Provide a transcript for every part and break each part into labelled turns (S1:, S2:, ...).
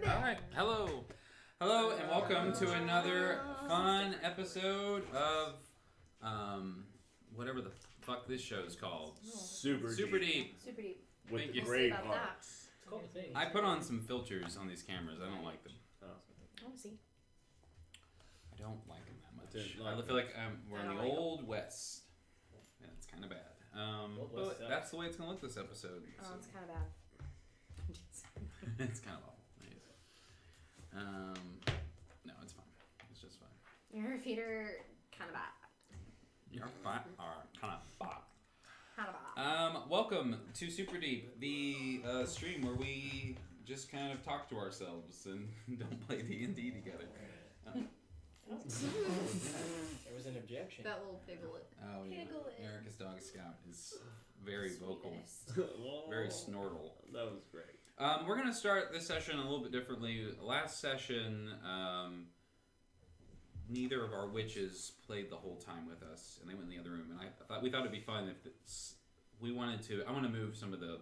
S1: Alright, hello, and welcome to another fun episode of, whatever the fuck this show is called. SUPERDEEP.
S2: SUPERDEEP.
S1: With
S3: great hearts.
S1: I put on some filters on these cameras, I don't like them.
S2: Oh, see.
S1: I don't like them that much. I feel like we're in the old west. Yeah, it's kind of bad. But that's the way it's going to look this episode.
S2: Oh,
S1: so.
S2: it's kind of bad.
S1: It's kind of awful. No, it's fine. It's just fine.
S2: Your feet are kind of bad.
S1: Your feet are kind of bad.
S2: Kind of bad.
S1: Welcome to SUPERDEEP, the stream where we just kind of talk to ourselves and don't play D&D together.
S3: There was an objection.
S2: That little piglet.
S1: Oh yeah,
S2: Piglet.
S1: Erica's dog Scout is very vocal,
S3: Whoa.
S1: very snortle.
S3: That was great.
S1: We're gonna start this session a little bit differently. Last session, neither of our witches played the whole time with us, and they went in the other room. And we thought it'd be fun if I want to move some of the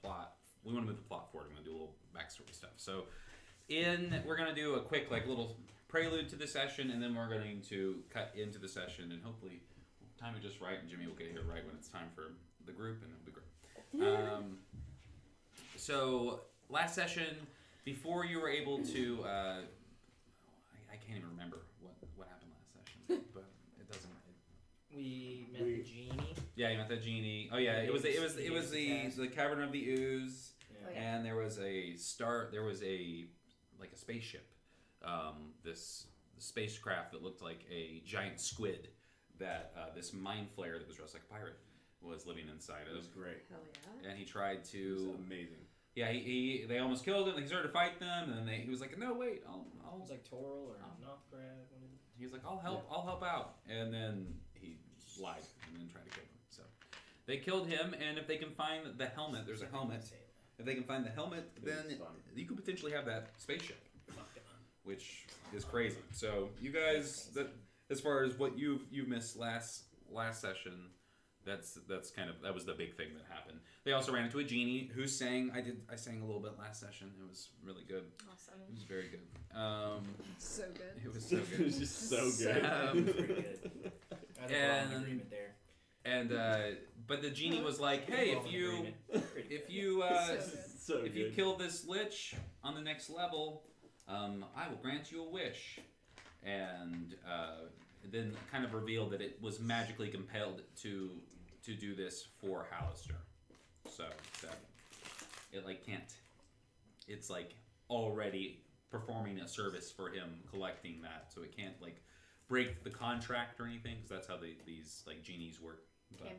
S1: plot. We want to move the plot forward. I'm gonna do a little backstory stuff. So, we're gonna do a quick little prelude to the session, and then we're going to cut into the session, and hopefully time it just right, and Jimmy will get here right when it's time for the group, and it'll be great. So last session, before you were able to, I can't even remember what happened last session, but it doesn't.
S3: We met the genie.
S1: Yeah, you met the genie. Oh yeah, it was the Cavern of the Ooze,
S3: Yeah.
S2: Oh, yeah.
S1: and there was a spaceship. This spacecraft that looked like a giant squid that this mind flayer that was dressed like a pirate was living inside
S3: It
S1: of.
S3: was great.
S2: Hell yeah.
S1: And he tried
S3: It
S1: to.
S3: was amazing.
S1: Yeah, they almost killed him. He started to fight them, and then he was like, "No, wait,
S3: It was like Toril or Nothgrad.
S1: He was like, "I'll help out," and then he lied and then tried to kill them. So they killed him, and if they can find the helmet, there's a helmet. If they can find the helmet, then you could potentially have that spaceship, which is crazy. So you guys, as far as what you've missed last session, that was the big thing that happened. They also ran into a genie who sang. I sang a little bit last session. It was really good.
S2: Awesome.
S1: It was very good.
S2: So good.
S1: It was so
S3: It
S1: good.
S3: was just so good.
S1: Pretty
S3: good. I think we're all in agreement there.
S1: And but the genie was like, "Hey, if you
S2: So good.
S1: kill this lich on the next level, I will grant you a wish." And then kind of revealed that it was magically compelled to do this for Hallister. So that it can't. It's already performing a service for him collecting that, so it can't break the contract or anything, because that's how these genies work. But,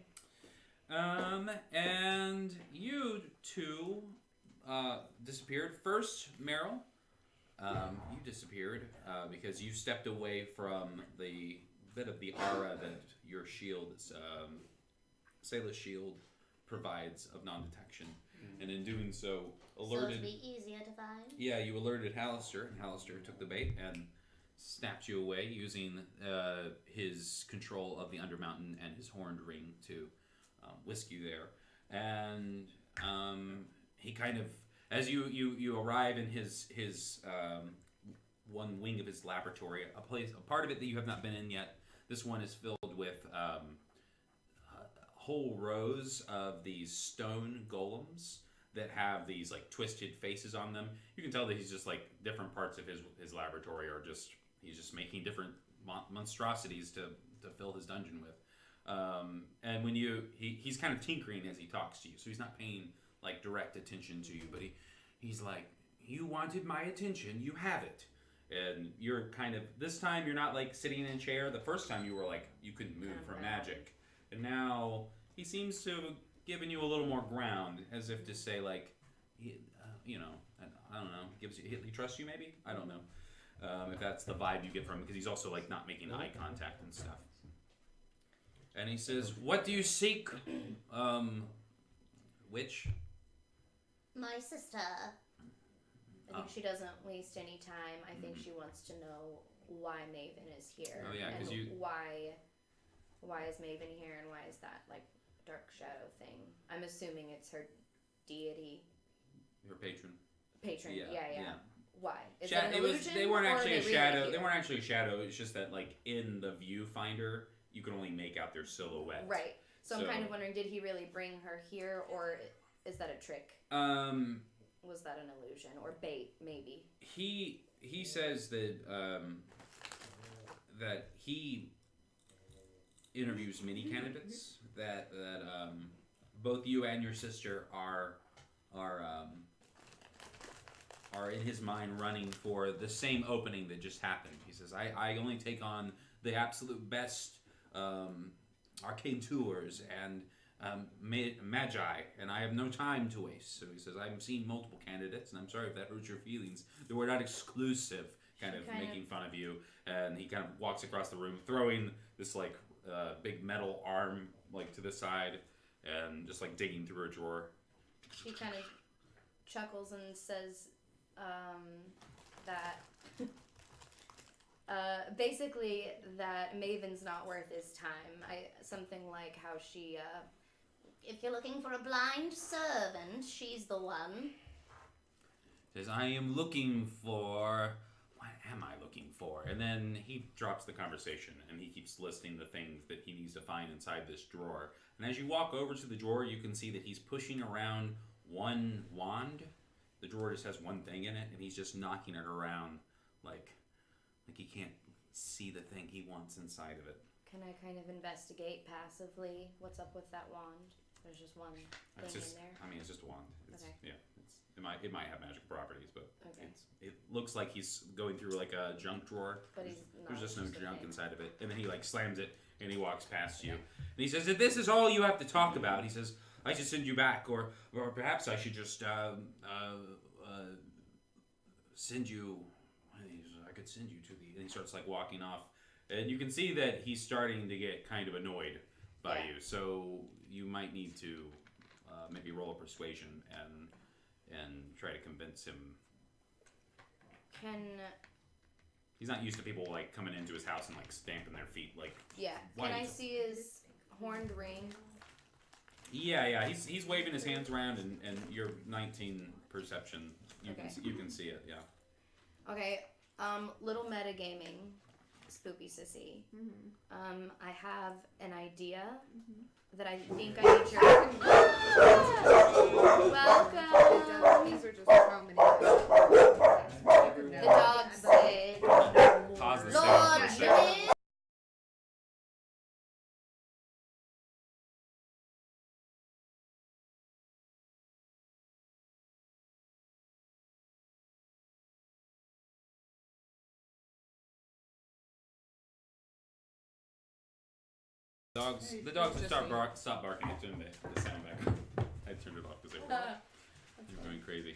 S1: and you two disappeared. First, Meryl, you disappeared because you stepped away from the bit of the aura that your shield, Sayla's shield, provides of non-detection. And in doing so, alerted...
S4: So to be easier to find?
S1: Yeah, you alerted Hallister, and Hallister took the bait and snapped you away using his control of the Undermountain and his horned ring to whisk you there. And he kind of, as you arrive in his one wing of his laboratory, a part of it that you have not been in yet. This one is filled with whole rows of these stone golems that have these twisted faces on them. You can tell that he's just different parts of his laboratory are just he's just making different monstrosities to fill his dungeon with. And when he's kind of tinkering as he talks to you, so he's not paying direct attention to you, but he's like, "You wanted my attention, you have it." And you're kind of, this time you're not sitting in a chair. The first time you were you couldn't move from magic, and now he seems to have given you a little more ground, as if to say I don't know, he trusts you maybe. I don't know if that's the vibe you get from him, because he's also not making eye contact and stuff. And he says, "What do you seek, witch?"
S4: My sister.
S2: I think she doesn't waste any time. I think she wants to know why Maven is here.
S1: Oh yeah, because
S2: why is Maven here, and why is that dark shadow thing? I'm assuming it's her deity.
S1: Your patron.
S2: Yeah. Why? Is
S1: Sha-
S2: it an
S1: it
S2: illusion?
S1: was. They weren't
S2: or are
S1: actually
S2: they
S1: a
S2: really
S1: shadow.
S2: here?
S1: They weren't actually a shadow. It's just that, like, in the viewfinder, you can only make out their silhouette.
S2: Right. So I'm
S1: So-
S2: kind of wondering, did he really bring her here, or is that a trick? Was that an illusion or bait? Maybe.
S1: He says that that he interviews many candidates that both you and your sister are in his mind running for the same opening that just happened. He says, I only take on the absolute best arcane tours and magi, and I have no time to waste. So he says, I'm seeing multiple candidates, and I'm sorry if that hurts your feelings. That we're not exclusive, kind of making fun of you. And he kind of walks across the room, throwing this like big metal arm like to the side, and just like digging through a drawer.
S2: He kind of chuckles and says that basically that Maven's not worth his time. Something like how she.
S4: If you're looking for a blind servant, she's the one.
S1: Says, I am looking for. What am I looking for? And then he drops the conversation and he keeps listing the things that he needs to find inside this drawer. And as you walk over to the drawer, you can see that he's pushing around one wand. The drawer just has one thing in it, and he's just knocking it around like he can't see the thing he wants inside of it.
S2: Can I kind of investigate passively what's up with that wand? There's just one
S1: It's
S2: thing
S1: just,
S2: in there.
S1: I mean, it's just a wand. It's,
S2: Okay.
S1: Yeah, it might have magic properties, but
S2: Okay.
S1: it looks like he's going through like a junk drawer.
S2: But he's not.
S1: There's just no
S2: a
S1: junk
S2: thing.
S1: inside of it. And then he like slams it and he walks past you. And he says that this is all you have to talk about. He says, I should send you back, or perhaps I should just send you. I could send you to the. And he starts like walking off, and you can see that he's starting to get kind of annoyed by you. So you might need to maybe roll a persuasion and try to convince him. He's not used to people like coming into his house and like stamping their feet like.
S2: Yeah.
S1: Why
S2: Can I
S1: you-
S2: see his horned ring?
S1: Yeah. He's waving his hands around, and your 19 perception, you
S2: Okay.
S1: you can see it. Yeah.
S2: Okay. Little metagaming, spoopy sissy. I have an idea that I think I need your. Welcome.
S5: These are just so many.
S2: The dog said,
S1: Pause the
S4: Lord,
S1: sound for a
S4: come
S1: second.
S4: in.
S1: The dogs would stop barking as soon as the sound back. I turned it off because they were going crazy.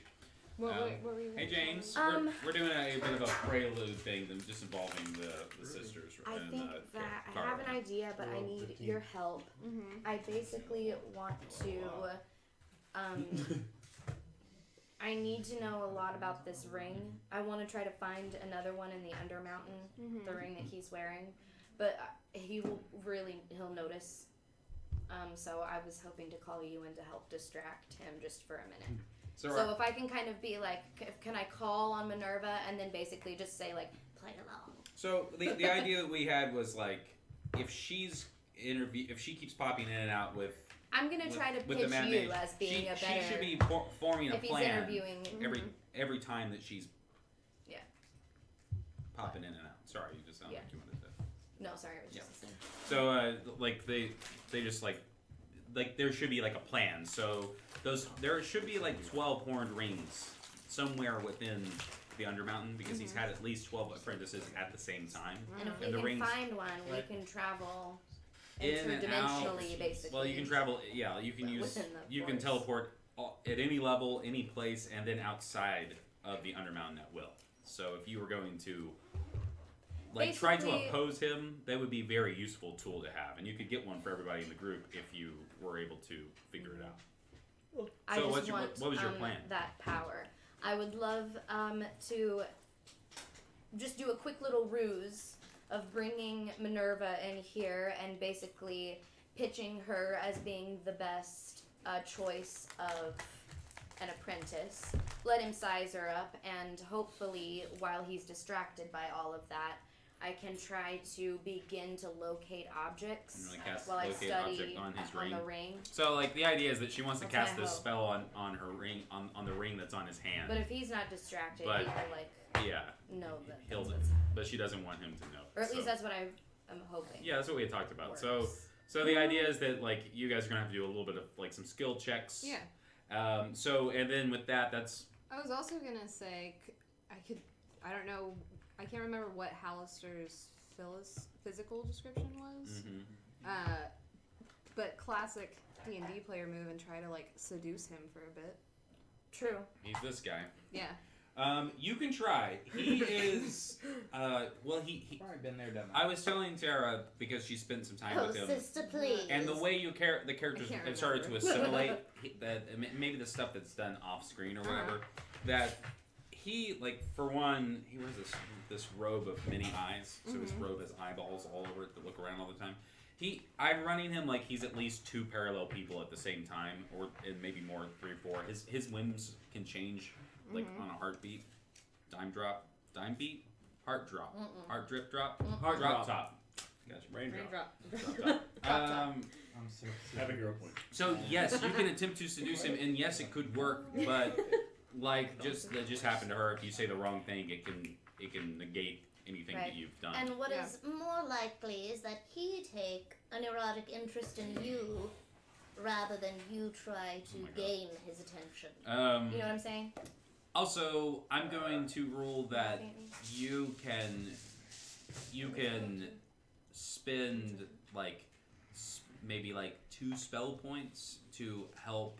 S5: What were you
S1: Hey
S5: gonna
S1: James,
S5: tell me?
S1: we're doing a bit of a prelude thing, just involving the sisters.
S2: I
S1: and,
S2: think that I have an idea, but I need your help. I basically want to, I need to know a lot about this ring. I want to try to find another one in the Undermountain, the ring that he's wearing, but he'll notice. So I was hoping to call you in to help distract him just for a minute. So if I can kind of be like, can I call on Minerva and then basically just say like, play along?
S1: So the idea that we had was like, if she keeps popping in and out with.
S2: I'm gonna try to
S1: with
S2: pitch
S1: the
S2: you
S1: mandate,
S2: as being a better.
S1: She should be forming a
S2: if he's
S1: plan
S2: interviewing
S1: every time that she's.
S2: Yeah.
S1: Popping in and out. Sorry, you just sound like you wanted to.
S2: No, sorry, it was just a sin.
S1: So like they just like there should be like a plan. So there should be like 12 horned rings somewhere within the Undermountain, because he's had at least 12 apprentices at the same time.
S2: And if
S1: And the
S2: we can
S1: rings-
S2: find one,
S3: Right.
S2: we can travel
S1: In and out.
S2: interdimensionally, basically.
S1: Well, you can travel. Yeah, you can use.
S2: Within the
S1: You can
S2: forest.
S1: teleport at any level, any place, and then outside of the Undermountain at will. So if you were going to try to
S2: Basically-
S1: oppose him, that would be a very useful tool to have, and you could get one for everybody in the group if you were able to figure it out.
S2: I
S1: So
S2: just
S1: what was your
S2: want
S1: plan?
S2: that power. I would love to just do a quick little ruse of bringing Minerva in here and basically pitching her as being the best choice of an apprentice. Let him size her up, and hopefully, while he's distracted by all of that, I can try to begin to locate objects
S1: And really cast
S2: while I
S1: locate
S2: study
S1: object on his ring.
S2: the ring.
S1: So like the idea is that she wants to
S2: That's my
S1: cast this
S2: hope.
S1: spell on her ring on the ring that's on his hand.
S2: But if he's not distracted,
S1: But-
S2: he can like
S1: yeah,
S2: know that.
S1: he'll,
S2: that's what's happening.
S1: but she doesn't want him to know.
S2: Or at least
S1: so.
S2: that's what I'm hoping.
S1: Yeah, that's what we had talked about.
S2: works.
S1: So the idea is that like you guys are gonna have to do a little bit of like some skill checks.
S5: Yeah.
S1: So and then with that's
S5: I was also gonna say I don't know. I can't remember what Hallister's physical description was. But classic D&D player move and try to like seduce him for a bit.
S2: True.
S1: he's this guy.
S5: Yeah.
S1: You can try. He is well he
S3: Probably been there, done that.
S1: I was telling Tara because she spent some time
S4: Oh,
S1: with him.
S4: sister, please.
S1: And the way the characters
S5: I can't
S1: have started to
S5: remember.
S1: assimilate that maybe the stuff that's done off screen or whatever, that he like for one he wears this robe of many eyes, so his robe has eyeballs all over it that look around all the time. I'm running him like he's at least two parallel people at the same time, or and maybe more, 3 or 4. His whims can change like on a heartbeat, dime beat, heart drop, heart drip drop,
S6: Heart
S1: drop
S6: drop.
S1: top. Gotcha.
S6: Raindrop.
S1: Drop top.
S3: I'm so
S6: Have a hero point.
S1: So yes, you can attempt to seduce him, and yes, it could work. But like that just happened to her. If you say the wrong thing, it can negate anything
S2: Right.
S1: that you've done.
S4: And what is more likely is that he take an erotic interest in you rather than you try to
S1: Oh my God.
S4: gain his attention.
S2: You know what I'm saying?
S1: Also, I'm going to rule that you can spend like maybe like 2 spell points to help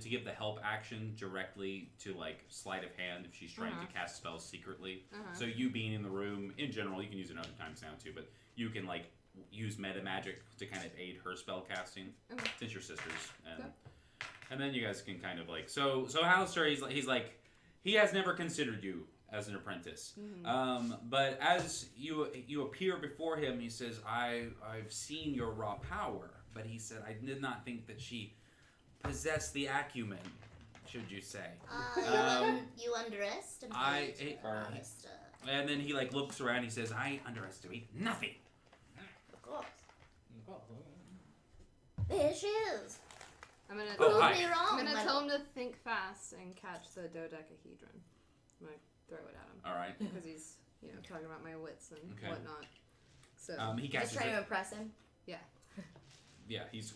S1: to give the help action directly to like sleight of hand if she's trying to cast spells secretly. So you being in the room in general, you can use it other times now too, but you can like use meta magic to kind of aid her spell casting since you're sisters, and then you guys can kind of like so Hallister he's like he has never considered you as an apprentice, but as you appear before him, he says I've seen your raw power, but he said I did not think that she possessed the acumen, should you say.
S4: You underestimate Alistair.
S1: And then he like looks around, he says I underestimate nothing.
S4: Of course.
S3: Oh,
S4: There she is.
S5: I'm gonna
S1: Oh, hi.
S4: Prove me wrong,
S5: I'm gonna
S4: my
S5: tell
S4: lord.
S5: him to think fast and catch the dodecahedron. I'm gonna throw it at him
S1: All right.
S5: because he's talking about my wits and
S1: Okay.
S5: whatnot. So
S1: He
S2: Just
S1: catches
S2: trying to
S1: it.
S2: impress him.
S1: Yeah, he's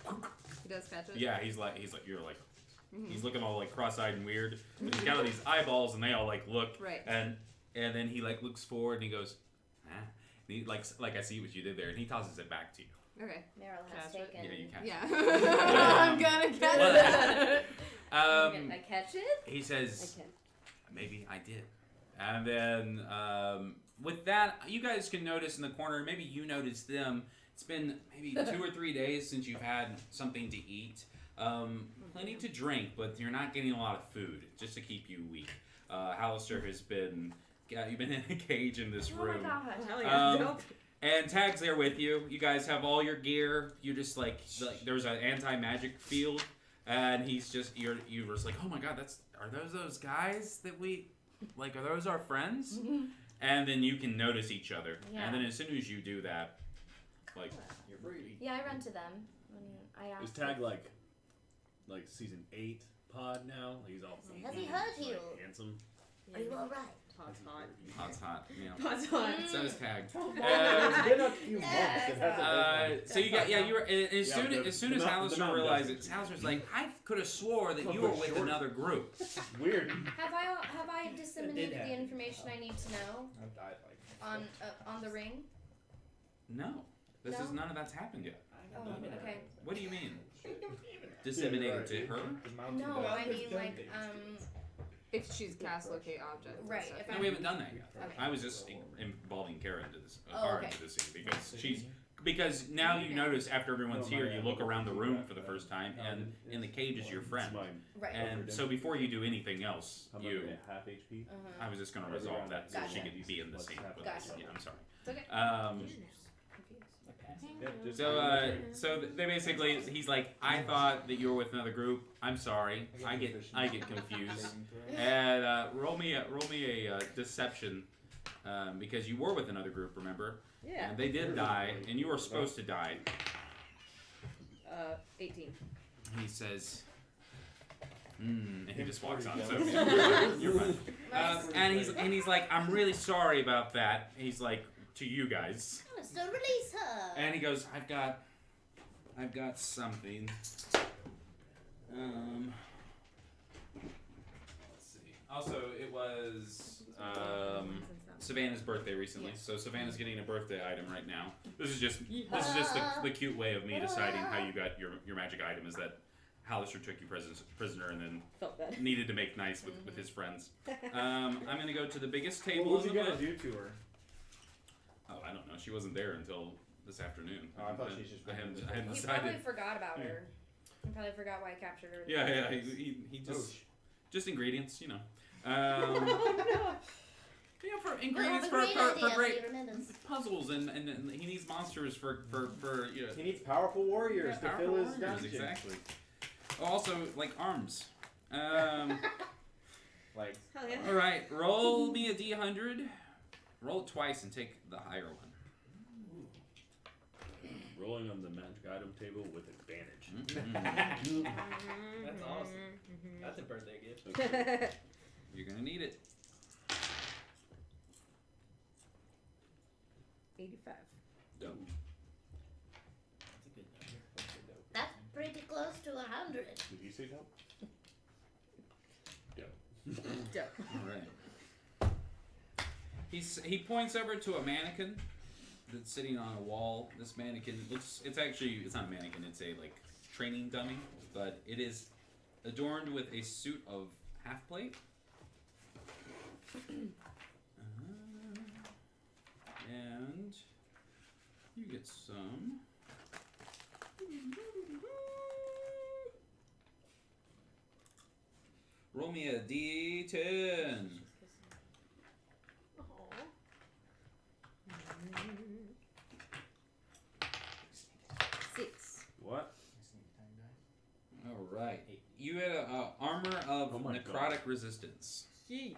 S5: he does catch it.
S1: yeah, he's like you're like he's looking all like cross-eyed and weird. But he's got all these eyeballs and they all like look
S5: Right.
S1: and then he like looks forward and he goes, ah. And he like I see what you did there, and he tosses it back to you.
S5: Okay.
S2: Meryl has
S5: Catch it.
S2: taken.
S1: Yeah, you catch
S5: Yeah. I'm gonna catch it.
S1: it.
S2: I catch it?
S1: He
S2: I
S1: says,
S2: can.
S1: maybe I did. And then with that, you guys can notice in the corner, maybe you noticed them. It's been maybe 2 or 3 days since you've had something to eat. Plenty to drink, but you're not getting a lot of food, just to keep you weak. Hallister has been, you've been in a cage in this
S2: Oh my
S1: room.
S2: god.
S5: Hell yeah.
S1: Um, And Tag's there with you. You guys have all your gear. You just like there's an anti-magic field, and he's just you're just like, oh my god, are those guys that we like? Are those our friends? And then you can notice each other,
S2: Yeah.
S1: and then as soon as you do that, like
S3: you're free.
S2: Yeah, I run to them. I
S6: Is
S2: asked.
S6: Tag like season 8 pod now? Like he's all
S4: Has he hurt you?
S6: handsome.
S4: Are you alright?
S5: Hot's hot.
S1: hot's hot, you know.
S5: Hot's hot.
S1: So is Tag.
S6: It's been a few months. It hasn't been
S1: So you got you were as
S6: Yeah,
S1: soon as
S6: the
S1: Hallister
S6: mountain
S1: realized
S6: doesn't
S1: it, Hallister's like, I could have swore that you were with another group.
S6: weird.
S2: Have I disseminated the
S3: happen.
S2: information I need to know
S3: I've died like.
S2: on the ring?
S1: No, this is
S2: No?
S1: none of that's happened yet.
S2: Oh, okay.
S1: What do you mean? Disseminated to her?
S2: No, I mean like
S5: If she's cast locate object. and
S2: Right,
S5: stuff.
S2: if
S1: No, we haven't done that yet.
S2: Okay.
S1: I was just involving Kara into this,
S2: Oh,
S1: Kara
S2: okay.
S1: into this scene because now you notice after everyone's here, you look around the room for the first time, and in the cage is your friend.
S2: right.
S1: And so before you do anything else,
S6: I'm
S1: you,
S6: at half HP.
S1: I was just gonna resolve that so she
S2: Gotcha.
S1: could be in the scene. But
S2: Gotcha.
S1: yeah, I'm sorry.
S2: It's okay.
S3: I passed
S1: So they basically, he's like, I thought that you were with another group. I'm sorry. I get confused. And roll me a deception, because you were with another group. Remember?
S5: Yeah.
S1: And they did die, and you were supposed to die.
S5: 18.
S1: He says, and he just walks on. So you're fine. And he's like, I'm really sorry about that. He's like, to you guys.
S4: So release her.
S1: And he goes, I've got something. Let's see. Also, it was Savannah's birthday recently, so Savannah's getting a birthday item right now. This is just the cute way of me deciding how you got your magic item. Is that Hallister took you prisoner and then needed to make nice with his friends. I'm gonna go to the biggest table.
S6: What was he gonna do to her?
S1: Oh, I don't know. She wasn't there until this afternoon.
S6: Oh, I thought she just.
S1: I hadn't
S2: He
S1: decided.
S2: probably forgot about her. He probably forgot why he captured her.
S1: Yeah. He just ingredients, you know. You know, for ingredients for great puzzles and he needs monsters for you know.
S6: He needs powerful warriors to fill his dungeon.
S1: Exactly. Oh, also like arms.
S6: Like.
S5: Hell yeah.
S1: All right, roll me a D100. Roll it twice and take the higher one.
S6: Rolling on the magic item table with advantage.
S3: That's awesome. That's a birthday gift.
S6: Okay.
S1: You're gonna need it.
S5: 85.
S1: Dope.
S3: That's a good number. That's a dope.
S4: That's pretty close to 100.
S6: Did he say dope?
S5: Dope.
S1: All right. He points over to a mannequin that's sitting on a wall. This mannequin it's not a mannequin, it's a like training dummy, but it is adorned with a suit of half plate. And you get some. Roll me a D10.
S5: Six.
S6: What?
S1: All right. You had a armor of
S6: Oh my
S1: necrotic resistance.
S5: Yee.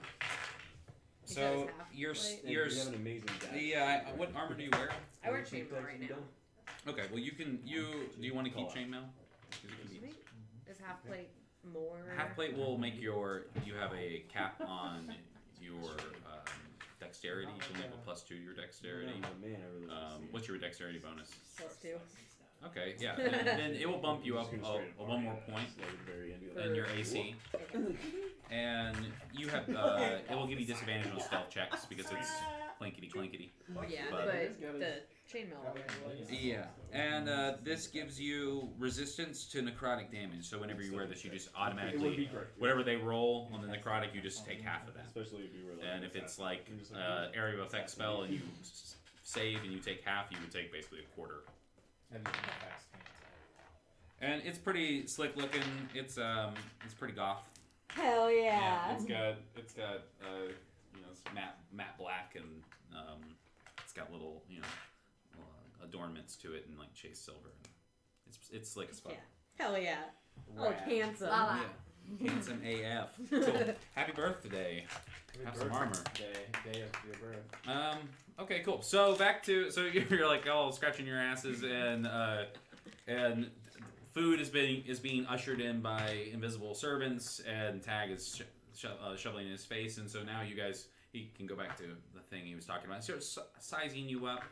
S1: So
S5: Is that half
S1: your
S5: plate?
S6: You have an amazing dash.
S1: what armor do you wear?
S5: I wear chainmail right now.
S1: Okay, well do you want to keep chainmail?
S5: Is half plate more?
S1: Half plate will make you have a cap on your dexterity. You can make a +2 to your dexterity.
S6: Oh, man, I really want to see it.
S1: What's your dexterity bonus?
S5: +2.
S1: Okay, yeah, then it will bump you up one more point in your AC, and you have it will give you disadvantage on stealth checks because it's clankety clankety.
S5: Yeah,
S1: But-
S5: but the chainmail.
S1: Yeah, and this gives you resistance to necrotic damage. So whenever you wear this, you just
S6: It would be
S1: automatically
S6: great.
S1: whatever they roll on the necrotic, you just take half of that.
S6: Especially if you were like.
S1: And if it's like
S6: You're just like,
S1: area of effect spell and you save and you take half, you would take basically a quarter.
S3: And then the fast hands.
S1: And it's pretty slick looking. It's pretty goth.
S5: Hell yeah.
S1: It's got you know, it's matte black and it's got little adornments to it and like chase silver. It's slick as fuck.
S5: Yeah. Hell yeah. Oh,
S3: Rad.
S5: handsome.
S2: Lala.
S1: Yeah. Handsome AF. Cool. Happy birthday. Have some armor.
S3: Day of your birth.
S1: Okay, cool. So back to you're like all scratching your asses and food is being ushered in by invisible servants and Tag is shoveling in his face, and so now he can go back to the thing he was talking about. So sizing you up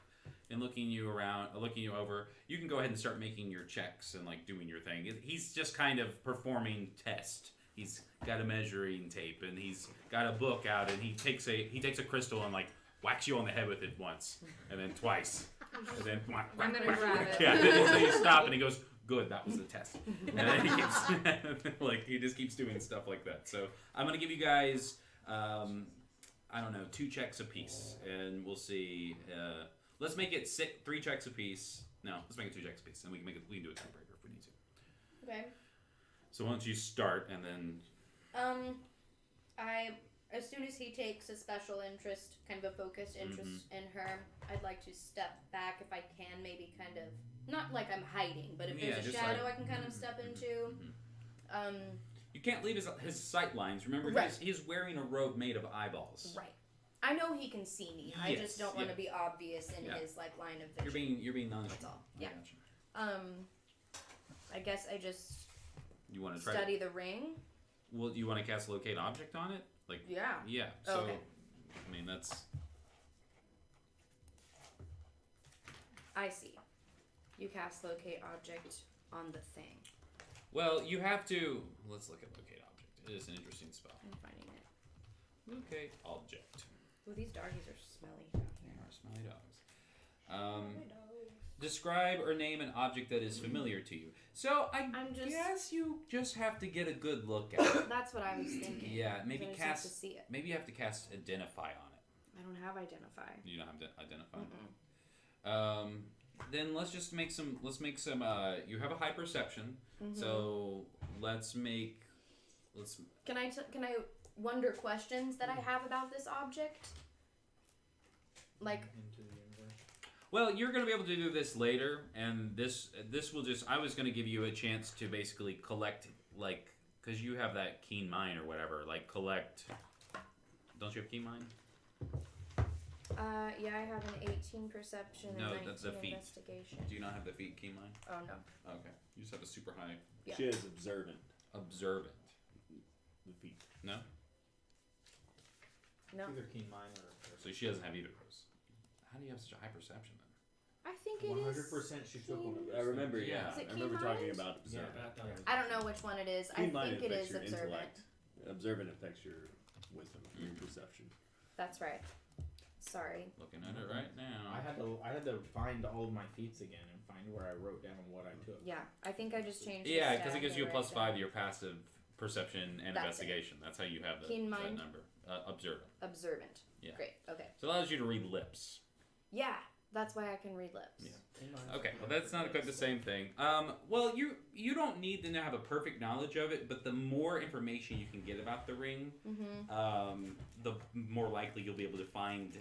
S1: and looking you over. You can go ahead and start making your checks and like doing your thing. He's just kind of performing test. He's got a measuring tape and he's got a book out and he takes a crystal and like whacks you on the head with it once and then twice and then whack,
S5: I'm
S1: whack,
S5: gonna
S1: whack,
S5: grab
S1: whack.
S5: it.
S1: Yeah, then so you stop and he goes, "Good, that was the test." And then he keeps like he just keeps doing stuff like that. So I'm gonna give you guys I don't know, 2 checks apiece, and we'll see. Let's make it 3 checks apiece. No, let's make it 2 checks apiece, and we can do a tiebreaker if we need to.
S2: Okay.
S1: So why don't you start and then?
S2: as soon as he takes a special interest, kind of a focused interest in her, I'd like to step back if I can, maybe kind of, not like I'm hiding, but if
S1: Yeah,
S2: there's a
S1: just
S2: shadow
S1: like-
S2: I can kind of step into.
S1: You can't leave his sight lines. Remember,
S2: Right.
S1: he's wearing a robe made of eyeballs.
S2: Right. I know he can see me. I
S1: Yes,
S2: just don't want to
S1: yeah.
S2: be obvious in
S1: Yeah.
S2: his like line of vision.
S1: You're being nonchalant.
S2: That's all.
S1: I
S2: Yeah.
S1: gotcha.
S2: I guess I just
S1: You want to try?
S2: study the ring.
S1: Well, you want to cast locate object on it? Like
S2: Yeah.
S1: yeah.
S2: Oh,
S1: So
S2: okay.
S1: I mean that's
S2: I see. You cast locate object on the thing.
S1: well. You have to. Let's look at locate object. It is an interesting spell.
S2: I'm finding it.
S1: Locate object.
S2: Ooh, these doggies are smelly down
S1: They
S2: here.
S1: are smelly dogs. Describe or name an object that is familiar to you. So
S2: I'm just-
S1: guess you just have to get a good look at it.
S2: That's what I was thinking.
S1: Yeah, maybe
S2: I just have to
S1: cast.
S2: see it.
S1: Maybe you have to cast identify on it.
S2: I don't have identify.
S1: You don't have to identify.
S2: Mm-mm.
S1: Then let's just make some. Let's make some. You have a high perception,
S2: Mm-hmm.
S1: so let's make. Let's.
S2: Can I wonder questions that I have about this object? Like,
S3: Into the universe.
S1: Well, you're going to be able to do this later, and this will just. I was going to give you a chance to basically collect, like, because you have that keen mind or whatever. Like collect. Don't you have keen mind?
S2: yeah, I have an 18 perception
S1: No,
S2: and 19
S1: that's a feat.
S2: investigation.
S1: Do you not have the feat keen mind?
S2: Oh no.
S1: Okay, you just have a super high
S2: Yeah.
S6: She is observant.
S1: observant.
S6: The feet.
S1: No,
S2: No.
S3: Either keen mind or.
S1: so she doesn't have either of those. How do you have such a high perception then?
S2: I think it is.
S3: 100% she took one of those.
S6: I remember,
S1: Yeah.
S6: yeah.
S2: Is it
S6: I remember
S2: keen
S6: talking
S2: mind?
S6: about
S3: Yeah,
S6: observant.
S2: I don't know which one it is.
S6: Keen
S2: I
S6: mind
S2: think it
S6: affects
S2: is
S6: your
S2: observant.
S6: intellect. Observant affects your wisdom, your perception.
S2: That's right. Sorry.
S1: Looking at it right now.
S3: I had to find all of my feats again and find where I wrote down what I took.
S2: Yeah, I think I just changed.
S1: Yeah,
S2: the
S1: because
S2: stat
S1: it gives you a
S2: right
S1: plus
S2: there.
S1: 5 to your passive perception and
S2: That's
S1: investigation. That's how you have
S2: Keen
S1: that
S2: mind.
S1: number. Observant.
S2: Observant.
S1: Yeah.
S2: Great. Okay.
S1: So it allows you to read lips.
S2: Yeah, that's why I can read lips.
S1: Yeah.
S3: Keen mind.
S1: Okay, well that's not quite the same thing. Well you don't need to have a perfect knowledge of it, but the more information you can get about the ring,
S2: Mm-hmm.
S1: the more likely you'll be able to find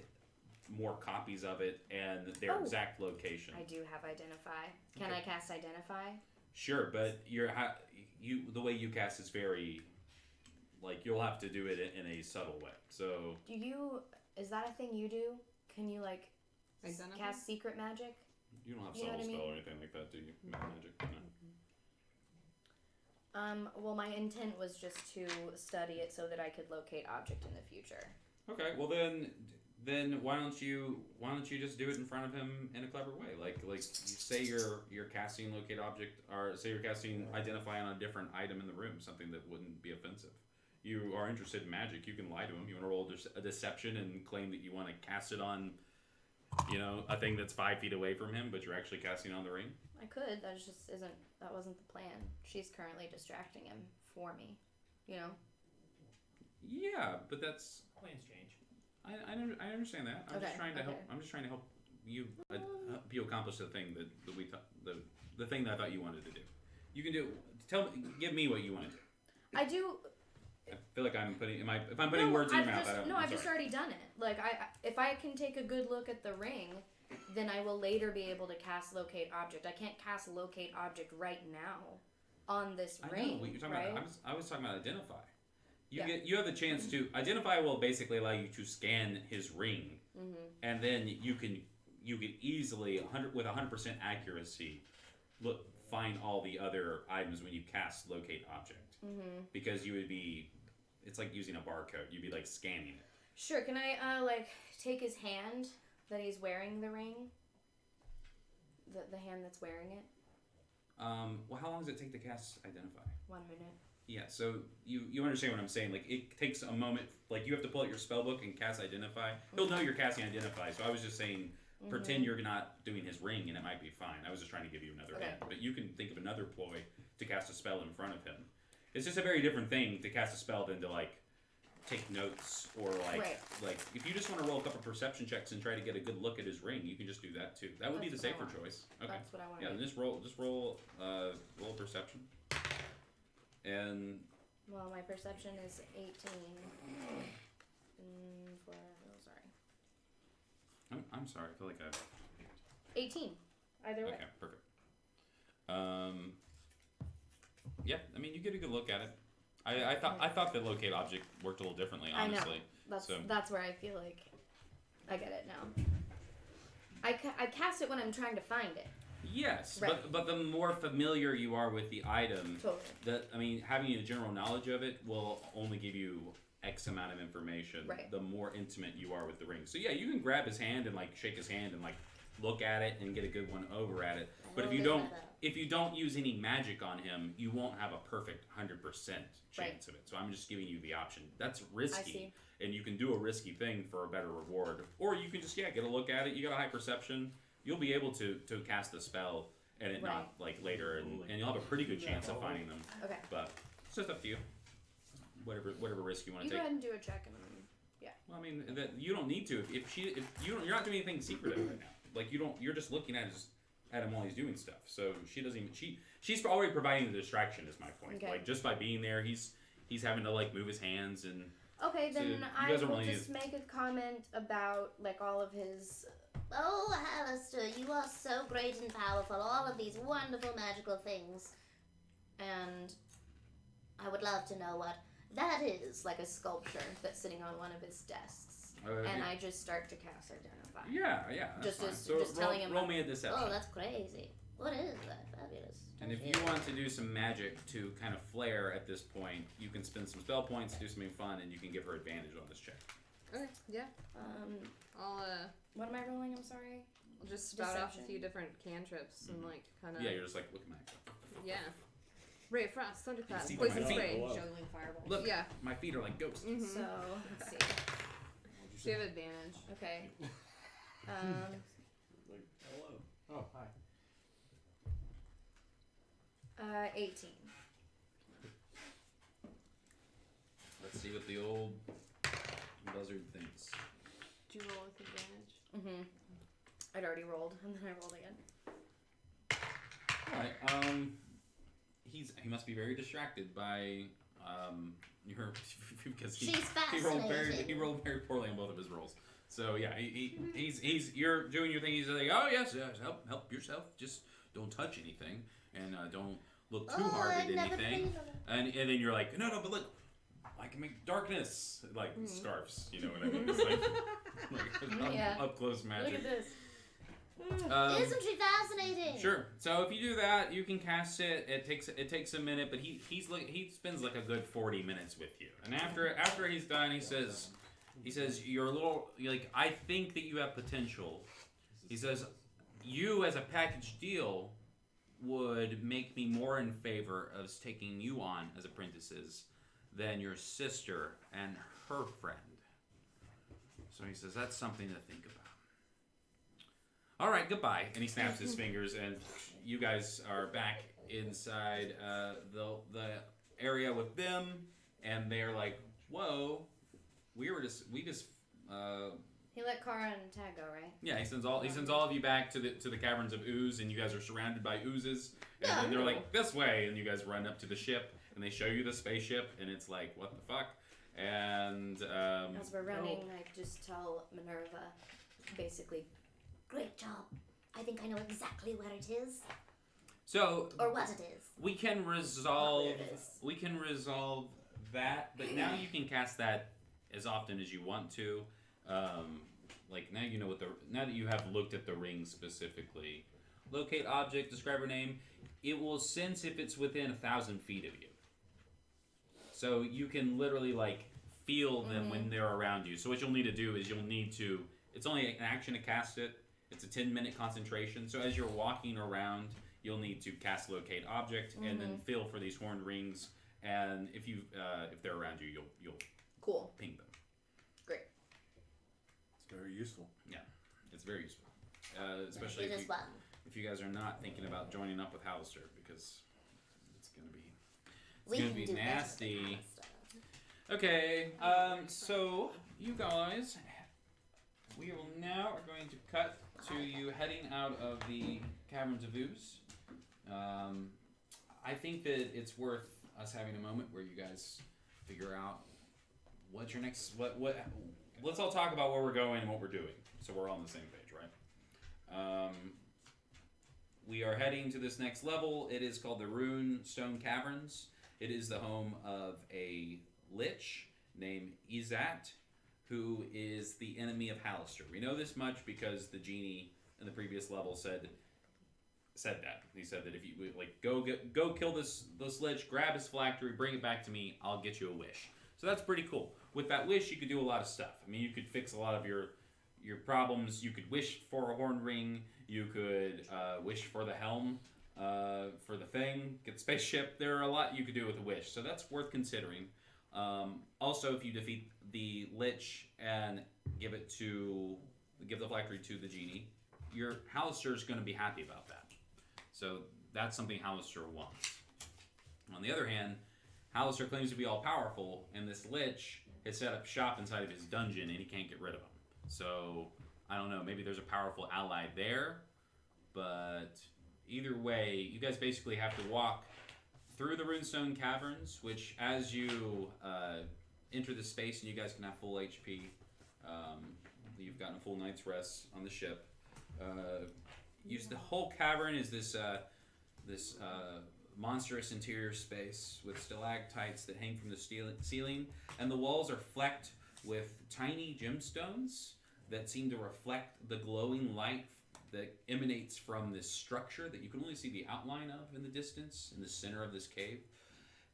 S1: more copies of it and their
S2: Oh.
S1: exact location.
S2: I do have identify. Can
S1: Okay.
S2: I cast identify?
S1: Sure, but the way you cast is very, like you'll have to do it in a subtle way. So
S2: Do you? Is that a thing you do? Can you like
S5: Identify?
S2: cast secret magic?
S1: you don't have
S2: You know
S1: subtle
S2: what I
S1: spell
S2: mean?
S1: or anything like that, do you? Magic. No.
S2: Well, my intent was just to study it so that I could locate object in the future.
S1: Okay, well then why don't you just do it in front of him in a clever way? Like you say you're casting locate object, or say you're casting identify on a different item in the room, something that wouldn't be offensive. You are interested in magic, you can lie to him. You want to roll a deception and claim that you want to cast it on, a thing that's 5 feet away from him, but you're actually casting on the ring.
S2: I could. That wasn't the plan. She's currently distracting him for me.
S1: Yeah, but that's
S3: Plans change.
S1: I understand that. I'm just
S2: Okay,
S1: trying to help.
S2: okay.
S1: I'm just trying to help you help you accomplish the thing that we thought the thing that I thought you wanted to do. You can do. Give me what you want to do.
S2: I do.
S1: I feel like I'm putting. If I'm putting words in your mouth,
S2: I've just already done it. Like if I can take a good look at the ring, then I will later be able to cast locate object. I can't cast locate object right now on this
S1: I
S2: ring.
S1: know what you're talking
S2: right?
S1: about. I was talking about identify.
S2: Yeah.
S1: You have the chance to identify. Will basically allow you to scan his ring, and then you can easily with 100% accuracy find all the other items when you cast locate object. Because you would be, it's like using a barcode. You'd be like scanning it.
S2: Sure. Can I take his hand that he's wearing the ring? The hand that's wearing it.
S1: Well, how long does it take to cast identify?
S2: 1 minute.
S1: Yeah, so you understand what I'm saying. Like, it takes a moment. Like, you have to pull out your spell book and cast identify. He'll know you're casting identify. So I was just saying, pretend you're not doing his ring, and it might be fine. I was just trying to give you another
S2: Okay.
S1: hint. But you can think of another ploy to cast a spell in front of him. It's just a very different thing to cast a spell than to, like, take notes or,
S2: Right.
S1: like if you just want to roll a couple perception checks and try to get a good look at his ring, you can just do that, too. That would be the
S2: That's what I
S1: safer
S2: want.
S1: choice. Okay.
S2: That's what I want.
S1: Yeah, then just roll perception. And
S2: Well, my perception is 18. sorry.
S1: I'm sorry. I feel like I've.
S2: 18. Either way.
S1: Okay, perfect. Yeah, I mean, you get a good look at it. I thought the locate object worked a little differently, honestly.
S2: I know. That's where I feel like I get it now. I cast it when I'm trying to find it.
S1: Yes,
S2: Right.
S1: but the more familiar you are with the item,
S2: Totally.
S1: having a general knowledge of it will only give you X amount of information.
S2: Right.
S1: The more intimate you are with the ring. So yeah, you can grab his hand and like shake his hand and like look at it and get a good one over at it. But if you don't use any magic on him, you won't have a perfect 100% chance of it. So I'm just giving you the option. That's risky, and you can do a risky thing for a better reward, or you can just get a look at it. You got a high perception. You'll be able to cast the spell and it not like later, and you'll have a pretty good chance of finding them.
S2: Okay.
S1: But it's just up to you. Whatever risk you want to
S2: You
S1: take.
S2: go ahead and do a check and
S1: Well, I mean, you don't need to. If you're not doing anything secretive right now. Like you're just looking at him while he's doing stuff. So she doesn't even she's already providing the distraction. Is my point.
S2: Okay.
S1: Like just by being there, he's having to like move his hands and.
S2: Okay,
S1: So
S2: then
S1: you
S2: I
S1: guys don't
S2: will
S1: really
S2: just make a comment about like all of his.
S4: Oh, Alistair, you are so great and powerful. All of these wonderful magical things.
S2: And
S4: I would love to know what that is.
S2: like a sculpture that's sitting on one of his desks, and I just start to cast identify.
S1: Yeah. That's fine. So
S2: just telling him.
S1: roll me a deception.
S4: Oh, that's crazy. What is that? Fabulous.
S1: And if you want to do some magic to kind of flare at this point, you can spend some spell points, do something fun, and you can give her advantage on this check.
S5: Okay, yeah. I'll
S2: What am I rolling? I'm sorry.
S5: I'll just spout off a
S2: Deception.
S5: few different cantrips and like kind of.
S1: Yeah, you're just like looking at it.
S5: Yeah. Ray of Frost, Thunderclap,
S1: See
S5: Poison
S1: my feet?
S5: Spray.
S6: Juggling
S5: Fireball.
S1: Look,
S5: Yeah.
S1: my feet are like ghosts.
S5: Mm-hmm.
S2: So let's see.
S5: So you have advantage.
S2: Okay.
S6: Like, hello. Oh, hi.
S2: 18.
S1: Let's see what the old buzzard thinks.
S5: Did you roll with advantage?
S2: Mm-hmm. I'd already rolled, and then I rolled again.
S1: Alright, he must be very distracted by your because
S4: She's
S1: he rolled
S4: fascinating.
S1: very poorly on both of his rolls. So yeah, he's you're doing your thing. He's like, oh yes, help yourself. Just don't touch anything and don't look too hard at anything. And then you're like, no, but look, I can make darkness like scarves. You know what I mean? It's like up close magic.
S2: Look at this.
S4: Isn't she fascinating?
S1: Sure. So if you do that, you can cast it. It takes a minute, but he spends like a good 40 minutes with you. And after he's done, he says you're a little like I think that you have potential. He says you as a package deal would make me more in favor of taking you on as apprentices than your sister and her friend. So he says that's something to think about. All right, goodbye. And he snaps his fingers, and you guys are back inside the area with them, and they're like, "Whoa, we just."
S2: He let Kara and Tag go, right?
S1: Yeah, he sends all of you back to the caverns of ooze, and you guys are surrounded by oozes, and then they're like, "This way," and you guys run up to the ship, and they show you the spaceship, and it's like, "What the fuck?" And
S2: as we're running, I just tell Minerva, basically.
S4: Great job. I think I know exactly where it is.
S1: So
S4: Or what it is.
S1: we can resolve
S4: Not where it is.
S1: that, but now you can cast that as often as you want to. Like now you know now that you have looked at the ring specifically. Locate object, describe her name. It will sense if it's within 1,000 feet of you. So you can literally like feel them when they're around you. So what you'll need to do is it's only an action to cast it. It's a 10-minute concentration. So as you're walking around, you'll need to cast locate object and then feel for these horned rings. And if they're around you, you'll
S2: Cool.
S1: ping them.
S2: Great.
S6: It's very useful.
S1: Yeah, it's very useful, especially
S4: It is one.
S1: if you guys are not thinking about joining up with Hallister because it's gonna be
S4: We can
S1: be
S4: do better than
S1: nasty.
S4: Alistair.
S1: Okay. So you guys, we will now are going to cut to you heading out of the caverns of ooze. I think that it's worth us having a moment where you guys figure out what's your next? What? Let's all talk about where we're going and what we're doing, so we're all on the same page, right? We are heading to this next level. It is called the Rune Stone Caverns. It is the home of a lich named Izat, who is the enemy of Hallister. We know this much because the genie in the previous level said that. He said that if you go kill this lich, grab his phylactery, bring it back to me, I'll get you a wish. So that's pretty cool. With that wish, you could do a lot of stuff. I mean, you could fix a lot of your problems. You could wish for a horn ring. You could wish for the helm, for the thing, get the spaceship. There are a lot you could do with a wish, so that's worth considering. Also, if you defeat the lich and give the phylactery to the genie, your Hallister is going to be happy about that. So that's something Hallister wants. On the other hand, Hallister claims to be all powerful, and this lich has set up shop inside of his dungeon, and he can't get rid of him. So I don't know. Maybe there's a powerful ally there, but either way, you guys basically have to walk through the Runestone Caverns, which as you enter the space and you guys can have full HP, you've gotten a full night's rest on the ship. Use the whole cavern is this monstrous interior space with stalactites that hang from the ceiling, and the walls are flecked with tiny gemstones that seem to reflect the glowing light that emanates from this structure that you can only see the outline of in the distance, in the center of this cave,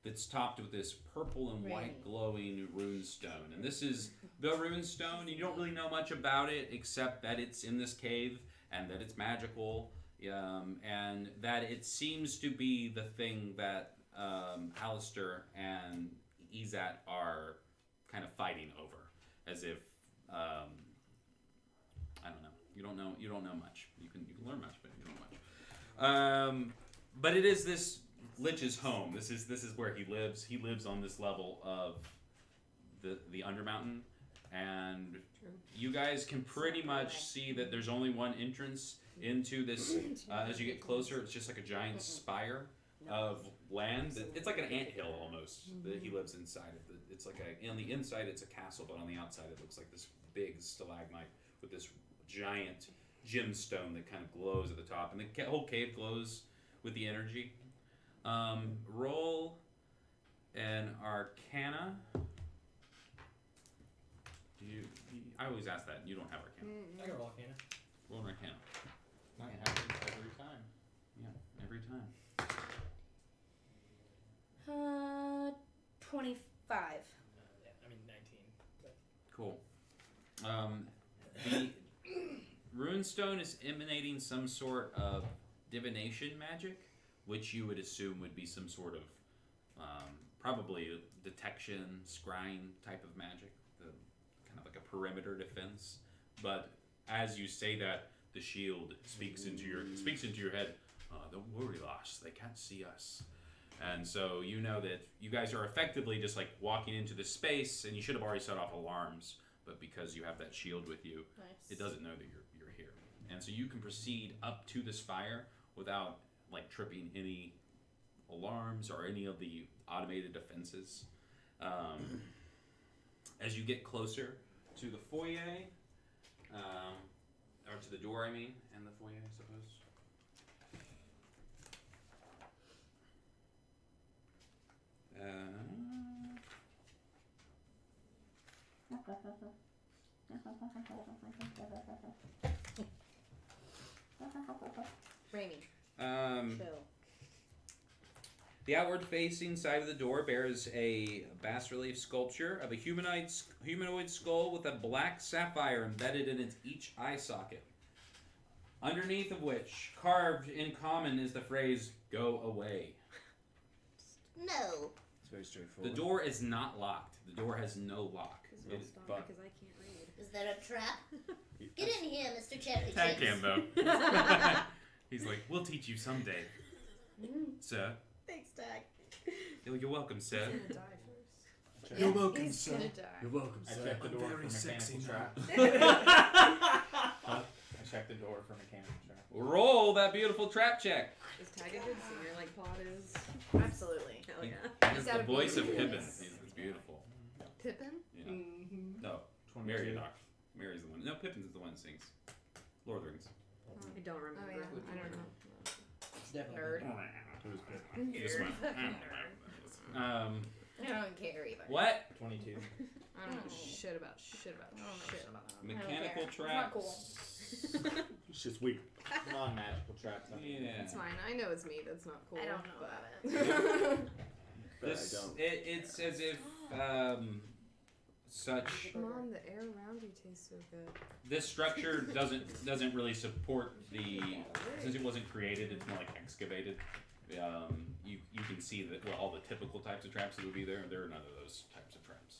S1: that's topped with this purple and white glowing runestone. And this is the runestone, and you don't really know much about it except that it's in this cave and that it's magical, and that it seems to be the thing that Hallister and Izat are kind of fighting over, as if I don't know. You don't know much. You can learn much, but you don't know much. But it is this lich's home. This is where he lives. He lives on this level of the Undermountain, and you guys can pretty much see that there's only one entrance into this. As you get closer, it's just like a giant spire of land. It's like an anthill almost that he lives inside of. It's like on the inside it's a castle, but on the outside it looks like this big stalagmite with this giant gemstone that kind of glows at the top, and the whole cave glows with the energy. Roll an Arcana. I always ask that. You don't have Arcana.
S3: I got Arcana.
S1: Roll an Arcana.
S3: That happens every time.
S1: Yeah, every time.
S2: 25.
S3: 19. But
S1: Cool. The runestone is emanating some sort of divination magic, which you would assume would be some sort of probably detection, scrying type of magic, kind of like a perimeter defense. But as you say that, the shield speaks into your head. Don't worry, Lost. They can't see us. And so you know that you guys are effectively just like walking into the space, and you should have already set off alarms, but because you have that shield with you, it doesn't know that you're here. And so you can proceed up to the spire without like tripping any alarms or any of the automated defenses. As you get closer to the foyer, or to the door, I mean, and the foyer, I suppose.
S2: Rainy.
S5: Chill.
S1: The outward-facing side of the door bears a bas-relief sculpture of a humanoid skull with a black sapphire embedded in its each eye socket. Underneath of which, carved in common, is the phrase, "Go away."
S4: No.
S6: It's very straightforward.
S1: The door is not locked. The door has no lock.
S5: Because stop
S6: but-
S5: because I can't read.
S4: Is there a trap? Get in here, Mr. Cherry
S1: Tag
S4: Chips.
S1: him, though. He's like, "We'll teach you someday, sir."
S2: Thanks, Tag.
S1: You're welcome, sir.
S5: He's gonna die first.
S6: You're welcome,
S2: He's
S6: sir.
S2: gonna die.
S6: You're welcome,
S3: I
S6: sir.
S3: checked the
S6: I'm
S3: door
S6: very
S3: for
S6: sexy
S3: mechanical
S6: now.
S3: I checked the door for mechanical trap.
S1: Roll that beautiful trap check.
S5: Is Tag a good singer like Pod is?
S2: Absolutely.
S5: Hell yeah.
S1: It's
S2: got
S1: the
S2: a
S1: voice of
S2: beautiful
S1: Pippin.
S2: voice.
S1: It's beautiful.
S5: Pippin?
S1: Yeah. Marionok. Mary's the one. No, Pippin's the one that sings. Lord of the Rings.
S7: I don't remember.
S5: Oh yeah, I don't know.
S3: It's definitely
S2: Nerd.
S6: Who's Pippin?
S1: He just went.
S2: I don't care either.
S1: What?
S3: 22.
S5: I don't know shit about shit.
S1: Mechanical
S2: It's not cool.
S1: traps.
S6: It's just weird.
S3: Non-magical traps.
S1: Yeah.
S5: It's fine. I know it's me. That's not cool.
S2: I don't know
S5: but-
S2: about it.
S6: But
S1: This,
S6: I don't.
S1: it's as if such
S5: Mom, the air around you tastes so good.
S1: this structure doesn't really support the since it wasn't created. It's more like excavated. You can see that all the typical types of traps that would be there. There are none of those types of traps.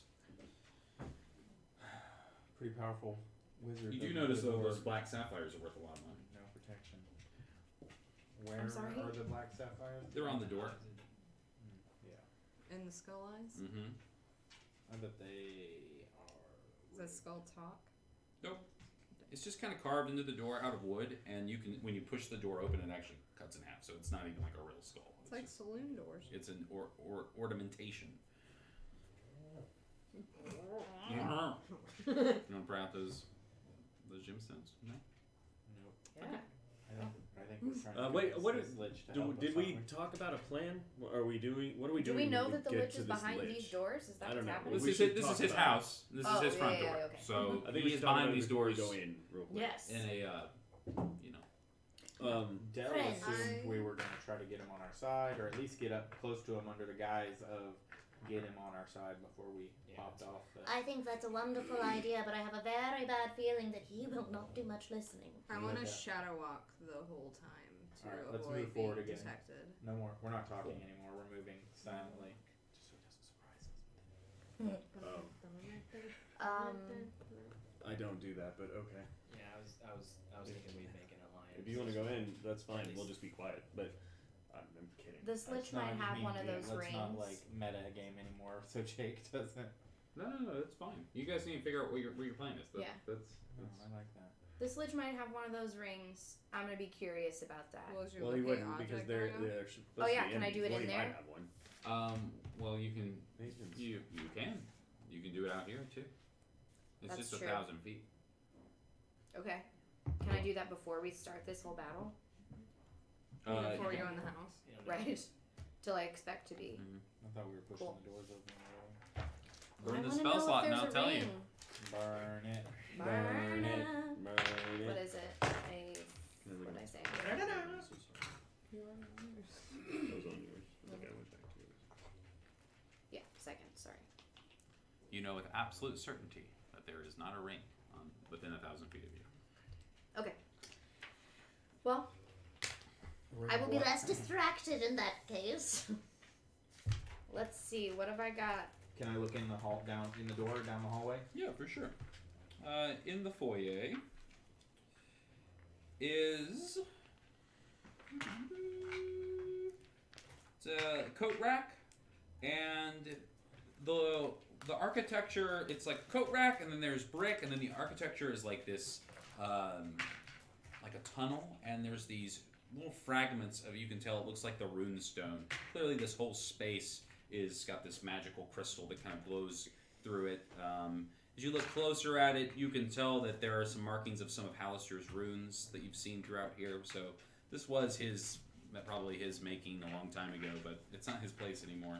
S3: Pretty powerful wizard.
S1: You do
S3: of
S1: notice
S3: the
S1: though
S3: Lord.
S1: those black sapphires are worth a lot of money.
S3: No protection. Where
S2: I'm sorry?
S3: are the black sapphires?
S1: They're on the door.
S3: Yeah.
S5: In the skull eyes?
S1: Mm-hmm.
S3: I bet they are.
S5: Does that skull talk?
S1: It's just kind of carved into the door out of wood, and you can when you push the door open, it actually cuts in half. So it's not even like a real skull.
S5: It's like saloon doors.
S1: It's an ornamentation. You know about those gemstones? No.
S3: Nope.
S2: Yeah.
S3: I think we're trying to
S6: Wait,
S3: get
S6: what
S3: this
S6: is-
S3: lich to help
S6: Did
S3: us,
S6: we
S3: aren't
S6: talk about a plan? What are we doing? What are we
S2: Do
S6: doing?
S2: we know
S6: when
S2: that the
S6: get
S2: lich
S6: to
S2: is
S6: this
S2: behind
S6: lich?
S2: these doors? Is that
S6: I don't
S2: what's
S6: know.
S2: happening?
S1: This
S6: We
S1: is
S6: should
S1: this
S6: talk
S1: is his
S6: about it.
S1: house. This is his front door.
S2: Okay.
S1: So
S6: I think we
S1: he is
S6: should talk
S1: behind
S6: about it
S1: these
S6: before we
S1: doors
S6: go in real quick.
S2: Yes.
S1: in a
S3: Dell
S4: Friend.
S3: assumed we were going to try to get him on our side, or at least get up close to him under the guise of get him on our side before we popped off.
S4: I think that's a wonderful idea, but I have a very bad feeling that he will not do much listening.
S5: I
S3: You
S5: want to
S3: like that?
S5: shadow walk the whole time to
S3: Alright, let's
S5: avoid
S3: move forward
S5: being
S3: again.
S5: detected.
S3: No more. We're not talking anymore. We're moving silently. Just so it doesn't surprise us.
S6: I don't do that, but okay.
S8: Yeah, I was thinking we'd make an alliance.
S6: If you want to go in, that's fine.
S8: At
S6: We'll
S8: least-
S6: just be quiet. But I'm kidding.
S2: This lich
S3: That's not
S2: might
S3: what you
S2: have
S3: mean,
S2: one of
S3: dude.
S2: those
S3: Let's
S2: rings.
S3: not like meta a game anymore, so Jake doesn't.
S1: No, that's fine. You guys need to figure out what your plan is.
S2: Yeah.
S1: That's
S3: Oh, I like that.
S2: This lich might have one of those rings. I'm gonna be curious about that.
S5: What was your
S6: Well, he
S5: locate
S6: wouldn't because
S5: object
S6: they're
S5: going on?
S6: they're supposed
S2: Oh, yeah,
S6: to be
S2: can I
S6: in-
S2: do it
S6: well,
S2: in
S6: he
S2: there?
S6: might have one.
S1: well you can
S6: Nathan's.
S1: you can do it out here too. It's
S2: That's
S1: just
S2: true.
S1: 1,000 feet.
S2: Okay. Can I do that before we start this whole battle?
S5: Before we
S1: yeah.
S5: go in the house.
S8: You know,
S2: Right. Till I expect to be.
S3: I thought we were pushing
S2: Cool.
S3: the doors open. Already.
S1: Burn
S2: I
S1: the
S2: wanna
S1: spell
S2: know if
S1: slot and
S2: there's
S1: I'll
S2: a
S1: tell you.
S2: ring.
S3: Burn it.
S2: Burn it.
S6: Burn
S2: What
S6: it.
S2: is it? What did I say?
S6: That was on yours. I think I went back to yours.
S2: Yeah, second. Sorry.
S1: You know with absolute certainty that there is not a ring within 1,000 feet of you.
S2: Okay. Well,
S4: I will be less distracted in that case.
S2: let's see. What have I got?
S3: Can I look in the hall, down in the door, down the hallway?
S1: Yeah, for sure. In the foyer is it's a coat rack, and the architecture. It's like a coat rack, and then there's brick, and then the architecture is like this, like a tunnel, and there's these little fragments of. You can tell it looks like the rune stone. Clearly, this whole space is got this magical crystal that kind of glows through it. As you look closer at it, you can tell that there are some markings of some of Hallister's runes that you've seen throughout here. So this was probably his making a long time ago, but it's not his place anymore.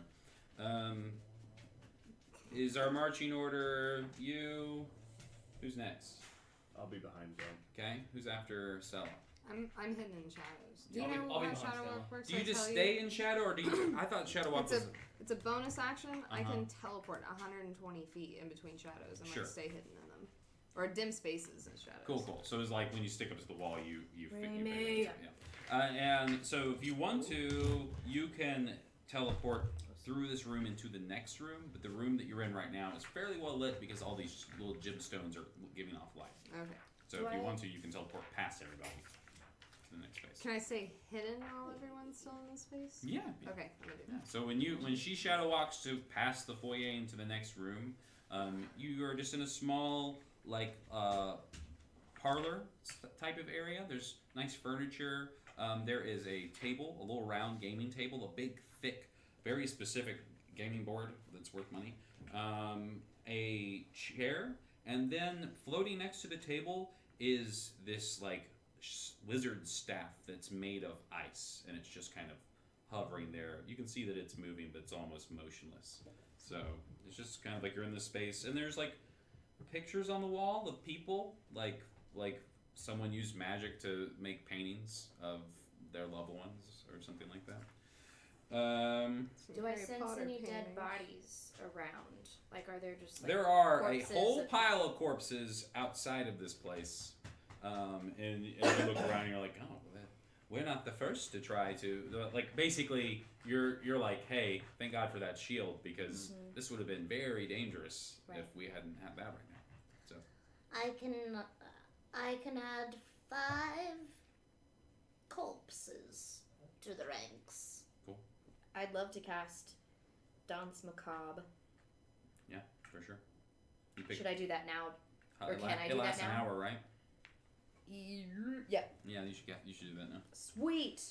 S1: Is our marching order you? Who's next?
S6: I'll be behind Joe.
S1: Okay, who's after Stella?
S5: I'm hidden in shadows. Do you
S8: I'll be-
S5: know
S8: I'll be
S5: how
S8: behind
S5: shadow
S8: Stella.
S5: walk works?
S1: Do you
S5: I
S1: just
S5: tell
S1: stay in shadow, or do you? I thought shadow walk was.
S5: It's a bonus action. I
S1: Uh-huh.
S5: can teleport 120 feet in between shadows and
S1: Sure.
S5: like stay hidden in them, or dim spaces in shadows.
S1: Cool. So it's like when you stick up to the wall, you
S2: Bring
S1: fit
S2: me.
S1: yeah. And so if you want to, you can teleport through this room into the next room. But the room that you're in right now is fairly well lit because all these little gemstones are giving off light.
S5: Okay.
S1: So
S2: Do
S1: if you
S2: I-
S1: want to, you can teleport past everybody to the next space.
S5: Can I stay hidden while everyone's still in this space?
S1: Yeah.
S5: Okay, I'm gonna do
S1: Yeah.
S5: that.
S1: So when she shadow walks to past the foyer into the next room, you are just in a small like parlor type of area. There's nice furniture. There is a table, a little round gaming table, a big, thick, very specific gaming board that's worth money. A chair And then floating next to the table is this like lizard staff that's made of ice, and it's just kind of hovering there. You can see that it's moving, but it's almost motionless. So it's just kind of like you're in this space, and there's like pictures on the wall of people, like someone used magic to make paintings of their loved ones or something like that.
S2: Do I
S5: Harry
S2: sense
S5: Potter
S2: any dead
S5: paintings.
S2: bodies around? Like, are there just like
S1: There are a
S2: corpses
S1: whole
S2: of-
S1: pile of corpses outside of this place, and you look around and you're like, oh, we're not the first to try to, like, basically you're like, hey, thank God for that shield, because this would have been very dangerous
S2: Right.
S1: if we hadn't had that right now. So
S4: I can add 5 corpses to the ranks.
S2: I'd love to cast Dance Macabre.
S1: yeah, for sure. You pick,
S2: Should I do that now? or
S1: it
S2: can I
S1: it
S2: do that
S1: lasts
S2: now?
S1: an hour, right?
S2: Yeah.
S1: Yeah, you should do that now.
S2: Sweet.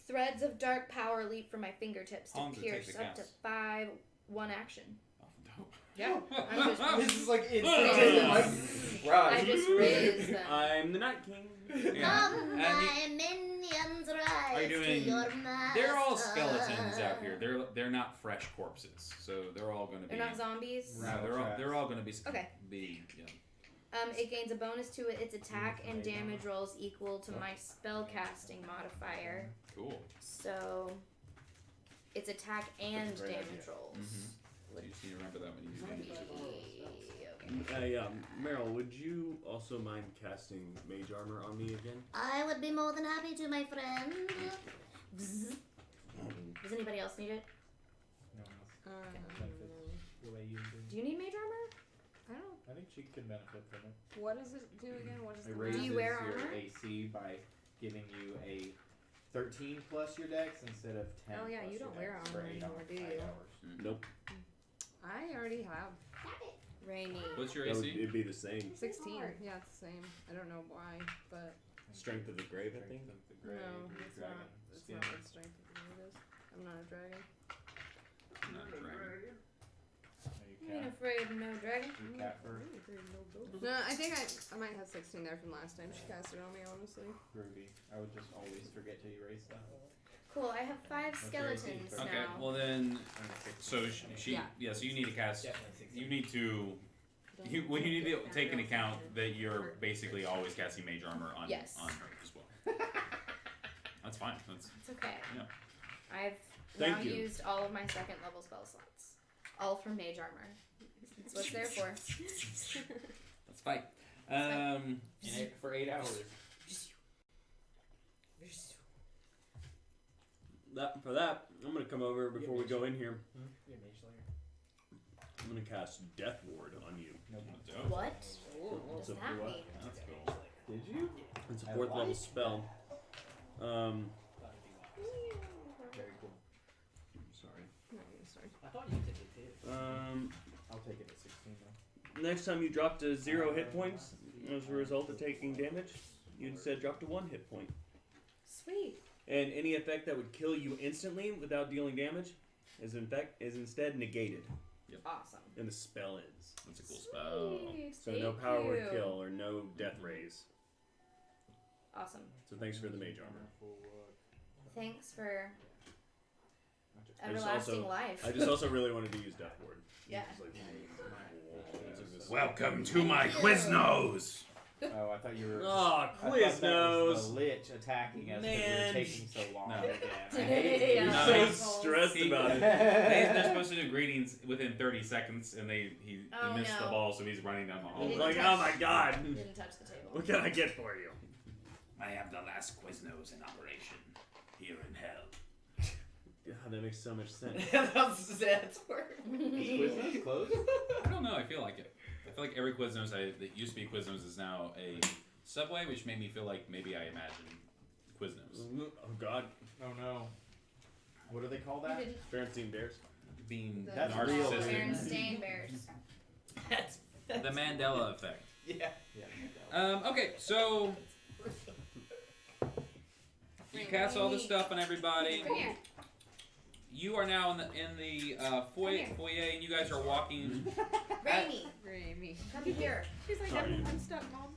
S2: Threads of dark power leap from my fingertips to
S1: Hans would take
S2: pierce
S1: the
S2: up to
S1: cast.
S2: 5 one action.
S1: Oh, dope.
S2: Yeah. I'm just,
S3: This is like
S2: I
S3: right.
S2: just raised them.
S6: I'm the Night King.
S1: Yeah.
S4: Come,
S1: And
S4: my minions, rise
S1: Are you
S4: to
S1: doing-
S4: your master.
S1: they're all skeletons out here. They're not fresh corpses, so they're all going to be.
S2: They're not zombies.
S1: No, they're all going to be.
S2: Okay.
S1: Yeah.
S2: It gains a bonus to its attack and damage rolls equal to my spellcasting modifier.
S1: Cool.
S2: So it's attack and
S3: That's a great
S2: damage
S3: idea.
S2: rolls.
S1: So you just need to remember that when you do it.
S2: Okay.
S6: Meryl, would you also mind casting Mage Armor on me again?
S4: I would be more than happy to, my friend.
S2: Does anybody else need it?
S3: No one else benefits the way you do.
S2: Do you need mage armor?
S5: I don't.
S3: I think she could benefit from it.
S5: What does it do again? What is
S3: It
S5: the
S3: raises
S2: Do you wear
S3: your
S2: armor?
S3: AC by giving you a 13 plus your dex instead of 10.
S5: Oh, yeah,
S3: plus
S5: you
S3: your
S5: don't wear
S3: dex for
S5: armor
S3: 8
S5: anymore,
S3: hours,
S5: do
S3: 5
S5: you?
S3: hours.
S6: Nope.
S5: I already have
S2: Rainy.
S1: What's your
S6: That would,
S1: AC?
S6: it'd be the same.
S5: 16. Yeah, it's the same. I don't know why, but
S6: Strength of the Grave, I think.
S3: Strength of the Grave,
S5: no,
S3: your
S5: it's
S3: dragon
S5: not. It's
S3: skin.
S5: not what strength of the it is. I'm not a dragon.
S1: Not a dragon.
S3: No, you
S2: I ain't
S3: can't.
S2: afraid of no dragon.
S3: You cat fur,
S5: No, I think I might have 16 there from last time she cast it on me, honestly.
S3: Ruby. I would just always forget to erase that.
S2: Cool. I have 5
S3: What's your AC?
S2: skeletons
S3: Okay,
S1: Okay.
S2: now.
S1: Well then,
S3: I'm gonna fix
S1: so she
S5: Yeah.
S1: So you need to cast.
S8: Definitely 16.
S1: You need to. You need to take into account that you're basically always casting mage armor on
S2: Yes.
S1: on her as well. That's fine. That's
S2: It's okay.
S1: Yeah.
S2: I've
S6: Thank
S2: now
S6: you.
S2: used all of my 2nd level spell slots. All from mage armor. That's what it's there for.
S1: let's fight.
S3: for 8 hours.
S6: For that, I'm gonna come over before we go in here.
S8: You're a mage slayer.
S6: I'm gonna cast Death Ward on you.
S1: Dope.
S2: What
S6: It's
S2: does
S6: a
S2: that
S6: what?
S2: mean?
S1: That's
S8: Like a
S1: cool.
S8: mage slayer.
S3: Did you?
S6: It's a
S3: I
S6: 4th level
S3: like
S6: spell.
S8: Thought it'd be wise.
S3: Very cool.
S6: Sorry.
S5: No, I'm sorry.
S8: I thought you did it too.
S3: I'll take it at 16 though.
S6: Next time you drop to 0 hit points as a result of taking damage, you instead drop to 1 hit point.
S2: Sweet.
S6: And any effect that would kill you instantly without dealing damage is instead negated,
S2: Awesome.
S6: and the spell ends.
S1: That's a cool spell.
S2: Sweet.
S6: So no
S2: Thank
S6: power
S2: you.
S6: word kill or no death raise.
S2: Awesome.
S6: So thanks for the mage armor.
S2: Thanks for
S6: I just
S2: everlasting
S6: also-
S2: life.
S6: I just also really wanted to use death ward.
S2: Yeah.
S6: It's like,
S1: Welcome to my Quiznos.
S3: Oh, I thought you were.
S6: Ah,
S3: I thought that was
S6: Quiznos.
S3: the lich attacking us because we
S6: Man.
S3: were taking so long.
S1: No.
S3: Again. I
S2: Yeah.
S3: hate it.
S6: You're
S1: No,
S6: so
S1: he's-
S6: stressed
S1: he-
S6: about it.
S1: They're supposed to do greetings within 30 seconds, and he
S2: Oh,
S1: missed the
S2: no.
S1: ball, so he's running down the
S2: He
S1: hall.
S2: didn't
S6: Like,
S2: touch-
S6: oh my god,
S2: Didn't touch the table.
S6: what can I get for you?
S1: I have the last Quiznos in operation here in hell.
S6: God, that makes so much sense.
S8: That's where.
S3: Is Quiznos closed?
S1: I don't know. I feel like it. I feel like every Quiznos that used to be Quiznos is now a Subway, which made me feel like maybe I imagined Quiznos
S6: Oh god,
S3: Oh no. What do they call
S2: You
S3: that?
S2: didn't.
S6: Berenstain Bears.
S1: being
S3: That's real,
S1: narcissistic.
S2: Berenstain Bears.
S8: That's
S1: The Mandela effect.
S8: yeah.
S3: Yeah.
S1: Okay, so you cast all this stuff on everybody.
S2: Come here.
S1: you are now in the foyer, and you guys are walking.
S2: Rainy,
S5: Grammy.
S2: come here.
S5: She's like, I'm stuck, Mom.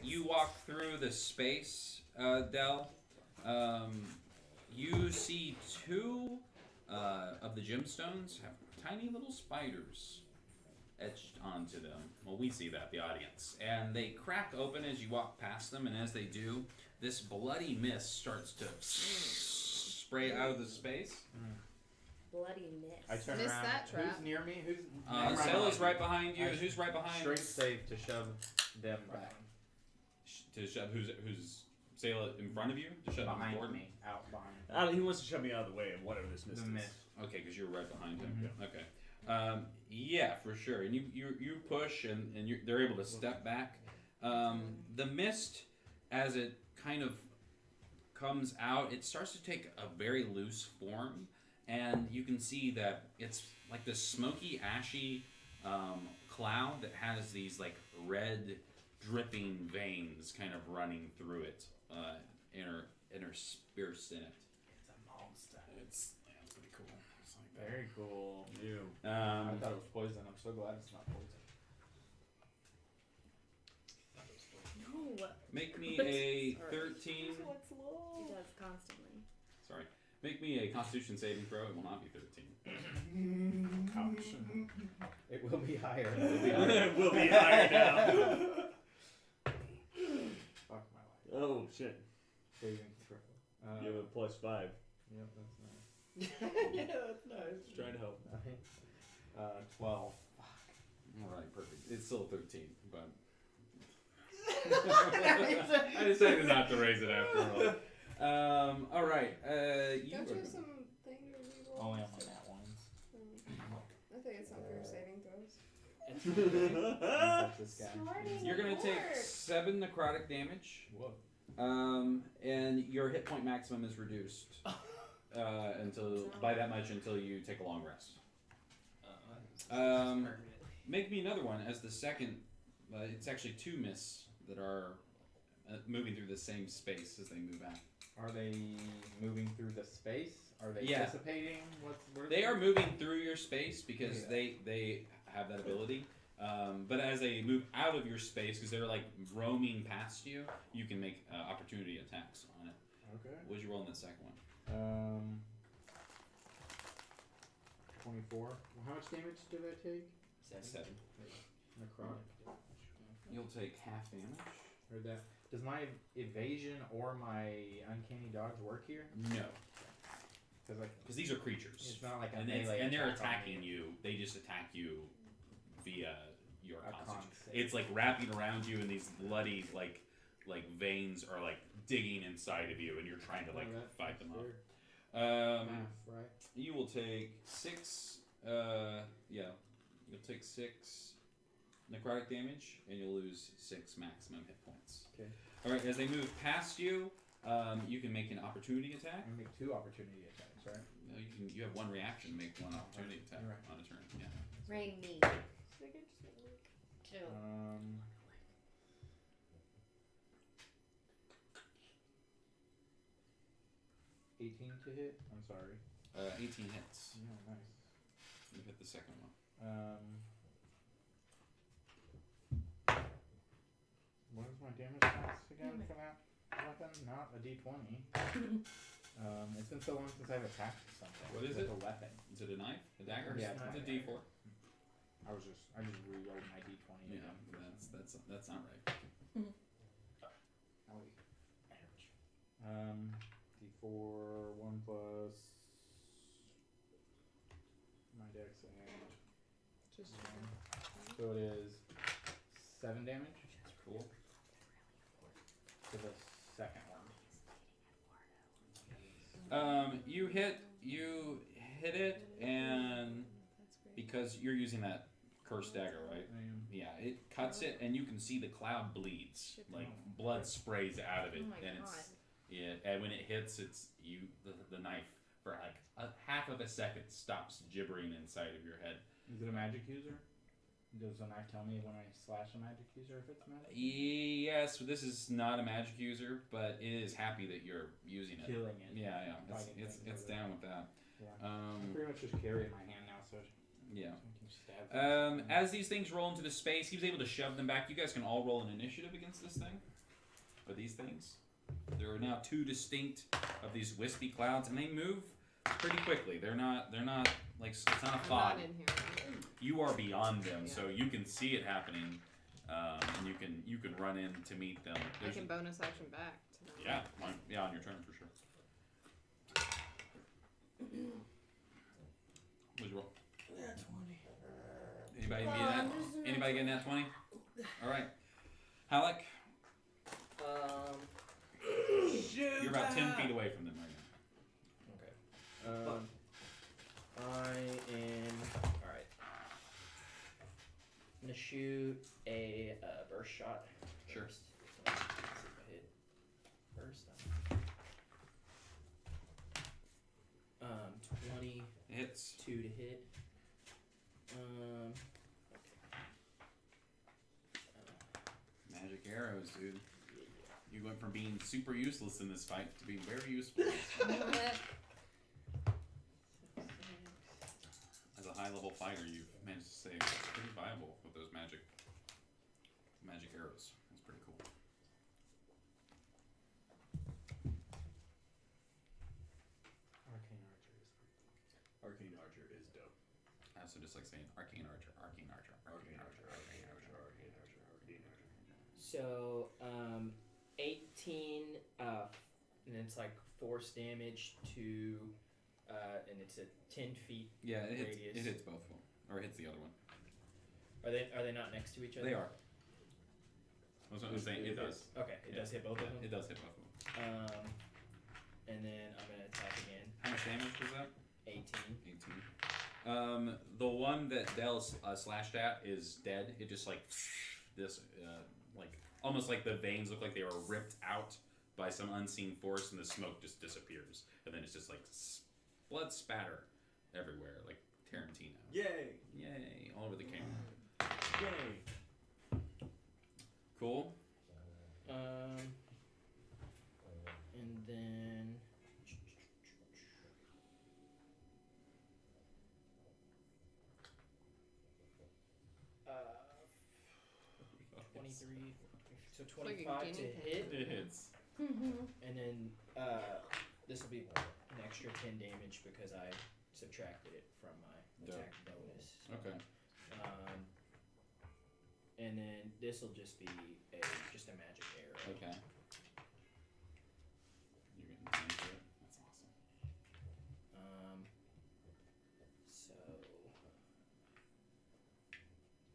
S1: You walk through the space, Dell. You see two of the gemstones have tiny little spiders etched onto them. Well, we see that, the audience. And they crack open as you walk past them, and as they do, this bloody mist starts to spray out of the space.
S2: Bloody miss.
S3: I turn
S5: Missed
S3: around.
S5: that trap.
S3: Who's near me? Who's
S1: Sailor's right behind you.
S3: I-
S1: Who's right behind?
S3: Strength save to shove them back.
S1: To shove who's Sailor in front of you? To shove him
S3: Behind
S1: forward?
S3: me. Out behind me.
S6: He wants to shove me out of the way of whatever this mist
S3: The
S6: is.
S3: mist.
S1: Okay, because you're right behind him.
S3: Mhm.
S1: Okay. Yeah, for sure. And you push, and they're able to step back. The mist, as it kind of comes out, it starts to take a very loose form, and you can see that it's like this smoky, ashy cloud that has these like red, dripping veins kind of running through it, interspersed in it.
S3: It's a monster.
S1: It's pretty cool. It's like that.
S3: Very cool.
S6: Ew.
S3: I thought it was poison. I'm so glad it's not poison.
S2: No.
S1: Make me a 13.
S2: He does constantly.
S1: Sorry. Make me a Constitution saving throw. It will not be 13.
S3: Ouch. It will be higher.
S6: It will be higher now.
S3: Fuck my life.
S6: Oh shit.
S3: Saving throw.
S6: You have a +5.
S3: Yep, that's nice.
S8: Yeah, that's nice.
S6: Just trying to help.
S3: 12.
S1: All right, perfect. It's still 13, but I decided not to raise it after all. All right. You
S5: Don't you
S1: are-
S5: have some thing to reroll?
S3: Only on my nat ones.
S5: I think it's not for your saving throws.
S3: That's this guy.
S1: You're gonna take 7 necrotic damage,
S3: Whoa.
S1: and your hit point maximum is reduced until by that much until you take a long rest. Make me another one as the second. It's actually 2 mists that are moving through the same space as they move out.
S3: Are they moving through the space? Are they
S1: Yeah.
S3: dissipating? Where
S1: They are moving through your space because
S3: Yeah.
S1: they have that ability. But as they move out of your space, because they're like roaming past you, you can make opportunity attacks on it.
S3: Okay.
S1: What'd you roll in that second one?
S3: 24. Well, how much damage did I take?
S1: 7.
S3: Necrotic.
S1: You'll take half damage.
S3: Heard that. Does my evasion or my uncanny dodge work here?
S1: No,
S3: Because
S1: because these are creatures,
S3: it's not like a
S1: and
S3: melee
S1: they're
S3: attack on
S1: attacking
S3: me.
S1: you. They just attack you via your
S3: A
S1: constitution.
S3: con save.
S1: It's like wrapping around you, and these bloody like veins are like digging inside of you, and you're trying to like fight them off.
S3: Math, right?
S1: You will take 6. You'll take 6 necrotic damage, and you'll lose 6 maximum hit points.
S3: Okay.
S1: All right. As they move past you, you can make an opportunity attack.
S3: I'm gonna make 2 opportunity attacks, right?
S1: No, you have 1 reaction to make 1 opportunity attack
S3: You're right.
S1: on a turn. Yeah.
S2: Rainy. 2.
S3: 18 to hit. I'm sorry.
S1: 18 hits.
S3: Yeah, nice.
S1: You hit the second one.
S3: What is my damage class again for that weapon? Not a D20. It's been so long since I've attacked something.
S1: What is
S3: with
S1: it?
S3: A weapon.
S1: Is it a knife? A dagger?
S3: Yeah,
S1: it's a
S3: it's
S1: D4.
S3: I just rerolled my D20
S1: Yeah,
S3: again.
S1: that's not right.
S3: Ouch. D4 1 plus my dex and
S5: Just
S3: so it is 7 damage
S1: Cool.
S3: to the second one.
S1: You hit it, and
S5: that's great.
S1: because you're using that cursed dagger, right?
S3: I am.
S1: Yeah, it cuts it, and you can see the cloud bleeds. Like blood sprays out of it,
S2: Oh my
S1: and
S2: god.
S1: and when it hits, the knife for like a half of a second stops gibbering inside of your head.
S3: Is it a magic user? Does the knife tell me when I slash a magic user if it's magic?
S1: Yes, this is not a magic user, but it is happy that you're using it.
S3: Killing it.
S1: Yeah,
S3: Fighting
S1: it's
S3: things
S1: it's
S3: with it.
S1: down with that.
S3: Yeah. I pretty much just carry it in my hand now, so
S1: Yeah.
S3: I can stab things.
S1: As these things roll into the space, he was able to shove them back. You guys can all roll an initiative against this thing, or these things. There are now 2 distinct of these wispy clouds, and they move pretty quickly. They're not like it's not a
S5: I'm
S1: fog.
S5: not in here.
S1: You are beyond them,
S5: Yeah.
S1: so you can see it happening, and you can run in to meet them.
S5: I
S1: There's-
S5: can bonus action back. To them.
S1: yeah, on your turn for sure. What'd you roll?
S8: Yeah, 20.
S1: Anybody getting that 20? All right, Halleck, you're about 10 feet away from them right now.
S7: Okay. I am. Alright. I'm gonna shoot a burst shot.
S1: Sure.
S7: First. So let's see if I hit first. 22
S1: It hits.
S7: to hit.
S1: Magic arrows, dude. You went from being super useless in this fight to being very useful. As a high-level fighter, you've managed to stay pretty viable with those magic arrows. That's pretty cool.
S3: Arcane Archer is
S6: Arcane Archer is dope.
S1: I also just like saying arcane archer, arcane archer, arcane archer, arcane archer.
S6: Arcane Archer, Arcane Archer.
S7: So 18. And it's like force damage to. And it's at 10 feet.
S1: Yeah, it
S7: Radius.
S1: hits both of them, or it hits the other one.
S7: Are they not next to each other?
S1: They are. I was going to say it does.
S7: Okay, it does hit both of them.
S1: It does hit both of them.
S7: And then I'm gonna attack again.
S1: How much damage was that?
S7: 18.
S1: 18. The one that Dell slashed at is dead. It just like this, like almost like the veins look like they were ripped out by some unseen force, and the smoke just disappears, and then it's just like blood spatter everywhere, like Tarantino.
S6: Yay!
S1: Yay! All over the camera.
S6: Yay!
S1: Cool.
S7: And then 23, so
S5: like a
S7: 25 to
S5: guinea pig.
S7: hit,
S1: It hits.
S7: and then this will be an extra 10 damage because I subtracted it from my attack bonus.
S1: Okay.
S7: And then this will just be just a magic arrow.
S1: Okay. You're getting 20 to it. That's awesome.
S7: So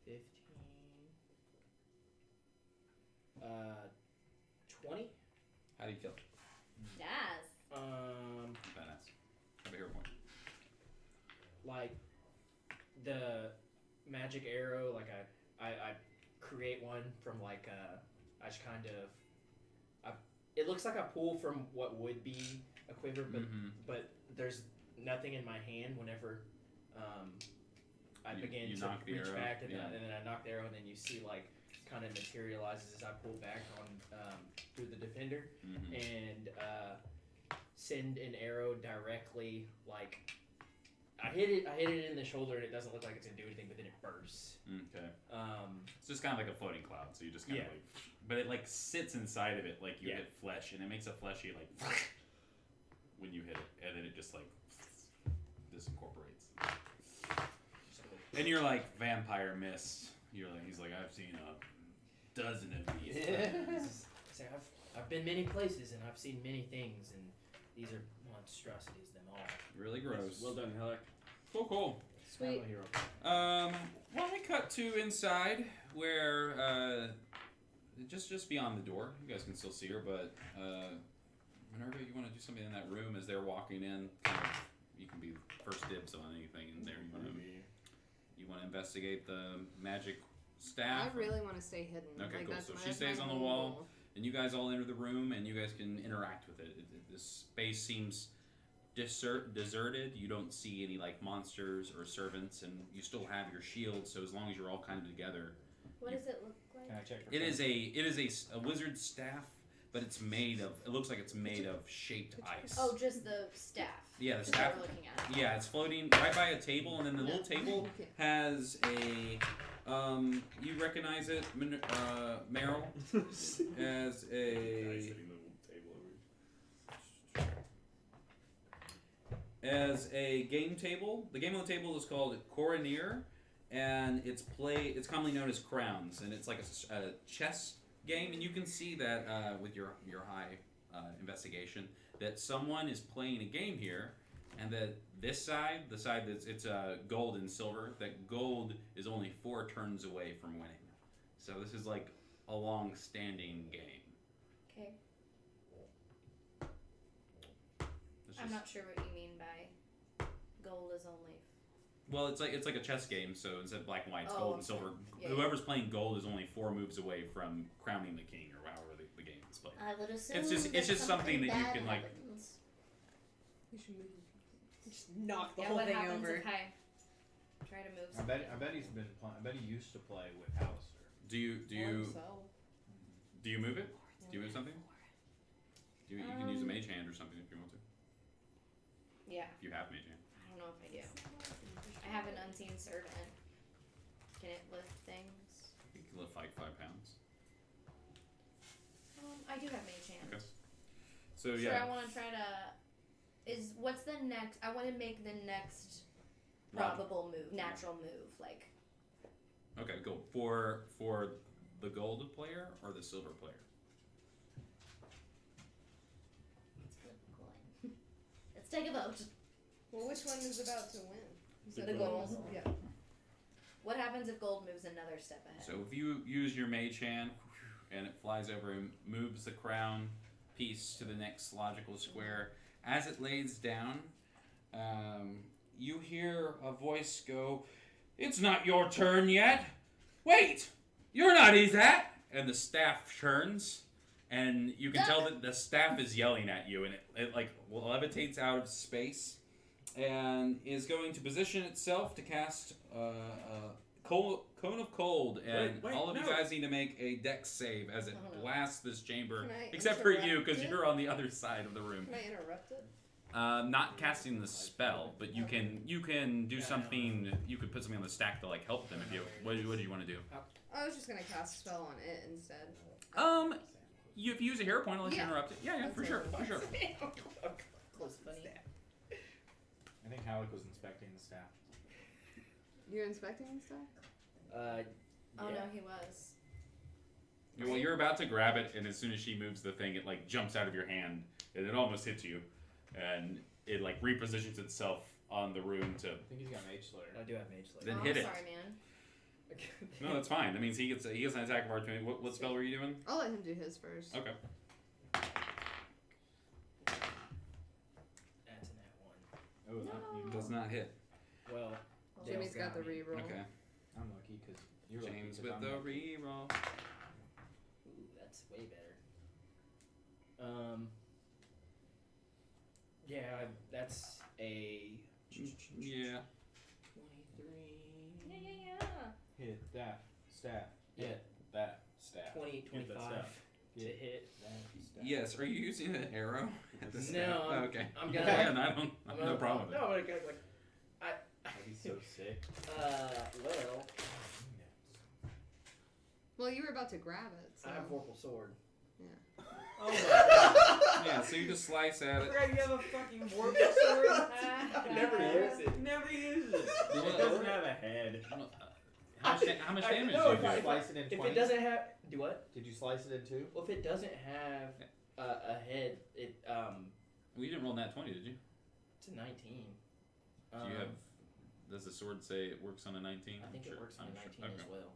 S7: 15. 20.
S1: How do you kill it?
S2: Yes.
S1: Badass. Have a hero point.
S7: Like the magic arrow, like I create one from like I just kind of it looks like I pull from what would be a quiver, but there's nothing in my hand whenever I begin
S1: you
S7: to
S1: knock the
S7: reach
S1: arrow,
S7: back and,
S1: yeah.
S7: then I knock the arrow and then you see like kind of materializes as I pull back on through the defender and send an arrow directly like I hit it in the shoulder and it doesn't look like it's gonna do anything, but then it bursts.
S1: Okay. It's just kind of like a floating cloud, so you just kind of like, but it like sits inside of it like you hit flesh, and it makes a fleshy like when you hit it, and then it just like disincorporates. And you're like vampire mist. You're like he's like I've seen a dozen of these. things."
S7: So I've been many places and I've seen many things, and these are monstrosities, them all.
S1: Really gross.
S6: Well done, Halleck.
S1: Cool.
S5: Sweet.
S3: hero.
S1: Why don't we cut to inside where just beyond the door. You guys can still see her, but whenever you want to do something in that room as they're walking in, you can be first dibs on anything in there. You want to investigate the magic staff.
S5: I really want to stay hidden.
S1: Okay,
S5: like,
S1: cool.
S5: That's
S1: So
S5: my,
S1: she
S5: that's
S1: stays
S5: my
S1: on the
S5: whole
S1: wall.
S5: goal.
S1: And you guys all enter the room, and you guys can interact with it. This space seems deserted. You don't see any like monsters or servants, and you still have your shield. So as long as you're all kind of together,
S2: What does it look like?
S3: Can I check for
S1: it is a wizard's staff, but it's made of. It looks like it's made of shaped ice.
S2: Oh, just the staff.
S1: Yeah, the
S2: Is what
S1: staff.
S2: we're looking at.
S1: Yeah, it's floating right by a table, and then the little table
S5: Okay.
S1: has a. You recognize it, Meryl, as a game table. The game on the table is called Coroneer, and it's commonly known as Crowns, and it's like a chess game. And you can see that with your high investigation that someone is playing a game here, and that this side, the side it's gold and silver, that gold is only 4 turns away from winning. So this is like a long-standing game.
S2: Okay.
S1: It's
S2: I'm
S1: just-
S2: not sure what you mean by gold is only.
S1: Well, it's like a chess game, so instead of black and white, it's
S2: Oh,
S1: gold and
S2: okay.
S1: silver.
S2: Yeah,
S1: Whoever's playing gold is only 4 moves away from crowning the king, or however the game is played.
S4: I would assume
S1: It's just something that you
S4: bad
S1: can, like-
S4: happens.
S5: You should move.
S8: Just knock the
S2: Yeah,
S8: whole
S2: what
S8: thing
S2: happens
S8: over.
S2: if I try to move?
S3: I bet he's been. I bet he used to play with Alistair.
S1: Do you
S5: So.
S1: do you move it? Do you move something? You can use a mage hand or something if you want to.
S2: Yeah,
S1: If you have mage hand.
S2: I don't know if I do. I have an unseen servant. Can it lift things?
S1: You can lift like 5 pounds.
S2: I do have mage hand.
S1: Okay. So
S2: Sure,
S1: yeah,
S2: I want to try to. What's the next? I want to make the next
S1: Logic.
S2: probable move, natural move, like.
S1: okay, go for the gold player or the silver player.
S4: Let's flip a coin. Let's take a vote.
S5: Well, which one is about to win? You said
S2: The gold.
S5: Yeah.
S2: What happens if gold moves another step ahead?
S1: So if you use your mage hand and it flies over and moves the crown piece to the next logical square, as it lays down, you hear a voice go, "It's not your turn yet. Wait, you're not Ezat." And the staff turns, and you can tell that the staff is yelling at you, and it like levitates out of space, and is going to position itself to cast Cone of Cold, and
S6: Wait,
S1: all of you
S6: no.
S1: guys need to make a dex save as it
S2: Oh, no.
S1: blasts this chamber,
S5: Can I
S1: except for you
S5: interrupt
S1: because
S5: it?
S1: you're on the other side of the room.
S5: Can I interrupt it?
S1: Not casting the spell, but you can do something. You could put something on the stack to like help them if you. What do you want to do?
S5: I was just gonna cast a spell on it instead.
S1: If you use a hero point, I'll let you
S5: Yeah.
S1: interrupt it. Yeah,
S5: That's
S1: for sure,
S5: what
S1: for sure.
S8: Close funny.
S3: I think Halleck was inspecting the staff.
S5: You're inspecting and stuff?
S2: Oh
S7: Yeah.
S2: no, he was.
S1: Well, you're about to grab it, and as soon as she moves the thing, it like jumps out of your hand, and it almost hits you, and it like repositions itself on the room to.
S3: I think he's got Mage Slayer.
S7: I do have mage slayer.
S1: Then
S2: Oh,
S1: hit
S2: I'm
S1: it.
S2: sorry, man.
S1: No, that's fine. That means he gets an attack of opportunity. What spell were you doing?
S5: I'll let him do his first.
S1: Okay.
S7: That's an at one.
S3: Oh,
S2: No.
S1: Does not hit.
S7: Well,
S5: Jimmy's got the reroll.
S1: Okay.
S3: I'm lucky because you're lucky
S1: James
S3: 'cause
S1: with
S3: I'm
S1: the
S3: lucky.
S1: reroll.
S7: ooh, that's way better. Yeah, that's a
S1: Yeah.
S7: 23.
S2: Yeah.
S3: Hit that staff.
S7: Yeah.
S3: Hit that staff.
S7: 20,
S3: Hit that
S7: 25
S3: staff.
S7: to hit.
S3: that staff.
S1: Yes. Are you using an arrow? At the
S7: No,
S1: staff?
S7: I'm-
S1: okay.
S7: I'm gonna-
S1: Yeah, no, I don't. I have no problem with it.
S7: No, like
S3: That'd be so sick.
S7: well,
S5: Well, you were about to grab it, so.
S7: I have Vorpal Sword.
S3: Oh my god.
S1: Yeah. So you just slice at it.
S8: you have a fucking Vorpal sword?
S3: Never use it.
S8: Never use it.
S1: Well,
S3: It doesn't have a head.
S1: How much damage
S7: no,
S1: do you
S3: Did you
S1: do?
S3: slice it in
S7: If
S3: 20?
S7: it doesn't have, do what?
S3: Did you slice it in 2?
S7: Well, if it doesn't have a head, it
S1: Well, you didn't roll nat 20, did you?
S7: it's a 19.
S1: Do you have? Does the sword say it works on a 19?
S7: I think
S1: Sure,
S7: it works on a
S1: I'm
S7: 19
S1: sure.
S7: as
S1: Okay.
S7: well.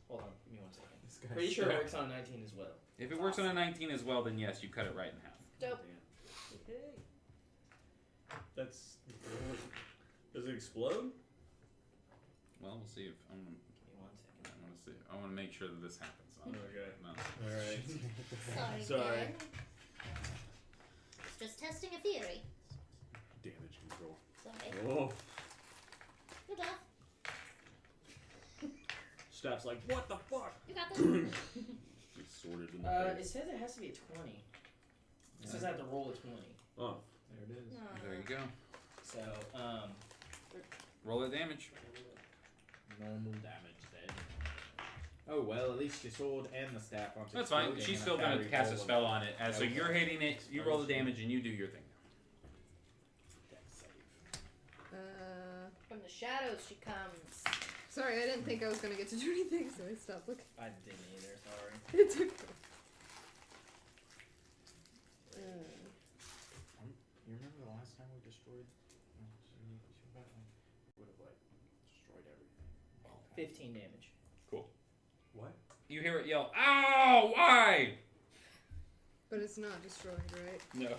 S7: Hold on, give me 1 second.
S3: This guy's
S7: Pretty sure it
S1: Yeah.
S7: works on a 19 as well.
S1: If it works on a 19 as well, then yes, you cut it right in half.
S2: Dope.
S7: Okay.
S6: That's. Does it explode?
S1: Well, we'll see if
S7: Give me 1 second.
S1: I want to see. I want to make sure that this happens.
S6: Okay.
S1: No.
S6: Alright.
S4: Sorry.
S6: Sorry.
S4: Ken. Just testing a theory.
S6: Damage control.
S4: Sorry.
S6: Oh.
S4: You're tough.
S6: Staff's like, what the fuck?
S4: You got this.
S6: It's sorted in the
S7: It
S6: face.
S7: says it has to be a 20. It says I have to roll a 20.
S6: Oh.
S3: There it is.
S1: There you go.
S7: So,
S1: Roll that damage.
S7: normal damage then.
S3: Oh well, at least your sword and the staff aren't
S1: That's fine.
S3: exploding
S1: She's
S3: and
S1: still
S3: I
S1: gonna
S3: carry
S1: cast a
S3: all of
S1: spell on it. So
S3: Okay.
S1: you're hitting it. You roll the damage and you do your thing.
S2: From the shadows she comes.
S5: Sorry, I didn't think I was gonna get to do anything, so I stopped looking.
S7: I didn't either, sorry.
S5: It's okay.
S3: You remember the last time we destroyed? Would have like destroyed everything.
S7: 15 damage.
S6: What?
S1: You hear it yell, "Ow! Why?"
S5: But it's not destroyed, right?
S1: No.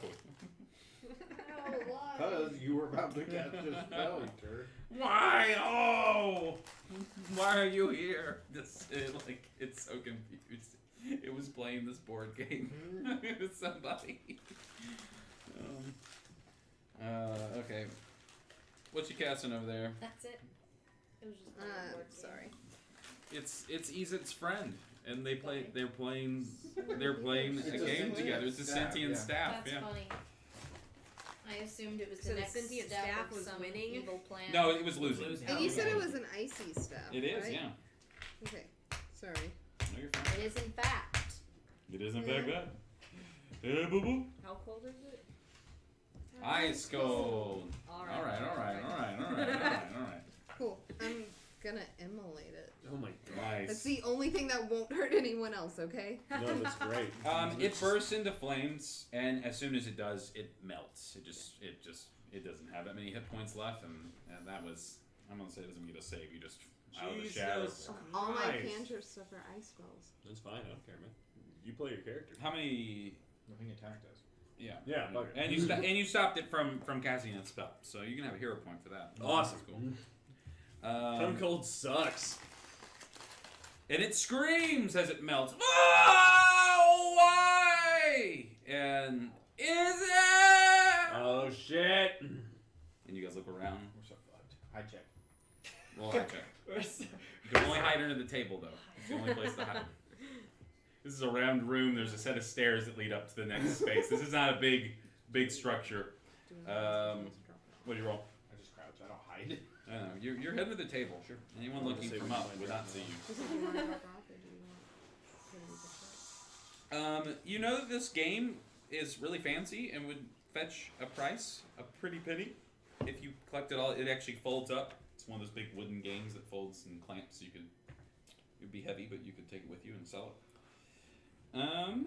S3: Because you were about to cast a spell, you turd.
S1: Why? Oh! Why are you here? It's so confused. It was playing this board game with somebody. Okay. What you casting over there?
S2: That's it. It was just a board game.
S5: Sorry.
S1: It's Ezit's friend, and they're playing a
S3: It's a
S1: game together. It's a
S3: sentient
S1: sentient staff.
S2: That's
S1: Yeah.
S2: funny. I assumed it was
S5: So
S2: the
S5: the
S2: next
S5: sentient
S2: step
S5: staff
S2: of
S5: was
S2: some
S5: winning?
S2: evil plan.
S1: No, it was losing.
S7: Losing.
S5: And you said it
S1: was.
S5: was an icy staff.
S1: It is.
S5: right?
S1: Yeah.
S5: Okay. Sorry.
S1: No, you're fine.
S2: It is in fact.
S1: It is in fact that. Hey, boo boo.
S8: How cold is it?
S1: Ice cold.
S8: All
S1: All right.
S5: Cool. I'm gonna immolate it.
S6: Oh my
S1: Nice.
S5: That's the only thing that won't hurt anyone else, okay?
S6: No, that's great.
S1: It bursts into flames, and as soon as it does, it melts. It doesn't have that many hit points left, and that was, I'm gonna say it doesn't get a save. You just out of the shadows.
S6: Jesus
S5: All my
S6: Christ.
S5: canter stuff are ice spells.
S6: That's fine. I don't care, man. You play your character.
S1: How many?
S3: Nothing attacked us.
S1: Yeah.
S6: Yeah, fuck it.
S1: And you stopped it from casting its spell, so you can have a hero point for that.
S6: Awesome.
S1: That's cool.
S6: Stone Cold sucks.
S1: And it screams as it melts. Oh, why? And is it?
S6: Oh shit.
S1: And you guys look around.
S3: We're so fucked. I checked.
S1: Roll a high check. You can only hide under the table, though. It's the only place to hide. This is a round room. There's a set of stairs that lead up to the next space. This is not a big structure. What do you roll?
S3: I just crouch. I don't hide.
S1: I don't know. You're heading to the table. Sure. Anyone
S6: I'll
S1: looking
S6: just say
S1: from
S6: we
S1: up
S6: find
S1: would
S6: out.
S1: not see you.
S5: Do you want to drop off or do you want
S1: You know that this game is really fancy and would fetch a price, a pretty penny, if you collect it all. It actually folds up. It's one of those big wooden games that folds and clamps. It would be heavy, but you could take it with you and sell it. And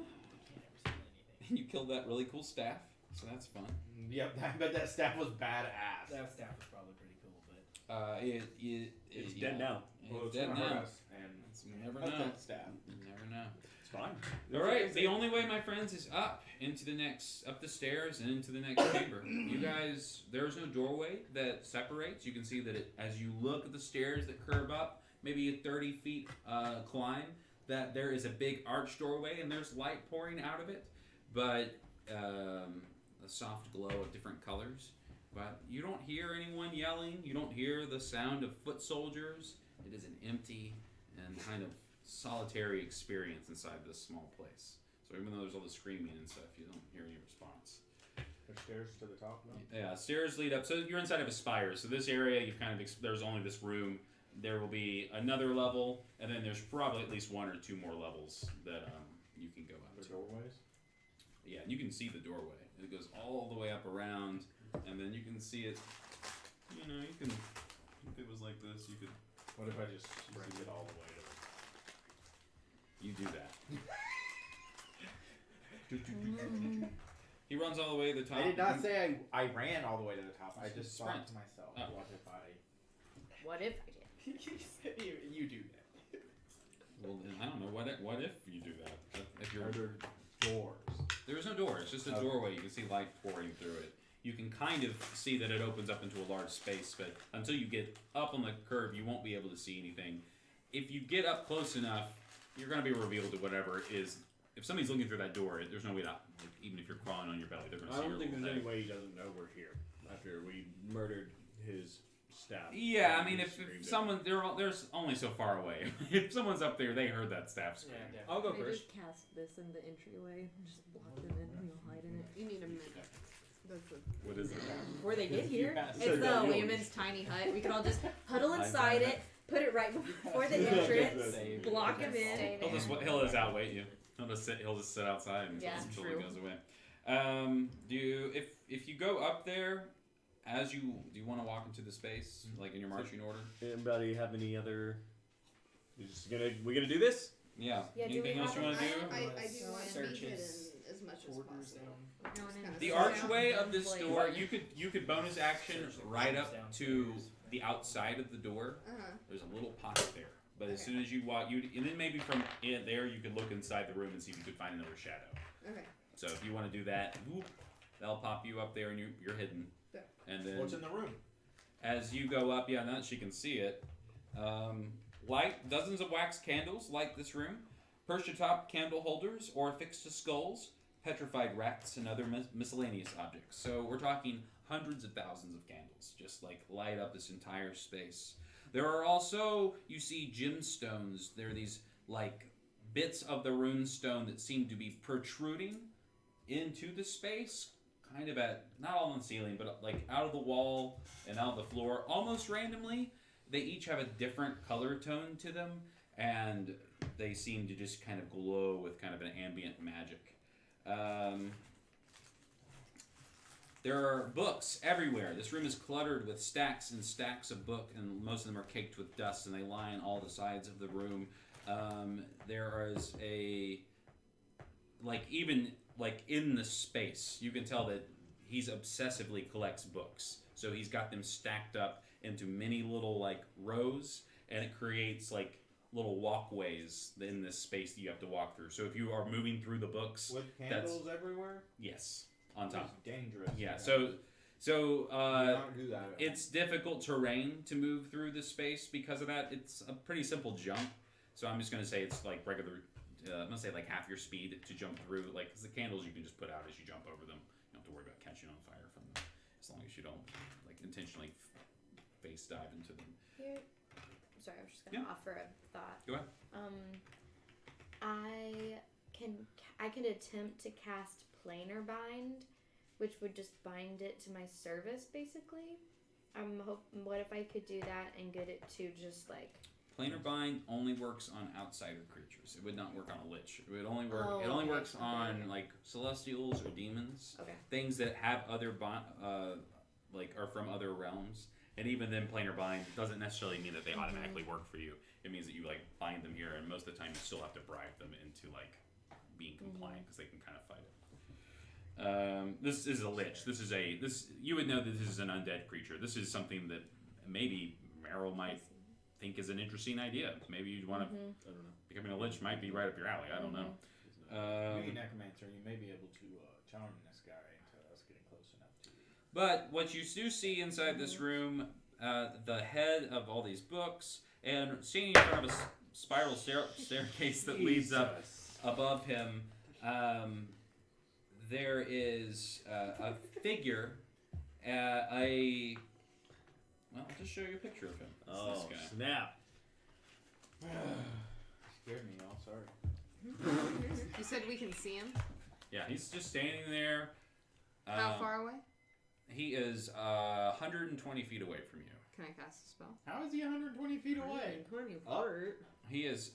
S1: you killed that really cool staff, so that's fun.
S3: Yep, I bet that staff was badass.
S7: That staff was probably pretty cool, but
S6: It's dead now.
S1: It's dead
S3: gonna hurt
S1: now.
S3: us, and
S1: You never
S3: fuck
S1: know.
S3: that staff.
S1: You never know.
S6: It's fine.
S1: All right, the only way, my friends, is up the stairs and into the next chamber. You guys, there is no doorway that separates. You can see that as you look at the stairs that curve up, maybe a 30-feet climb, that there is a big arch doorway and there's light pouring out of it, but a soft glow of different colors. But you don't hear anyone yelling. You don't hear the sound of foot soldiers. It is an empty and kind of solitary experience inside this small place. So even though there's all the screaming and stuff, you don't hear any response.
S3: There's stairs to the top, though.
S1: Yeah, stairs lead up. So you're inside of a spire. So this area, you've kind of there's only this room. There will be another level, and then there's probably at least one or two more levels that you can go up
S3: The
S1: to.
S3: doorways.
S1: Yeah, and you can see the doorway. It goes all the way up around, and then you can see it. You know, you can. If it was like this, you could.
S3: What if I just bring it all the way
S1: You do that. He runs all the way to the
S3: to?
S1: top.
S3: I did not say I ran all the way to the top. I
S1: It's
S3: just
S1: sprint.
S3: thought to myself,
S1: Oh.
S3: what if I?
S2: What if I did?
S3: you do that.
S1: Well, then, I don't know. What if you do that? If you're
S3: Are there doors?
S1: There is no door. It's just a
S3: Okay.
S1: doorway. You can see light pouring through it. You can kind of see that it opens up into a large space, but until you get up on the curve, you won't be able to see anything. If you get up close enough, you're going to be revealed to whatever is if somebody's looking through that door, there's no way to, like, even if you're crawling on your belly, they're gonna
S6: I
S1: see
S6: don't
S1: your
S6: think
S1: little
S6: there's
S1: head.
S6: any way he doesn't know we're here after we murdered his staff.
S1: Yeah, I mean,
S6: He
S1: if
S6: screamed it.
S1: someone, there's only so far away. If someone's up there, they heard that staff scream.
S7: Yeah, definitely.
S6: I'll go
S9: Can I
S6: first.
S9: just cast this in the entryway? Just block them in and you'll hide in it.
S5: You need a minute. That's a,
S1: What is it?
S9: Before they get here,
S3: pass
S9: it's
S6: it.
S9: the
S6: Yeah, yours.
S9: layman's tiny hut. We can all just huddle
S1: Hide
S9: inside
S1: behind
S9: it, put it right before the
S6: Yeah,
S9: entrance,
S7: Save.
S9: block him
S2: Stay
S9: in.
S2: there.
S1: He'll just outwait you. He'll just sit outside
S2: Yeah,
S1: until
S9: true.
S1: he goes away. If you go up there, do you want to walk into the space like in your marching order?
S6: Anybody have any other? We gonna do this?
S1: Yeah.
S2: Yeah, do we
S1: Anything else
S2: have
S1: you want to do?
S5: I do want to be
S7: Searches
S5: hidden as much as
S7: Orders
S5: possible.
S7: down.
S5: Just kinda
S1: The
S5: sit
S1: archway
S5: out.
S1: of this door, you could bonus action right up to the outside of the door.
S5: Uh-huh.
S1: There's a little pocket there, but as
S5: Okay.
S1: soon as you walk, and then maybe from in there you could look inside the room and see if you could find another shadow.
S5: Okay.
S1: So if you want to do that, whoop, that'll pop you up there and you're hidden.
S5: Yeah.
S1: And then
S3: What's in the room?
S1: as you go up, now that she can see it, light dozens of wax candles light this room, perched atop candle holders or affixed to skulls, petrified rats, and other miscellaneous objects. So we're talking hundreds of thousands of candles just like light up this entire space. There are also, you see, gemstones. There are these like bits of the rune stone that seem to be protruding into the space, kind of at, not all on the ceiling, but like out of the wall and out of the floor, almost randomly. They each have a different color tone to them, and they seem to just kind of glow with kind of an ambient magic. There are books everywhere. This room is cluttered with stacks and stacks of book, and most of them are caked with dust, and they line all the sides of the room. There is even in the space, you can tell that he's obsessively collects books. So he's got them stacked up into many little like rows, and it creates like little walkways in this space that you have to walk through. So if you are moving through the books,
S3: With candles everywhere?
S1: yes, on top.
S3: It's dangerous.
S1: Yeah.
S3: Okay.
S1: So
S3: Do not do that.
S1: it's difficult terrain to move through this space because of that. It's a pretty simple jump. So I'm just gonna say it's like regular. I'm gonna say like half your speed to jump through. Like 'cause the candles you can just put out as you jump over them. You don't have to worry about catching on fire from them, as long as you don't like intentionally face dive into them.
S2: Here, sorry, I was just gonna
S1: Yeah.
S2: offer a thought.
S1: Go ahead.
S2: I can attempt to cast planar bind, which would just bind it to my service, basically. What if I could do that and get it to just like?
S1: Planar bind only works on outsider creatures. It would not work on a lich. It would only work.
S2: Oh,
S1: it only
S2: okay.
S1: works on
S2: Okay.
S1: like celestials or demons.
S2: Okay.
S1: Things that have other like are from other realms. And even then, planar bind doesn't necessarily mean that they automatically work for you. It means that you like bind them here, and most of the time you still have to bribe them into like being compliant because they can kind of fight it. This is a lich. You would know that this is an undead creature. This is something that maybe Meryl might think is an interesting idea. Maybe you'd want to.
S6: I don't know.
S1: Becoming a lich might be right up your alley. I don't know.
S3: Being a necromancer, you may be able to charm this guy into us getting close enough to you.
S1: But what you do see inside this room, the head of all these books, and seeing in front of a spiral staircase that leads up above him, there is a figure, well, I'll just show you a picture of him. It's
S6: Oh
S1: this guy.
S6: snap!
S3: Scared me, y'all. Sorry.
S5: You said we can see him?
S1: Yeah, he's just standing there.
S5: How far away?
S1: He is 120 feet away from you.
S5: Can I cast a spell?
S3: How is he 120 feet away?
S9: 120
S3: Up.
S9: apart.
S1: He is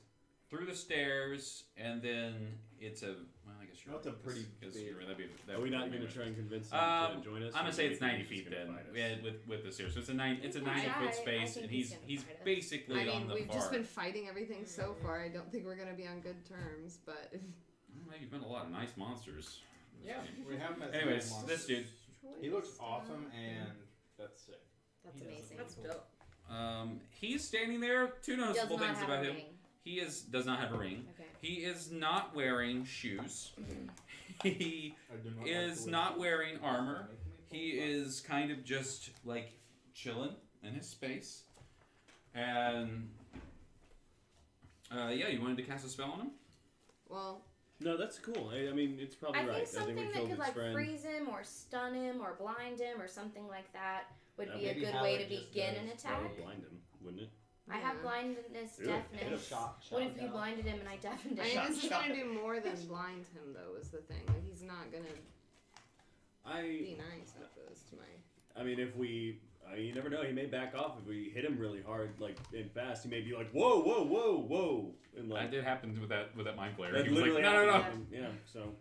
S1: through the stairs, and then it's a. Well, I guess you're.
S3: That's a
S1: right,
S3: pretty
S1: 'cause
S3: big-
S1: that'd
S6: Are we
S1: be
S6: not
S1: pretty
S6: going to
S1: much-
S6: try and convince him to join us?
S1: I'm gonna
S6: or
S1: say
S6: do we
S1: it's
S6: think
S1: 90
S6: he's
S1: feet
S6: gonna
S1: then.
S6: fight us?
S1: Yeah, with the stairs. So it's a 90
S2: Try.
S1: foot
S2: I
S1: space,
S2: think
S1: and
S2: he's
S1: he's
S2: gonna fight us.
S1: basically
S5: I
S1: on
S5: mean,
S1: the
S5: we've
S1: far.
S5: just been fighting everything so far. I don't think we're going to be on good terms, but.
S1: Well, you've met a lot of nice monsters.
S3: Yeah, we haven't met.
S1: Anyways,
S3: some of
S1: this
S3: them.
S1: dude.
S3: He looks awesome, and that's sick.
S2: That's
S7: He does
S2: amazing.
S7: look
S9: That's dope.
S1: He's standing there. Two
S2: Does
S1: noticeable
S2: not
S1: things
S2: have
S1: about
S2: a
S1: him.
S2: ring.
S1: He does not have a ring.
S2: Okay.
S1: He is not wearing shoes. He
S3: I do not
S1: is
S3: like the
S1: not
S3: way
S1: wearing armor.
S3: Making me
S1: He
S3: pull
S1: is kind of just like chilling in his space. And yeah, you wanted to cast a spell on him?
S5: Well,
S6: No, that's cool. I mean, it's probably
S2: I
S6: right.
S2: think something
S6: we
S2: that
S6: killed
S2: could
S6: his
S2: like
S6: friend.
S2: freeze him or stun him or blind him or something like that would be a
S3: Maybe
S2: good
S3: how
S2: way
S3: it
S2: to
S3: just
S2: begin
S3: does
S2: an
S6: That
S2: attack.
S6: would blind him, wouldn't it?
S2: I have
S5: Yeah.
S2: blindness,
S6: Do it.
S2: deafness.
S3: Shot
S2: What if you
S3: down.
S2: blinded him and I deafened
S5: I
S2: him?
S5: mean, this is gonna do more than blind him, though. Is the thing? Like, he's not gonna be nice at this to my.
S6: I mean, if we, you never know. He may back off if we hit him really hard, like and fast. He may be like, whoa, whoa, whoa, whoa, and like
S1: That did happen with that mind flayer.
S6: that
S1: He was like,
S6: literally
S1: no, no, no.
S6: happened to him. Yeah, so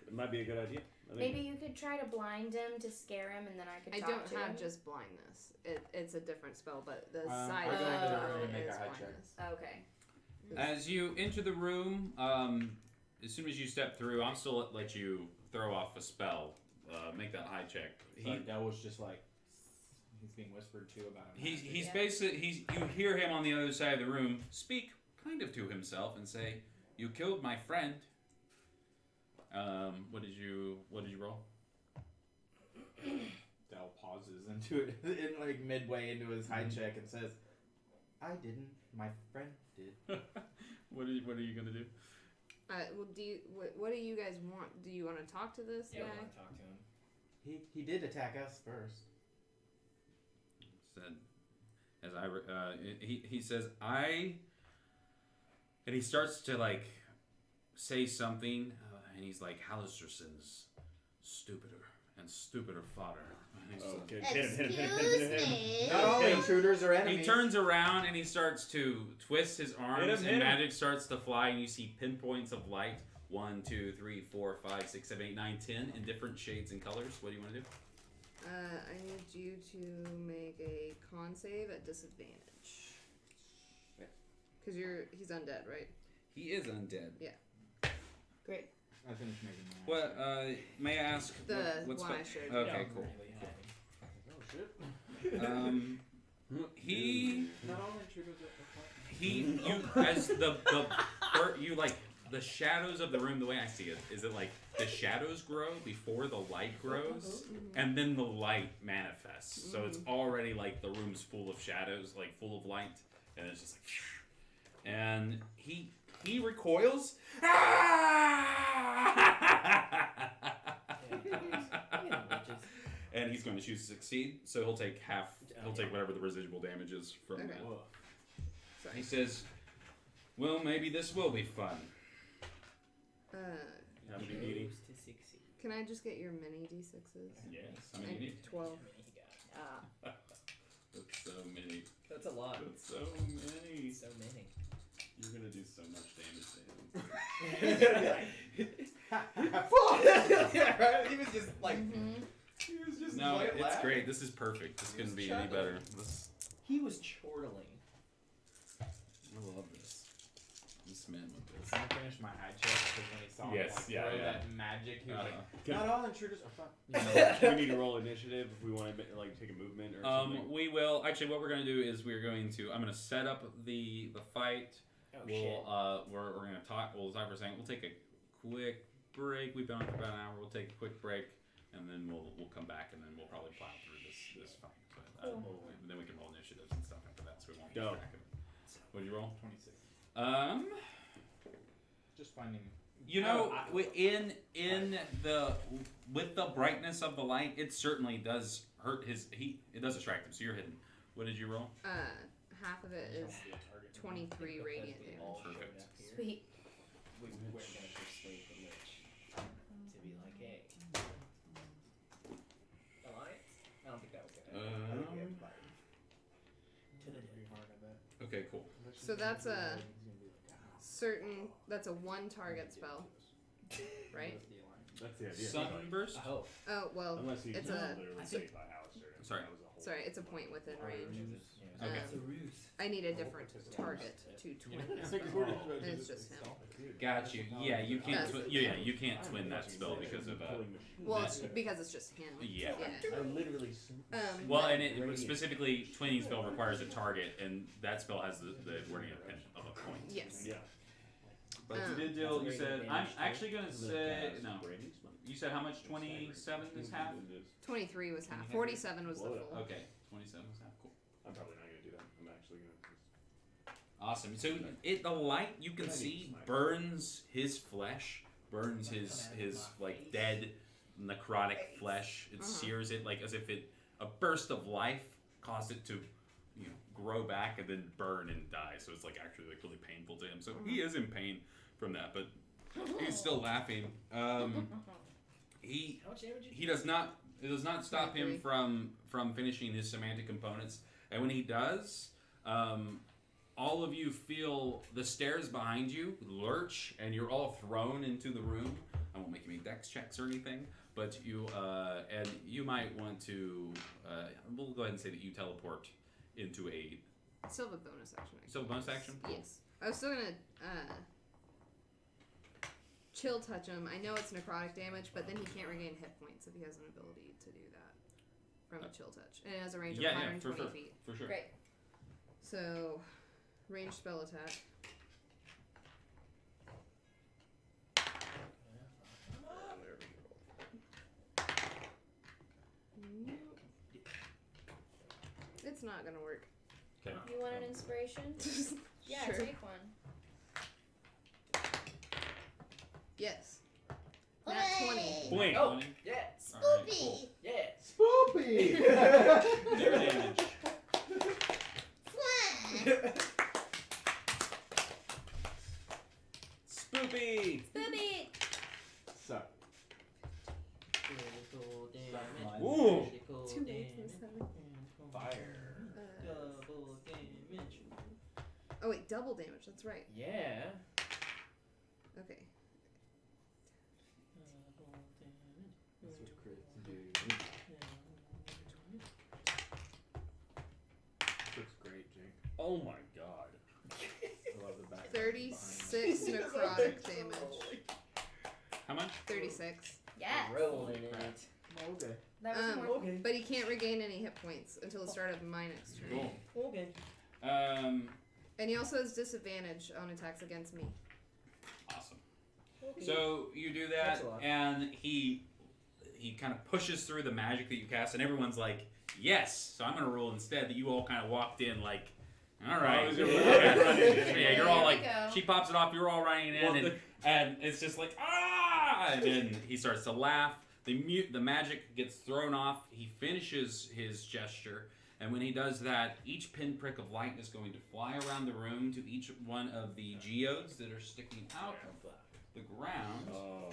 S6: it might be a good idea. I think.
S2: Maybe you could try to blind him to scare him, and then I could
S5: I
S2: talk
S5: don't
S2: to
S5: have
S2: him.
S5: just blindness. It's a different spell, but the
S3: I
S5: side
S3: go into
S5: effect
S3: the
S5: of
S3: room
S5: it
S3: and make a
S5: is
S3: high check.
S5: blindness.
S2: Okay.
S1: As you enter the room, as soon as you step through, I'll still let you throw off a spell. Make that high check.
S3: That was just like he's being whispered to about him.
S1: He's
S2: Yeah.
S1: basically you hear him on the other side of the room speak kind of to himself and say, "You killed my friend." What did you roll?
S3: Dell pauses into it in like midway into his high check and says, "I didn't. My friend did."
S1: What are you gonna do?
S5: Well, what do you guys want? Do you want to talk to this
S7: Yeah,
S5: guy?
S7: I want to talk to him.
S3: He did attack us first.
S1: Said, he says and he starts to like say something, and he's like, Hallisterson's stupider and stupider fodder. And he's
S6: Okay,
S1: like-
S6: hit him.
S4: Excuse me.
S3: Not all intruders are
S1: he
S3: enemies.
S1: turns around and he starts to twist his arms,
S6: hit
S1: and
S6: him.
S1: magic starts to fly, and you see pinpoints of light. 1, 2, 3, 4, 5, 6, 7, 8, 9, 10 in different shades and colors. What do you want to do?
S5: I need you to make a con save at disadvantage. Because he's undead, right?
S1: He is undead.
S2: Great.
S3: I finished making mine.
S1: What? May I ask?
S5: The
S1: what
S5: one I
S1: spell-
S5: showed you.
S1: Okay,
S7: Yeah,
S1: cool.
S7: really happy.
S1: He
S3: Not all intruders are
S1: you like the shadows of the room. The way I see it is it like the shadows grow before the light grows, and then the light manifests. So it's already like the room's full of shadows, like full of light, and it's just like, and he recoils. And he's going to choose to succeed, so he'll take half. He'll take whatever the residual damage is from
S5: Okay.
S1: that.
S5: Sorry.
S1: He says, "Well, maybe this will be fun."
S6: Have to be needy.
S7: To succeed.
S5: Can I just get your mini d6s?
S1: Yes, how many do you need?
S5: 12.
S7: How many he got?
S1: That's so many.
S7: That's a lot.
S1: That's so many.
S7: So many.
S1: You're gonna do so much damage to him.
S3: Yeah, right? He was just like. He was just
S1: No,
S3: like
S1: it's
S3: laughing.
S1: great. This is perfect. This couldn't be any better. This,
S7: He was chortling.
S1: I love this. This man with this.
S3: I finished my high check because when he saw me
S1: Yes,
S3: like,
S1: yeah,
S3: throw
S1: yeah.
S3: that magic, he was
S1: Uh-huh.
S3: like, "Not all intruders are fun."
S6: Do we need to roll initiative if we want to like take a movement or something?
S1: We will actually. What we're gonna do is we're going to. I'm gonna set up the fight.
S7: Oh
S1: We'll
S7: shit.
S1: we're gonna talk. We'll talk for a second. We'll take a quick break. We've been on for about an hour. We'll take a quick break, and then we'll come back, and then we'll probably plow through this fight. But, then we can roll initiatives and stuff after that, so we won't lose
S6: Dope.
S1: track of it. What did you roll?
S3: 26. Just finding.
S1: You know, in the with the brightness of the light, it certainly does hurt his. It does distract him. So you're hidden. What did you roll?
S5: Half of it is 23 radiant damage.
S1: Perfect.
S2: Sweet.
S7: We're gonna persuade the witch to be like, hey, alliance? I don't think that was good. I think we have to fight. To the
S3: Pretty hard, I bet.
S1: Okay, cool.
S5: So that's a certain. That's a one target spell, right?
S6: That's the idea.
S1: Sunburst.
S7: I hope.
S5: Oh well,
S6: Unless you
S5: it's
S6: just
S5: a.
S6: literally
S1: I think-
S6: say by Alistair.
S1: Sorry.
S6: That was a whole-
S5: Sorry, it's a point within range.
S1: Okay.
S7: It's a ruse.
S5: I need a different target to twin. It's just him.
S1: Got you. Yeah, you can't. You can't twin that spell because of
S5: Well, it's because it's just him.
S1: Yeah.
S5: Yeah.
S3: I literally.
S1: Well, and it specifically twinning spell requires a target, and that spell has the wording of a point.
S5: Yes.
S6: Yeah.
S1: But you did deal. You said I'm actually gonna say no. You said how much? 27 is half.
S5: 23 was half. 47 was the full.
S1: Okay, 27 is half. Cool.
S6: I'm probably not gonna do that. I'm actually gonna.
S1: Awesome. So the light you can see burns his flesh, burns his like dead necrotic flesh. It sears it like as if a burst of life caused it to, grow back and then burn and die. So it's like actually like really painful to him. So he is in pain from that, but he's still laughing. He
S7: How much damage
S1: he does not. It does not stop him from finishing his semantic components. And when he does, all of you feel the stairs behind you lurch, and you're all thrown into the room. I won't make you make dex checks or anything, but you and you might want to. We'll go ahead and say that you teleport into a.
S5: Still have a bonus action.
S1: Still a bonus action?
S5: Yes. I was still gonna chill touch him. I know it's necrotic damage, but then he can't regain hit points if he has an ability to do that from a chill touch, and it has a range of 120 feet.
S1: For sure.
S2: Great.
S5: So, ranged spell attack. Nope. It's not gonna work.
S1: Okay.
S2: You want an inspiration? Yeah,
S5: Sure.
S2: take one.
S5: Yes. Nat
S4: Hooray!
S5: 20.
S1: Blink.
S7: Oh, yeah.
S1: Alright,
S4: Spoopy!
S1: cool.
S7: Yeah.
S3: Spoopy!
S1: Zero damage.
S4: Flat!
S1: Spoopy.
S2: Booby!
S3: Suck.
S7: Critical damage.
S1: Ooh.
S7: Critical
S5: Two
S7: damage.
S5: eights and seven.
S7: Fire. Double damage.
S5: Oh wait, double damage. That's right.
S7: Yeah.
S5: Okay.
S3: That's what crits do. Looks great, Jake.
S6: Oh my god.
S3: I love the back.
S5: 36 necrotic damage.
S1: How much?
S5: 36.
S2: Yes.
S7: Rolling it.
S3: Okay.
S2: That was more.
S7: Okay.
S5: But he can't regain any hit points until the start of my next turn.
S1: Cool.
S7: Okay.
S5: And he also has disadvantage on attacks against me.
S1: Awesome. So you do that,
S7: That's a lot.
S1: and he kind of pushes through the magic that you cast, and everyone's like, "Yes." So I'm gonna roll instead that you all kind of walked in like, "All right."
S6: you're
S1: yeah,
S6: running.
S1: yeah, you're all
S2: There
S1: like,
S2: we go.
S1: she pops it off. You're all running in,
S6: Well,
S1: and it's just like ah, and then he starts to laugh. The magic gets thrown off. He finishes his gesture. And when he does that, each pinprick of light is going to fly around the room to each one of the geodes that are sticking out of the ground.
S6: Oh.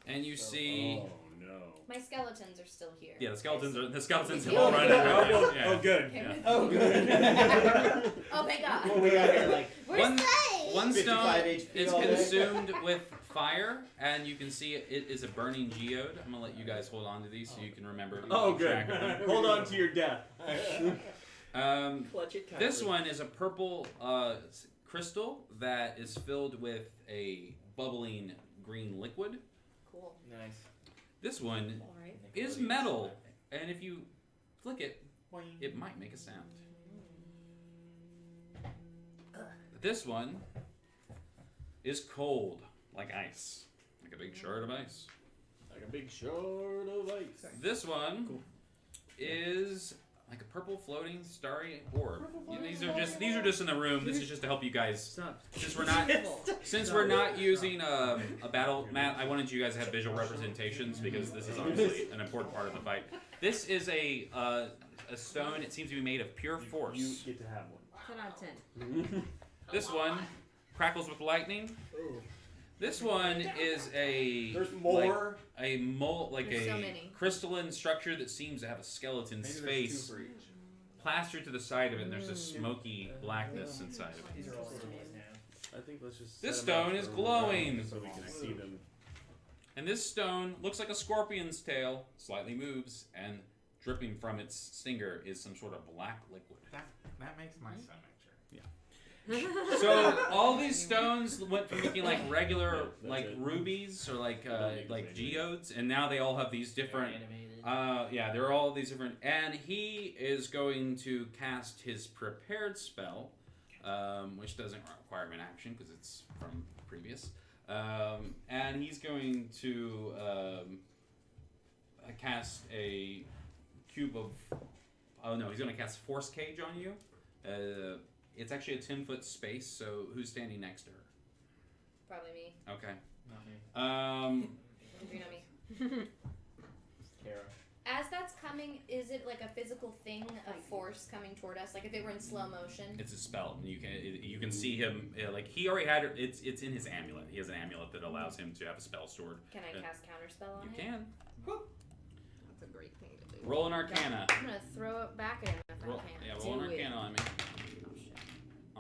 S1: And you see,
S6: Oh no.
S2: My skeletons are still here.
S1: yeah, the skeletons have
S2: Yeah.
S1: all run
S6: Oh,
S1: in.
S6: well,
S1: Yeah.
S6: oh, good.
S2: Came
S1: Yeah.
S2: with
S8: Oh,
S2: me.
S8: good.
S2: Oh, thank God.
S8: Well, we got here like
S2: We're
S1: One-
S2: safe.
S1: One stone
S8: 55 HP
S1: is
S8: all day.
S1: consumed with fire, and you can see it is a burning geode. I'm gonna let you guys hold on to these so you can remember.
S6: Oh,
S1: keep
S6: good.
S1: track of them.
S6: Hold on to your death.
S7: Clutch it
S1: This
S7: tightly.
S1: one is a purple crystal that is filled with a bubbling green liquid.
S2: Cool.
S7: Nice.
S1: This one
S2: All right.
S1: is metal, and if you flick it, it might make a sound. This one is cold, like ice, like a big shard of ice.
S6: Like a big shard of ice.
S1: This one is like a purple floating starry orb. These are just in the room. This is just to help you guys.
S9: Stop.
S1: Since we're not using a battle mat, I wanted you guys to have visual representations because this is obviously an important part of the fight. This is a stone. It seems to be made of pure force.
S6: You get to have one.
S9: 10 out of 10.
S1: This one crackles with lightning.
S7: Ooh.
S1: This one is a
S6: There's more.
S1: like
S2: There's
S1: a
S2: so many.
S1: crystalline structure that seems to have a skeleton's
S3: Maybe there's
S1: face
S3: 2 for each.
S1: plastered to the side of it, and there's a smoky blackness inside of it.
S7: These are all stones now.
S6: I think let's just.
S1: This
S6: set 'em out
S1: stone is
S6: for
S1: glowing.
S6: so we can see them.
S1: And this stone looks like a scorpion's tail, slightly moves, and dripping from its stinger is some sort of black liquid.
S3: That makes my stomach jerk.
S1: So all these stones went from looking like regular,
S6: That's
S1: like
S6: it.
S1: rubies or like
S6: Don't make it
S1: geodes, and now they all have these different.
S7: Animated.
S1: Yeah, they're all these different, and he is going to cast his prepared spell, which doesn't require an action because it's from previous, and he's going to cast a cube of. Oh no, he's going to cast Force Cage on you. It's actually a 10-foot space. So who's standing next to her?
S2: Probably me.
S1: Okay.
S3: Not me.
S2: You know me.
S3: Kara.
S2: As that's coming, is it like a physical thing of force coming toward us? Like if it were in slow motion?
S1: It's a spell, and you can see him like he already had it. It's in his amulet. He has an amulet that allows him to have a spell stored.
S2: Can I cast counterspell on
S1: You
S2: it?
S1: can
S5: That's a great thing to do.
S1: roll an Arcana.
S2: I'm gonna throw it back at him if
S1: Roll,
S2: I can.
S1: yeah, roll an
S9: Do it.
S1: Arcana on me.
S2: Oh, shit.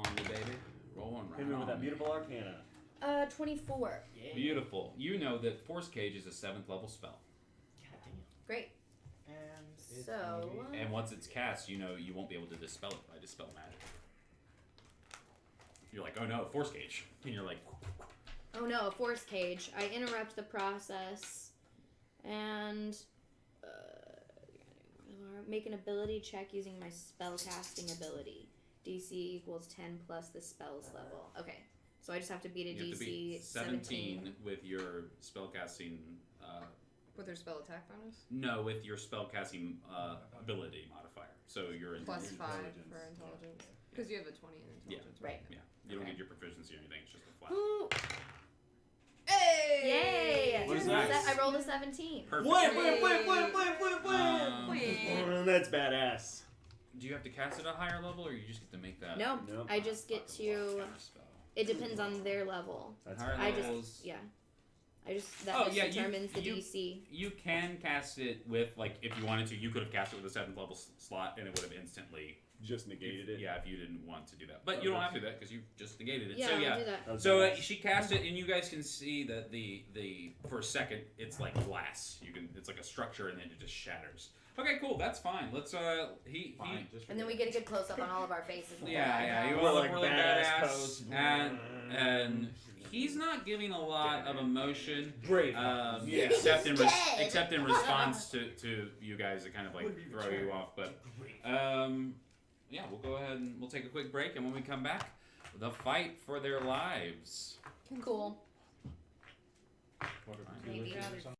S1: On me, baby. Roll one right
S6: Hit me with
S1: on
S6: that
S1: me.
S6: beautiful arcana.
S2: 24.
S7: Yeah.
S1: Beautiful. You know that Force Cage is a 7th level spell,
S7: God damn.
S2: Great.
S3: And it's
S2: So,
S3: gonna be-
S1: and once it's cast, you know you won't be able to dispel it by dispel magic. You're like, oh no, Force Cage, and you're like,
S2: oh no, a force cage. I interrupt the process and make an ability check using my spell casting ability. DC equals 10 plus the spell's level. Okay, so I just have to beat a
S1: you have to
S2: DC
S1: be 17 with your spell casting.
S5: With their spell attack bonus?
S1: No, with your spell casting ability modifier. So you're in
S5: Plus
S6: Your
S5: 5
S6: intelligence.
S5: for intelligence. Because you have a 20 in intelligence.
S2: Right.
S1: Yeah, you don't
S5: Okay.
S1: get your proficiency or anything. It's just a flat.
S2: Ooh,
S5: Hey!
S2: yay!
S6: What is
S1: that?
S2: I rolled a 17.
S1: Perfect.
S6: That's badass.
S1: Do you have to cast it at a higher level, or you just get to make that?
S2: No,
S6: Nope.
S2: I just get to. It depends on their level.
S6: That's
S1: Higher
S2: I
S1: levels.
S2: just yeah. I just that
S1: Oh,
S2: just
S1: yeah, you-
S2: determines the
S1: you-
S2: DC.
S1: You can cast it with, like, if you wanted to, you could have cast it with a 7th level slot, and it would have instantly.
S6: Just negated it.
S1: Yeah, if you didn't want to do that, but you don't have to do that because you just negated it.
S2: Yeah,
S1: so
S2: I'll
S1: yeah.
S2: do that.
S6: That's
S1: So
S6: nice.
S1: she cast it, and you guys can see that the for a second it's like glass. It's like a structure, and then it just shatters. Okay, cool. That's fine. Let's he
S3: Fine, just
S2: And then we get a good close up on all of our faces.
S1: yeah, you
S6: We're
S1: all look
S6: like
S1: really
S6: badass
S1: badass,
S6: pose.
S1: and he's not giving a lot of emotion.
S7: Brave.
S6: Yeah.
S1: Except in
S4: Dead.
S1: except in response to you guys to kind of like throw you off, but yeah, we'll go ahead and we'll take a quick break, and when we come back, the fight for their lives.
S2: Cool.
S3: What are
S2: Maybe.
S3: or something?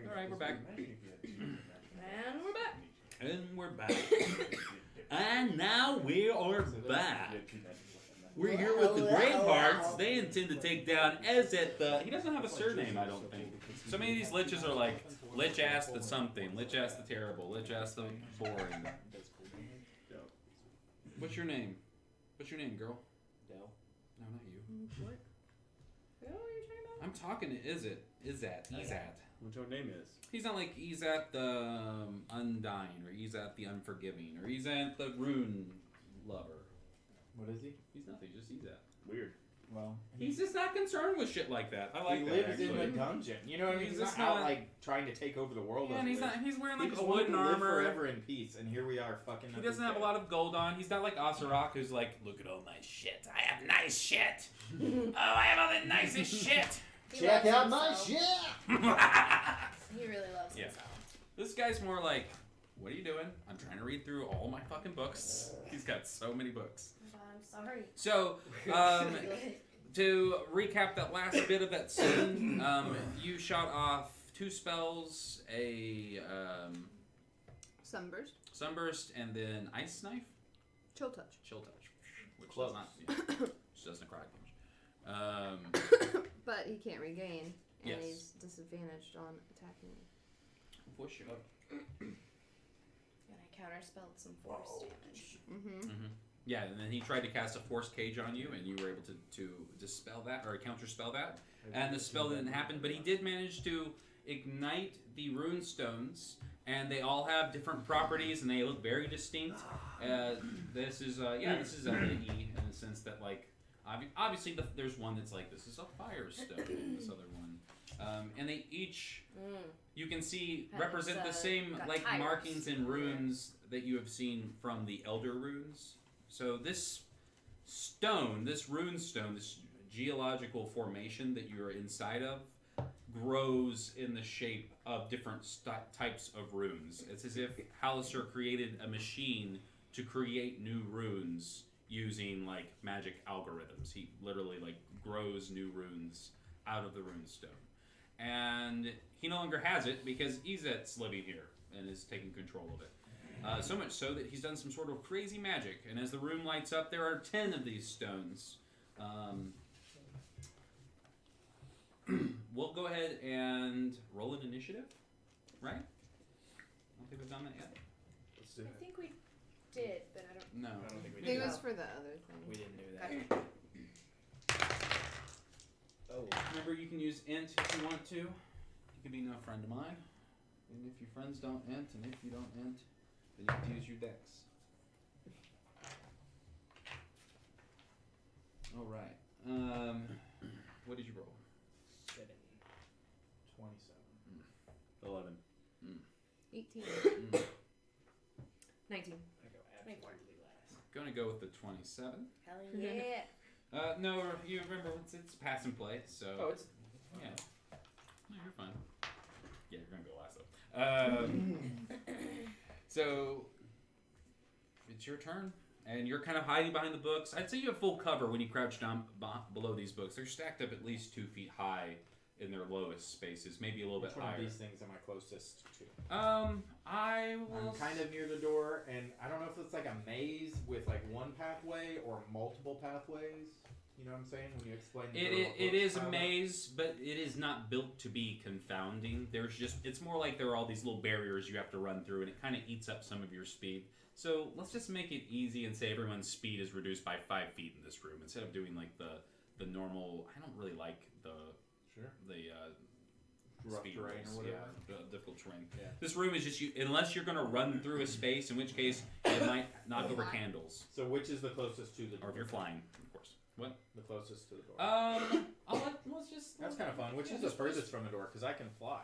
S1: All right, we're back.
S5: And we're back.
S1: And we're back. And now we are back. We're here with the Bravehearts. They intend to take down Ezet the... He doesn't have a surname, I don't think. So many of these liches are like, Lich Ass the something, Lich Ass the terrible, Lich Ass the boring. What's your name? What's your name, girl?
S7: Dell.
S1: No, not you.
S5: What? Who are you talking about?
S1: I'm talking to Izat.
S6: What your name is?
S1: He's not like Izat the Undying, or Izat the Unforgiving, or Izat the Rune Lover.
S3: What is he?
S1: He's nothing, just Izat.
S6: Weird.
S3: Well,
S1: He's just not concerned with shit like that. I like
S3: he
S1: that,
S3: lives
S1: actually.
S3: in a dungeon. You know what I mean?
S1: He's
S3: He's
S1: just
S3: not out
S1: not-
S3: like trying to take over the world.
S1: Yeah,
S3: as
S1: and
S3: it
S1: he's
S3: is.
S1: not. He's wearing
S3: He
S1: like
S3: just
S1: a
S3: wanted
S1: wooden
S3: to live
S1: armor.
S3: forever in peace, and here we are, fucking.
S1: He
S3: up
S1: doesn't
S3: his
S1: have a
S3: day.
S1: lot of gold on. He's not like Asarak, who's like, look at all my shit. I have nice shit. Oh, I have all the nicest shit.
S2: He
S8: Check
S2: loves
S8: out my
S2: himself.
S8: shit.
S2: He really loves
S1: Yeah.
S2: himself.
S1: This guy's more like, what are you doing? I'm trying to read through all my fucking books. He's got so many books.
S2: I'm sorry.
S1: So, to recap that last bit of that scene, you shot off 2 spells, a
S5: Sunburst.
S1: sunburst, and then ice knife,
S5: Chill touch.
S1: chill touch, which
S3: Close.
S1: does not, which does necrotic damage.
S5: But he can't regain, and
S1: Yes.
S5: he's disadvantaged on attacking me.
S1: Push up.
S2: And I counterspelled some force damage.
S5: Mm-hmm.
S1: Yeah, and then he tried to cast a force cage on you, and you were able to dispel that or counterspell that. And the spell didn't happen, but he did manage to ignite the rune stones, and they all have different properties, and they look very distinct. This is this is an E in the sense that like obviously there's one that's like this is a fire stone, and this other one, and they each you can see
S2: And
S1: represent the
S2: it's,
S1: same
S2: got
S1: like
S2: tires.
S1: markings and runes that you have seen from the Elder Runes. So this stone, this rune stone, this geological formation that you're inside of, grows in the shape of different types of runes. It's as if Hallister created a machine to create new runes using like magic algorithms. He literally like grows new runes out of the rune stone. And he no longer has it because Izet's living here and is taking control of it. So much so that he's done some sort of crazy magic. And as the room lights up, there are 10 of these stones. We'll go ahead and roll an initiative, right? I don't think we've done that yet.
S6: Let's do
S2: I
S6: it.
S2: think we did, but I don't.
S1: No.
S7: I don't think we
S5: I think
S7: did.
S5: it was for the other thing.
S7: We didn't do that. Oh.
S1: Remember, you can use int if you want to. You can be no friend of mine. And if your friends don't int, and if you don't int, then you have to use your dex. Alright. What did you roll?
S7: 7.
S3: 27.
S6: 11.
S5: 18. 19.
S7: I go absolutely last.
S1: Gonna go with the 27.
S2: Hell yeah.
S1: No, you remember, it's pass and play, so...
S7: Oh, it's.
S1: Yeah. No, you're fine. Yeah, you're gonna go last though. So it's your turn, and you're kind of hiding behind the books. I'd say you have full cover when you crouch down below these books. They're stacked up at least 2 feet high in their lowest spaces, maybe a little
S3: Which
S1: bit
S3: one
S1: higher.
S3: of these things am I closest to?
S1: I will.
S3: I'm kind of near the door, and I don't know if it's like a maze with like one pathway or multiple pathways. You know what I'm saying? When you explain the
S1: It is a maze, but it is not built to be confounding. There's just, it's more like there are all these little barriers you have to run through, and it kind of eats up some of your speed. So let's just make it easy and say everyone's speed is reduced by 5 feet in this room instead of doing like the normal. I don't really like the
S3: rough
S1: speed
S3: terrain
S1: rolls.
S3: or whatever.
S1: Yeah, the difficult terrain.
S3: Yeah.
S1: This room is just you, unless you're gonna run through a space, in which case it might knock over candles,
S3: So which is the closest to the door?
S1: or if you're flying, of course. What?
S3: The closest to the door.
S1: Let's just.
S3: That's kind of fun. Which
S1: yeah,
S3: is the
S1: just-
S3: furthest from the door? Because I can fly.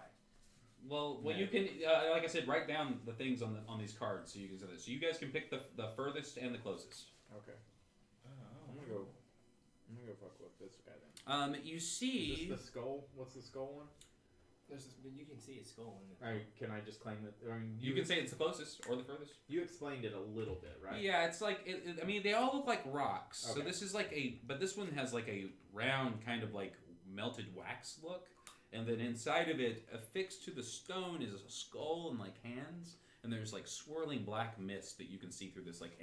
S1: Well,
S3: Yeah.
S1: you can, like I said, write down the things on these cards so you can say this. So you guys can pick the furthest and the closest.
S3: Okay. I'm gonna go fuck with this guy then.
S1: You
S3: Is
S1: see,
S3: this the skull? What's the skull one?
S7: There's this, but you can see his skull in it.
S3: Can I just claim that? I mean,
S1: you can say it's the closest or the furthest.
S3: you explained it a little bit, right?
S1: Yeah, it's like I mean, they all look like rocks. So
S3: Okay.
S1: this is like but this one has like a round kind of like melted wax look, and then inside of it, affixed to the stone, is a skull and like hands, and there's like swirling black mist that you can see through this like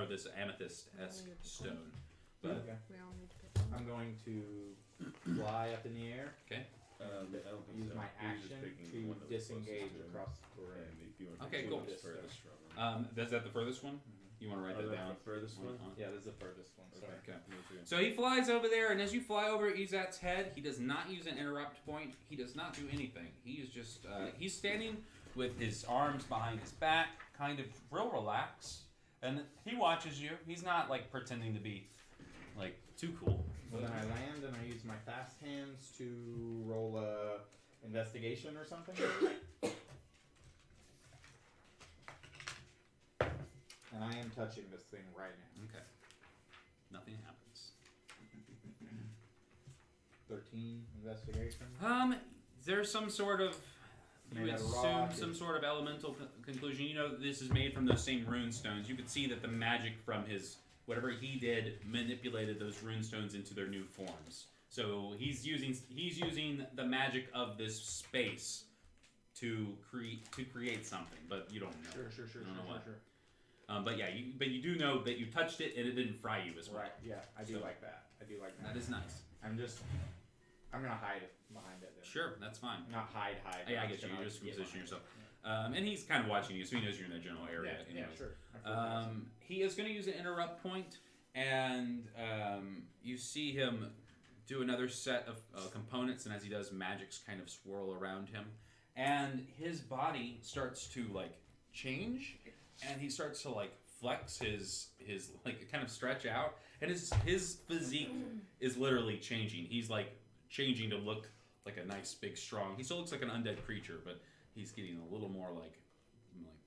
S1: this amethyst-esque stone. But
S3: Okay.
S5: We all need to pick one.
S3: I'm going to fly up in the air.
S1: okay,
S6: I don't think
S3: Use
S6: so.
S3: my
S6: He was just
S3: action
S6: picking
S3: to
S6: one that was closest
S3: disengage
S6: to him.
S3: across the room.
S6: And if you want to
S1: Okay,
S6: pick
S1: cool.
S6: one that's furthest from him.
S1: is that the furthest one? You want to write
S6: Oh,
S1: that
S6: that's
S1: down?
S6: the furthest one?
S3: Yeah, this is the furthest one. Sorry.
S1: Okay.
S6: Me too.
S1: So he flies over there, and as you fly over Izat's head, he does not use an interrupt point. He does not do anything. He is just he's standing with his arms behind his back, kind of real relaxed, and he watches you. He's not like pretending to be like too cool.
S3: Well, then I land and I use my fast hands to roll a investigation or something. And I am touching this thing right now.
S1: Okay. Nothing happens.
S3: 13 investigation.
S1: There's some sort of you
S3: Made out of
S1: assume
S3: rock
S1: some
S3: and-
S1: sort of elemental conclusion. You know this is made from those same rune stones. You could see that the magic from his whatever he did manipulated those rune stones into their new forms. So he's using the magic of this space to create something, but you don't know.
S3: Sure.
S1: I don't know what. But yeah, you do know that you touched it and it didn't fry you as well.
S3: Right, yeah, I do
S1: So-
S3: like that. I do like that.
S1: That is nice.
S3: I'm gonna hide behind it then.
S1: Sure, that's fine.
S3: Not hide.
S1: Yeah, I
S3: I'm
S1: get you.
S3: gonna
S1: You just
S3: get
S1: position
S3: behind
S1: yourself.
S3: it.
S1: And he's kind of watching you, so he knows you're in the general area.
S3: Yeah,
S1: anyways.
S3: sure. I feel nice.
S1: He is going to use an interrupt point, and you see him do another set of components, and as he does, magics kind of swirl around him, and his body starts to like change, and he starts to like flex his like kind of stretch out, and his physique is literally changing. He's like changing to look like a nice big strong. He still looks like an undead creature, but he's getting a little more like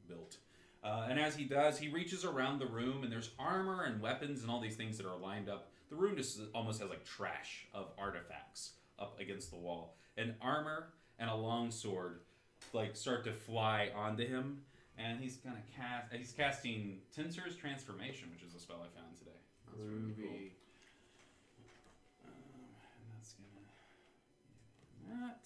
S1: built. And as he does, he reaches around the room, and there's armor and weapons and all these things that are lined up. The room just almost has like trash of artifacts up against the wall. And armor and a long sword like start to fly onto him, and he's gonna he's casting Tinser's Transformation, which is a spell I found today. That's really cool.
S3: Groovy.
S1: And that's gonna that.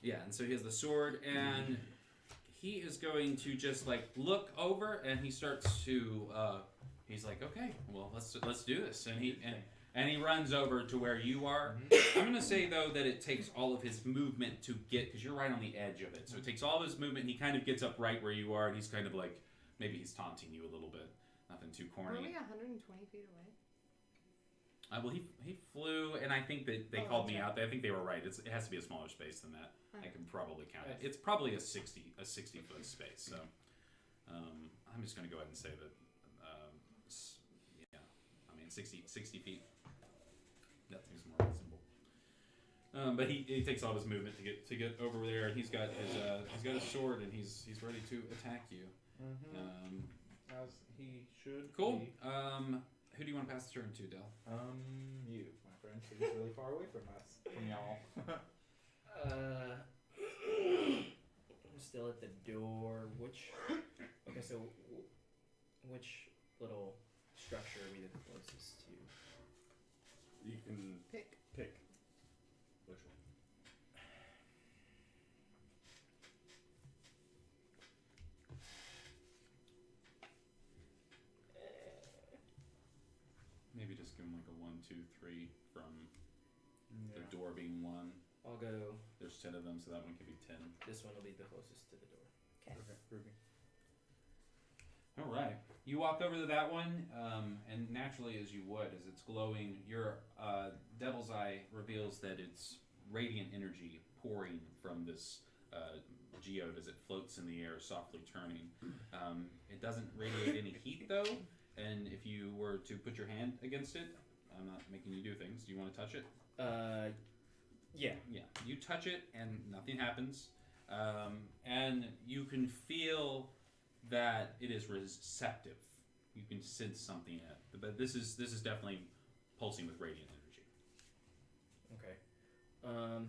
S1: Yeah, and so he has the sword, and he is going to just like look over, and he starts to. He's like, okay, well, let's do this, and he runs over to where you are. I'm gonna say though that it takes all of his movement to get, because you're right on the edge of it, so it takes all of his movement, and he kind of gets up right where you are, and he's kind of like, maybe he's taunting you a little bit, nothing too
S5: Were
S1: corny.
S5: we 120 feet away?
S1: Well, he flew, and I think that they called me out. I think they were right. It has to be a smaller space than that. I can probably count it. It's probably a 60 foot space. So I'm just going to go ahead and say that. Yeah, I mean 60 feet. That seems more reasonable. But he takes all his movement to get over there, and he's got his sword, and he's ready to attack you.
S3: As he should.
S1: Cool.
S3: Be.
S1: Who do you want to pass the turn to, Del?
S3: You, my friend, he's really far away from us, from y'all.
S7: I'm still at the door. Okay, so which little structure are we the closest to?
S6: You can
S5: Pick.
S6: Which one?
S1: Maybe just give him like a 1, 2, 3 from the
S3: Yeah.
S1: door being 1.
S7: I'll go.
S1: There's 10 of them, so that one could be 10.
S7: This one will be the closest to the door.
S3: Okay, groovy.
S1: All right. You walk over to that one, and naturally, as you would, as it's glowing, your devil's eye reveals that it's radiant energy pouring from this geode as it floats in the air, softly turning. It doesn't radiate any heat, though, and if you were to put your hand against it, I'm not making you do things. Do you want to touch it?
S7: Yeah.
S1: Yeah, you touch it and nothing happens, and you can feel that it is receptive. You can sense something in it, but this is definitely pulsing with radiant energy.
S7: Okay. All right.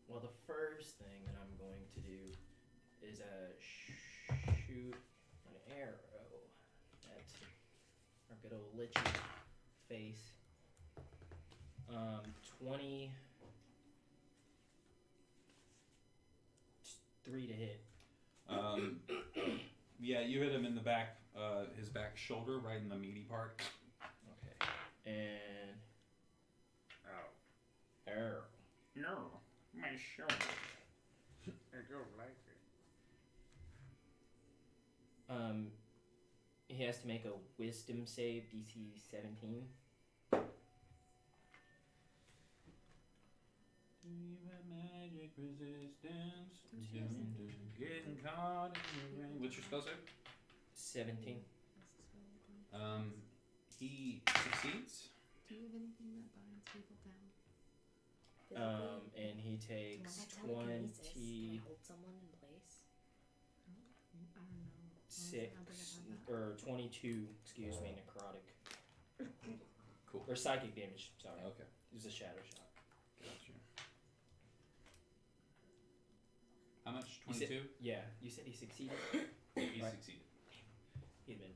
S7: Well, the first thing that I'm going to do is shoot an arrow at our good old lichy face. 23 to hit.
S1: Yeah, you hit him in the back, his back shoulder, right in the meaty part.
S7: Okay. And ow.
S1: No, my shoulder.
S3: I don't like it.
S7: He has to make a wisdom save, DC 17.
S1: Magic resistance. Getting caught in the rain. What's your spell save?
S7: 17.
S1: He succeeds.
S5: Do you have anything that binds people down?
S7: And he takes 20.
S2: Can I hold someone in place?
S5: I don't know.
S7: Six or 22, excuse me, necrotic.
S1: Cool.
S7: Or psychic damage, sorry.
S1: Okay.
S7: It was a shadow shot.
S1: Gotcha. How much?
S7: You said-
S1: 22?
S7: Yeah, you said he succeeded?
S1: He
S7: Right.
S1: succeeded.
S7: He'd been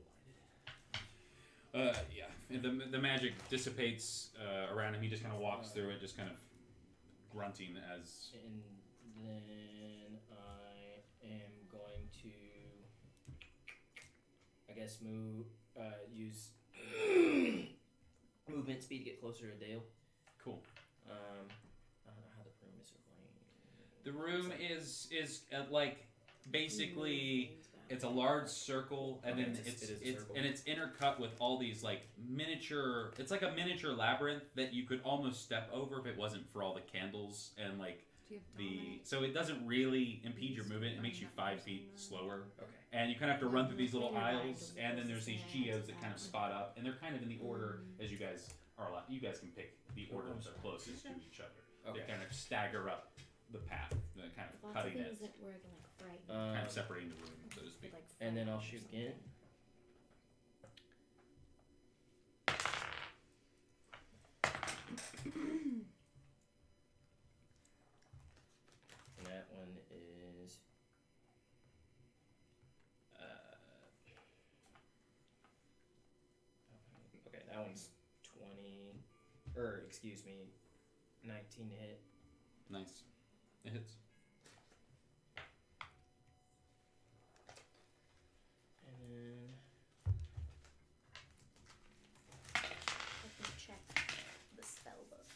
S7: blinded.
S1: Yeah. And the magic dissipates around him. He just kind of walks through it, just kind of grunting as.
S7: And then I am going to, I guess, use movement speed to get closer to Dale.
S1: Cool.
S7: I don't know how the room is arranged.
S1: The room is like basically it's a large circle, and then
S7: it is a circle.
S1: and it's intercut with all these like miniature. It's like a miniature labyrinth that you could almost step over if it wasn't for all the candles and like
S5: Do you have
S1: so it doesn't really impede your movement. It makes you 5 feet slower,
S7: Okay.
S1: and you kind of have to run through these little aisles, and then there's these geodes that kind of spot up, and they're kind of in the order as you guys are allowed. You guys can pick the order that are closest to each other.
S7: Okay.
S1: They kind of stagger up the path, kind of
S2: Lots
S1: cutting
S2: of
S1: it,
S2: things that were like frightening.
S1: kind of separating the room, so to speak.
S2: Like
S7: And then I'll
S2: frightening or
S7: shoot again. And that one is okay, that one's 20 or excuse me, 19 to hit.
S1: Nice. It hits.
S7: And then
S4: Let me check the spell book.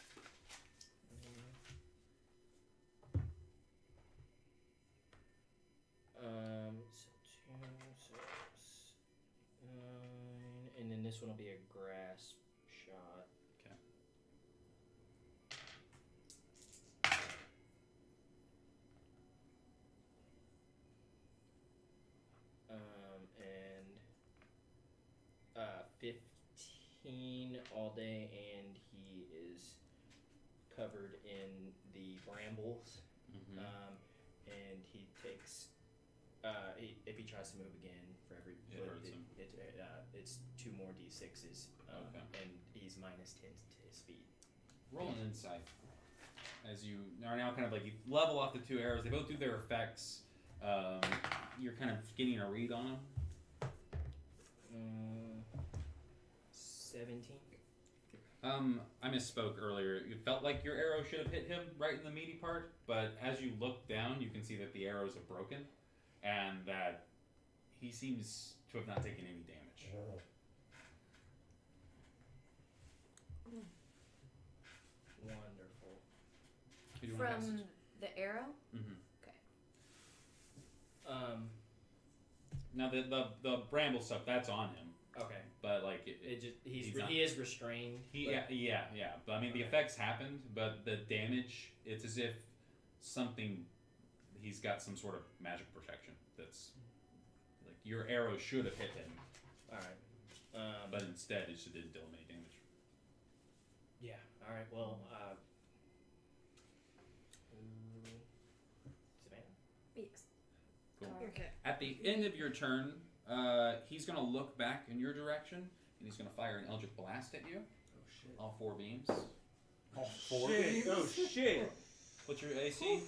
S7: so 2, 6, 9, and then this one will be a grasp shot.
S1: Okay.
S7: And 15 all day, and he is covered in the brambles.
S1: Mm-hmm.
S7: And he takes if he tries to move again for every
S1: It
S7: foot,
S1: hurts him.
S7: it's 2 more d6s.
S1: Okay.
S7: And he's minus 10 to his speed.
S1: Roll an insight. As you are now kind of like you level off the 2 arrows, they both do their effects. You're kind of getting a read on them.
S7: 17.
S1: I misspoke earlier. It felt like your arrow should have hit him right in the meaty part, but as you look down, you can see that the arrows are broken, and that he seems to have not taken any damage.
S7: Wonderful.
S1: Who do you want to
S2: From
S1: cast?
S2: the arrow?
S1: Mm-hmm.
S7: Um,
S1: Now the bramble stuff that's on him,
S7: okay.
S1: but like
S7: It just
S1: He's not-
S7: he is restrained.
S1: yeah. But I mean the
S7: Okay.
S1: effects happened, but the damage it's as if he's got some sort of magic protection that's like your arrow should have hit him,
S7: All right.
S1: but instead it just didn't deal him any damage.
S7: Yeah. All right. Well, Savannah.
S2: Yes.
S1: Cool.
S5: Okay.
S1: At the end of your turn, he's gonna look back in your direction and he's gonna fire an Eldritch Blast at you.
S7: Oh shit.
S1: All 4 beams.
S6: Oh, shit. Oh, shit.
S1: What's your AC?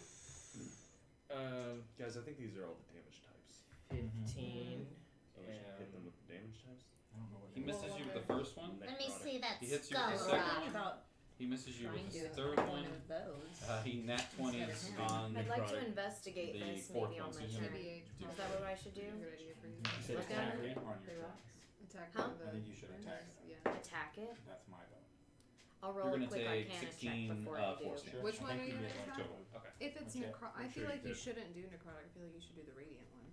S6: Guys, I think these are all the damage types.
S7: 15.
S6: So we should hit them with the damage types.
S3: I don't know what
S1: He
S3: it is.
S1: misses you with the first one.
S4: Let me see that
S1: He hits you
S4: skull
S1: with the
S9: We're
S1: second
S4: rock.
S9: talking about
S1: He misses you
S9: trying
S1: with
S9: to
S1: the
S9: do
S1: third
S9: one
S1: one.
S9: of those.
S1: He nat 20s
S9: Instead of him.
S1: on
S2: I'd like to
S1: necrotic.
S2: investigate
S1: The
S2: this
S1: fourth
S2: maybe on
S1: one,
S2: my
S1: so you
S2: turn.
S5: TBH.
S2: Is that what I should do?
S5: Good idea for you.
S3: You should
S2: Look
S3: attack
S2: at
S3: it on
S2: The
S3: your turn.
S2: rocks.
S5: Attack
S2: Huh?
S5: the
S3: I think you should attack it.
S5: Yeah.
S2: Attack it.
S3: That's my vote.
S2: I'll
S1: You're
S2: roll a
S1: gonna
S2: quick
S1: take
S2: Arcana
S1: 16
S2: check before I do.
S1: force damage.
S5: Which
S3: I
S5: one
S3: think
S5: are you
S3: get
S5: gonna
S3: like
S5: attack?
S3: total.
S1: Okay.
S5: If it's
S3: Okay.
S5: I
S6: I'm
S5: feel
S6: sure
S5: like
S6: you
S5: you
S6: did.
S5: shouldn't do necrotic. I feel like you should do the radiant one.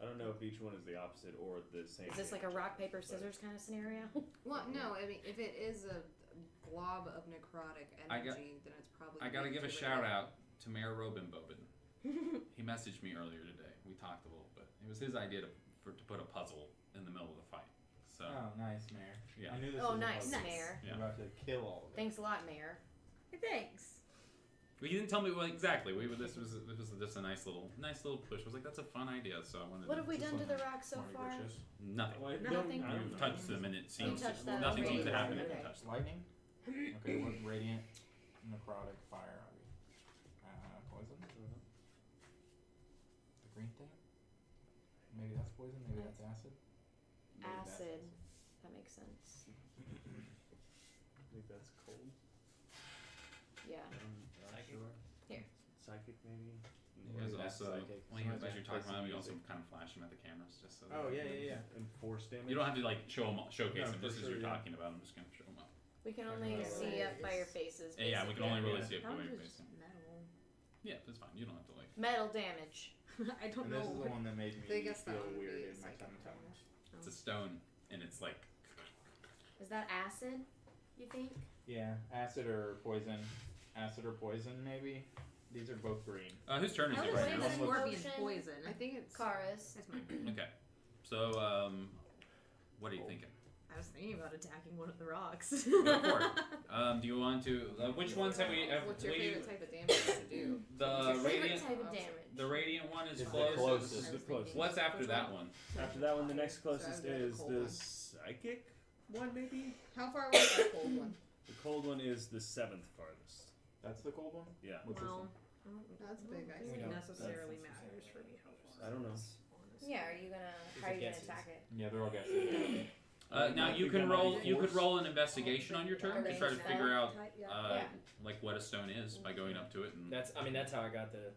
S6: I don't know if each one is the opposite or the same.
S2: Is this like a rock, paper, scissors kind of scenario?
S5: Well, no. I mean, if it is a blob of necrotic
S1: I got-
S5: energy, then it's probably.
S1: I gotta
S5: weak
S1: give a
S5: to
S1: shout
S5: radiant.
S1: out to Mayor Robin Bobin. He messaged me earlier today. We talked a little bit. It was his idea to put a puzzle in the middle of the fight. So
S3: Oh, nice, Mayor.
S1: Yeah.
S3: I knew this
S2: Oh,
S3: was a
S2: nice,
S3: puzzle.
S2: Mayor.
S3: You're about to kill all of it.
S2: Thanks a lot, Mayor.
S9: Thanks.
S1: But he didn't tell me what exactly. This was just a nice little push. I was like, that's a fun idea. So I wanted.
S2: What have we
S3: Just
S2: done to
S3: one
S2: the rock so
S3: Marty
S2: far?
S3: Bushes.
S1: Nothing.
S2: Nothing.
S1: You've touched them and it seems
S2: touched that
S1: nothing
S2: already.
S1: seems to happen if
S2: Okay.
S1: you touch them.
S3: Lightning? Okay, what radiant, necrotic, fire are we? Poison? The green thing? Maybe that's poison, maybe that's acid? Maybe that's
S2: Acid. That makes sense.
S6: I think that's cold.
S2: Yeah.
S6: Not
S7: Psychic.
S6: sure.
S2: Here.
S6: Psychic maybe.
S1: You guys
S3: That's
S1: also,
S3: psychic.
S1: well, you, as
S3: Sometimes
S1: you're
S3: play
S1: talking
S3: some
S1: about them, you
S3: music.
S1: also kind of flash them at the cameras just so.
S3: Oh,
S1: that-
S3: yeah.
S6: And force damage.
S1: You don't have to like showcase
S3: No,
S1: them
S3: for
S1: just as
S3: sure,
S1: you're
S3: yeah.
S1: talking about them. I'm just gonna show them up.
S2: We can only see up by your faces.
S1: Yeah, we can
S2: basically.
S1: only really
S3: Yeah.
S1: see it
S9: How
S1: the way
S9: is
S1: you're
S9: it just
S1: facing.
S9: metal?
S1: Yeah, that's fine. You don't have to like.
S2: Metal damage.
S9: I don't
S3: And
S9: know.
S3: this is the one that made me
S5: They guess that
S3: feel
S5: one would
S3: weird
S5: be
S3: in my
S5: psychic
S3: tummy
S5: damage.
S1: It's a stone, and it's like.
S2: Is that acid? You think?
S3: Yeah, acid or poison. Acid or poison, maybe? These are both green.
S1: Whose turn is
S9: How
S1: it
S9: is
S1: right
S9: it
S1: now?
S9: a scorpion
S2: Potion.
S9: poison?
S5: I think it's.
S2: Karis.
S9: That's mine.
S1: Okay. So, what are you thinking?
S9: I was thinking about attacking one of the rocks.
S1: Go for it. Do you want to? Which ones have we?
S5: What's your
S1: we-
S5: favorite type of damage to do?
S1: The
S2: Favorite
S1: radiant.
S2: type of damage.
S1: The radiant one is
S3: It's the
S1: closest.
S3: closest.
S6: The closest.
S1: What's after
S2: Which
S1: that
S2: one?
S1: one?
S6: After that one, the next
S5: So I
S6: closest
S5: would go
S6: is
S5: cold
S6: the
S5: one.
S6: psychic one, maybe.
S5: How far away is the cold one?
S6: The cold one is the 7th farthest.
S3: That's the cold one?
S6: Yeah.
S3: What's this
S9: Well,
S3: one?
S5: That's a big
S9: I
S5: ice.
S9: don't
S7: We
S9: think
S7: don't-
S9: it necessarily
S7: that's-
S9: matters for me how far.
S6: I don't know.
S9: Honestly.
S2: Yeah. Are you gonna?
S7: These
S2: How are
S7: are
S2: you gonna
S7: guesses.
S2: attack it?
S3: Yeah, they're all guessing.
S1: Now
S3: I
S1: you
S3: think
S1: can
S3: that might
S1: roll.
S3: be
S1: You could
S3: force.
S1: roll an investigation on your turn to try to
S2: Arrange
S1: figure out
S9: Type, yeah.
S2: Yeah.
S1: like what a stone is by going up to it and.
S7: That's how I got the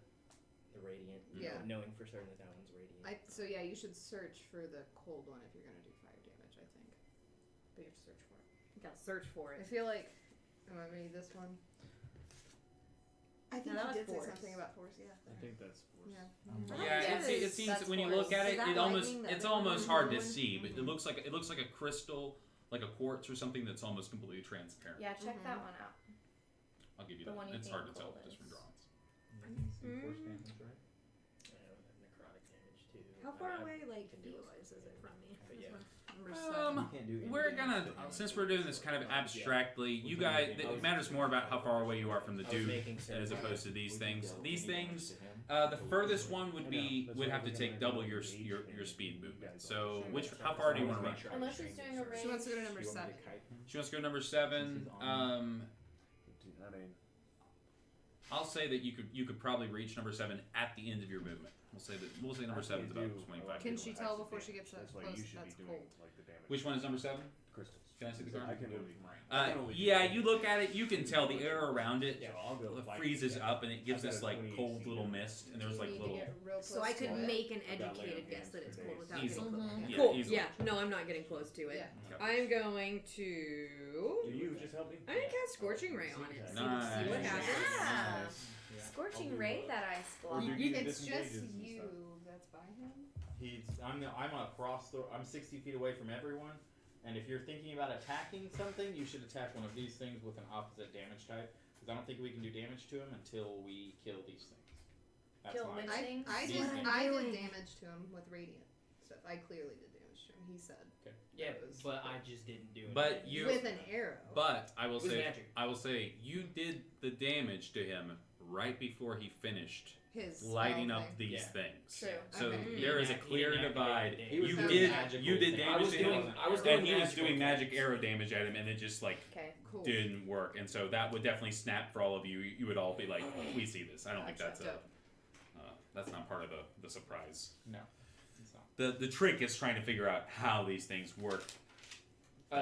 S7: radiant.
S5: Yeah.
S7: Knowing for certain that one's radiant.
S5: So yeah, you should search for the cold one if you're gonna do fire damage. I think, but you have to search for it.
S9: You gotta search for
S5: I
S9: it.
S5: feel like, maybe this one. I think
S9: that
S5: you
S9: was
S5: did
S9: force.
S5: say something about force. Yeah.
S6: I think that's force.
S5: Yeah.
S1: Yeah,
S2: That
S1: it
S2: is-
S1: seems
S2: that's
S1: when you
S2: force.
S1: look at
S9: Is
S1: it,
S9: that
S1: it almost
S9: lightning, the
S1: it's
S9: other
S1: almost
S9: one?
S1: hard to see, but it looks like a crystal, like a quartz or something that's almost completely transparent.
S2: Yeah. Check that one out.
S1: I'll give you
S2: The
S1: that.
S2: one you
S1: It's
S2: think
S1: hard to tell
S2: cold
S1: just from
S2: is.
S1: drawings.
S3: You can see force damage, right?
S7: Necrotic damage too.
S9: How far
S7: I
S9: away, like,
S7: can do it.
S9: feel-wise is it from me?
S7: But yeah.
S5: Number
S3: You
S5: 7.
S3: can't do any
S1: We're
S3: damage
S1: gonna,
S3: to him.
S1: since we're doing this kind of abstractly, you
S3: We can
S1: guys,
S3: do
S1: it matters more about how far away you are from the
S7: I was
S1: dude
S7: making certain
S1: as
S7: that-
S1: opposed to these
S3: We can
S1: things.
S3: go
S1: These
S3: any
S1: things,
S3: damage to him.
S1: the furthest one would be
S6: That's
S1: would
S6: why
S1: have to
S6: we're
S1: take
S6: gonna
S1: double
S6: go
S1: your
S6: engage
S1: your
S6: and
S1: speed
S6: you
S1: movement.
S6: guys
S1: So
S6: don't-
S1: how far do you want to run?
S2: Unless he's doing a
S5: She wants to go to
S2: range.
S5: number
S3: You want me
S5: 7.
S3: to kite him?
S1: She wants to go number 7.
S6: I mean,
S1: I'll say that you could probably reach number 7 at the end of your movement. We'll say number 7 is about 25
S5: Can
S1: feet
S5: she
S1: away.
S5: tell before she gets that
S6: that's why
S5: close?
S6: you should
S5: That's
S6: be doing
S5: cold.
S6: like the damage.
S1: Which one is number 7?
S6: Crystals.
S1: Can I see the card?
S6: I can do it.
S1: Yeah, you look at it, you can tell the air around it
S6: So I'll go fight
S1: freezes
S6: you.
S1: up and it gives
S6: I've got
S1: this
S6: a
S1: like
S6: 20
S1: cold
S6: AC
S1: little
S6: on
S1: mist and
S5: Do
S1: there's
S5: you
S1: like
S5: need to
S1: little
S5: get real
S9: So I
S5: close
S9: could
S5: to it?
S9: make an
S6: I've got
S9: educated
S6: layer
S9: guess that
S6: hands
S9: it's
S6: for
S9: cold
S6: days.
S9: without
S1: Easily.
S9: getting close.
S1: Yeah,
S9: Cool.
S1: easily.
S9: Yeah. No, I'm not getting close to it.
S5: Yeah.
S9: I'm going to.
S6: Do you just help me?
S9: I'm gonna cast Scorching Ray on it. See,
S1: Nice.
S9: see what happens.
S2: Yeah.
S3: Yeah.
S2: Scorching ray that ice block.
S6: You-
S5: It's
S6: disengages
S5: just
S6: and
S5: you
S6: stuff.
S5: that's by him.
S3: I'm across the. I'm 60 feet away from everyone, and if you're thinking about attacking something, you should attack one of these things with an opposite damage type. Because I don't think we can do damage to him until we kill these things. That's
S2: Kill
S3: my.
S2: which
S5: I
S2: things?
S5: did
S3: These things.
S5: I
S2: doing?
S5: did damage to him with radiant stuff. I clearly did damage to him. He said
S7: Yeah, but I just didn't do it.
S1: But you
S5: with an arrow.
S1: but I will
S7: It was
S1: say
S7: magic.
S1: you did the damage to him right before he finished
S5: His
S1: lighting
S5: spell
S1: up
S5: thing.
S1: these
S7: Yeah.
S1: things.
S2: True.
S1: So
S5: Okay.
S1: there is a
S7: He
S1: clear
S7: inactivated
S1: divide.
S7: it.
S3: He was
S1: You
S3: doing
S1: did
S3: magical
S1: you did
S3: things.
S1: damage
S7: I was
S1: to
S7: doing.
S1: him
S7: I was
S1: and
S7: doing.
S1: he was
S7: magical
S1: doing magic
S7: things.
S1: arrow damage at him and it just like
S2: Okay.
S5: Cool.
S1: didn't work, and so that would definitely snap for all of you. You would all be like, "We see this." I don't think
S2: Gotcha.
S1: that's not part of the surprise.
S3: No, it's not.
S1: the trick is trying to figure out how these things work.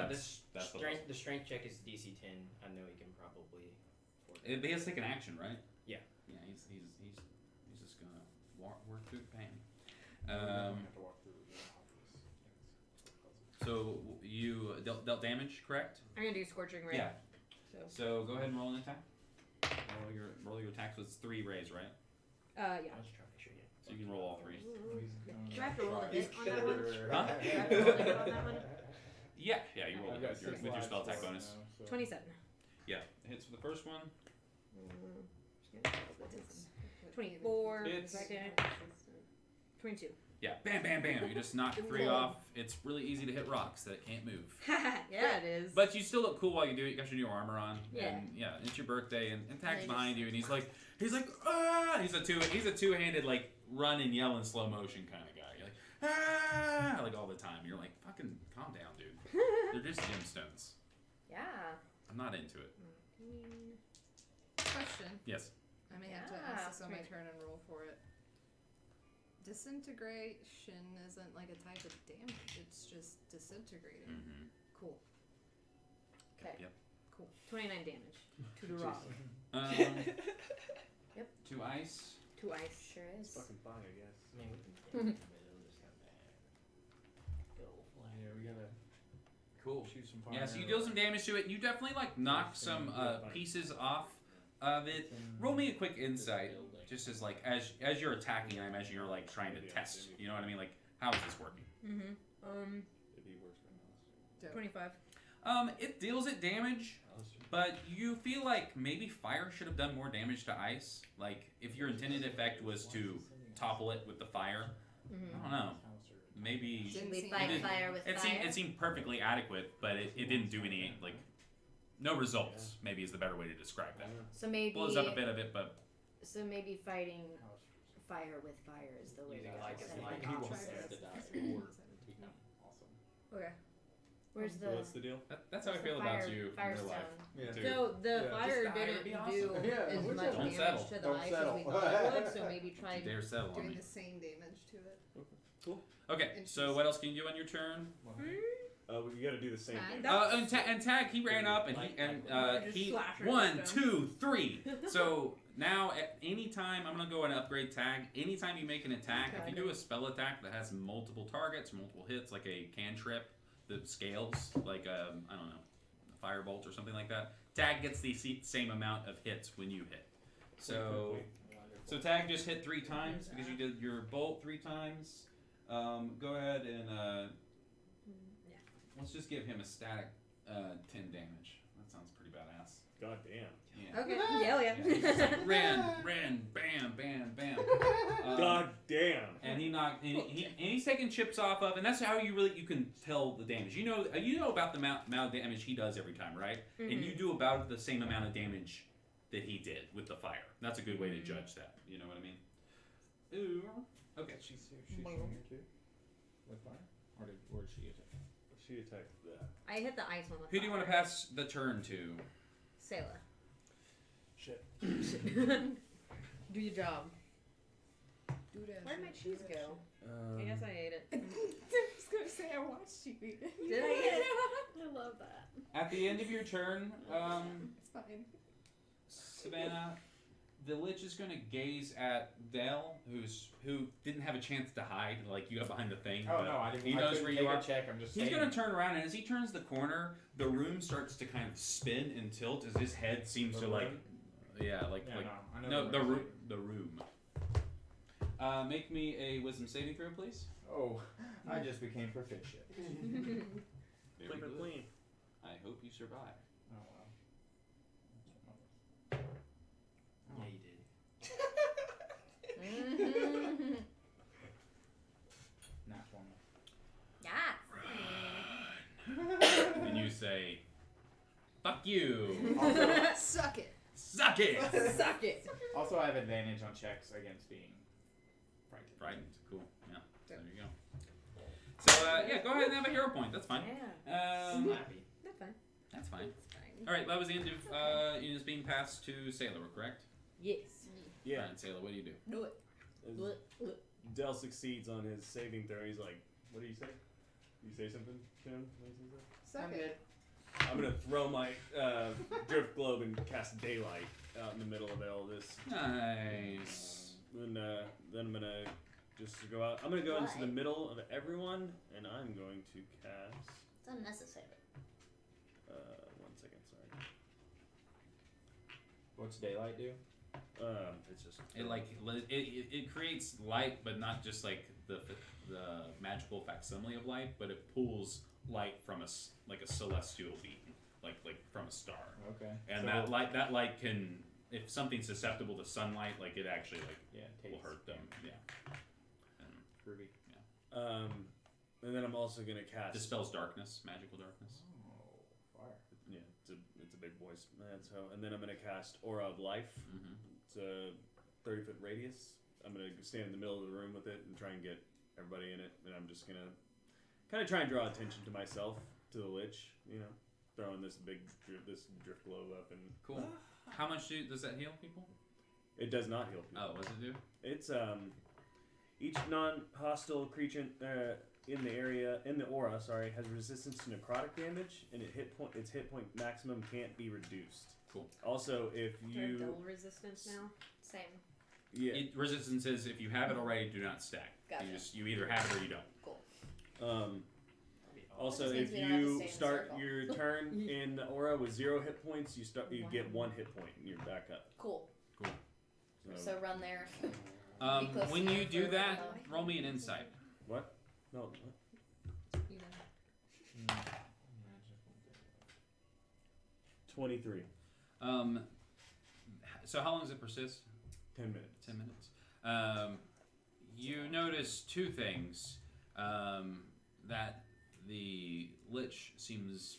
S7: This
S1: That's the
S7: strength. The strength check is DC 10. I know he can probably. afford that.
S1: He has to take an action, right?
S7: Yeah.
S1: Yeah, he's just gonna work through the pain.
S3: We're gonna have to walk through the office.
S1: So you dealt damage, correct?
S9: I'm gonna do scorching ray.
S1: Yeah.
S9: So.
S1: So go ahead and roll an attack. Roll your attacks with 3 rays, right?
S9: Yeah.
S7: I was trying to make sure you.
S1: So you can roll all 3.
S9: Do I have to roll a hit on that one?
S1: Huh?
S9: Do I have to roll a hit on that one?
S1: Yeah, you roll
S3: I've
S1: it
S3: got
S1: with your
S3: 6 lives
S1: spell attack
S3: still
S1: bonus.
S3: now, so-
S9: 27.
S1: Yeah, it hits for the first one.
S9: 24.
S1: Hits.
S9: Second. 22.
S1: Yeah, bam, bam, bam. You just knock 3 off. It's really easy to hit rocks that it can't move.
S9: Yeah, it is.
S1: But you still look cool while you do it. You got your new armor on.
S9: Yeah.
S1: And yeah, it's your birthday, and Tag's
S2: Nice.
S1: behind you, and he's like, ah! He's a two-handed like run and yell in slow motion kind of guy. You're like, ah! Like all the time. You're like, fucking calm down, dude. They're just gemstones.
S2: Yeah.
S1: I'm not into it.
S5: Question.
S1: Yes.
S5: I may have to
S2: Yeah.
S5: ask this on my turn and roll for it. Disintegration isn't like a type of damage. It's just disintegrating.
S1: Mm-hmm.
S5: Cool.
S2: Okay.
S1: Yep.
S5: Cool.
S9: 29 damage to the rock.
S2: Yep.
S1: To ice.
S9: To ice.
S2: Sure is.
S6: Fucking fine, I guess.
S7: I mean, we can just have that go fly.
S3: Yeah, we gotta
S1: Cool.
S3: shoot some fire.
S1: Yeah, so you deal some damage to it. You definitely like knock some pieces off of it. Roll me a quick insight, just as like as you're attacking. I imagine you're like trying to test. You know what I mean? Like, how is this working?
S9: Mm-hmm.
S6: It'd be worse right now.
S9: 25.
S1: It deals it damage, but you feel like maybe fire should have done more damage to ice. Like, if your intended effect was to topple it with the fire, I don't know. Maybe
S5: Didn't
S4: We
S5: seem-
S4: fight
S1: didn't-
S4: fire with
S1: it
S4: fire.
S1: seemed perfectly adequate, but it didn't do any like no results. Maybe is the better way to describe that.
S2: So maybe.
S1: Blows up a bit of it, but
S2: So maybe fighting fire with fire is the way
S7: Using
S2: to
S7: like
S2: go.
S7: as like
S3: He
S7: option
S3: wants
S7: there
S3: to
S7: to
S3: die.
S7: die.
S3: Awesome.
S9: Okay.
S2: Where's
S6: So
S2: the?
S6: what's the deal?
S1: that's how I
S2: what's the
S1: feel
S2: fire,
S1: about you in
S2: Fire
S1: real life.
S2: stone.
S3: Yeah.
S1: Dude.
S9: So the
S3: Yeah.
S9: fire
S1: Just die
S9: didn't
S1: would be
S9: do
S3: awesome. Yeah,
S9: as
S3: we're
S9: much
S3: settle.
S9: damage
S1: Settle.
S9: to the
S3: Don't
S9: ice as
S3: settle.
S9: we thought it would, so maybe try
S1: You dare settle on
S5: Doing
S1: me.
S5: the same damage to it.
S1: Okay,
S5: And
S1: so
S5: she's-
S1: what else can you do on your turn?
S6: You gotta do the same
S5: Tag?
S6: thing.
S1: And Tag, he ran up and
S9: Just
S1: he
S9: slash her
S1: 1,
S9: with
S1: 2, 3. So now at any time, I'm gonna go and upgrade Tag. Anytime you make an attack, if you do a spell attack that has multiple targets, multiple hits, like a cantrip that scales, like I don't know, a firebolt or something like that, Tag gets the same amount of hits when you hit. So Tag just hit 3 times because you did your bolt 3 times. Go ahead and let's just give him a static 10 damage. That sounds pretty badass.
S6: God damn.
S1: Yeah.
S9: Okay. Hell yeah.
S1: Yeah, he's like, ran, bam, bam, bam.
S6: God damn.
S1: And he knocked, and he's taking chips off of, and that's how you can tell the damage. You know about the amount of damage he does every time, right? And you do about the same amount of damage that he did with the fire. That's a good way to judge that. You know what I mean? Ooh. Okay.
S3: She's shooting here too. With fire, or did she attack?
S6: She attacked that.
S9: I hit the ice one with
S1: Who do you want to
S9: fire.
S1: pass the turn to?
S9: Sailor.
S3: Shit.
S9: Do your job.
S5: Dude,
S9: Where'd my cheese go? I guess I ate it.
S5: I was gonna say I watched you eat it.
S9: Did I eat it?
S2: I love that.
S1: At the end of your turn,
S5: It's fine.
S1: Savannah, the Lich is going to gaze at Dell, who didn't have a chance to hide, like you got behind the thing.
S3: Oh
S1: but
S3: no, I didn't.
S1: He
S3: I
S1: knows
S3: couldn't
S1: where
S3: take
S1: you are.
S3: A check. I'm just.
S1: He's
S3: saying.
S1: going to turn around, and as he turns the corner, the room starts to kind of spin and tilt as his head seems
S3: The
S1: to like,
S3: room?
S1: yeah, like
S3: Yeah,
S1: like
S3: no, I know
S1: no,
S3: the
S1: the
S3: room.
S1: room, the room. Make me a wisdom saving throw, please.
S3: Oh, I just became proficient.
S1: Very
S6: Flip
S1: good.
S6: or clean.
S1: I hope you survive.
S3: Oh wow.
S7: Yeah, you did.
S3: Not one.
S2: Yeah.
S1: And you say, "Fuck you,
S5: Suck it.
S1: suck it."
S9: Suck it.
S3: Also, I have advantage on checks against being frightened.
S1: Frightened, cool. Yeah, there you go. So yeah, go ahead and have a hero point. That's fine.
S2: Yeah.
S7: Happy.
S9: That's fine.
S1: That's fine.
S9: That's fine.
S1: All right, that was the end of Eunice being passed to Sailor, correct?
S9: Yes.
S6: Yeah.
S1: All right, Sailor, what do you do?
S9: Do it.
S6: Is-
S9: Do it.
S6: Dell succeeds on his saving throw. He's like, "What do you say? You say something, Tim? What do you say?
S7: I'm good.
S6: I'm gonna throw my drift globe and cast daylight out in the middle of all this.
S1: Nice.
S6: Then I'm gonna just go out. I'm gonna go into the middle of everyone, and I'm going to cast.
S4: It's unnecessary.
S6: 1 second, sorry.
S3: What's daylight do?
S6: It's just
S1: It creates light, but not just like the magical facsimile of light, but it pulls light from like a celestial beam, like from a star.
S3: Okay.
S1: And
S3: So
S1: that light can, if something's susceptible to sunlight, like it actually will
S3: takes
S1: hurt them. Yeah. And
S3: Ruby.
S6: and then I'm also gonna cast.
S1: dispels darkness, magical darkness.
S3: Oh, fire.
S6: Yeah, it's a big voice. And then I'm gonna cast Aura of Life.
S1: Mm-hmm.
S6: It's a 30-foot radius. I'm gonna stand in the middle of the room with it and try and get everybody in it. And I'm just gonna kind of try and draw attention to myself, to the Lich. Throwing this drift globe up, and
S1: Cool. How much does that heal people?
S6: it does not heal people.
S1: Oh, what's it do?
S6: It's each non-hostile creature in the aura, has resistance to necrotic damage, and its hit point maximum can't be reduced.
S1: Cool.
S6: Also, if
S9: They're
S6: you
S9: double resistance now.
S2: Same.
S1: Resistance is if you have it already, do not stack.
S2: Gotcha.
S1: You either have it or you don't.
S2: Cool.
S6: Also,
S2: That just
S6: if
S2: means we don't have to
S6: you
S2: stay in
S6: start
S2: circle.
S6: your turn in the aura with 0 hit points, you get 1 hit point and you're back up.
S2: Cool. So run there. close
S1: When
S2: to
S1: you
S2: me
S1: do
S2: for
S1: that,
S2: a
S1: roll me an insight.
S6: What? No. What?
S5: You know.
S6: 23.
S1: So how long does it persist?
S6: 10 minutes.
S1: 10 minutes. You notice 2 things. That the Lich seems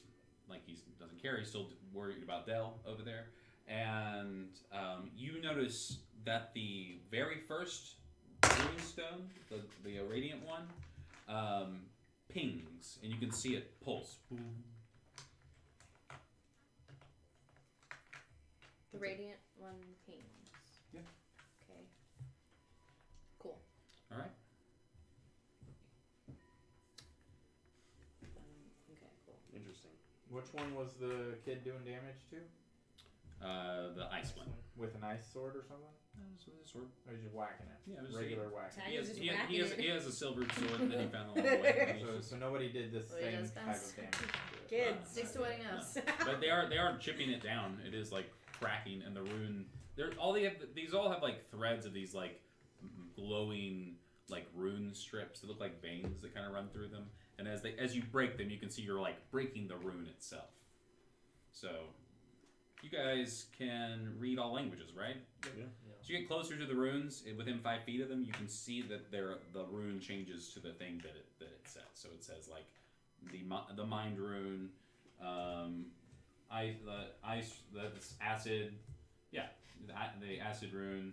S1: like he doesn't care. He's still worried about Dell over there. And you notice that the very first rune stone, the radiant one, pings, and you can see it pulse.
S2: The radiant one pings.
S1: Yeah.
S2: Okay. Cool.
S1: All right.
S2: Okay. Cool.
S6: Interesting.
S3: Which one was the kid doing damage to?
S1: The ice one.
S3: With an ice sword or something?
S1: Sword.
S3: Or just whacking it?
S1: Yeah, it was
S3: Regular whacking.
S2: Ty-
S1: He has,
S2: just
S1: he, has,
S2: whacking
S1: he, has,
S2: it.
S1: he has a silvered sword that he found along the way.
S3: So nobody did the
S2: Well, he
S3: same
S2: does
S3: type
S2: best.
S3: of damage to it.
S9: Kids.
S2: Sticks to what he knows.
S1: But they are chipping it down. It is like cracking, and the rune. These all have like threads of these like glowing like rune strips that look like veins that kind of run through them. And as you break them, you can see you're like breaking the rune itself. So you guys can read all languages, right?
S6: Yeah.
S1: As you get closer to the runes, within 5 feet of them, you can see that the rune changes to the thing that it says. So it says like the mind rune, the acid, yeah, the acid rune,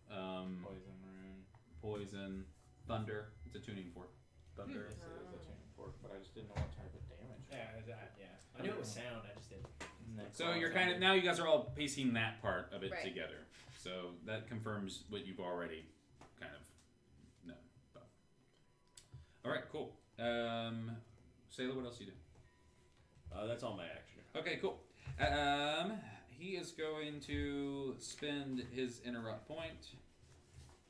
S3: Poison rune.
S1: poison, thunder. It's a tuning fork. Thunder.
S3: Yes, it is a tuning fork, but I just didn't know what type of damage.
S7: Yeah. I knew it was sound. I just didn't.
S1: So you're kind of now you guys are all piecing that part of it
S2: Right.
S1: together. So that confirms what you've already kind of known. But. All right, cool. Sailor, what else do you do?
S6: That's all my action.
S1: Okay, cool. He is going to spend his interrupt point,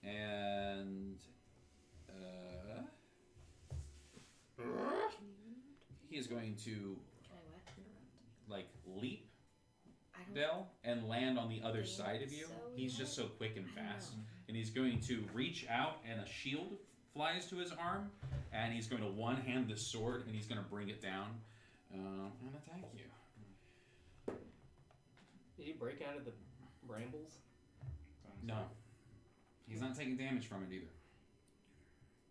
S1: and he is going to
S2: Can I what? Interrupt.
S1: like leap
S2: I don't.
S1: Dell and land on the other
S2: think
S1: side of you.
S2: so
S1: He's
S2: yet.
S1: just so quick and
S2: I don't
S1: fast.
S2: know.
S1: And he's going to reach out and a shield flies to his arm, and he's going to one-hand the sword and he's going to bring it down and attack you.
S7: Did he break out of the brambles?
S1: No. He's not taking damage from it either.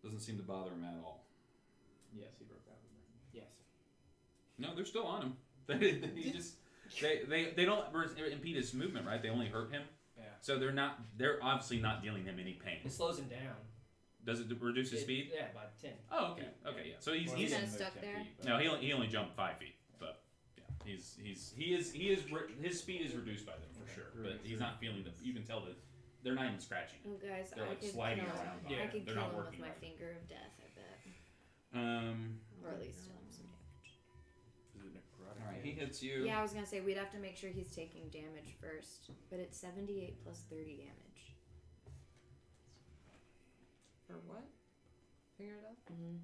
S1: Doesn't seem to bother him at all.
S3: Yes, he broke out of the
S7: Yes.
S1: No, they're still on him. He just they don't impede his movement, right? They only hurt him.
S7: Yeah.
S1: So they're obviously not dealing him any pain.
S7: It slows him down.
S1: Does it reduce his speed?
S7: Yeah, by 10.
S1: Oh, okay. Okay, yeah. So he's
S2: He's kinda stuck there.
S1: no, he only jumped 5 feet, but yeah, his speed is reduced by them for sure. But he's not feeling the. You can tell that they're not even scratching it.
S2: Oh, guys,
S1: They're
S2: I
S1: like
S2: could
S1: sliding
S2: kill him.
S1: around. on
S7: Yeah.
S2: I
S1: it.
S2: could
S1: They're
S2: kill
S1: not
S2: him with
S1: working
S2: my
S1: right.
S2: finger of death, I bet. Or at least deal him some damage.
S6: Is it necrotic?
S1: All right, he
S6: damage?
S1: hits you.
S2: Yeah, I was gonna say we'd have to make sure he's taking damage first, but it's 78 plus 30 damage.
S5: For what? Finger it up?
S2: Mm-hmm.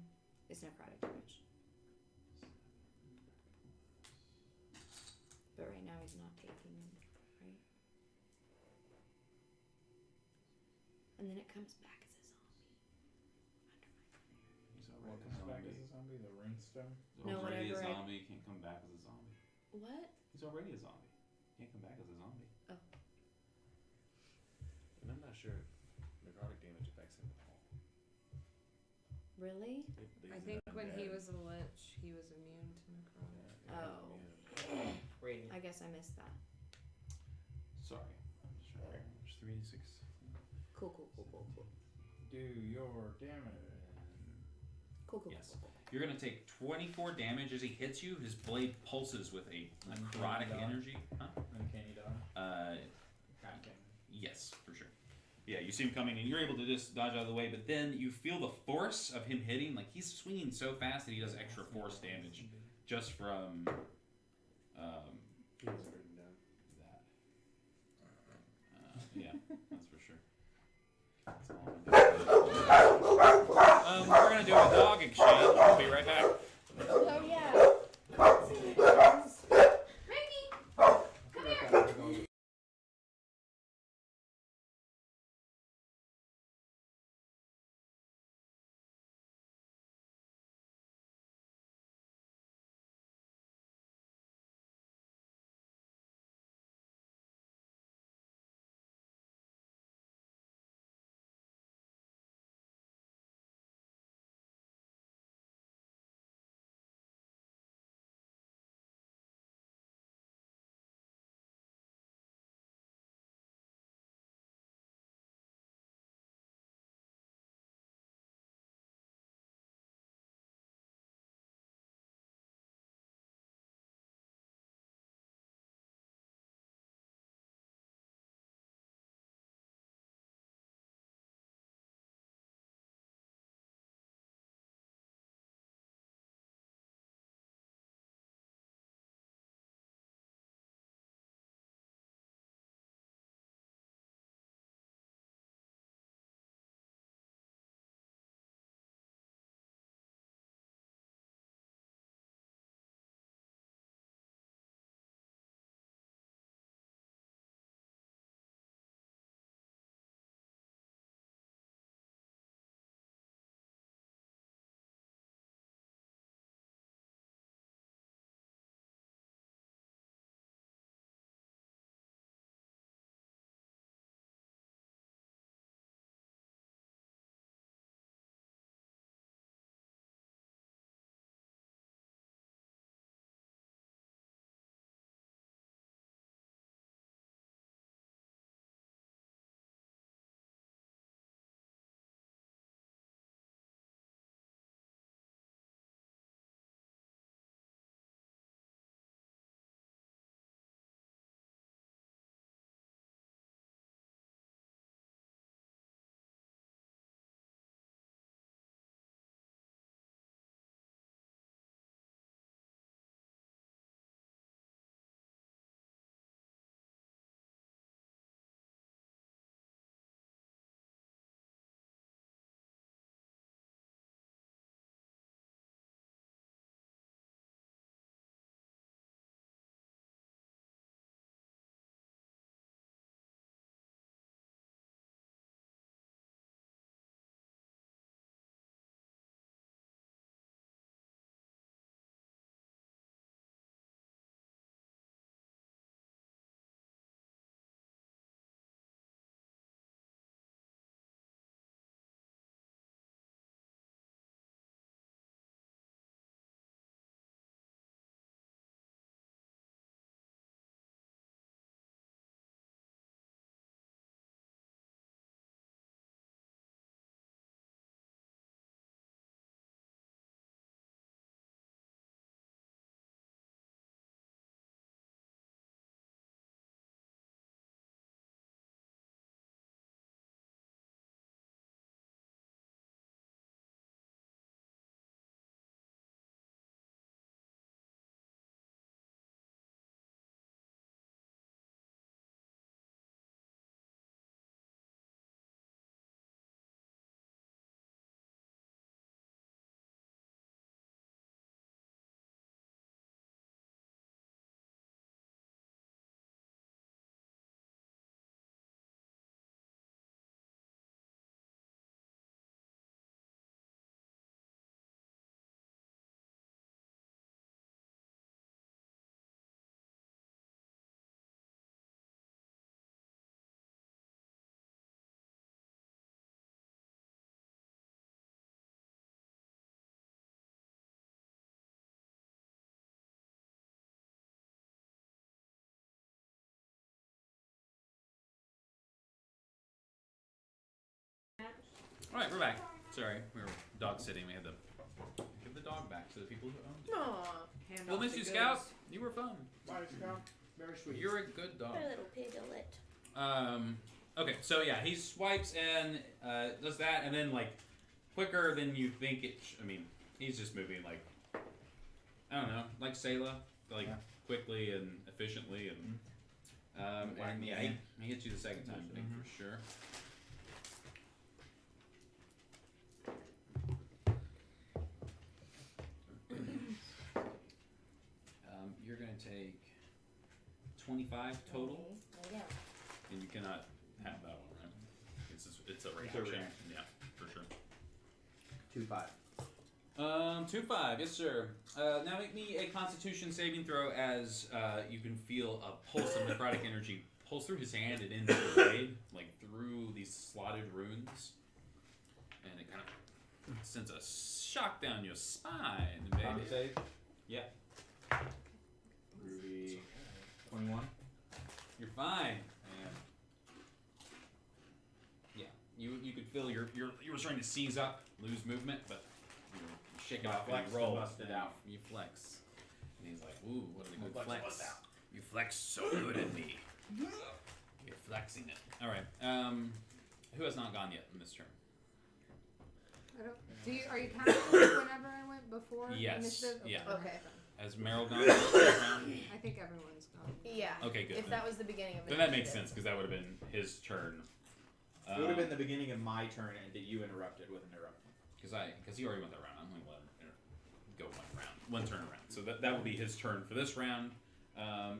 S2: It's necrotic damage. But right now he's not taking, right? And then it comes back as a zombie.
S1: He's
S3: What
S1: already
S3: comes
S1: a
S3: back
S1: zombie.
S3: as a zombie? The runestone?
S1: He's
S2: No,
S1: already a
S2: whatever I-
S1: zombie. Can't come back as a zombie.
S2: What?
S1: He's already a zombie. Can't come back as a zombie.
S6: And I'm not sure if necrotic damage affects him at all.
S2: Really?
S5: I think when he was a lich, he was immune to necrotic.
S2: Oh.
S7: Radiant.
S2: I guess I missed that.
S1: Sorry. I'm just trying to remember. 3d6.
S2: Cool.
S3: Do your damage.
S2: Cool.
S1: Yes. You're gonna take 24 damage as he hits you. His blade pulses with a necrotic
S3: Uncanny dodge.
S1: energy. Huh?
S3: Uncanny dodge. Hacking.
S1: Yes, for sure. Yeah, you see him coming, and you're able to just dodge out of the way. But then you feel the force of him hitting. Like he's swinging so fast that he does extra force damage just from
S6: He was written down.
S1: that. Yeah, that's for sure. That's all I'm gonna do. We're gonna do a dog exchange. We'll be right back.
S2: Oh yeah.
S1: All right, we're back. Sorry, we were dog sitting. We had to give the dog back to the people who owned it.
S5: Aww.
S1: We'll miss you, Scout. You were fun.
S3: Bye, Scout. Very sweet.
S1: You're a good dog.
S4: Poor little piglet.
S1: Okay, so yeah, he swipes and does that, and then like quicker than you think it. I mean, he's just moving like I don't know, like Sayla, like quickly and efficiently, and and yeah, he hits you the second time, I think for sure. You're gonna take 25 total.
S4: There you go.
S1: And you cannot have that one, right? It's a
S3: It's a
S1: reaction.
S3: reaction.
S1: Yeah, for sure.
S3: 2-5.
S1: 2-5, yes sir. Now make me a Constitution saving throw as you can feel a pulse of necrotic energy pulse through his hand and into the blade, like through these slotted runes, and it kind of sends a shock down your spine,
S3: Time
S1: baby.
S3: save.
S1: Yeah,
S3: Ruby. 21.
S1: you're fine. Yeah, you could feel you were starting to seize up, lose movement, but you shake it off and
S3: Flex
S1: you roll.
S3: to bust it
S1: and
S3: out.
S1: You flex. And he's like, ooh, what a good
S3: Flex
S1: flex.
S3: bust out.
S1: You flex so good at me. You're flexing it. Alright. Who has not gone yet in this turn?
S5: I don't. Are you counting whenever I went before
S1: Yes,
S5: initiative?
S1: yeah.
S2: Okay.
S1: Has Meryl gone this round?
S5: I think everyone's gone.
S2: Yeah.
S1: Okay, good.
S2: If that was the beginning of the
S1: Then that makes
S2: initiative.
S1: sense, because that would have been his turn.
S3: It would have been the beginning of my turn, and that you interrupted with an interruption.
S1: Because he already went that round. I'm going to let him go one turn around. So that will be his turn for this round.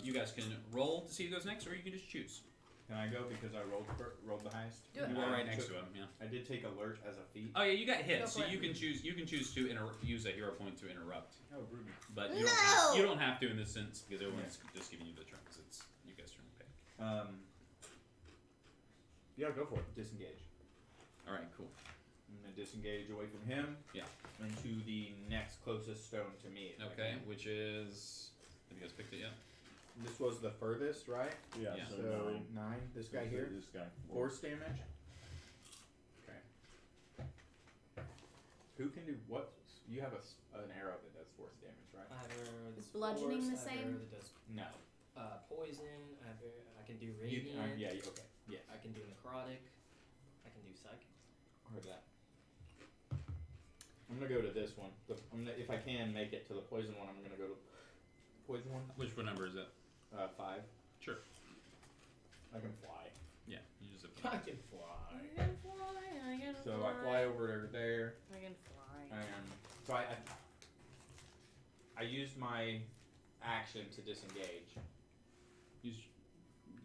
S1: You guys can roll to see who goes next, or you can just choose.
S3: Can I go because I rolled the highest?
S2: Do it.
S1: You are right next to him. Yeah.
S3: I did take alert as a feat.
S1: Oh yeah, you got hit,
S2: Go
S1: so
S2: for
S1: you
S2: it.
S1: can choose. You can choose to use a hero point to interrupt,
S3: Oh, Ruby.
S1: but
S4: No!
S1: you don't have to in this sense because everyone's just giving you the turn because it's you guys' turn to pick.
S3: Yeah, go for it. Disengage.
S1: All right, cool.
S3: I'm gonna disengage away from him.
S1: Yeah.
S3: Into the next closest stone to me. if I
S1: Okay,
S3: can.
S1: which is have you guys picked it yet?
S3: This was the furthest, right?
S6: Yeah,
S1: Yeah.
S6: so
S3: So
S6: 9.
S3: 9. This guy here.
S6: This guy.
S3: Force damage. Okay. Who can do what? You have an arrow that does force damage, right?
S7: I have arrow
S2: Is
S7: that's
S2: bludgeoning
S7: force,
S2: the
S7: I have
S2: same?
S7: arrow that does
S3: No.
S7: poison. I can do
S3: You,
S7: radiant.
S3: yeah. Okay. Yes.
S7: I can do necrotic. I can do psychic.
S3: Heard that. I'm gonna go to this one. If I can make it to the poison one, I'm gonna go to the poison one.
S1: Which number is it?
S3: 5.
S1: Sure.
S3: I can fly.
S1: Yeah, you just have
S7: I can fly.
S2: I can fly. I can
S3: So
S2: fly.
S3: I fly over there,
S2: I can fly.
S3: and so I used my action to disengage
S1: use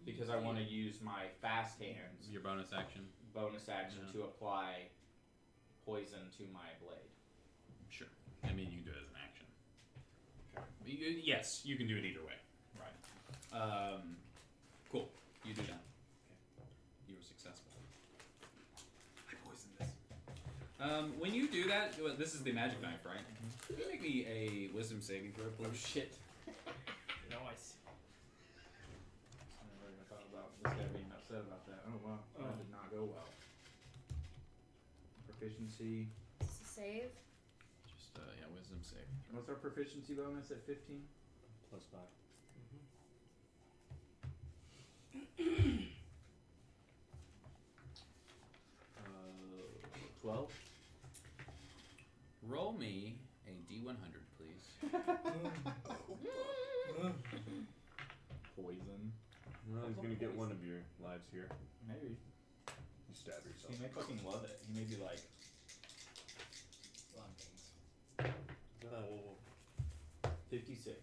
S3: because I want to use my fast hands
S1: your bonus action.
S3: bonus action
S1: Yeah.
S3: to apply poison to my blade.
S1: Sure. I mean, you can do it as an action. Yes, you can do it either way.
S3: Right.
S1: Cool. You do that. Okay. You were successful. I poisoned this. When you do that, this is the magic knife, right? Can you make me a wisdom saving throw, please?
S3: Oh shit.
S7: Nice.
S3: I never even thought about this guy being upset about that. Oh wow, that did not go well. Proficiency.
S2: Is this a save?
S1: Just yeah, wisdom save.
S3: What's our proficiency bonus at 15?
S6: Plus 5.
S3: 12.
S1: Roll me a d100, please.
S3: Poison.
S6: Well, he's gonna get one of your lives here.
S3: Maybe.
S6: You stab yourself.
S3: He may fucking love it. He may be like,
S6: Oh.
S3: 56.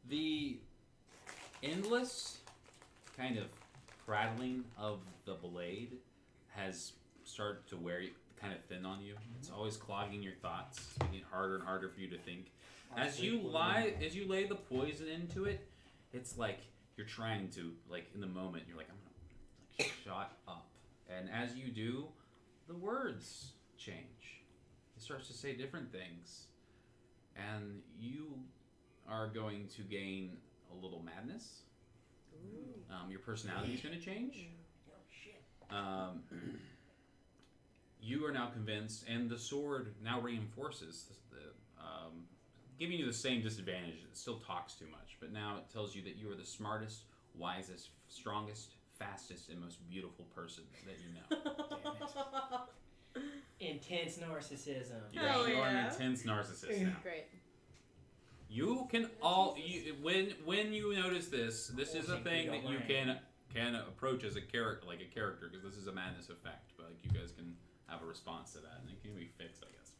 S1: The endless kind of prattling of the blade has started to wear kind of thin on you. It's always clogging your thoughts, it's making it harder and harder for you to think. As you lay the poison into it, it's like you're trying to, like in the moment, you're like, I'm gonna like shut up. And as you do, the words change. It starts to say different things. And you are going to gain a little madness, Your personality is going to change. You are now convinced, and the sword now reinforces giving you the same disadvantage. It still talks too much, but now it tells you that you are the smartest, wisest, strongest, fastest, and most beautiful person that you know.
S7: Intense narcissism.
S1: You
S9: Hell
S1: are an
S9: yeah.
S1: intense narcissist now.
S2: Great.
S1: You can when you notice this is a thing that you can approach as a character, because this is a madness effect. But like you guys can have a response to that, and it can be fixed, I guess.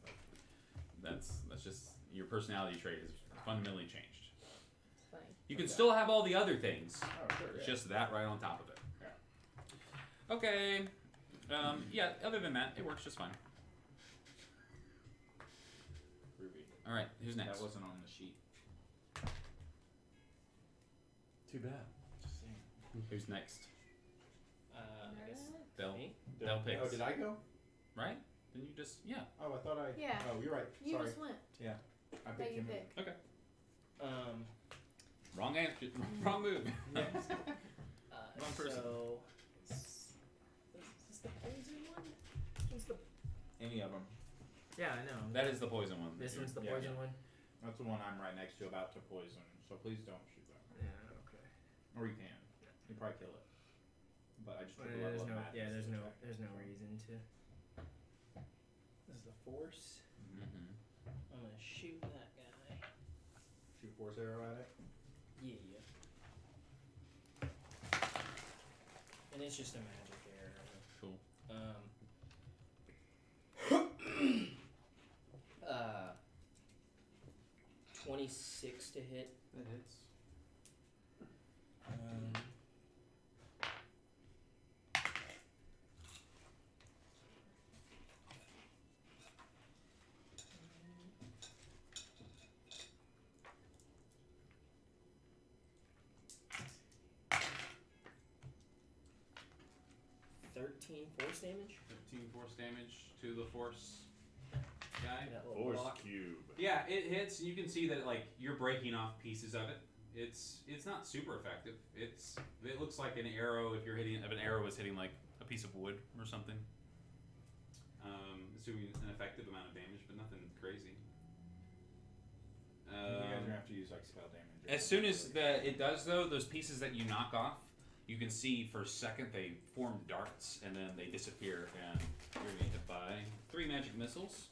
S1: But that's just your personality trait is fundamentally changed.
S2: It's funny.
S1: You can still have all the other things.
S3: Oh, sure.
S1: It's just that right on top of it. Okay. Yeah. Other than that, it works just fine.
S3: Ruby.
S1: All right. Who's next?
S3: That wasn't on the sheet.
S6: Too bad.
S3: Just saying.
S1: Who's next?
S7: I guess
S1: They'll
S7: me?
S1: they'll pick.
S3: Oh, did I go?
S1: Right? Then you just
S3: Oh, I thought I.
S2: Yeah.
S3: Oh, you're right.
S2: You
S3: Sorry.
S2: just went.
S3: I
S2: That
S3: picked
S2: you
S3: him.
S2: pick.
S1: wrong answer. Wrong move. One person.
S7: So, is this the poison one? What's the?
S3: Any of them.
S7: Yeah, I know.
S1: That is the poison one.
S7: This one's the
S3: Yeah.
S7: poison one.
S3: That's the one I'm right next to, about to poison. So please don't shoot that.
S7: Yeah. Okay.
S3: Or you can. You probably kill it. But I just took a
S7: There's
S3: level of
S7: no.
S3: madness
S7: Yeah. There's
S3: to
S7: no.
S3: check.
S7: There's no reason to. This is the force.
S1: Mm-hmm.
S7: I'm gonna shoot that guy.
S3: Shoot force arrow at it.
S7: Yeah. And it's just a magic arrow.
S1: Cool.
S7: 26 to hit.
S6: That hits.
S7: Force damage.
S1: 15 force damage to the force guy.
S7: That little
S6: Force
S7: block.
S6: cube.
S1: Yeah, it hits. You can see that like you're breaking off pieces of it. It's not super effective. It looks like an arrow if an arrow is hitting like a piece of wood or something. It's doing an effective amount of damage, but nothing crazy.
S3: You guys are gonna have to use like spell damage. or
S1: As soon as
S3: something.
S1: it does though, those pieces that you knock off, you can see for a second they form darts and then they disappear, and you're gonna get hit by 3 magic missiles.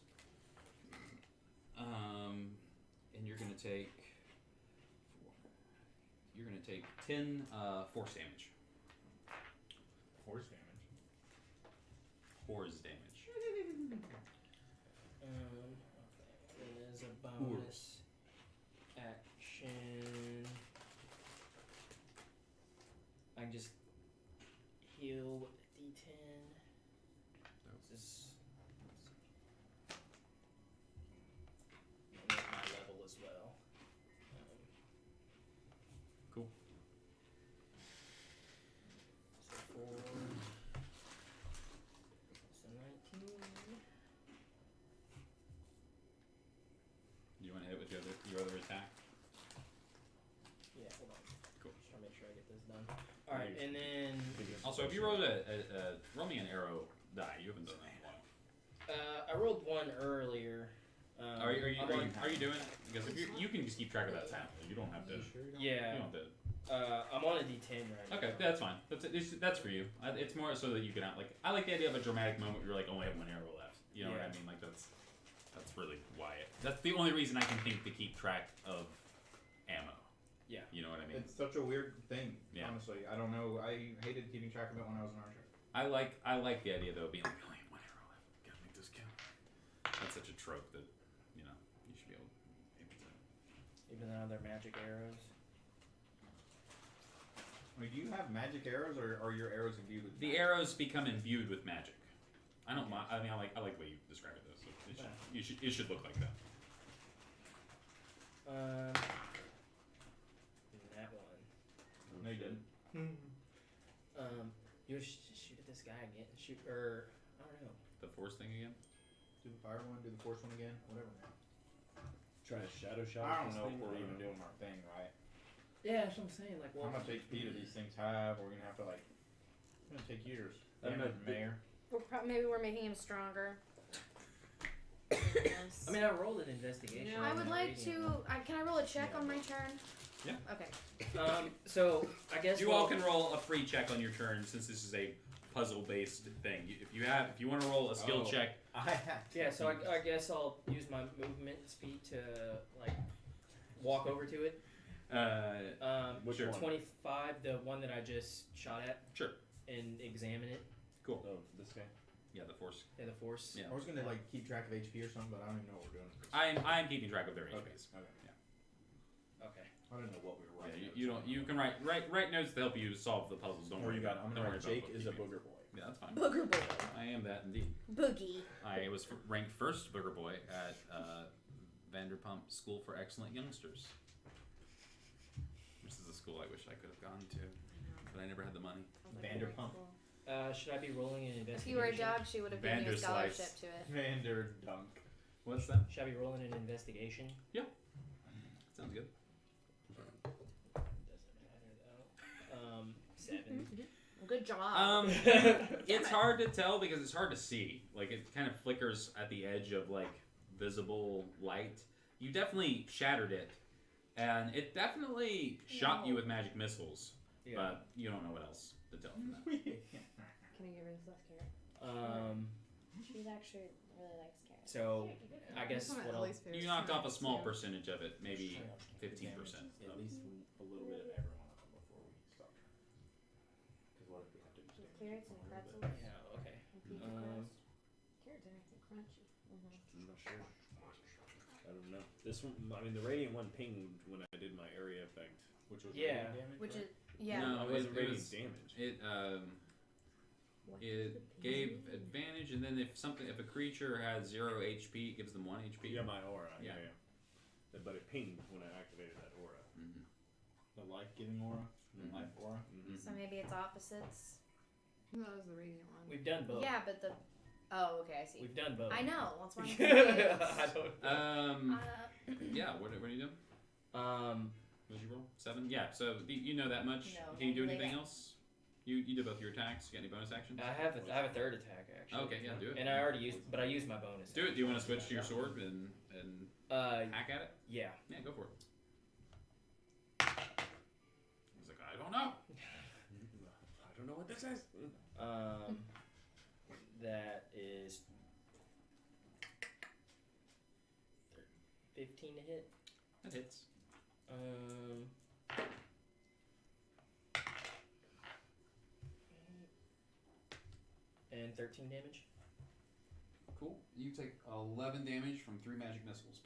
S1: And you're gonna take 10 force damage.
S3: Force damage.
S1: Force damage.
S7: Okay. And as a bonus action, I can just heal with a D10. This is and at my level as well.
S1: Cool.
S7: So 4. So 19.
S1: Do you want to hit with your other attack?
S7: Yeah, hold on.
S1: Cool.
S7: Just trying to make sure I get this done. Alright, and then
S1: Also, if you rolled roll me an arrow die, you haven't done that in a while.
S7: I rolled one earlier.
S1: Are you
S7: I'm on-
S1: doing it? Because if you can just keep track of that sound. You don't have to.
S7: Yeah.
S1: You don't have to.
S7: I'm on a D10 right now.
S1: Okay, that's fine. That's for you. It's more so that you can I like the idea of a dramatic moment where you're like only have one arrow left. You know what I
S7: Yeah.
S1: mean? Like that's really why that's the only reason I can think to keep track of ammo.
S7: Yeah.
S1: You know what I mean?
S3: It's such a weird thing.
S1: Yeah.
S3: Honestly, I don't know. I hated keeping track of it when I was an archer.
S1: I like the idea though of being like, I only have one arrow left. Gotta make this count. That's such a trope that you should be able to.
S7: Even though they're magic arrows.
S3: Like, do you have magic arrows, or are your arrows imbued with
S1: The
S3: magic?
S1: arrows become imbued with magic. I don't mind. I mean, I like the way you describe it though. So it should look like that.
S7: And that one.
S3: No, you didn't.
S7: You should just shoot at this guy again. Shoot, or I don't know.
S1: The force thing again.
S3: Do the fire one, do the force one again, whatever.
S6: Try to shadow shot.
S3: I don't
S6: this
S3: know if
S6: thing,
S3: we're
S6: or-
S3: even doing our thing right.
S7: Yeah, that's what I'm saying. Like,
S3: How much HP do these things have? We're gonna have to like. It's gonna take years.
S6: I don't
S3: Damn
S6: know.
S3: it, Mayor.
S2: Maybe we're making him stronger.
S7: I mean, I rolled an investigation.
S2: I
S7: on
S2: would
S7: that
S2: like
S7: radiant
S2: to. Can I roll a check on my turn?
S1: Yeah.
S2: Okay.
S7: one. So I guess
S1: You all can roll a free check on your turn since this is a puzzle-based thing. If you want to roll a skill
S3: Oh.
S1: check,
S3: I have.
S7: Yeah, so I guess I'll use my movement speed to like walk over to it.
S6: Which
S1: sure.
S6: one?
S7: 25, the one that I just shot at.
S1: Sure.
S7: And examine it.
S1: Cool.
S6: Oh, this guy.
S1: Yeah, the force.
S7: Yeah, the force.
S1: Yeah.
S3: I was gonna like keep track of HP or something, but I don't even know what we're doing.
S1: I'm keeping track of their
S3: Okay.
S1: HPs.
S3: Okay.
S7: Okay.
S3: I don't know what we were
S1: Yeah,
S3: writing.
S1: you don't. You can write notes to help you solve the puzzles. Don't worry about.
S3: I'm
S1: Don't
S3: gonna
S1: worry
S3: write
S1: about
S3: Jake is a
S1: bookkeeping.
S3: booger boy.
S1: Yeah, that's fine.
S2: Booger boy.
S1: I am that indeed.
S2: Boogie.
S1: I was ranked first booger boy at Vanderpump School for Excellent Youngsters. This is a school I wish I could have gone to, but I never had the money.
S3: Vanderpump.
S7: Should I be rolling an investigation?
S2: If you were a dog, she would have given you a
S1: Vanderslice.
S2: scholarship to it.
S3: Vander Dunk.
S1: What's that?
S7: Should I be rolling an investigation?
S1: Sounds good.
S7: Doesn't matter though. 7.
S2: Good job.
S1: It's hard to tell because it's hard to see. Like it kind of flickers at the edge of like visible light. You definitely shattered it, and it definitely shot you with magic missiles.
S7: Yeah.
S1: But you don't know what else to tell from that.
S9: Can I get rid of this carrot?
S2: She actually really likes carrots.
S7: So I guess
S5: That's one of
S7: what I'll,
S5: Ellie's favorite
S1: You knocked off a
S5: snacks,
S1: small
S5: too.
S1: percentage of it, maybe 15%.
S3: At least a little bit of every one of them before we stop. Because what if we have to do
S2: Carrots and pretzels.
S7: yeah, okay.
S2: And pizza
S7: Um,
S2: crust.
S9: Carrots are nice and crunchy.
S6: I'm not sure. I don't know. This one, I mean, the radiant one pinged when I did my area effect.
S3: Which was
S7: Yeah.
S3: radiant damage,
S2: Which
S3: right?
S2: is yeah.
S1: No,
S6: it wasn't
S1: it
S6: radiant
S1: was-
S6: damage.
S1: It gave advantage, and then if a creature has 0 HP, it gives them 1 HP.
S6: Yeah, my aura.
S1: Yeah.
S6: Yeah. But it pinged when I activated that aura.
S1: Mhm.
S3: The life-giving aura, the
S6: Mhm.
S3: life aura.
S6: Mm-hmm.
S2: So maybe it's opposites.
S5: That was the radiant one.
S7: we've done both.
S2: Yeah, but the. Oh, okay, I see.
S7: We've done both.
S2: I know. That's why I'm
S7: I
S2: confused.
S7: don't know.
S1: Yeah. What are you doing? What did you roll? 7. Yeah. So you know that much.
S2: No,
S1: Can you do
S2: lay
S1: anything
S2: down.
S1: else? You did both your attacks. You got any bonus actions?
S7: I have a third attack actually.
S1: Okay, yeah, do it.
S7: And I already used, but I used my bonus.
S1: Do it. Do you want to switch to your sword and hack at it?
S7: Yeah.
S1: Yeah, go for it. He's like, I don't know.
S6: I don't know what this is.
S7: That is 15 to hit.
S1: That hits.
S7: And 13 damage.
S1: Cool. You take 11 damage from 3 magic missiles.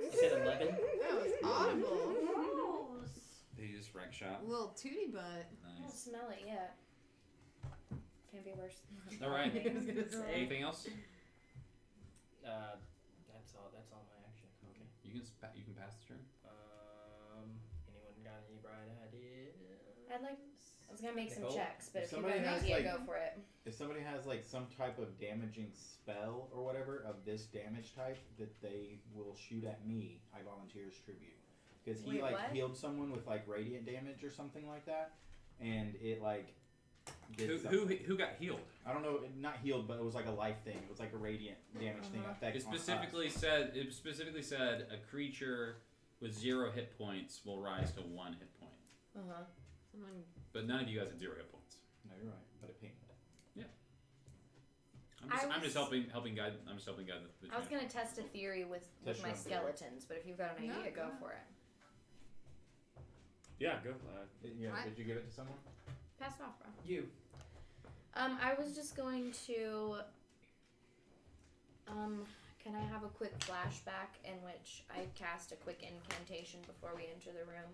S7: You said 11.
S5: That was audible.
S1: They just wreck shot.
S5: Little tootie butt.
S2: I don't
S1: Nice.
S2: smell it yet. Can't be worse.
S1: All right.
S5: I was gonna say.
S1: Anything else?
S7: That's all my action. Okay.
S1: You can pass the turn.
S7: Anyone got any bright ideas?
S2: I was gonna make some
S7: Nicole?
S2: checks, but
S3: If
S2: if you got
S3: somebody
S2: an
S3: has,
S2: idea,
S3: like-
S2: go for it.
S3: If somebody has like some type of damaging spell or whatever of this damage type that they will shoot at me, I volunteer as tribute. Because he
S2: Wait,
S3: like
S2: what?
S3: healed someone with like radiant damage or something like that, and it like did
S1: Who got healed?
S3: I don't know, not healed, but it was like a life thing. It was like a radiant damage thing effect.
S1: It
S3: on
S1: specifically
S3: us.
S1: said a creature with 0 hit points will rise to 1 hit point.
S5: Someone
S1: But none of you guys had 0 hit points.
S3: No, you're right, but it pinged.
S1: I'm just helping guide. I'm just helping guide the
S2: I was gonna test a theory with
S3: Test
S2: my
S3: your own theory.
S2: skeletons, but if you've got an
S5: No,
S2: idea,
S5: go
S2: go
S5: ahead.
S2: for it.
S6: Yeah, go.
S3: Yeah,
S5: What?
S3: did you give it to someone?
S2: Pass it off, bro.
S7: You.
S2: I was just going to. Can I have a quick flashback in which I cast a quick incantation before we enter the room?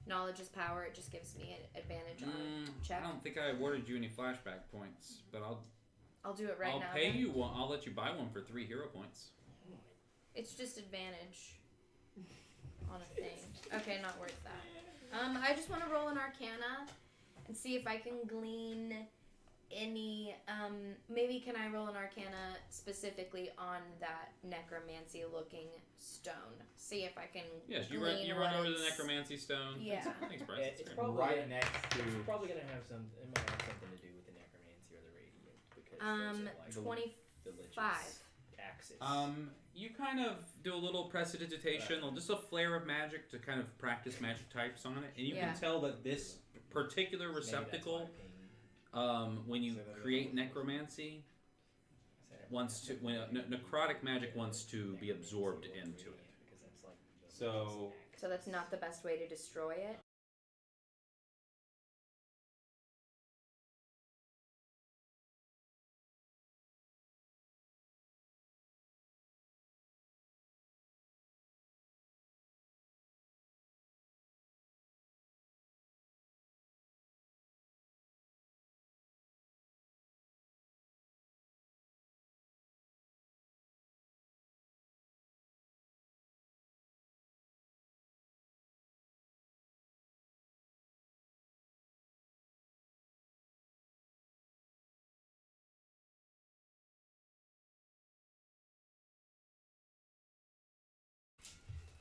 S2: Knowledge is power. It just gives me an advantage on a check.
S1: I don't think I awarded you any flashback points, but
S2: I'll do it right
S1: I'll
S2: now.
S1: pay
S2: then.
S1: you one. I'll let you buy one for 3 hero points.
S2: It's just advantage on a thing. Okay, not worth that. I just want to roll an Arcana and see if I can glean any maybe can I roll an arcana specifically on that necromancy looking stone? See if I can
S1: Yes, you
S2: glean
S1: run
S2: what
S1: over to the
S2: it's-
S1: necromancy stone.
S2: Yeah.
S1: Thanks, Bryce.
S7: It's
S1: That's great.
S7: probably
S3: Right next to.
S7: It's probably gonna have some. It might have something to do with the necromancy or the radiant because those are like
S2: 25.
S7: the axis.
S1: You kind of do a little prestidigitation, just a flare of magic to kind of practice magic types on it, and you
S2: Yeah.
S1: can tell that this particular
S7: Maybe that's
S1: receptacle,
S7: why ping-
S1: when you
S6: Say that
S1: create
S6: again.
S1: necromancy,
S7: I said it
S1: wants to when necrotic magic wants to be absorbed into it.
S7: because that's like the
S3: So-
S2: So that's not the best way to destroy it.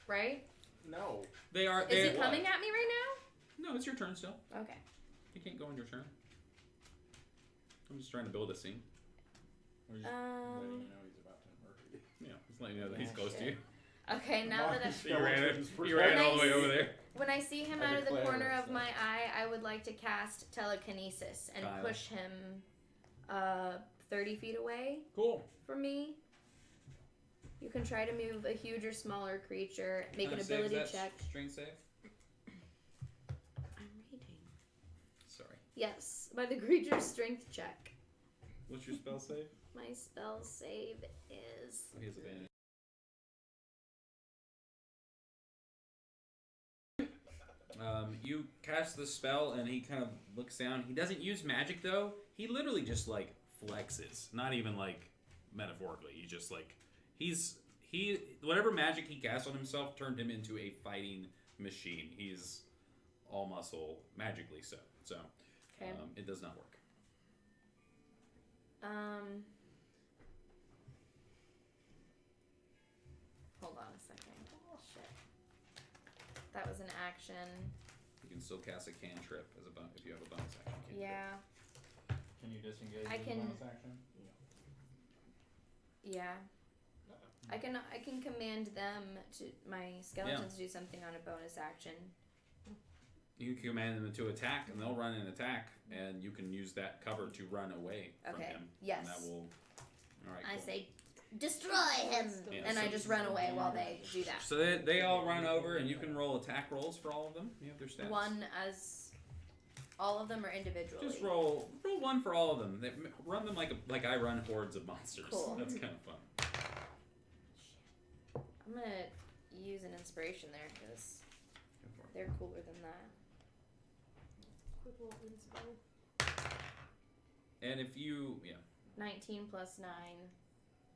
S2: Right?
S3: No.
S1: They are.
S2: Is
S1: They
S2: it coming at me right
S1: No, it's your turn still.
S2: now? Okay.
S1: You can't go on your turn. I'm just trying to build a scene.
S3: We're just letting you know he's about to murder you.
S1: Yeah, just letting you know that he's
S2: Yeah,
S1: close to
S2: shit.
S1: you.
S2: Okay, now that
S1: You ran all the way over there.
S2: when I see him
S3: I
S2: out of the
S3: declare
S2: corner of
S3: so.
S2: my eye, I would like to cast telekinesis and
S1: Kyle.
S2: push him 30 feet away
S3: Cool.
S2: from me. You can try to move a huge or smaller creature. Make an
S1: Saves
S2: ability
S1: that
S2: check.
S1: Strength save.
S2: I'm reading.
S1: Sorry.
S2: Yes, by the creature's strength check.
S1: What's your spell save?
S2: My spell save is
S1: He has advantage. You cast the spell and he kind of looks down. He doesn't use magic though. He literally just like flexes. Not even like metaphorically. He just like he whatever magic he cast on himself turned him into a fighting machine. He's all muscle magically so. So
S2: okay.
S1: it does not work.
S2: Hold on a second. Shit. That was an action.
S1: You can still cast a cantrip as a if you have a bonus action cantrip.
S2: Yeah.
S3: Can you disengage
S2: I
S3: as a
S2: can-
S3: bonus action?
S2: Yeah. I can command them to my skeletons do something on a bonus action.
S1: You can command them to attack, and they'll run and attack, and you can use that cover to run away from
S2: Okay,
S1: him.
S2: yes.
S1: And that will. All right.
S4: I
S1: cool.
S4: say, destroy him.
S1: Yeah,
S2: And
S1: so,
S2: I just run away while they do that.
S1: So they all run over, and you can roll attack rolls for all of them. You have their stats.
S2: One as all of them or individually.
S1: Just roll one for all of them. Run them like I run hordes of monsters.
S2: Cool.
S1: That's kind of fun.
S2: I'm gonna use an inspiration there because
S1: Go for it.
S2: they're cooler than that.
S5: Quick little inspo.
S1: And if you
S2: 19 plus 9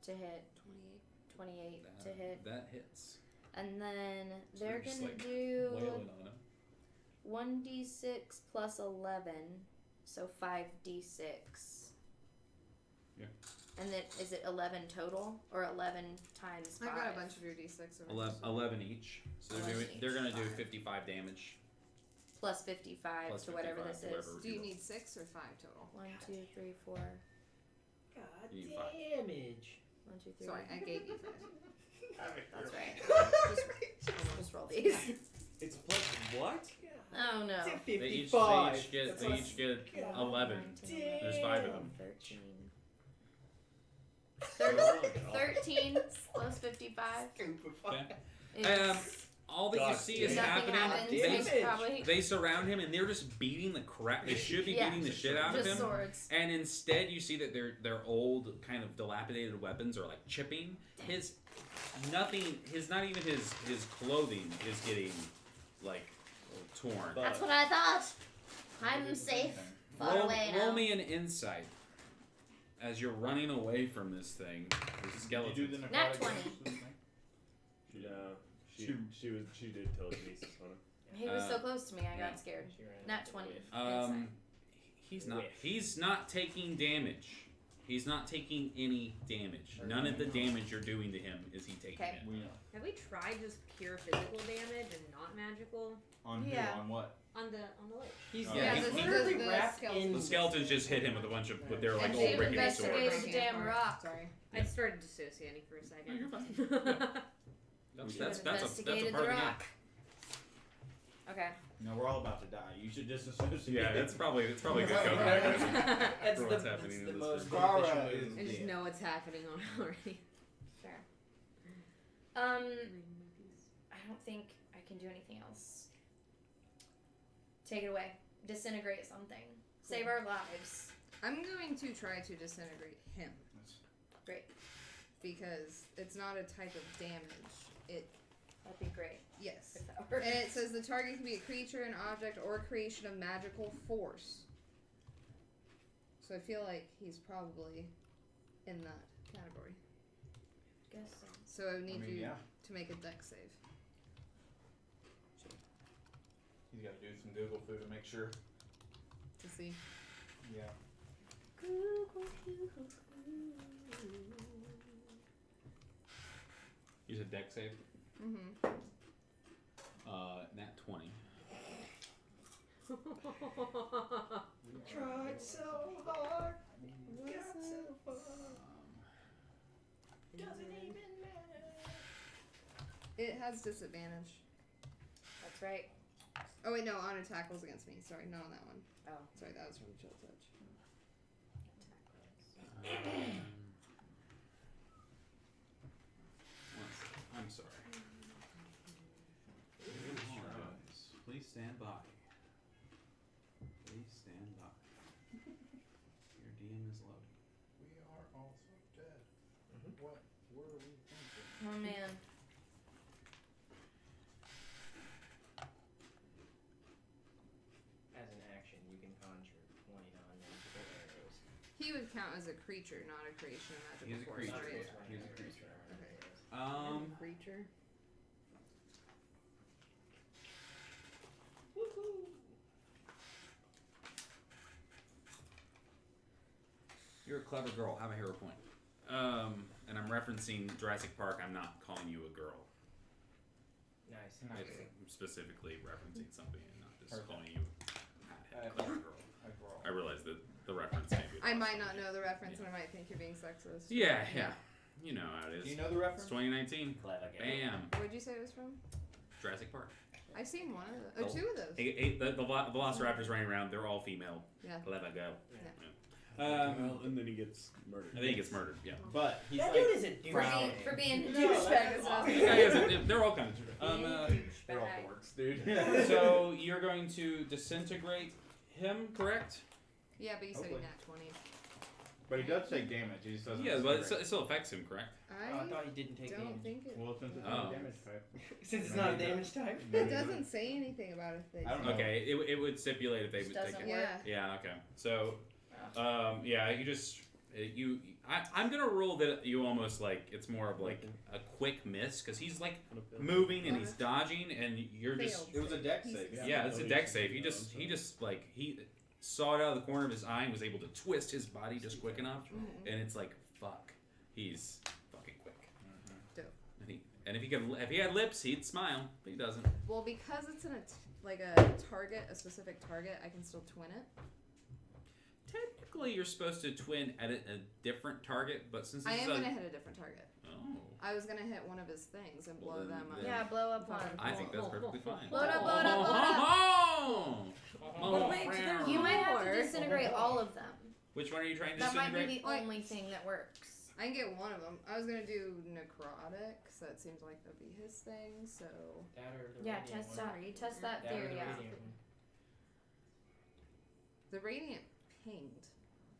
S2: to hit. 28 to hit.
S1: that hits.
S2: And then
S1: So
S2: they're
S1: you're just,
S2: gonna
S1: like,
S2: do
S1: Wailing on him.
S2: 1d6 plus 11, so 5d6.
S1: Yeah.
S2: And then is it 11 total or 11 times 5?
S5: I got a bunch of your d6 over
S1: 11 each. So
S2: 11
S1: they're gonna do
S2: each.
S1: 55 damage.
S2: Plus 55
S1: Plus
S2: to whatever
S1: 55
S2: this
S1: to
S2: is.
S1: whatever.
S5: Do you need 6 or 5 total?
S2: 1, 2, 3, 4.
S7: God
S1: You need 5.
S7: damage.
S2: 1, 2, 3.
S5: Sorry, I gave you 5.
S2: That's right. Just roll these.
S6: It's plus what?
S2: Oh no.
S1: They each
S7: 55.
S1: get
S7: That's
S1: each get 11.
S2: 19,
S1: There's 5 of them.
S2: 13.
S6: Oh,
S2: 13 plus 55.
S1: Okay.
S2: It's
S1: All that you
S6: God
S1: see is
S2: nothing
S1: happening.
S2: happens.
S1: They,
S2: It's probably
S1: they surround him and they're just beating the crap. They should be
S2: Yeah.
S1: beating the shit out of
S2: just
S1: him.
S2: swords.
S1: And instead, you see that their old kind of dilapidated weapons are like chipping. His nothing. Not even his clothing is getting like torn.
S4: That's what I thought. I'm safe. Far away now.
S1: Roll me an insight as you're running away from this thing. There's skeletons.
S3: You do the
S2: Nat
S3: necrotic
S2: 20.
S3: damage to the thing?
S6: She did telekinesis on him.
S2: He was so close to me, I
S1: yeah.
S2: got scared.
S7: She ran
S2: Nat
S7: into
S2: 20.
S7: the wave.
S1: Um, He's not.
S7: Whiff.
S1: He's not taking damage. He's not taking any damage. None of the damage you're doing to him is he taking.
S2: Okay.
S1: It.
S3: We know.
S9: Have we tried just pure physical damage and not magical
S3: On who?
S2: Yeah.
S3: On what?
S9: on the lake?
S7: He's
S3: Yeah,
S5: the
S7: literally wrapped
S5: skeleton.
S7: in.
S1: The skeletons just hit him with a bunch of with their like
S2: And
S1: old
S2: they
S1: rickety
S2: investigated
S1: swords.
S2: the damn rock.
S5: Sorry.
S9: I started dissociating for a second.
S1: No, you're fine.
S2: Should
S1: That's
S2: have
S1: a
S2: investigated
S1: part
S2: the
S1: of the game.
S2: rock. Okay.
S3: No, we're all about to die. You should disassociate.
S1: Yeah, it's probably a good cover.
S7: That's
S1: For
S7: the,
S1: what's
S7: that's
S1: happening in
S7: the
S1: this
S7: most
S3: room.
S7: beneficial
S3: Gara
S7: move.
S3: is-
S9: I just
S3: Yeah.
S9: know what's happening already.
S2: Fair. I don't think I can do anything else. Take it away. Disintegrate something. Save our lives.
S5: I'm going to try to disintegrate him.
S2: Great.
S5: Because it's not a type of damage.
S2: That'd be great
S5: Yes.
S2: if that worked.
S5: And it says the target can be a creature, an object, or a creation of magical force. So I feel like he's probably in that category.
S2: Guess so.
S5: So I would need you
S3: yeah.
S5: to make a dex save.
S3: He's got to do some Google foo to make sure.
S5: To see.
S3: Yeah.
S1: Use a deck save.
S5: Mm-hmm.
S1: Nat 20.
S7: Tried so hard. Got so far. Doesn't even matter.
S5: It has disadvantage.
S2: That's right.
S5: Oh wait, no, on attack rolls against me. Sorry, not on that one.
S2: Oh.
S5: Sorry, that was from Chill Touch.
S1: I'm sorry. Alright. Please stand by. Please stand by. Your DM is loading.
S3: We are also dead. What were we thinking?
S2: Oh man.
S7: As an action, you can conjure 20 non-magical arrows.
S5: He would count as a creature, not a creation of magical
S1: He's a
S5: force.
S1: creature.
S5: Right?
S1: Yeah, he's a creature.
S5: Okay. Creature.
S1: You're a clever girl. Have a hero point. And I'm referencing Jurassic Park. I'm not calling you a girl.
S7: Nice.
S1: I'm specifically referencing something and not just
S3: Perfect.
S1: calling you a clever girl.
S3: A girl.
S1: I realize that the reference may be
S5: I
S1: lost.
S5: might not know the reference and I might think you're being sexist.
S1: Yeah. You know how it is.
S3: Do you know the
S1: It's
S3: reference?
S1: 2019.
S7: Clever girl.
S1: Bam.
S5: Where'd you say it was from?
S1: Jurassic Park.
S5: I've seen one of those. Oh, two of those.
S1: The Velociraptors running around. They're all female.
S5: Yeah.
S1: Clever girl.
S6: Well, and then he gets murdered.
S1: I think he gets murdered. Yeah.
S3: But he's
S7: That
S3: like
S7: dude is a douche.
S3: frowning.
S2: For being a
S7: No,
S2: douchebag.
S7: that's
S2: is
S7: awesome.
S2: awesome.
S1: Yeah, yeah, they're all kinds of.
S3: They're all dorks, dude.
S1: So you're going to disintegrate him, correct?
S5: Yeah, but you said he
S3: Hopefully.
S5: nat 20.
S3: But he does take damage. He just doesn't.
S1: Yeah, but
S3: disintegrate.
S1: it still affects him, correct?
S7: Oh, I
S5: I
S7: thought he didn't take
S5: don't
S7: damage.
S5: think it.
S3: Well, since it's
S1: Oh.
S3: not a damage type.
S7: Since it's not a damage type.
S5: It doesn't say anything about if they.
S3: I don't know.
S1: Okay, it would stipulate if they
S2: Just
S1: would take
S2: doesn't
S1: it.
S2: work.
S5: Yeah.
S1: Yeah. Okay. So, yeah, you just I'm gonna rule that you almost like it's more of like a quick miss because he's like moving and he's dodging and you're just
S5: Failed.
S3: It was a deck save.
S1: yeah, it's a deck save. He just like he saw it out of the corner of his eye and was able to twist his body just quick enough, and it's like fuck, he's fucking quick.
S5: Dope.
S1: And if he had lips, he'd smile, but he doesn't.
S5: Well, because it's like a target, a specific target, I can still twin it.
S1: Technically, you're supposed to twin at a different target, but since this
S5: I
S1: is
S5: am gonna hit a different target.
S1: oh,
S5: I was gonna hit one of his things and blow
S1: Well,
S5: them up.
S1: then-
S2: Yeah, blow up one.
S1: I think that's perfectly fine.
S2: Blow it up, blow it up, blow it up.
S1: Oh!
S7: Oh,
S9: wait, so there's
S2: You might have to
S9: Or-
S2: disintegrate all of them.
S1: Which one are you trying to
S2: That might
S1: disintegrate?
S2: be the only thing that works.
S5: I can get one of them. I was gonna do necrotic, so it seems like that'd be his thing. So
S7: That or the
S2: Yeah,
S7: radiant
S2: test
S7: one.
S2: that. Test that
S7: That or
S2: theory
S7: the
S2: out.
S7: radiant one.
S5: the radiant pinged.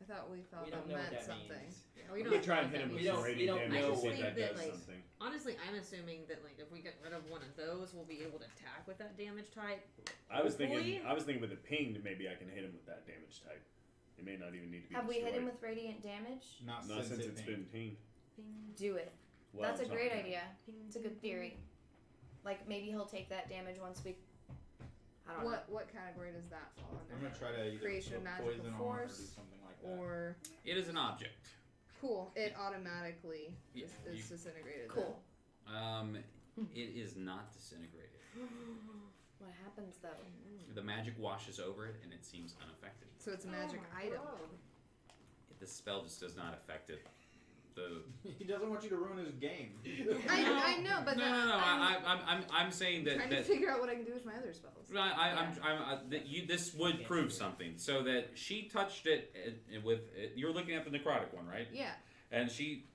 S5: I thought we thought
S7: We
S5: that
S7: don't know what
S5: meant
S7: that
S5: something.
S7: means.
S9: We
S6: I'm
S9: don't
S6: gonna try
S9: know
S6: and hit him
S9: what
S6: with
S7: We
S6: some
S7: don't- we
S6: radiant
S7: don't
S6: damage
S7: know
S6: to see if
S9: what-
S6: that
S9: that,
S6: does
S9: like-
S6: something.
S9: Honestly, I'm assuming that like if we get rid of one of those, we'll be able to attack with that damage type.
S6: I was
S9: Hopefully-
S6: thinking with the pinged, maybe I can hit him with that damage type. It may not even need to be
S2: Have we
S6: destroyed.
S2: hit him with radiant damage?
S3: Not
S6: Not since
S3: it
S6: it's
S3: pinged.
S6: been pinged.
S2: Do it.
S6: Well,
S2: That's a
S6: it's not
S2: great
S6: pinged.
S2: idea. It's a good theory. Like maybe he'll take that damage once we. I don't know.
S5: What category does that fall under?
S3: I'm gonna try to either
S5: Creation of
S3: put
S5: magical
S3: poison on
S5: force
S3: or do something like that.
S5: Or
S1: It is an object.
S5: cool, it automatically
S1: Yeah,
S5: is
S1: you-
S5: disintegrated.
S2: Cool.
S1: It is not disintegrated.
S2: What happens though?
S1: The magic washes over it, and it seems unaffected.
S5: So it's a magic item.
S1: The spell just does not affect it.
S3: He doesn't want you to ruin his game.
S5: I know, but
S1: No. I'm saying that
S5: trying to figure out what I can do with my other spells.
S1: this would prove something. So that she touched it with. You're looking at the necrotic one, right?
S5: Yeah.
S1: And she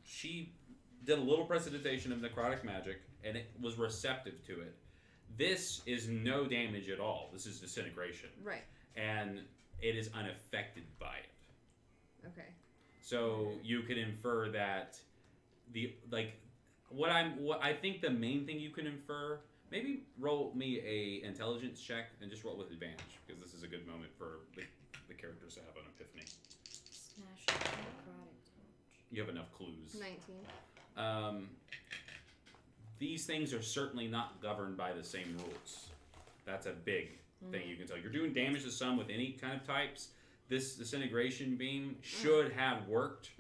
S1: did a little precipitation of necrotic magic, and it was receptive to it. This is no damage at all. This is disintegration,
S5: Right.
S1: and it is unaffected by it.
S5: Okay.
S1: So you could infer that what I think the main thing you can infer. Maybe roll me a intelligence check and just roll with advantage, because this is a good moment for the characters to have an epiphany.
S2: Smash the necrotic torch.
S1: You have enough clues.
S5: 19.
S1: These things are certainly not governed by the same rules. That's a big thing you can tell. You're doing damage to some with any kind of types. This disintegration beam should have worked,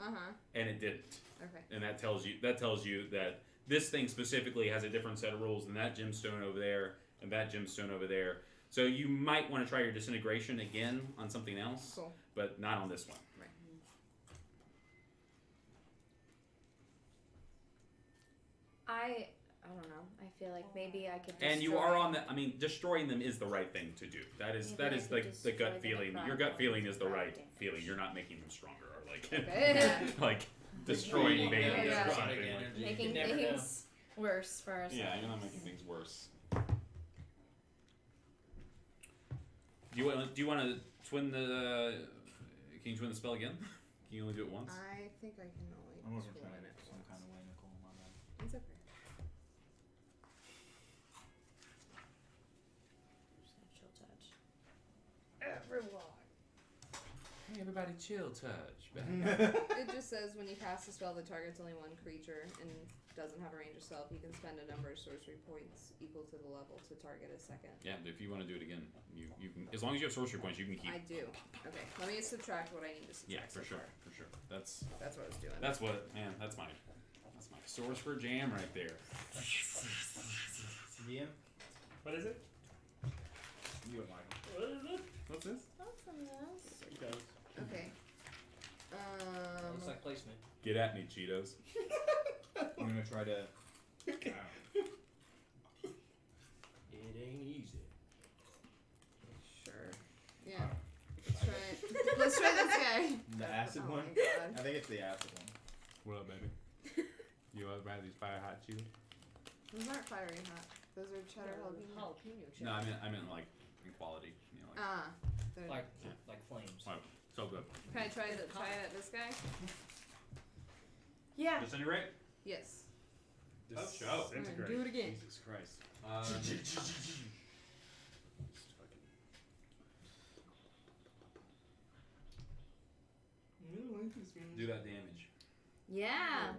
S1: and it didn't.
S5: Okay.
S1: And that tells you that this thing specifically has a different set of rules than that gemstone over there and that gemstone over there. So you might want to try your disintegration again on something else,
S5: Cool.
S1: but not on this one.
S5: Right.
S2: I don't know. I feel like maybe I could.
S1: And you are on the. I mean, destroying them is the right thing to do. That is
S2: Maybe I
S1: the
S2: could destroy
S1: gut
S2: the
S1: feeling. Your
S2: necrotic
S1: gut
S2: ones
S1: feeling is the
S2: without
S1: right
S2: damage.
S1: feeling. You're not making them stronger or like
S2: Okay.
S1: like destroying
S7: Yeah.
S1: babies
S2: Yeah.
S1: or something.
S7: Yeah.
S1: Like,
S7: You
S2: Making
S7: never know.
S2: things worse for ourselves.
S1: yeah, you're not making things worse. Do you want to twin the? Can you twin the spell again? Can you only do it once?
S5: I think I can only.
S3: I wasn't
S5: twin
S3: trying
S5: it
S3: some
S5: once.
S3: kind of way, Nicole. My bad.
S5: It's okay.
S2: Chill touch.
S1: Hey, everybody, chill, touch.
S5: It just says when you cast a spell that targets only one creature and doesn't have a range of self, you can spend a number of sorcery points equal to the level to target a second.
S1: Yeah, if you want to do it again, you can. As long as you have sorcery points, you can keep.
S5: I do. Okay, let me subtract what I need to subtract.
S1: Yeah, for
S5: so
S1: sure,
S5: far.
S1: for sure. That's
S5: That's what I was doing.
S1: man. That's my sorcerer jam right there.
S3: Ian?
S7: What is it?
S3: You and Michael.
S7: What is it?
S1: What's this?
S5: Okay.
S7: Looks like placement.
S1: Get at me, Cheetos.
S3: I'm gonna try to.
S7: It ain't easy.
S5: Sure. Yeah. Let's try it. Let's try this guy.
S3: The acid
S5: Oh
S3: one?
S5: my god.
S3: I think it's the acid one.
S1: What up, baby? You want to these fire hot Cheetos?
S5: Those aren't fiery hot. Those are cheddar jalapeno.
S9: Jalapeno chip.
S1: No, I meant like in quality. You know, like
S5: They're-
S7: Like flames.
S1: wow, so good.
S5: Can I try this guy?
S2: Yeah.
S1: Disintegrate.
S5: Yes.
S1: Oh, show.
S6: Disintegrate.
S5: Do it again.
S6: Jesus Christ.
S1: Do that damage.
S2: Yeah.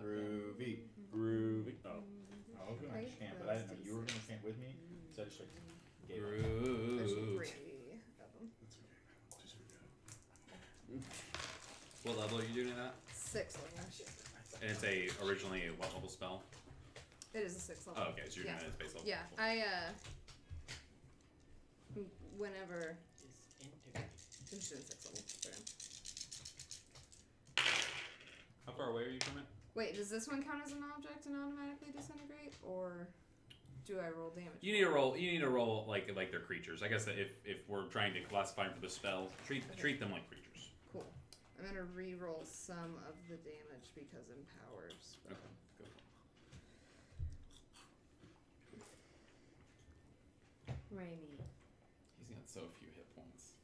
S3: Groovy.
S6: Groovy. Oh.
S3: I was gonna chant, but I didn't know you were gonna chant with me, so I just like gave up.
S5: There's
S1: Groove.
S5: 3 of them.
S6: That's okay, man. Just forget it.
S1: What level are you doing that?
S5: 6 level.
S1: And it's originally a what level spell?
S5: It is a 6 level.
S1: Oh, okay, so you're
S5: Yeah.
S1: doing it at base level.
S5: Yeah, whenever it's in 6 level for him.
S1: How far away are you from it?
S5: Wait, does this one count as an object and automatically disintegrate, or do I roll damage?
S1: You need to roll. You need to roll like they're creatures. I guess that if we're trying to classify them for the spell, treat them like creatures.
S5: Cool. I'm gonna re-roll some of the damage because empowers.
S1: Okay. Go.
S2: Rainy.
S1: He's got so few hit points.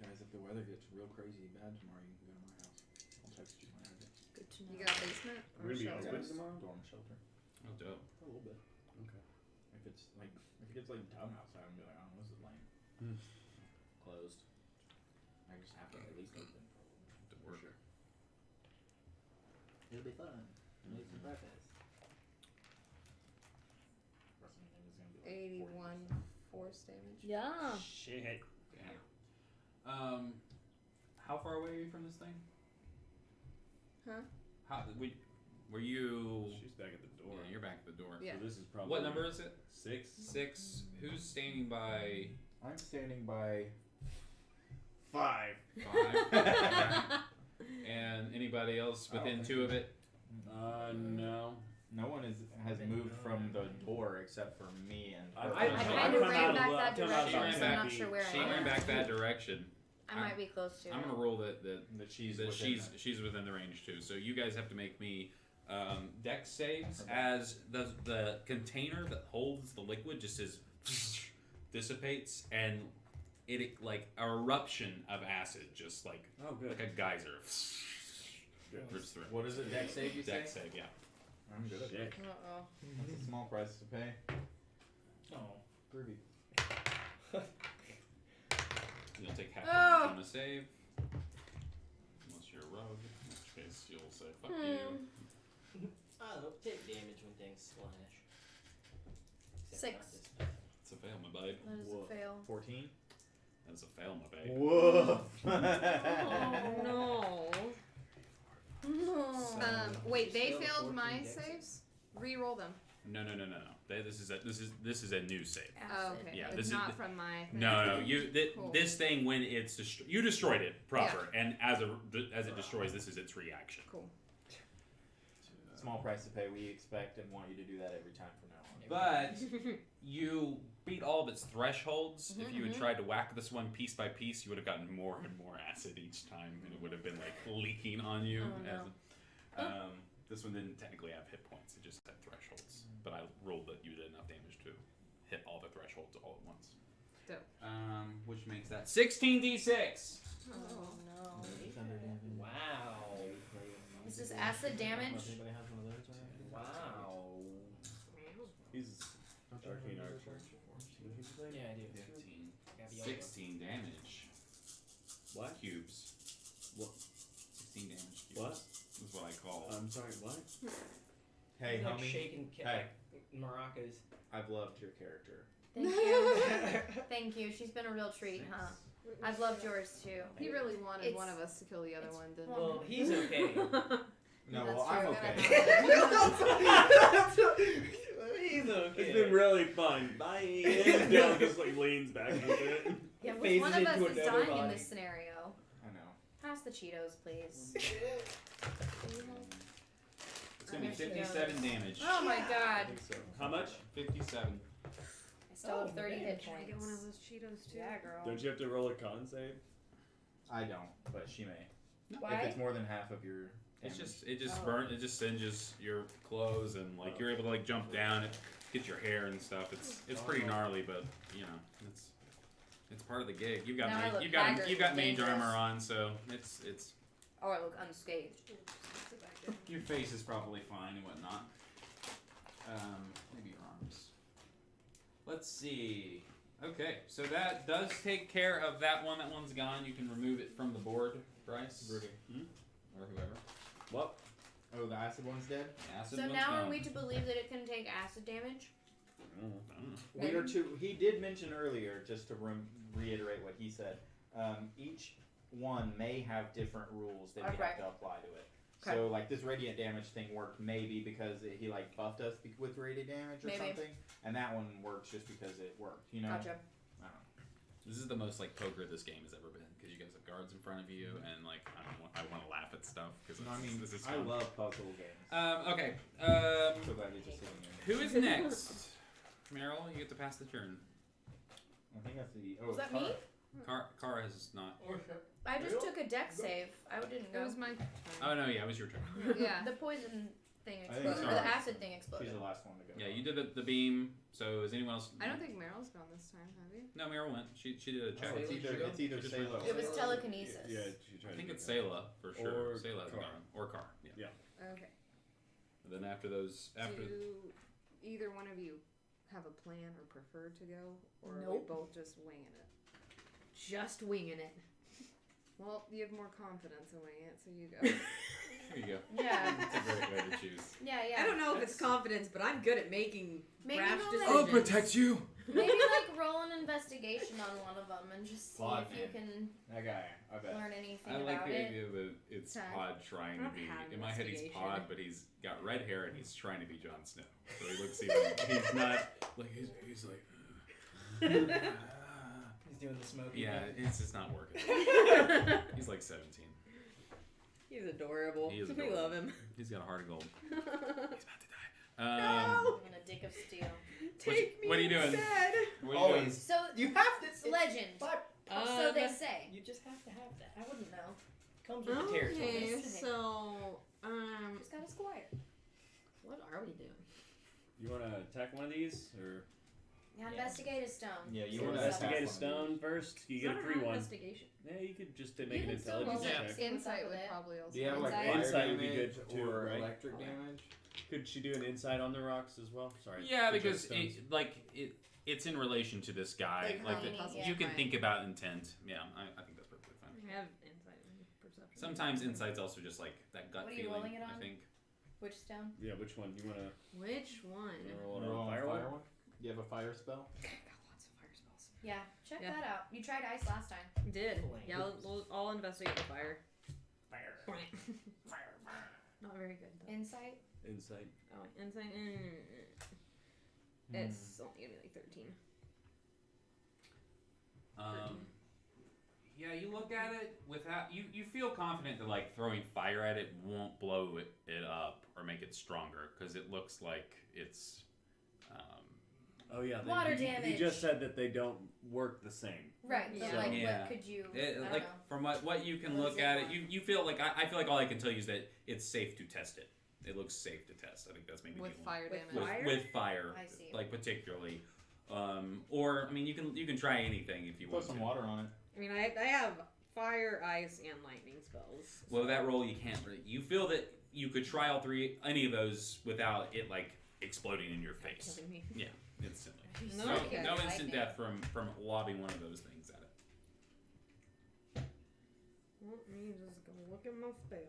S3: Guys, if the weather gets real crazy bad tomorrow, you can go to my house. I'll text you when I get
S2: Good to know.
S5: You got a basement or
S6: We're gonna be
S5: shelter?
S6: open tomorrow?
S3: storm shelter.
S1: Oh, dope.
S3: A little bit.
S6: Okay.
S3: If it gets like town outside, I'm gonna be like, oh, this is lame.
S1: Hmm.
S3: Closed. I just have to at least open.
S1: To work.
S3: Sure. It'll be fun. Make some breakfast.
S5: 81 force damage.
S2: Yeah.
S8: Shit.
S1: How far away are you from this thing?
S5: Huh?
S1: Were you?
S6: She's back at the door.
S1: Yeah, you're back at the door.
S5: Yeah.
S6: So this is probably
S1: What number is it?
S6: 6.
S1: 6. Who's standing by?
S3: I'm standing by
S6: 5.
S1: 5. And anybody else
S3: I don't
S1: within
S3: think
S1: 2 of it?
S6: No.
S3: no one has moved from the door except for me and her.
S2: I kind of ran back that
S1: She
S2: direction,
S1: ran
S2: so
S1: back-
S2: I'm not sure where
S1: She
S2: I am.
S1: ran back that direction.
S2: I might be close to
S1: I'm
S2: it.
S1: gonna roll that
S3: that she's
S1: that
S3: within
S1: she's within the range too. So you guys have to make me dex saves as the container that holds the liquid just dissipates and it like an eruption of acid, just like
S6: Oh, good.
S1: like a geyser.
S6: Good.
S1: Rips through.
S3: What is it? Dex save you say?
S1: Dex save, yeah.
S3: I'm good at
S6: Shit.
S3: that.
S5: Uh-oh.
S3: That's a small price to pay.
S7: Oh.
S3: Groovy.
S1: You'll take half
S2: Oh.
S1: damage on a save, unless you're a rogue. In which case you'll say fuck you.
S7: I don't take damage when things slash. Except
S2: 6.
S7: not this bad.
S1: It's a fail, my babe.
S2: That is
S3: Whoa.
S2: a fail.
S3: 14.
S1: That's a fail, my babe.
S3: Whoa.
S5: Oh, no.
S2: No.
S5: Wait, they
S7: Still a
S5: failed
S7: 14
S5: my
S7: dex save.
S5: saves? Re-roll them.
S1: No. This is a new save.
S5: Oh, okay.
S1: Yeah,
S5: It's
S1: this is
S5: not
S1: the-
S5: from my thing.
S1: No.
S5: Cool.
S1: This thing when it's you destroyed it proper, and as it destroys, this is its reaction.
S5: Cool.
S3: Small price to pay. We expect and want you to do that every time from now on.
S1: But you beat all of its thresholds. If you had tried to whack this one piece by piece, you would have gotten more and more acid each time, and it would have been like leaking on you.
S2: Oh, no.
S1: This one didn't technically have hit points; it just had thresholds. But I rolled that you did enough damage to hit all the thresholds all at once.
S5: Dope.
S1: Which makes that 16d6.
S2: Oh no.
S7: Wow.
S2: Is this acid damage?
S7: Anybody has one of those around? Wow.
S6: He's arcane archer.
S7: Yeah, I do.
S1: 15.
S7: Gotta be
S1: 16 damage.
S6: What?
S1: Cubes.
S6: What?
S1: 16 damage cubes.
S6: What?
S1: Is what I call.
S6: I'm sorry, what?
S3: Hey,
S7: like
S3: homie.
S7: shaking
S3: Hey.
S7: like maracas.
S3: I've loved your character.
S2: Thank you. Thank you. She's been a real treat, huh? I've loved yours too.
S5: He really wanted
S2: It's-
S5: one of us to kill the other
S2: it's
S5: one, didn't
S7: Well, he's okay.
S3: No,
S2: That's
S3: well, I'm
S2: true.
S3: okay.
S7: He's okay.
S6: It's been really fun. Bye. And Dylan just like leans back with it.
S2: Yeah, which
S7: Phases
S2: one of us
S7: into
S2: is
S7: another
S2: dying in
S7: body.
S2: this scenario?
S3: I know.
S2: Pass the Cheetos, please.
S1: It's gonna be
S2: There she
S1: 57 damage.
S2: Oh my
S6: I
S2: god.
S6: think so. How much?
S1: 57.
S2: I still have 30 hit
S5: Can I get one of
S2: points.
S5: those Cheetos too?
S2: Yeah, girl.
S6: Don't you have to roll a con save?
S3: I don't, but she may. If
S2: Why?
S3: it's more than half of your
S1: It's
S3: damage.
S1: just it just
S2: Oh.
S1: burnt. It just singes your clothes and like you're able to like jump down and get your hair and stuff. It's pretty gnarly, but you know it's part of the gig. You've got
S2: Now I look
S1: you've got
S2: haggard
S1: you've got
S2: and
S1: mage
S2: dangerous.
S1: armor on, so it's
S2: Oh, I look unscathed.
S1: your face is probably fine and whatnot. Maybe your arms. Let's see. Okay, so that does take care of that one. That one's gone. You can remove it from the board, Bryce.
S3: Rudy.
S1: Or whoever.
S6: What?
S3: Oh, the acid one's dead?
S1: Acid
S2: So
S1: one's
S2: now
S1: gone.
S2: are we to believe that it can take acid damage?
S1: I don't know.
S3: We are to. He did mention earlier, just to reiterate what he said. Each one may have different rules that we
S2: Okay.
S3: have to apply to it.
S2: Okay.
S3: So, like this radiant damage thing worked maybe because he like buffed us with radiant damage or
S2: Maybe.
S3: something, and that one works just because it worked. You know.
S2: Gotcha.
S3: I don't know.
S1: This is the most like poker this game has ever been because you guys have guards in front of you and like I want to laugh at stuff because
S3: No, I mean,
S1: this is
S3: I
S1: fun.
S3: love puzzle games.
S1: Okay.
S3: I'm so glad you're just sitting there.
S1: Who is next? Meryl, you get to pass the turn.
S3: I think that's the. Oh,
S2: Was that
S3: Tara.
S2: me?
S1: Cara has not.
S2: I just took a dex save. I didn't
S5: It
S2: go.
S5: was my turn.
S1: Oh no, yeah, it was your turn.
S5: Yeah.
S2: The poison thing
S3: I think
S2: exploded. Or
S1: so.
S2: the acid thing exploded.
S3: She's the last one to go.
S1: Yeah, you did the beam. So is anyone else?
S5: I don't think Meryl's gone this time, have you?
S1: No, Meryl went. She did a check.
S3: Oh, it's either
S1: She just
S3: Salo.
S2: It was telekinesis.
S6: Yeah, she tried
S1: I think
S6: to
S1: it's
S6: get that.
S1: Sayla for sure.
S6: Or
S1: Sayla has
S6: Car.
S1: gone. Or Car. Yeah.
S5: Okay.
S1: And then after those, after
S5: Do either one of you have a plan or prefer to go? Or are we
S2: Nope.
S5: both just winging it?
S9: Just winging it.
S5: Well, you have more confidence in winging it, so you go.
S1: There you go.
S2: Yeah.
S1: That's a great way to choose.
S2: Yeah.
S9: I don't know if it's confidence, but I'm good at making
S2: Maybe
S9: rash
S2: roll
S9: decisions.
S2: I'll protect
S1: you.
S2: Maybe like roll an investigation on one of them and just see
S3: Pod
S2: if you
S3: man.
S2: can
S3: That guy, I bet.
S2: learn anything
S1: I like
S2: about
S1: the
S2: it.
S1: idea that it's
S5: Tag.
S1: Pod trying
S9: I
S1: to
S9: don't
S1: be.
S9: have
S1: In my head, he's
S9: investigation.
S1: Pod, but he's got red hair and he's trying to be Jon Snow. So he looks even. He's not like he's like.
S7: He's doing the smoky.
S1: Yeah,
S7: thing.
S1: it's just not working. He's like 17.
S9: He's adorable.
S1: He is
S9: We
S1: adorable.
S9: love him.
S1: He's got a heart of gold. He's about to die.
S9: No!
S2: I'm a dick of steel.
S9: Take me
S1: what are you doing?
S9: instead.
S1: What are you doing?
S7: Always.
S2: So
S7: You have to.
S2: it's legend.
S7: But
S2: So they say.
S7: you just have to have that.
S2: I wouldn't know.
S7: Comes with the territory.
S9: Okay, so
S2: Just got a squire.
S9: what are we doing?
S6: You want to attack one of these, or
S2: Yeah, investigate a stone.
S3: Yeah, you
S6: you
S2: See
S6: want to
S2: what's up.
S6: investigate a
S3: Attack one
S6: stone first? You get a
S9: I don't
S6: free
S9: have
S6: one.
S9: Investigation.
S6: Yeah, you could just make
S2: You
S6: an
S2: can still roll
S6: intelligence
S1: Yeah.
S6: check.
S2: See what's up
S5: Insight
S2: with
S5: would
S2: it.
S5: probably also
S3: Do you have like
S2: Insight.
S3: fire
S6: Insight would be
S3: damage
S6: good too,
S3: or
S6: right?
S3: electric
S2: Oh, yeah.
S3: damage?
S6: Could she do an insight on the rocks as well? Sorry.
S1: Yeah,
S6: the
S1: because
S6: stones.
S1: it's in relation to this guy.
S5: Like
S1: Like
S5: how
S2: the
S5: the
S2: puzzles
S5: puzzles
S1: you can
S5: might-
S1: think about intent. Yeah, I think that's perfectly fine.
S9: I have insight and perception.
S1: Sometimes insight's also just like that gut
S2: What are you
S1: feeling.
S2: rolling it
S1: I
S2: on?
S1: think.
S2: Which stone?
S6: Yeah, which one? You want to
S9: Which one?
S6: roll
S3: Roll
S6: on
S3: on
S6: fire
S3: fire
S6: one?
S3: one? Do you have a fire spell?
S9: I got lots of fire spells.
S2: Yeah, check
S9: Yeah.
S2: that out. You tried ice last time.
S9: Did.
S7: Flames.
S9: Yeah, I'll investigate the fire.
S7: Fire.
S9: Not very good though.
S2: Insight.
S6: insight?
S9: Oh, insight. It's only gonna be like 13.
S1: Yeah, you look at it without you feel confident that like throwing fire at it won't blow it up or make it stronger because it looks like it's.
S6: Oh yeah.
S2: Water
S6: he
S2: damage.
S6: just said that they don't work the same.
S2: Right, but
S9: Yeah.
S2: like,
S1: Yeah.
S2: what could you? I
S1: It,
S2: don't
S1: like
S2: know.
S1: from what you can
S2: What
S1: look
S2: does it
S1: at it,
S2: want?
S1: you feel like I feel like all I can tell you is that it's safe to test it. It looks safe to test. I think that's maybe
S5: With
S1: the only-
S5: fire
S2: With
S5: damage.
S9: fire?
S1: with fire,
S2: I see.
S1: like particularly, or I mean you can try anything if you
S3: Put
S1: want
S3: some
S1: to.
S3: water on it.
S9: I mean, I have fire, ice, and lightning spells.
S1: Well,
S9: so-
S1: that roll you can't. You feel that you could try all three, any of those, without it like exploding in your face
S9: Killing me.
S1: instantly.
S9: No,
S1: No,
S9: okay.
S1: no instant
S2: Lightning.
S1: death from lobbing one of those things at it.
S9: Let me just go look at my spells.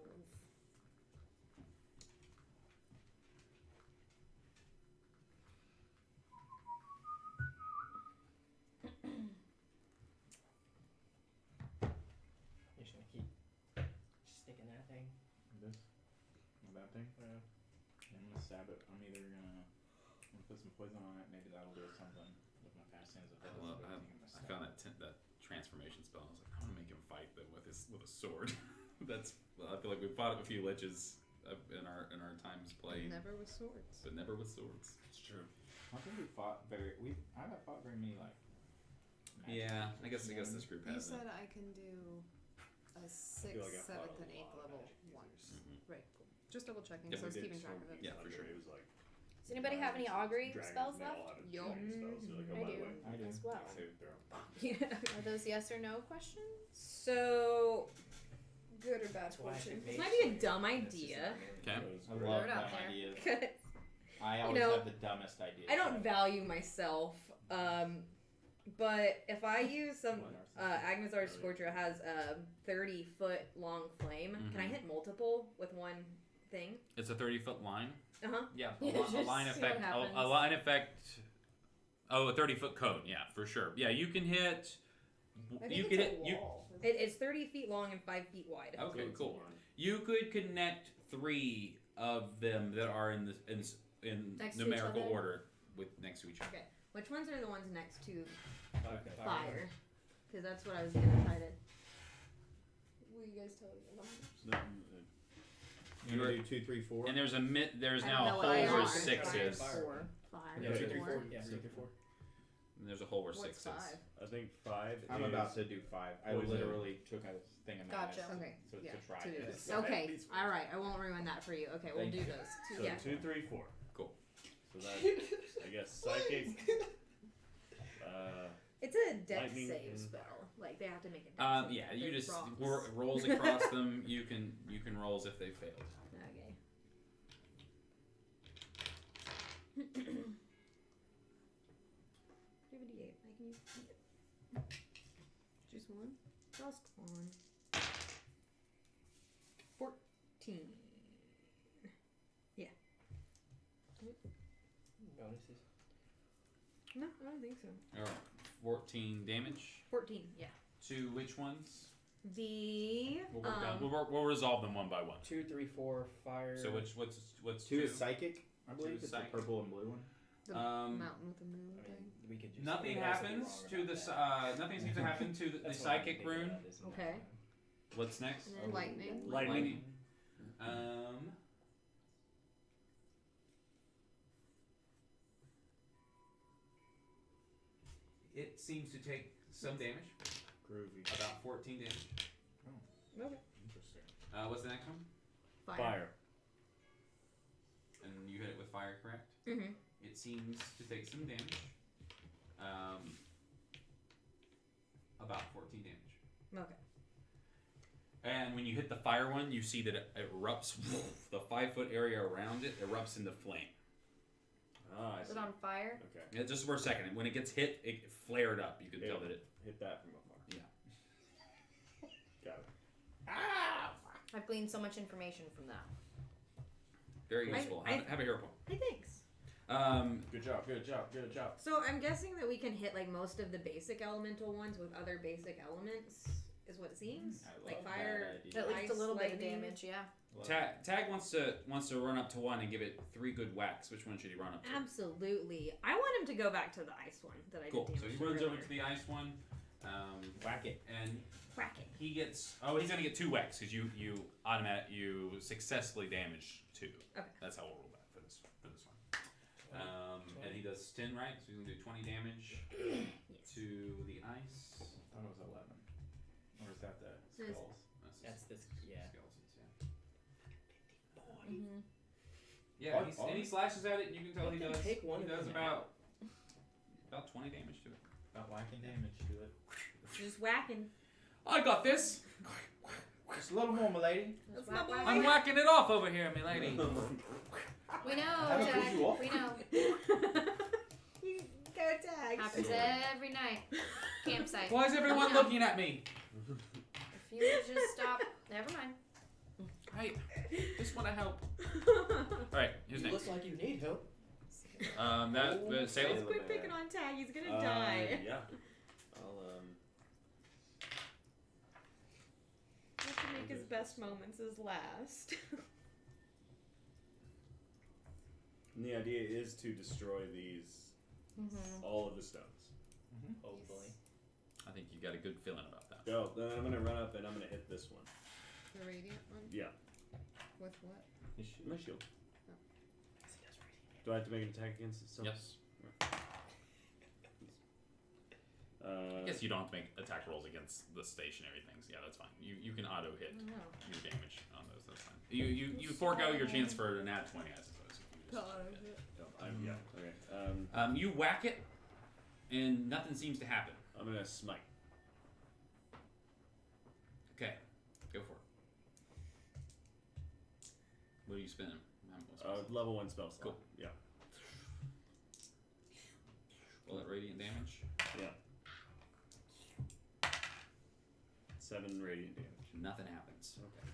S7: You're just gonna keep sticking that thing.
S3: This? That thing?
S7: Yeah.
S3: I'm gonna stab it. I'm either gonna put some poison on it. Maybe that'll do something with my past hands.
S1: I found that transformation spell. I was like, I want to make him fight them with a sword. That's I feel like we fought a few liches in our times playing,
S5: Never with swords.
S1: but never with swords.
S6: It's true.
S3: I don't think we fought very. I haven't fought very many like. magic
S1: Yeah, I guess
S3: creatures.
S1: this group
S5: You
S1: has it.
S5: said I can do a 6th,
S6: feel like I fought
S5: 7th,
S6: a
S5: and 8th
S6: lot of
S5: level
S6: magic
S5: ones.
S1: Mhm.
S5: Right, cool. Just double checking,
S1: Yeah,
S5: so I was
S6: we did
S5: keeping track of
S6: sword
S5: it.
S1: Yeah, for sure.
S6: It was like
S2: Does anybody have any augury
S6: dragons,
S2: spells
S6: they all
S2: left?
S6: had
S5: Yo.
S6: dragon spells, so like, oh,
S2: I
S6: by the
S2: do.
S6: way,
S3: I do.
S2: As well.
S6: saving throw.
S9: Yeah.
S2: Are those yes or no questions?
S9: So,
S5: Good or bad
S7: That's why I
S5: fortune?
S7: should
S9: this
S7: make
S9: might be a
S7: sure
S9: dumb
S7: that this is
S9: idea.
S7: not gonna-
S1: Okay.
S3: I
S6: Those-
S3: love
S2: it out
S3: dumb
S2: there.
S3: ideas. I always
S9: know,
S3: have the dumbest ideas.
S9: I don't value myself, but if I use some Agnazar's Scorcher has a 30-foot long flame, can I
S1: Mhm.
S9: hit multiple with one thing?
S1: It's a 30-foot line.
S9: Uh-huh.
S1: Yeah,
S2: Yeah,
S1: a
S2: just
S1: line
S2: see
S1: effect.
S2: what
S1: A
S2: happens.
S1: line effect. Oh, a 30-foot cone. Yeah, for sure. Yeah, you can hit.
S5: I think
S1: You
S5: it's
S1: could
S5: a
S1: hit. You
S5: wall.
S9: It's 30 feet long and 5 feet wide.
S1: okay?
S6: it's
S1: Cool.
S6: one.
S1: You could connect 3 of them that are in
S2: Next to each
S1: numerical
S2: other?
S1: order with next to each other.
S9: Which ones are the ones next to
S7: Fire.
S9: fire? Because that's what I was gonna try to.
S5: Will you guys tell me the numbers?
S6: No,
S3: You wanna do 2, 3, 4?
S1: And there's there's
S9: I
S1: now
S9: don't
S1: a
S9: know
S1: hole
S9: what they
S1: where
S9: are.
S1: 6 is.
S9: 4, 5,
S7: Yeah,
S3: 2,
S7: 2,
S3: 3,
S7: 4.
S3: 4.
S7: Yeah, 2, 3, 4.
S1: And there's a hole where
S5: What's
S1: 6 is.
S5: 5?
S6: I think 5
S3: I'm
S6: is
S3: about to do 5. I
S6: Poison.
S3: literally took a thing of madness
S2: Gotcha.
S5: Okay,
S3: to
S5: yeah,
S3: try
S5: to do
S3: it.
S5: this.
S9: Okay, alright, I won't ruin that for you. Okay, we'll
S3: Thank
S9: do
S3: you.
S9: those.
S6: So
S9: Yeah.
S6: 2, 3, 4.
S1: Cool.
S6: So that's I guess psychic.
S9: It's a dex
S6: Lightning
S9: save
S6: and
S9: spell. Like, they have to make a dex save.
S1: Yeah, you
S9: They're
S1: just
S9: rocks.
S1: rolls across them. You can roll as if they failed.
S9: Okay. 78. I can use
S5: Just one?
S9: just one.
S7: Bonuses.
S9: No, I don't think so.
S1: All right, 14 damage.
S9: 14. Yeah.
S1: To which ones?
S9: The
S1: We'll, work down. We'll resolve them one by one.
S7: 2, 3, 4, fire.
S1: So what's
S3: 2
S1: two?
S3: is psychic, I believe. It's
S1: psychic.
S3: the purple and blue one.
S5: The mountain with the moon
S7: I
S5: thing.
S7: mean, we could just.
S1: Nothing
S7: we could also be
S1: happens
S7: wrong
S1: to
S7: about
S1: the
S7: that.
S1: nothing seems to happen to the
S7: That's what I'm
S1: psychic
S7: thinking
S1: rune.
S7: about, isn't it?
S9: Okay.
S1: What's next?
S9: And then
S5: Lightning.
S6: Lightning.
S1: It seems to take some damage,
S3: Groovy.
S1: about 14 damage.
S9: Okay.
S3: Interesting.
S1: What's the next one?
S6: Fire.
S1: And you hit it with fire, correct?
S9: Mm-hmm.
S1: It seems to take some damage. About 14 damage.
S9: Okay.
S1: And when you hit the fire one, you see that it erupts. The 5-foot area around it erupts into flame.
S6: Ah, I
S2: Is
S6: see.
S2: it on fire?
S6: Okay.
S1: Yeah, just for a second. When it gets hit, it flared up. You can tell that it.
S6: Hit that from afar.
S1: Yeah.
S6: Got it.
S2: I've gleaned so much information from that.
S1: Very useful. Have a hero point.
S9: Hey, thanks.
S3: Good job. Good job. Good job.
S9: So I'm guessing that we can hit like most of the basic elemental ones with other basic elements, is what it seems.
S3: I
S9: Like
S3: love
S9: fire.
S3: that idea.
S2: At least a
S9: Ice,
S2: little bit of
S9: lightning.
S2: damage, yeah.
S1: Tag wants to run up to one and give it 3 good whacks. Which one should he run up to?
S9: Absolutely. I want him to go back to the ice one that I
S1: Cool.
S9: did
S1: So
S9: damage
S1: he runs over
S9: earlier.
S1: to the ice one.
S3: Whack it.
S1: And
S9: Whack it.
S1: he gets. Oh, he's gonna get 2 whacks because you successfully damaged 2.
S9: Okay.
S1: That's how we'll roll that for this one. And he does 10, right? So he's gonna do 20 damage
S9: Yes.
S1: to the ice.
S3: I thought it was 11. Or is that the
S9: Yes.
S3: skulls?
S7: That's this. Yeah.
S1: Skeletons, yeah.
S2: Mm-hmm.
S1: Yeah, and he slashes at it, and you can tell he does.
S7: Take one
S1: He
S7: of
S1: does
S7: them
S1: about 20 damage to it.
S3: About whacking damage to it.
S9: Just whacking.
S1: I got this.
S3: Just a little more, milady.
S9: That's
S2: Whack,
S9: my
S2: whack.
S1: I'm whacking it off over here, my lady.
S2: We know,
S3: Have a
S2: Jack.
S3: visual.
S2: We know.
S9: You go tag.
S2: Happens every night. Campsite.
S1: Why is everyone looking at me?
S2: If you would just stop. Never mind.
S1: Right, just want to help. All right, who's
S7: You
S1: next?
S7: look like you need help.
S1: Salem.
S9: Quit picking on Tag. He's gonna die.
S6: Yeah. I'll
S9: Have to make his best moments his last.
S6: And the idea is to destroy these,
S2: Mm-hmm.
S6: all of the stones.
S7: Hopefully.
S1: I think you got a good feeling about that.
S6: Go. Then I'm gonna run up and I'm gonna hit this one.
S5: The radiant one?
S6: Yeah.
S5: With what?
S6: My shield. Do I have to make an attack against itself?
S1: Yes. I
S6: Uh,
S1: guess you don't have to make attack rolls against the stationary things. Yeah, that's fine. You can auto hit your damage on those. That's fine. You forego your chance for an nat 20, I suppose. If you just,
S6: yeah. Okay.
S1: you whack it, and nothing seems to happen.
S6: I'm gonna smite.
S1: Okay, go for it. What are you spinning?
S6: Level 1 spell slot.
S1: Cool.
S6: Yeah.
S1: Roll that radiant damage.
S6: Yeah. 7 radiant damage.
S1: Nothing happens.
S6: Okay.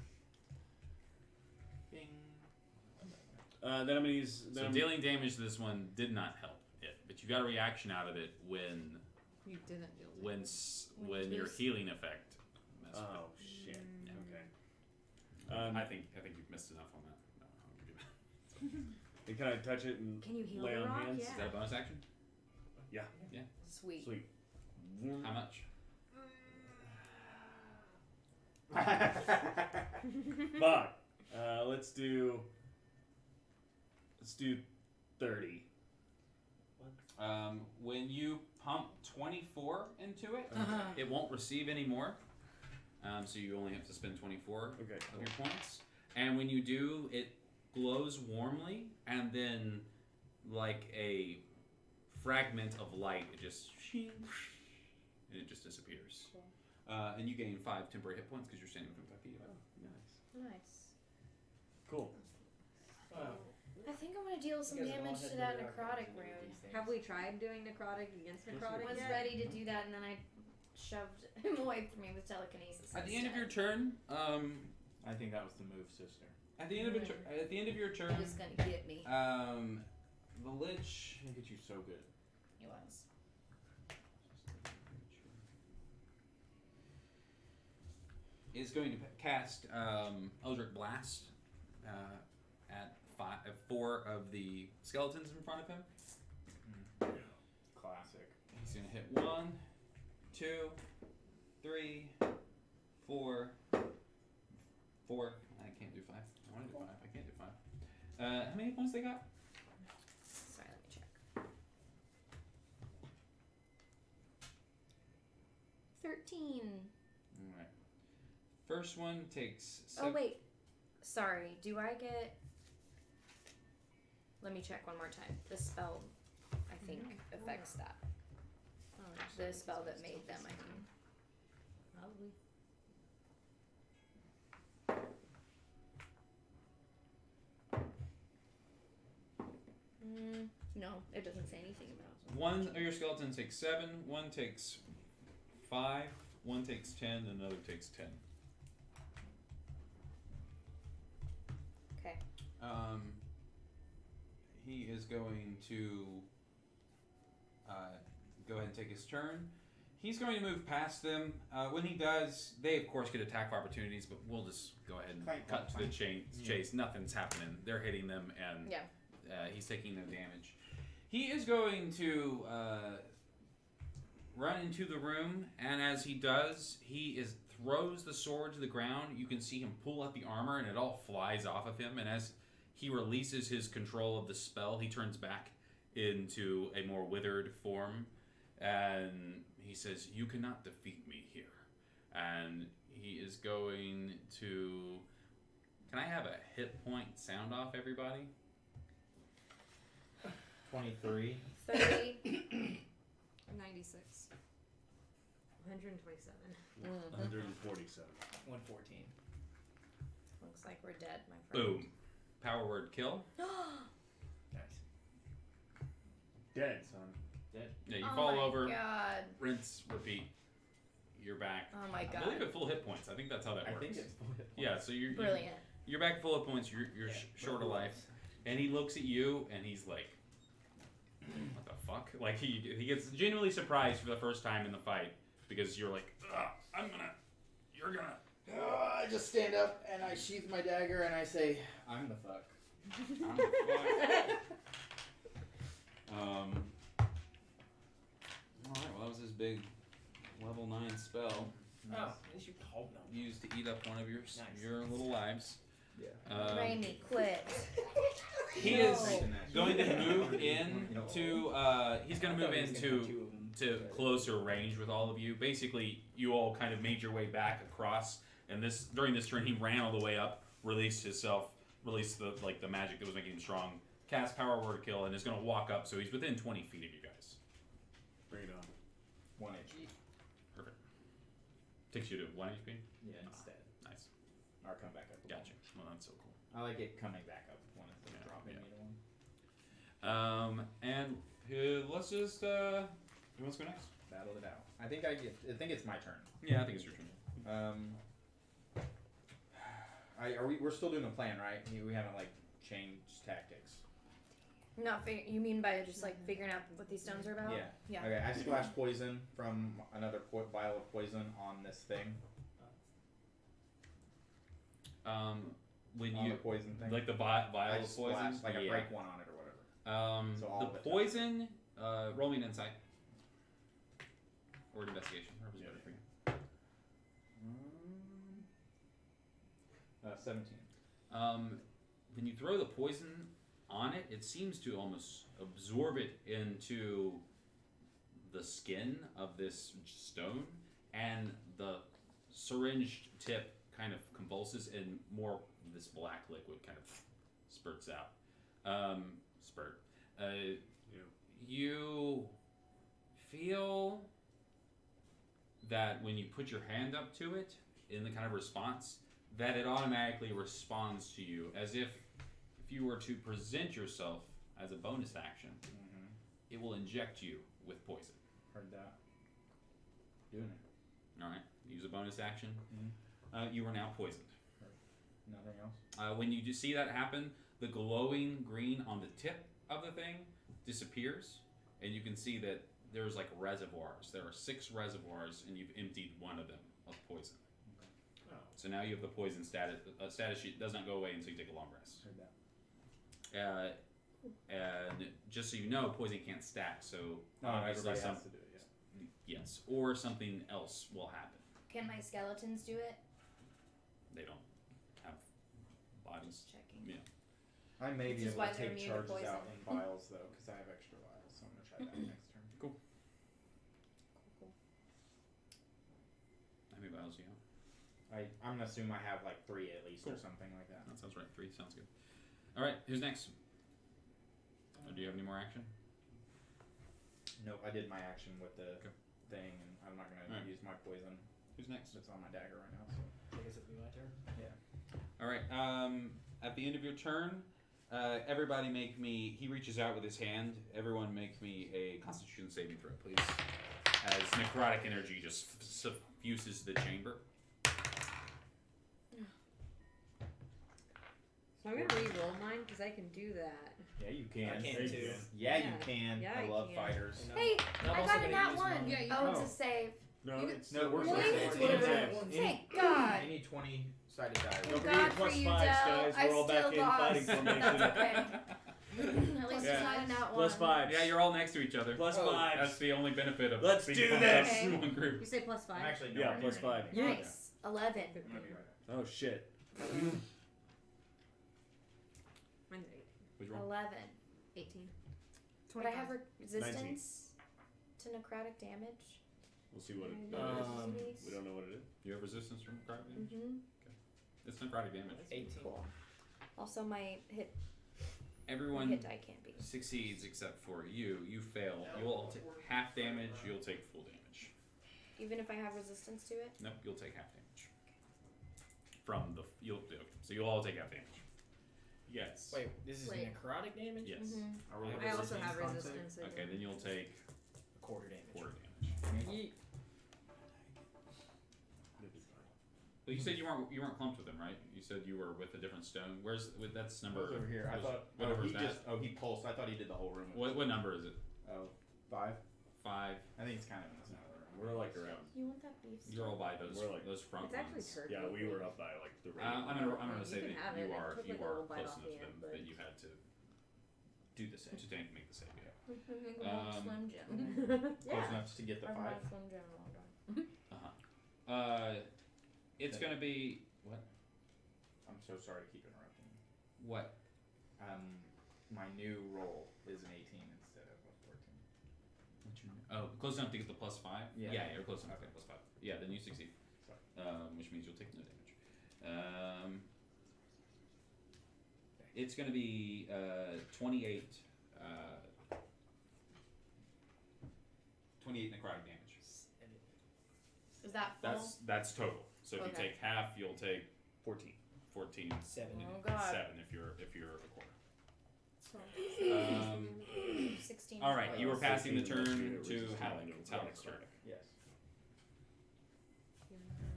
S6: Then I'm gonna use. Then
S1: So
S6: I'm,
S1: dealing damage to this one did not help it, but you got a reaction out of it when
S5: You didn't deal with
S1: when your healing effect messed with
S6: Oh
S1: it.
S6: shit.
S1: Yeah.
S6: Okay.
S1: I think you've missed enough on that. No, I'll give you that.
S6: And can I touch it and
S9: Can you heal
S6: lay
S9: the
S6: on
S9: rock?
S6: hands?
S1: Is that a bonus action?
S2: Sweet.
S6: Sweet.
S1: How much?
S6: Fuck. Let's do 30.
S1: When you pump 24 into it,
S2: Uh-huh.
S1: it won't receive any more. So you only have to spend 24
S6: Okay.
S1: of your points. And when you do, it glows warmly, and then like a fragment of light, it just and it just disappears. And you gain 5 temporary hit points because you're standing within 5 feet of it.
S6: Nice.
S2: Nice.
S6: Cool.
S2: I think I'm gonna deal some
S7: You guys have all
S2: damage
S7: had
S2: to that
S7: better
S2: necrotic
S7: outcomes
S2: rune.
S7: with these
S9: Have
S7: things.
S9: we tried doing necrotic against
S2: I
S9: necrotic
S2: was
S9: yet?
S2: ready to do that, and then I shoved him away from me with telekinesis.
S1: At the end of
S2: instead.
S1: your turn,
S3: I think that was the move, sister.
S1: At the end of your turn,
S9: He was gonna get me.
S1: the lich
S3: Look at you, so good.
S2: He was.
S1: is going to cast Eldritch Blast at 4 of the skeletons in front of him.
S3: Classic.
S1: He's going to hit 1, 2, 3, 4, 4. I can't do 5. I want to do 5. I can't do 5. How many points they got?
S2: Sorry, let me check. 13.
S1: Alright. First one takes
S2: Oh, wait. Sorry. Do I get... Let me check one more time. The spell, I think, affects that. The spell that made them, I mean.
S4: Probably.
S2: No, it doesn't say anything about it.
S1: One of your skeletons takes 7, one takes 5, one takes 10, and another takes 10.
S2: Okay.
S1: He is going to go ahead and take his turn. He's going to move past them. When he does, they of course get attack opportunities, but we'll just go ahead and cut to the chase. Nothing's happening. They're hitting them, and he's taking no damage. He is going to run into the room, and as he does, throws the sword to the ground. You can see him pull out the armor, and it all flies off of him. And as he releases his control of the spell, he turns back into a more withered form, and he says, "You cannot defeat me here." And he is going to... Can I have a hit point sound off, everybody?
S3: 23.
S2: 30.
S5: 96.
S9: 127.
S6: 147.
S7: 114.
S2: Looks like we're dead, my friend.
S1: Boom. Power word kill.
S7: Nice.
S6: Dead, son.
S3: Dead.
S1: Yeah, you
S2: Oh
S1: fall
S2: my
S1: over,
S2: God.
S1: rinse, repeat. You're back.
S2: Oh my
S1: I believe
S2: God.
S1: at full hit points. I think that's how that
S3: I
S1: works.
S3: think it's
S1: Yeah, so you're
S2: Brilliant.
S1: You're back full of points. You're short of life, and he looks at you and he's like, "What the fuck?" Like he gets genuinely surprised for the first time in the fight because you're like, "You're gonna."
S3: I just stand up and I sheath my dagger and I say, "I'm the fuck."
S1: I'm the fuck. All right. Well, that was his big level 9 spell
S7: Oh, at least you called them.
S1: used to eat up one of your
S7: Nice.
S1: little lives.
S3: Yeah.
S2: Rainy, quit.
S1: He is going to move in to he's going to move into closer range with all of you. Basically, you all kind of made your way back across, and during this turn he ran all the way up, released the magic that was making him strong, cast power word kill, and is going to walk up, so he's within 20 feet of you guys.
S6: Bring it on.
S3: 1 HP.
S1: Perfect. Takes you to 1 HP.
S3: Yeah, instead.
S1: Nice.
S3: Or come back up.
S1: Gotcha. Well, that's so cool.
S3: I like it coming back up when it's
S1: Yeah,
S3: dropping
S1: yeah.
S3: me to 1.
S1: And let's just who wants to go next?
S3: Battle it out. I think it's my turn.
S1: Yeah, I think it's your turn.
S3: We're still doing the plan, right? We haven't like changed tactics.
S2: You mean by just like figuring out what these stones are about?
S3: Yeah.
S2: Yeah.
S3: Okay, I splash poison from another vial of poison on this thing.
S1: When
S3: On
S1: you
S3: the poison thing.
S1: like the
S3: I
S1: vial of
S3: splash,
S1: poison,
S3: like I
S1: yeah.
S3: break one on it or whatever. So all
S1: The
S3: of it.
S1: poison. Roll me an insight or an investigation. Whatever's better for you.
S3: 17.
S1: When you throw the poison on it, it seems to almost absorb it into the skin of this stone, and the syringe tip kind of convulses, and more of this black liquid kind of spurts out. You feel that when you put your hand up to it in the kind of response, that it automatically responds to you as if you were to present yourself as a bonus action, it will inject you with poison.
S3: Heard that. Doing it.
S1: All right, use a bonus action. You are now poisoned. When you see that happen, the glowing green on the tip of the thing disappears, and you can see that there's like reservoirs. There are 6 reservoirs, and you've emptied one of them of poison.
S7: Oh.
S1: So now you have the poison status. Status sheet does not go away until you take a long rest.
S3: Heard that.
S1: And just so you know, poison can't stack. So
S3: No,
S1: obviously
S3: everybody has to do it. Yeah.
S1: yes, or something else will happen.
S2: Can my skeletons do it?
S1: They don't have bodies.
S2: Just checking.
S1: Yeah.
S3: I may
S2: Which
S3: be
S2: is
S3: able
S2: why
S3: to
S2: they're
S3: take
S2: immune to
S3: charges
S2: poison.
S3: out in vials though, because I have extra vials, so I'm gonna try that next turn.
S1: How many vials do you have?
S3: I'm gonna assume I have like 3 at least or something like that.
S1: That sounds right. 3 sounds good. All right, who's next? Or do you have any more action?
S3: Nope, I did my action with the
S1: Okay.
S3: thing, and I'm not gonna
S1: Alright.
S3: use my poison.
S1: Who's next?
S3: It's on my dagger right now. So
S7: I guess it'll be my turn.
S1: All right. At the end of your turn, everybody make me. He reaches out with his hand. Everyone make me a Constitution saving throw, please. As necrotic energy just suffuses the chamber.
S9: So I'm gonna re-roll mine because I can do that.
S3: yeah, you can.
S7: I can too.
S3: Yeah, you
S9: Yeah.
S3: can.
S9: Yeah,
S3: I
S9: I
S3: love
S9: can.
S3: fighters.
S7: And
S2: Hey,
S7: I'm
S2: I
S7: also
S2: got a
S7: gonna
S2: nat
S7: use
S2: 1.
S5: Yeah, you
S2: oh, it's
S3: Oh.
S2: a save.
S6: No,
S5: You
S6: it's
S3: No, we're
S2: Really?
S3: supposed
S2: It's
S3: to
S2: what it
S3: any,
S2: Thank God.
S3: any 20-sided die.
S6: Don't
S3: roll.
S6: forget
S2: God
S6: plus
S2: for you,
S6: 5s,
S2: Del.
S6: guys.
S2: I
S6: We're all
S2: still
S6: back in
S2: lost.
S6: fighting formation.
S2: That's okay. At least
S6: Yeah.
S2: it's not a nat 1.
S6: Plus 5.
S1: Yeah, you're all next to each other.
S6: Plus
S3: Oh,
S6: 5.
S1: That's the only benefit of
S6: Let's
S1: being
S6: do
S1: among
S6: this.
S1: us in one group.
S9: You say plus 5?
S3: I'm actually
S6: Yeah,
S3: nowhere
S6: plus
S3: near
S6: 5.
S3: anything.
S2: Nice. 11.
S3: I'm gonna be right back.
S6: Oh shit.
S9: Mine's 8.
S1: What'd you roll?
S2: 11.
S9: 18.
S2: But I have resistance to necrotic damage.
S6: We'll see what it is.
S7: Um,
S6: We don't know what it is.
S1: You have resistance from necrotic damage?
S2: Mm-hmm.
S1: It's necrotic damage.
S7: 18.
S2: Cool. Also, my hit
S1: Everyone
S2: die can't be.
S1: succeeds except for you. You fail. You'll take half damage. You'll take full damage.
S2: Even if I have resistance to it?
S1: Nope, you'll take half damage. From the so you'll all take half damage. Yes.
S7: Wait, this is
S9: Wait.
S7: necrotic damage?
S1: Yes.
S2: Mm-hmm.
S3: I roll
S7: I
S9: I also
S3: resistance
S9: have
S3: con save.
S9: resistance. I
S1: Okay,
S9: do.
S1: then you'll take
S7: A quarter damage.
S1: quarter damage.
S9: Yeet.
S1: Well, you said you weren't clumped with him, right? You said you were with a different stone. That's
S3: I
S1: number
S3: was over here. I
S1: what-
S3: thought.
S1: what
S3: Oh,
S1: number
S3: he
S1: is that?
S3: he pulsed. I thought he did the whole room.
S1: What number is it?
S3: Oh, 5.
S1: 5.
S3: I think it's kind of in the center of the room.
S6: We're like around.
S2: You want that beef
S1: You're all by those
S6: We're like-
S1: those front
S9: It's actually
S1: ones.
S9: turkey.
S6: Yeah, we were up by like the
S1: I'm gonna
S9: You
S1: say
S9: can
S1: that
S9: have it.
S1: you
S9: I
S1: are
S9: took, like, a little bite
S1: close
S9: off
S1: enough
S9: the
S1: to them
S9: end, but-
S1: that you had to do the same to make the save. Yeah.
S2: Slim Jim.
S3: Close
S9: Yeah.
S3: enough to get the
S2: I've
S3: 5.
S2: had Slim Jim a long time.
S1: It's gonna be what?
S3: I'm so sorry to keep interrupting.
S1: What?
S3: My new roll is an 18 instead of a 14.
S1: Oh, close enough to get the plus 5.
S3: Yeah.
S1: Yeah, you're close enough to get plus 5. Yeah, then you succeed.
S3: Sorry.
S1: Which means you'll take no damage. It's gonna be 28. 28 necrotic damage.
S2: Is that full?
S1: That's total. So if you
S2: Okay.
S1: take half, you'll take
S6: 14.
S1: 14.
S7: 7.
S2: Oh, God.
S1: 7 if you're a quarter.
S2: So, 16.
S1: All right, you were
S2: points.
S1: passing the
S6: 16
S1: turn
S6: unless you
S1: to
S6: resist
S1: Halleck.
S6: it.
S1: It's Halleck's turn.
S3: Yes.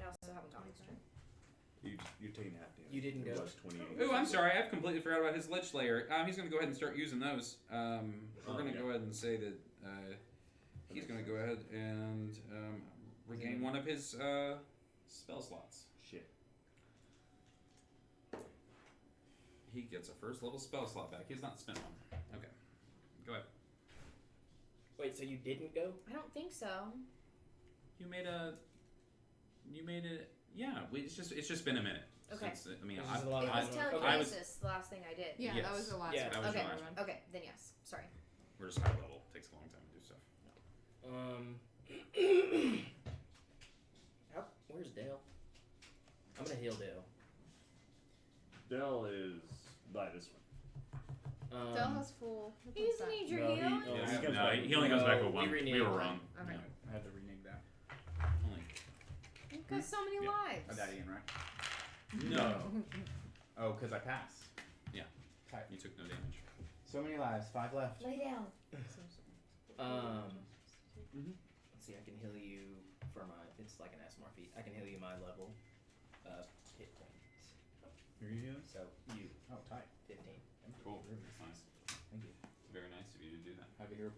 S2: I also have a Tommy's turn.
S6: You're taking half damage.
S7: You didn't go.
S6: Plus 28.
S1: Oh, I'm sorry. I've completely forgot about his Lich Slayer. He's going to go ahead and start using those. We're going to
S6: yeah.
S1: go ahead and say that he's going to go ahead and regain one of his spell slots.
S6: Shit.
S1: He gets a first level spell slot back. He's not spent one. Okay. Go ahead.
S7: Wait, so you didn't go?
S2: I don't think so.
S1: You made it. Yeah. It's just been a minute.
S2: Okay.
S1: Since, I mean,
S7: This
S1: I,
S7: is a lot
S2: It
S7: of
S2: was
S7: Okay.
S2: telekinesis, the last thing I did.
S5: Yeah,
S1: Yes.
S5: that was the last
S7: Yeah,
S5: one.
S1: that was
S2: Okay.
S1: your last one.
S2: Okay, then yes. Sorry.
S1: We're just high level. It takes a long time to do stuff.
S7: Where's Dale? I'm gonna heal Dale.
S6: Dell is by this one.
S5: Del has full.
S2: He doesn't need your
S6: No,
S2: heal.
S6: he-
S1: Yes.
S6: he comes
S1: No,
S6: back.
S1: he only goes back with
S7: we
S1: one. We
S7: reneged
S1: were
S7: one.
S1: wrong.
S2: Okay.
S1: No.
S3: I had to renege that.
S1: Only.
S2: You've got so many
S1: Yeah.
S2: lives.
S3: Oh, that again, right?
S1: No.
S3: Oh, because I passed.
S1: You took no damage.
S3: So many lives. 5 left.
S2: Lay down.
S7: Let's see, I can heal you for my. It's like an SMR feat. I can heal you my level hit points.
S6: Here you go.
S7: So
S3: room.
S1: That's nice.
S3: Thank you.
S1: Very nice of you to do that.
S3: Have a hero.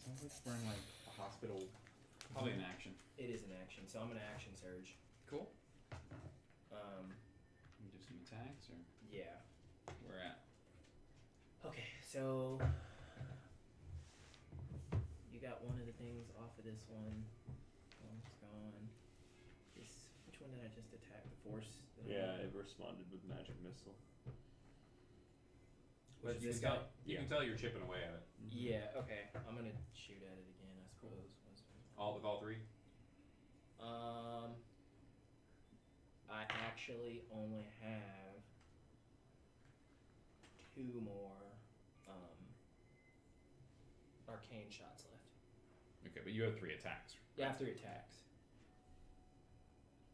S3: Sounds like we're in like a hospital.
S1: Probably an action.
S7: It is an action, so I'm gonna action surge.
S1: Cool.
S7: Um,
S1: You do some attacks, or
S7: yeah.
S1: where at?
S7: Okay, so you got one of the things off of this one. One's gone. This, which one did I just attack? The force.
S6: Yeah, it responded with magic missile.
S7: What's
S1: You
S7: this
S1: can
S7: guy?
S1: tell. You can tell you're chipping away at it.
S7: Yeah. Okay. I'm gonna shoot at it again. I suppose.
S1: All with all 3.
S7: I actually only have 2 more arcane shots left.
S1: Okay, but you have 3 attacks.
S7: Yeah, I have 3 attacks.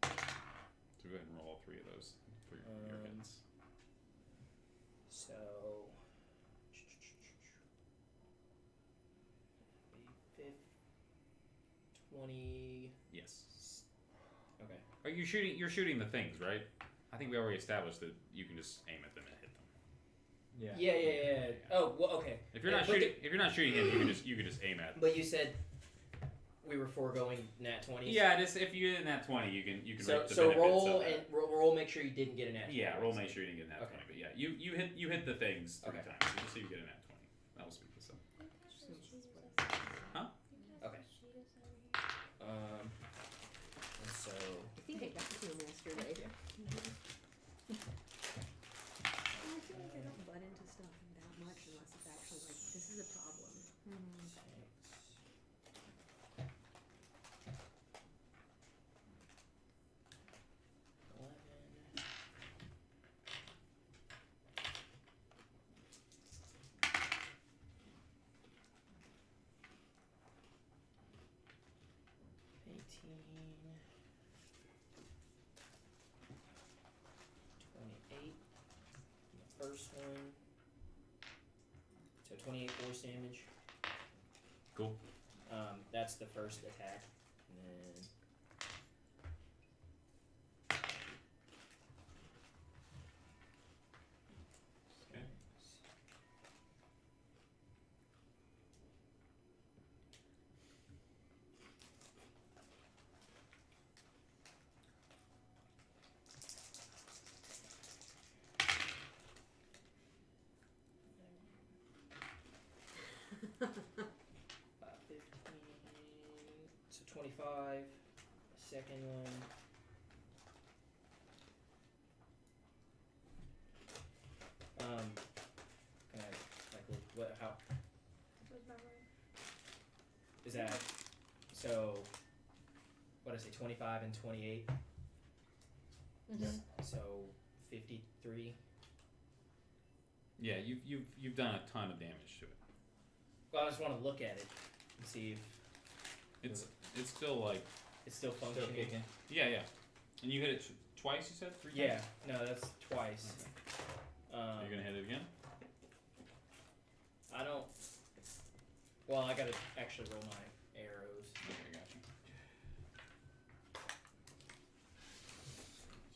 S1: So go ahead and roll all 3 of those for your hits.
S7: So 20.
S1: Yes.
S7: Okay.
S1: Are you shooting? You're shooting the things, right? I think we already established that you can just aim at them and hit them.
S3: Yeah.
S7: Yeah. Oh, well, okay.
S1: If you're
S7: Yeah,
S1: not
S7: but
S1: shooting, if you're not shooting him, you can just aim at.
S7: But you said we were foregoing nat 20s.
S1: Yeah, just if you get in that 20, you can reap the
S7: So
S1: benefits
S7: roll
S1: of that.
S7: and roll. Make sure you didn't get a nat 20.
S1: Yeah, roll. Make sure you didn't get an nat
S7: Okay.
S1: 20. But yeah, you hit the things 3
S7: Okay.
S1: times. So just so you get a nat 20. That will speed this up. Huh?
S7: Okay. And so
S9: I think I got to him yesterday. I feel like I don't butt into stuff that much unless it's actually like, this is a problem.
S7: First one. So 28 force damage.
S1: Cool.
S7: That's the first attack. And then
S1: Okay.
S7: about 15. So 25. Second one. Can I like what? How is that? So what did I say? 25 and 28. So 53.
S1: Yeah, you've done a ton of damage to it.
S7: Well, I just want to look at it and see if
S1: It's still like
S7: it's still functioning.
S3: Still kicking.
S1: yeah. And you hit it twice. You said 3 times.
S7: Yeah, no, that's twice.
S1: Are you gonna hit it again?
S7: I don't. Well, I gotta actually roll my arrows.
S1: Okay, gotcha.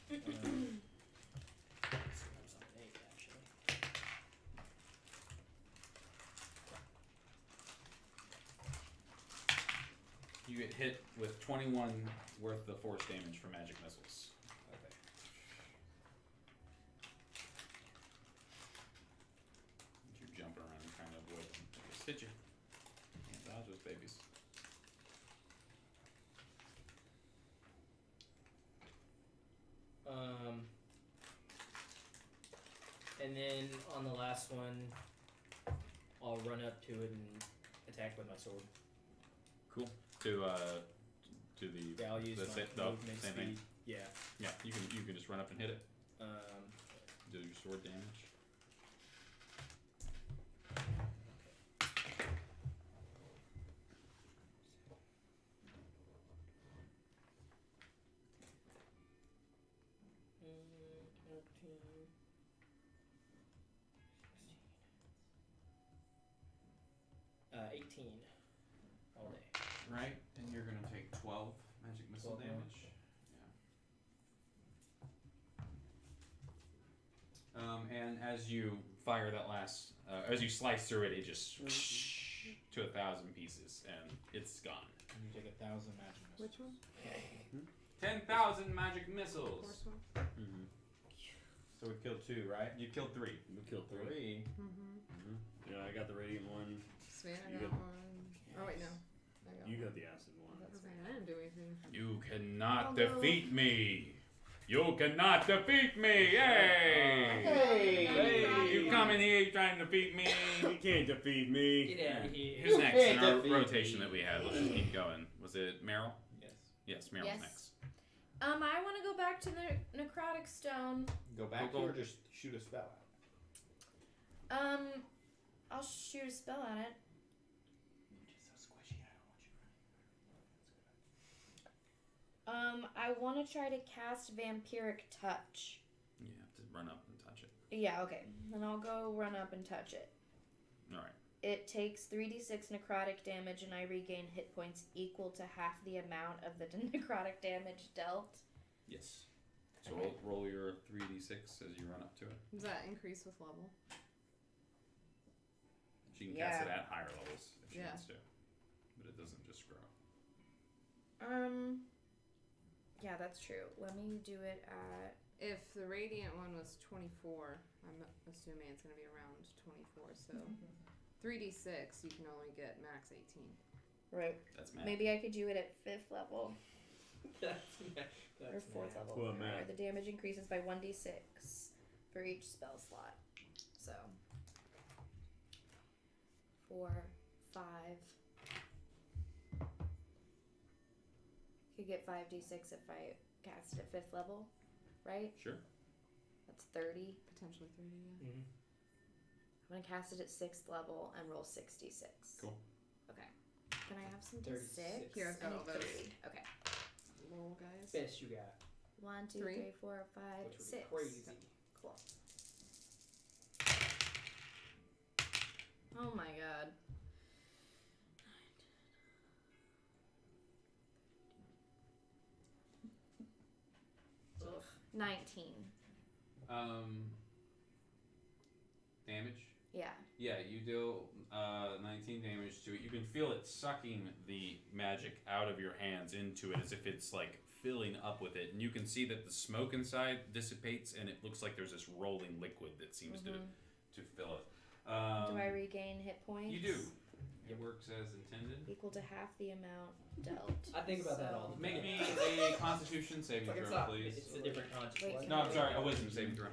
S7: Let's see, I was on 8 actually.
S1: You get hit with 21 worth of force damage from magic missiles.
S7: Okay.
S1: You're jumping around and trying to avoid them. They just hit you. Can't dodge those babies.
S7: And then on the last one, I'll run up to it and attack with my sword.
S1: Cool. To the
S7: Yeah, I'll use
S1: the
S7: my
S1: same
S7: movement
S1: thing.
S7: speed. Yeah.
S1: Yeah, you can just run up and hit it.
S7: Um,
S1: Do your sword damage.
S7: all day.
S1: Right, and you're gonna take 12 magic missile
S7: 12
S1: damage. Yeah. And as you fire that last, as you slice through it, it just to 1,000 pieces, and it's gone.
S3: And you take 1,000 magic missiles.
S5: Which one?
S1: 10,000 magic missiles.
S5: First one?
S6: Mm-hmm.
S3: So we killed 2, right?
S1: You killed 3.
S6: We killed 3.
S5: Mm-hmm.
S6: Yeah, I got the radiant one.
S5: Savannah
S6: You
S5: got
S6: got-
S5: one. Oh wait, no. I got
S6: You
S5: one.
S6: got the acid one.
S5: That's fine. I didn't do anything.
S1: You cannot
S2: Oh, no.
S1: defeat me. You cannot defeat me. Hey!
S6: Hey!
S1: You come in here, you trying to defeat me.
S6: You can't defeat me.
S7: Get out of here.
S1: Who's next in
S3: can't
S1: our
S3: defeat
S1: rotation
S3: me.
S1: that we had? Let's just keep going. Was it Meryl?
S3: Yes.
S1: Yes, Meryl's
S2: Yes.
S1: next.
S2: I want to go back to the necrotic stone.
S3: Go back
S1: Go.
S3: to or just shoot a spell out?
S2: I'll shoot a spell at it.
S3: Just so squishy. I don't want you.
S2: I want to try to cast Vampiric Touch.
S1: You have to run up and touch it.
S2: Yeah, okay. Then I'll go run up and touch it.
S1: Alright.
S2: It takes 3d6 necrotic damage, and I regain hit points equal to half the amount of the necrotic damage dealt.
S1: Yes. So
S2: Okay.
S1: roll your 3d6 as you run up to it.
S5: Does that increase with level?
S1: She can cast it
S2: Yeah.
S1: at higher levels if she
S5: Yeah.
S1: wants to. But it doesn't just grow.
S2: Yeah, that's true. Let me do it at...
S5: If the radiant one was 24, I'm assuming it's gonna be around 24. So 3d6, you can only get max 18.
S2: Right.
S1: That's math.
S2: Maybe I could do it at 5th level.
S7: That's
S2: Or 4th level.
S6: Cool,
S2: where
S6: math.
S2: the damage increases by 1d6 for each spell slot. So... 4, 5... Could get 5d6 if I cast it at 5th level, right?
S1: Sure.
S2: That's 30.
S5: Potentially 30, yeah.
S7: Mm-hmm.
S2: I'm gonna cast it at 6th level and roll 6d6.
S1: Cool.
S2: Okay. Can I have some
S7: 36.
S2: d6?
S5: Here, I've got
S2: I
S5: all
S2: need
S5: those.
S2: 3. Okay.
S5: Lol, guys.
S7: Best you got.
S2: 1, 2,
S5: 3?
S2: 3, 4, 5,
S7: Which would
S2: 6.
S7: be crazy.
S2: Cool. Oh my god. 19.
S1: Damage?
S2: Yeah.
S1: Yeah, you deal 19 damage to it. You can feel it sucking the magic out of your hands into it as if it's like filling up with it. And you can see that the smoke inside dissipates and it looks like there's this rolling liquid that seems to fill it.
S2: Do I regain hit points?
S1: You do. It works as intended.
S2: Equal to half the amount dealt.
S7: I think about that all the time.
S1: Make me a constitution saving
S7: Fucking
S1: throw,
S7: stop.
S1: please.
S7: It's a different concept.
S2: Wait,
S7: What?
S2: can
S1: No,
S2: I-
S1: I'm sorry, a wisdom saving throw.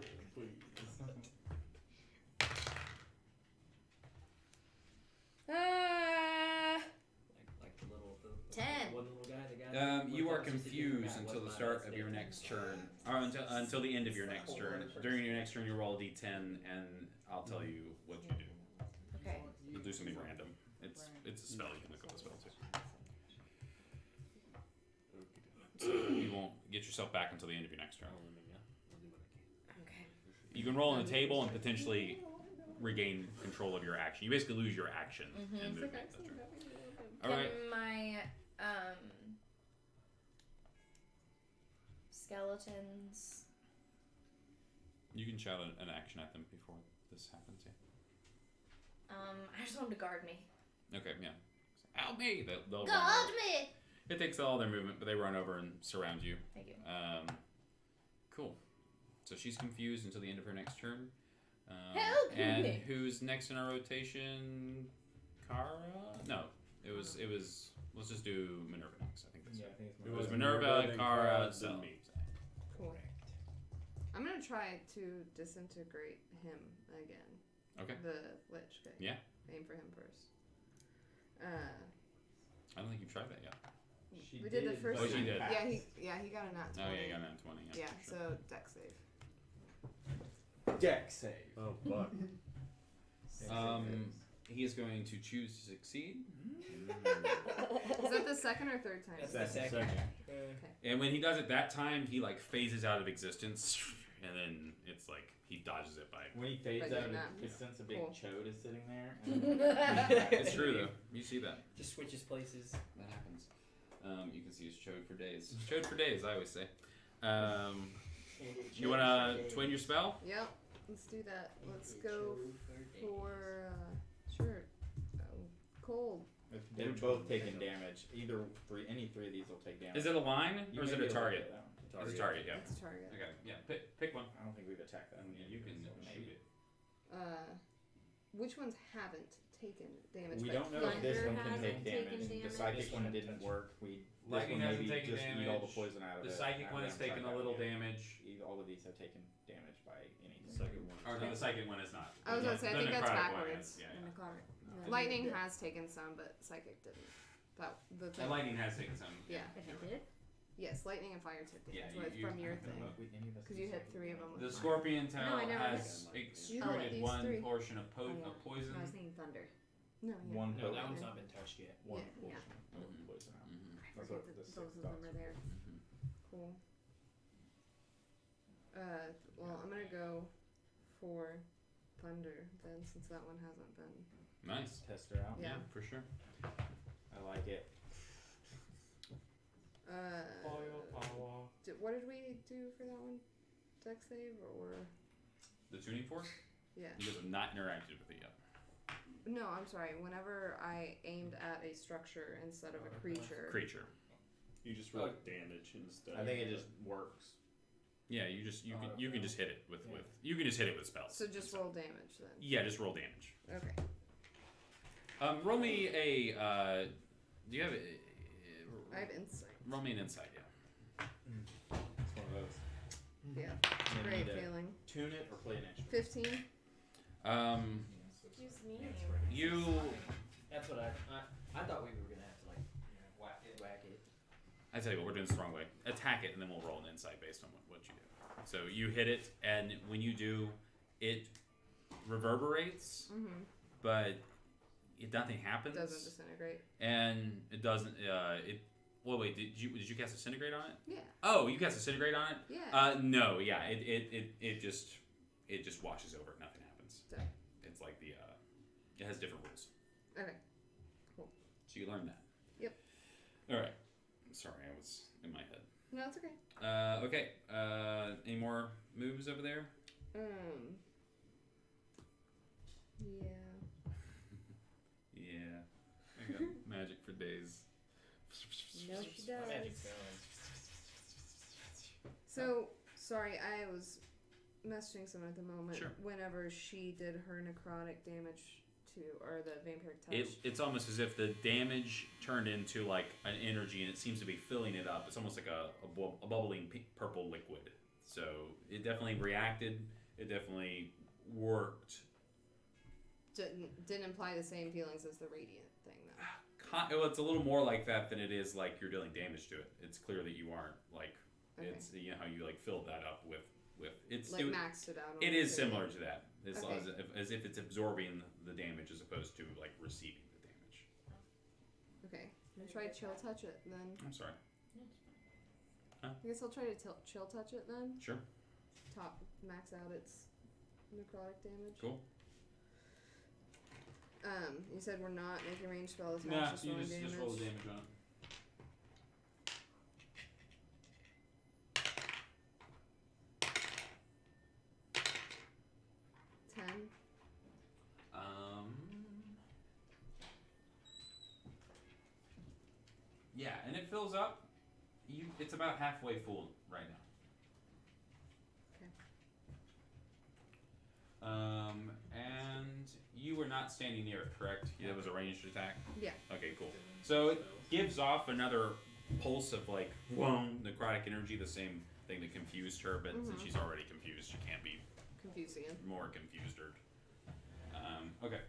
S7: Like the little, the
S2: 10.
S7: one little guy, the guy.
S1: You are
S7: It's just a different
S1: confused
S7: guy.
S1: until the
S7: What's
S1: start
S7: mine?
S1: of your
S7: It's
S1: next
S7: different.
S1: turn, or until the end of your next turn. During your next turn, you roll a d10, and I'll tell you what you do.
S2: Okay.
S1: You'll do something random. It's a spell. You can look up a spell too. So you won't get yourself back until the end of your next turn.
S2: Okay.
S1: You can roll on the table and potentially regain control of your action. You basically lose your action in movement. That's right. All right.
S2: Can my skeletons?
S1: You can shout an action at them before this happens. Yeah.
S2: I just want them to guard me.
S1: Okay. Yeah. Help me! They'll run
S4: Guard
S1: over.
S4: me!
S1: It takes all their movement, but they run over and surround you.
S2: Thank you.
S1: Cool. So she's confused until the end of her next turn.
S4: Help
S1: And
S4: me.
S1: who's next in our rotation? Kara? No, it was. Let's just do Minerva next. I think that's
S3: Yeah,
S1: right.
S3: I think it's
S1: It
S3: more
S1: was
S6: Minerva,
S1: Minerva,
S6: then
S1: Kara,
S6: Kara,
S1: Sel.
S6: then me.
S5: Cool. I'm gonna try to disintegrate him again.
S1: Okay.
S5: The Lich. Okay.
S1: Yeah.
S5: Aim for him first.
S1: I don't think you've tried that yet.
S3: She
S5: We did the first
S1: Oh,
S5: one.
S1: she did.
S5: Yeah, he got a nat 20.
S1: Oh yeah, you got that 20. Yeah.
S5: Yeah,
S1: sure.
S5: so deck save.
S3: Deck save.
S6: Oh, fuck.
S1: He is going to choose to succeed.
S5: Is that the second or third time?
S7: That's the second.
S1: And when he does it that time, he like phases out of existence, and then it's like he dodges it by.
S3: When he fades
S5: By
S3: out,
S5: doing that.
S3: you sense a big
S5: Cool.
S3: chode is sitting there.
S1: It's true though. You see that.
S7: Just switches places.
S1: That happens. You can see his chode for days. Chode for days, I always say. You wanna twin your spell?
S5: Yep. Let's do that. Let's go for sure. Cold.
S3: They're both taking damage. Any three of these will take damage.
S1: Is it a line
S3: You
S1: or is
S3: may
S1: it
S3: be
S1: a
S3: able to
S1: target?
S3: get that one.
S1: It's a target, yeah.
S5: It's a target.
S1: Okay, yeah. Pick one.
S3: I don't think we've attacked that.
S1: You can shoot it.
S5: Which ones haven't taken damage?
S3: We
S5: by
S3: don't know if this
S2: Thunder
S3: one can take
S2: hasn't taken
S3: damage. The
S2: damage.
S3: psychic
S7: This
S3: one
S7: one
S3: didn't
S7: touched.
S3: work.
S1: Lightning
S3: this one
S1: hasn't
S3: maybe
S1: taken
S3: just eat all the
S1: damage.
S3: poison out of
S1: The
S3: it.
S1: psychic
S3: after
S1: one has
S3: I'm
S1: taken
S3: checked
S1: a
S3: out
S1: little
S3: again.
S1: damage.
S3: All of these have taken damage by anything.
S1: Or no, the psychic one is not.
S5: I was gonna say, I think that's
S1: necrotic one
S5: backwards.
S1: is, yeah,
S2: And
S1: yeah.
S2: the card.
S5: Lightning has taken some, but psychic didn't. That the thing.
S1: And lightning has taken some.
S5: Yeah.
S2: If it did?
S5: Yes, lightning and fire took
S1: Yeah,
S5: damage from your thing. Because you hit 3 of them.
S1: The scorpion tail
S2: No, I never
S1: has
S2: did.
S1: extruded
S5: these
S1: one
S5: 3.
S1: portion of,
S2: Oh, yeah.
S1: of poison.
S2: I was thinking thunder.
S5: No, yeah.
S3: One
S7: No,
S3: potion.
S7: that one's not been touched yet.
S3: One
S5: Yeah,
S3: portion
S2: yeah.
S3: of poison out.
S1: Mhm.
S2: I
S3: That's
S2: forget
S3: what
S2: that
S3: the
S2: both
S3: six
S2: of them
S3: dots
S2: are
S3: are.
S2: there.
S5: Cool. Well, I'm gonna go for thunder then, since that one hasn't been.
S1: Nice.
S3: Test her out.
S5: Yeah.
S1: for sure.
S3: I like it.
S5: What did we do for that one? Dex save or?
S1: The tuning fork?
S5: Yeah.
S1: You guys have not interacted with it yet.
S5: No, I'm sorry. Whenever I aimed at a structure instead of a creature.
S1: Creature.
S6: You just roll damage instead.
S3: I think it just works.
S1: Yeah, you can just hit it with you can just hit it with spells.
S5: So just roll damage then.
S1: Yeah, just roll damage.
S5: Okay.
S1: Roll me a. Do you have?
S5: I have insight.
S1: Roll me an insight. Yeah.
S3: It's one of those.
S5: Yeah.
S3: You
S5: Great
S3: need to
S5: feeling.
S3: Tune it or play an instrument.
S5: 15.
S2: Excuse me.
S1: You.
S7: That's what I thought we were gonna have to like whack it.
S1: I tell you what, we're doing this the wrong way. Attack it, and then we'll roll an insight based on what you do. So you hit it, and when you do, it reverberates, but nothing happens.
S5: Doesn't disintegrate.
S1: And it doesn't. Well, wait. Did you cast Disintegrate on it?
S5: Yeah.
S1: Oh, you cast Disintegrate on it?
S5: Yeah.
S1: No. Yeah. It just washes over. Nothing happens.
S5: Okay.
S1: It's like the. It has different rules.
S5: Okay. Cool.
S1: So you learned that.
S5: Yep.
S1: All right. Sorry, I was in my head.
S5: No, it's okay.
S1: Okay. Any more moves over there?
S5: Yeah.
S1: Yeah. I got magic for days.
S2: No, she does.
S7: My magic spell.
S5: So, sorry, I was messaging someone at the moment.
S1: Sure.
S5: Whenever she did her necrotic damage to, or the vampiric touch.
S1: It's almost as if the damage turned into like an energy, and it seems to be filling it up. It's almost like a bubbling purple liquid. So it definitely reacted. It definitely worked.
S5: Didn't imply the same feelings as the radiant thing, though.
S1: Well, it's a little more like that than it is like you're dealing damage to it. It's clear that you aren't like
S5: Okay.
S1: it's how you like filled that up with it's
S5: Like maxed it out. on
S1: it
S5: the
S1: is
S5: thing.
S1: similar to that. It's
S5: Okay.
S1: as if it's absorbing the damage as opposed to like receiving the damage.
S5: Okay. I'm gonna try to chill touch it then.
S1: I'm sorry.
S5: I guess I'll try to chill touch it then.
S1: Sure.
S5: Top max out its necrotic damage.
S1: Cool.
S5: You said we're not making range spells.
S1: Nah,
S5: just
S1: you
S5: rolling
S1: just
S5: damage.
S1: roll the damage on it.
S5: 10.
S1: Yeah, and it fills up. It's about halfway full right now.
S5: Okay.
S1: And you were not standing near it, correct? Yeah, it was a ranged attack.
S5: Yeah.
S1: Okay, cool. So it gives off another pulse of like necrotic energy, the same thing that confused her, but since she's already confused, she can't be
S5: Confusing it.
S1: more confused or. Okay.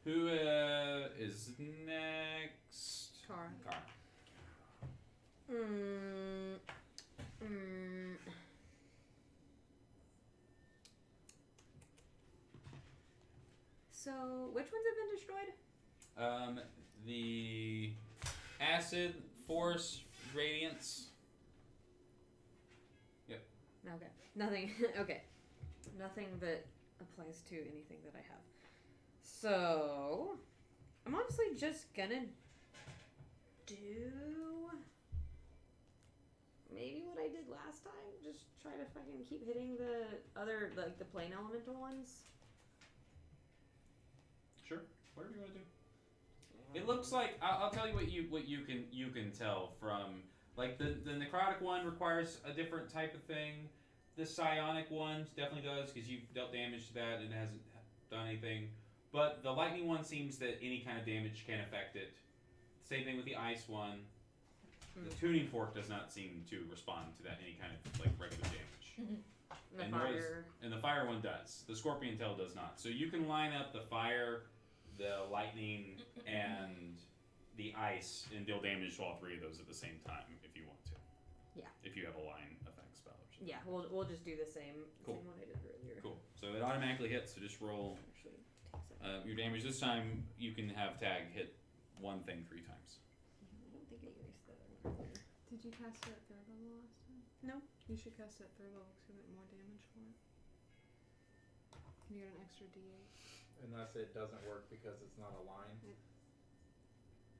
S1: Who is next?
S5: Kara.
S1: Kara.
S2: So, which ones have been destroyed?
S1: The acid, force, radiance. Yep.
S9: Okay. Nothing. Okay. Nothing that applies to anything that I have. So, I'm honestly just gonna do maybe what I did last time. Just try to fucking keep hitting the other, like the plane elemental ones.
S1: Sure. Whatever you want to do. It looks like I'll tell you what you can tell from like the necrotic one requires a different type of thing. The psionic one definitely does because you've dealt damage to that and it hasn't done anything. But the lightning one seems that any kind of damage can affect it. Same thing with the ice one. The tuning fork does not seem to respond to that any kind of like regular damage.
S9: The
S1: and
S9: fire.
S1: And the fire one does. The scorpion tail does not. So you can line up the fire, the lightning, and the ice and deal damage to all three of those at the same time if you want to.
S9: Yeah.
S1: If you have a line effect spell or something.
S9: Yeah, we'll just do the same
S1: Cool.
S9: same one I did earlier.
S1: Cool. So it automatically hits. So just roll
S9: Actually, takes it.
S1: your damage. This time you can have tag hit one thing 3 times.
S9: I don't think I erased that one earlier.
S5: Did you cast it at 3rd level last time?
S9: No.
S5: You should cast it at 3rd level because you get more damage for it. Can you get an extra D8?
S3: Unless it doesn't work because it's not a line.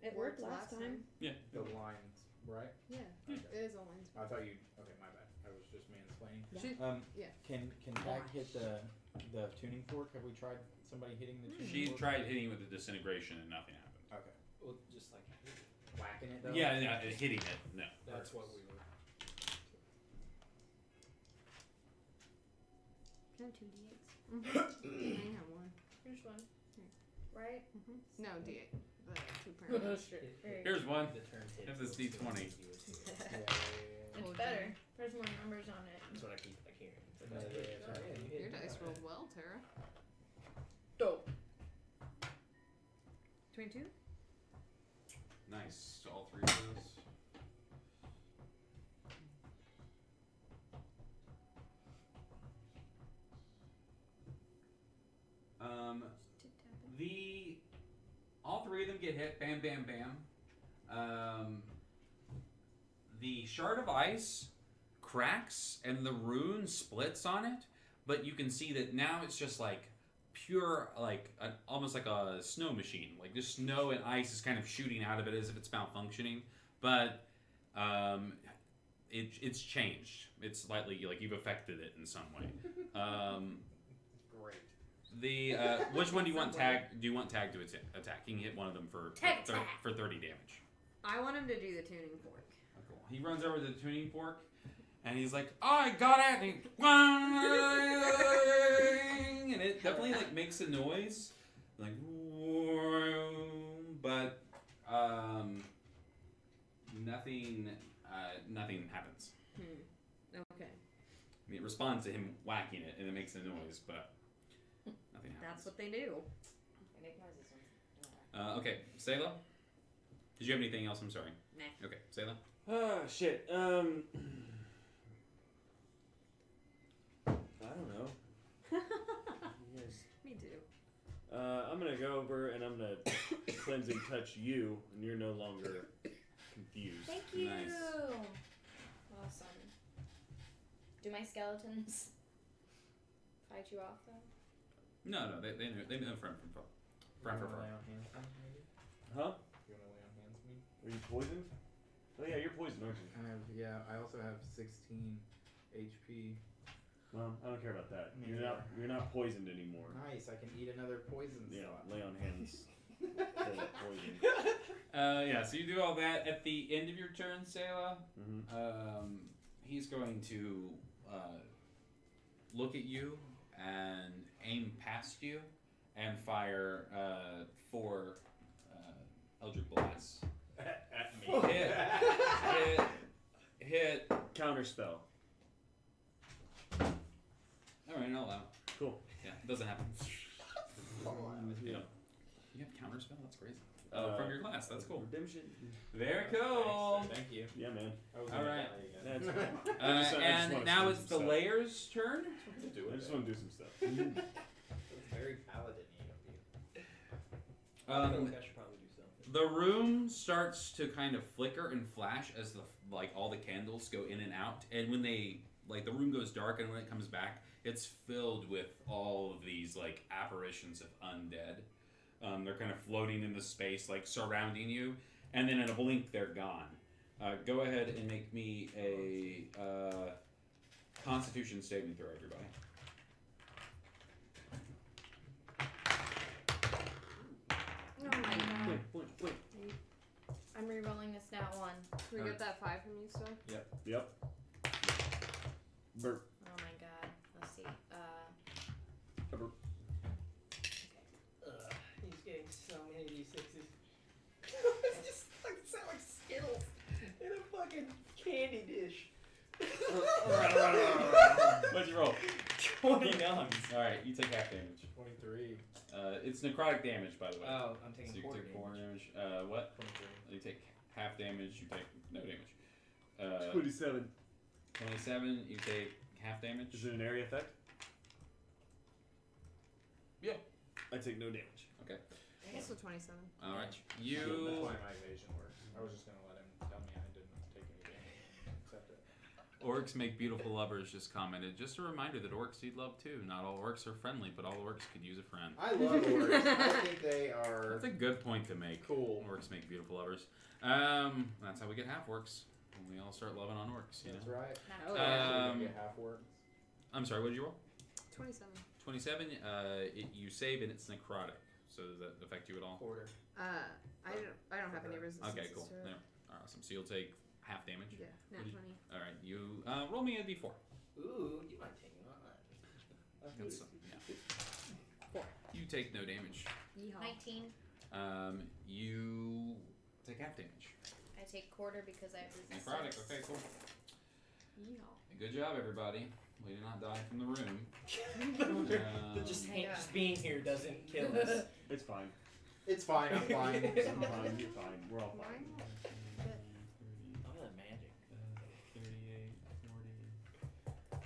S9: It worked last time.
S1: Yeah.
S3: The lines, right?
S5: Yeah,
S3: Okay.
S5: it is a line spell.
S3: I thought you. Okay, my bad. I was just mansplaining.
S5: Yeah. Yeah.
S3: Can Tag hit the tuning fork? Have we tried somebody hitting the tuning
S1: She
S3: fork?
S1: tried hitting it with the disintegration and nothing happened.
S3: Okay.
S7: Well, just like
S3: Whacking it though?
S1: Yeah, hitting it. No.
S7: that's what we were.
S9: Can I have 2 d8s?
S5: I have one.
S2: Here's one. Right?
S5: No, D8. The 2 parameters.
S1: Here's one.
S7: The turn hit.
S1: Have this
S7: was
S1: D20.
S2: It's
S5: Told
S2: better.
S5: you.
S2: There's more numbers on it.
S7: That's what I keep like hearing. It's like,
S3: Yeah,
S7: that's
S3: yeah,
S7: good.
S3: yeah,
S7: Oh,
S3: yeah.
S7: you hit
S5: Your
S7: it.
S5: dice
S7: Alright.
S5: rolled well, Tara.
S2: Dope.
S9: 22?
S1: Nice. All 3 of those. All 3 of them get hit. Bam, bam, bam. The shard of ice cracks and the rune splits on it, but you can see that now it's just like pure, like almost like a snow machine. Like just snow and ice is kind of shooting out of it as if it's malfunctioning, but it's changed. It's slightly like you've affected it in some way.
S3: Great.
S1: The which one do you want tag? Do you want tag to attack? You can hit one of them for
S2: Tag attack.
S1: for 30 damage.
S9: I want him to do the tuning fork.
S1: Oh, cool. He runs over to the tuning fork, and he's like, "Oh, I got it!" And it definitely like makes a noise, like, but nothing happens.
S9: Okay.
S1: I mean, it responds to him whacking it, and it makes a noise, but nothing happens.
S9: That's what they do.
S2: They make noises.
S1: Okay, Sayla? Did you have anything else? I'm sorry.
S9: Nah.
S1: Okay, Sayla?
S6: Oh, shit. I don't know. You guys...
S9: Me too.
S6: I'm gonna go over and I'm gonna cleansing touch you, and you're no longer confused.
S2: Thank you.
S1: Nice.
S2: Awesome. Do my skeletons fight you off though?
S1: No, they know from.
S3: You wanna lay on hands, maybe?
S6: Huh?
S3: You wanna lay on hands, maybe?
S6: Are you poisoned? Oh yeah, you're poisoned, aren't you?
S3: I also have 16 HP.
S6: Well, I don't care about that.
S3: Me
S6: You're not poisoned anymore.
S3: Nice, I can eat another poison
S6: Yeah,
S3: slot.
S6: lay on hands. Poison.
S1: Yeah, so you do all that. At the end of your turn, Sayla,
S6: Mm-hmm.
S1: he's going to look at you and aim past you and fire 4 Eldritch Blasts.
S3: At me.
S1: Hit.
S6: Counter spell.
S1: Alright, I'll allow.
S6: Cool.
S1: Yeah, it doesn't happen. You know, you have counterspell? That's crazy. From your class, that's cool.
S6: Redemption.
S1: Very cool.
S3: Thank you.
S6: Yeah, man.
S3: I was
S1: All
S3: gonna
S1: right.
S3: tell you guys.
S6: That's I just
S1: And
S6: wanna
S1: now
S6: spend
S1: it's
S6: some
S1: the
S6: stuff.
S1: layer's turn.
S3: Do
S6: I
S3: it.
S6: just want to do some stuff.
S3: It's very paladin-y of you.
S7: I feel like I should probably do something.
S1: The room starts to kind of flicker and flash as all the candles go in and out, and when they like the room goes dark, and when it comes back, it's filled with all of these like apparitions of undead. They're kind of floating in the space, like surrounding you, and then in a blink, they're gone. Go ahead and make me a Constitution saving throw, everybody.
S2: Oh my god. I'm re-rolling this now one.
S5: Can we get that 5 from you still?
S6: Yep. Burp.
S2: Oh my god. Let's see.
S7: He's getting so many d6s. It's just like sound like Skittles in a fucking candy dish.
S1: What'd you roll?
S7: 29.
S1: Alright, you take half damage.
S3: 23.
S1: It's necrotic damage, by the way.
S7: Oh, I'm
S1: So
S7: taking
S1: you
S7: 4
S1: take 4
S7: damage.
S1: damage. What?
S7: 23.
S1: You take half damage, you take no damage.
S6: 27.
S1: 27, you take half damage.
S6: Is it an area effect?
S1: Yeah.
S6: I take no damage.
S5: Also 27.
S1: Alright.
S3: That's
S1: You.
S3: why my evasion works. I was just gonna let him tell me I didn't take any damage. Accept it.
S1: Orcs make beautiful lovers just commented. Just a reminder that orcs need love too. Not all orcs are friendly, but all orcs could use a friend.
S3: I love orcs. I think they are
S1: That's a good point to make.
S3: cool.
S1: Orcs make beautiful lovers. That's how we get half orcs. When we all start loving on orcs, you
S3: That's
S1: know?
S3: right.
S9: Oh,
S3: Actually,
S1: Um,
S3: we get half words.
S1: I'm sorry, what did you roll?
S5: 27.
S1: 27. You save and it's necrotic. So does that affect you at all?
S7: Quarter.
S5: I don't have any resistance.
S1: Okay, cool.
S5: To it.
S1: Yeah. Awesome. So you'll take half damage.
S5: Yeah, nat 20.
S1: All right. You roll me a d4.
S7: Ooh, you might take mine.
S1: That's, yeah. 4. You take no damage.
S5: Yeehaw.
S2: 19.
S1: You take half damage.
S2: I take quarter because I have resistance.
S1: Necrotic. Okay, cool.
S5: Yeehaw.
S1: Good job, everybody. We did not die from the room.
S7: Just
S2: Oh my God.
S7: being here doesn't kill us.
S6: It's fine.
S3: It's fine. I'm fine.
S6: I'm fine. You're fine. We're all fine.
S7: All that magic.
S1: 38, 40.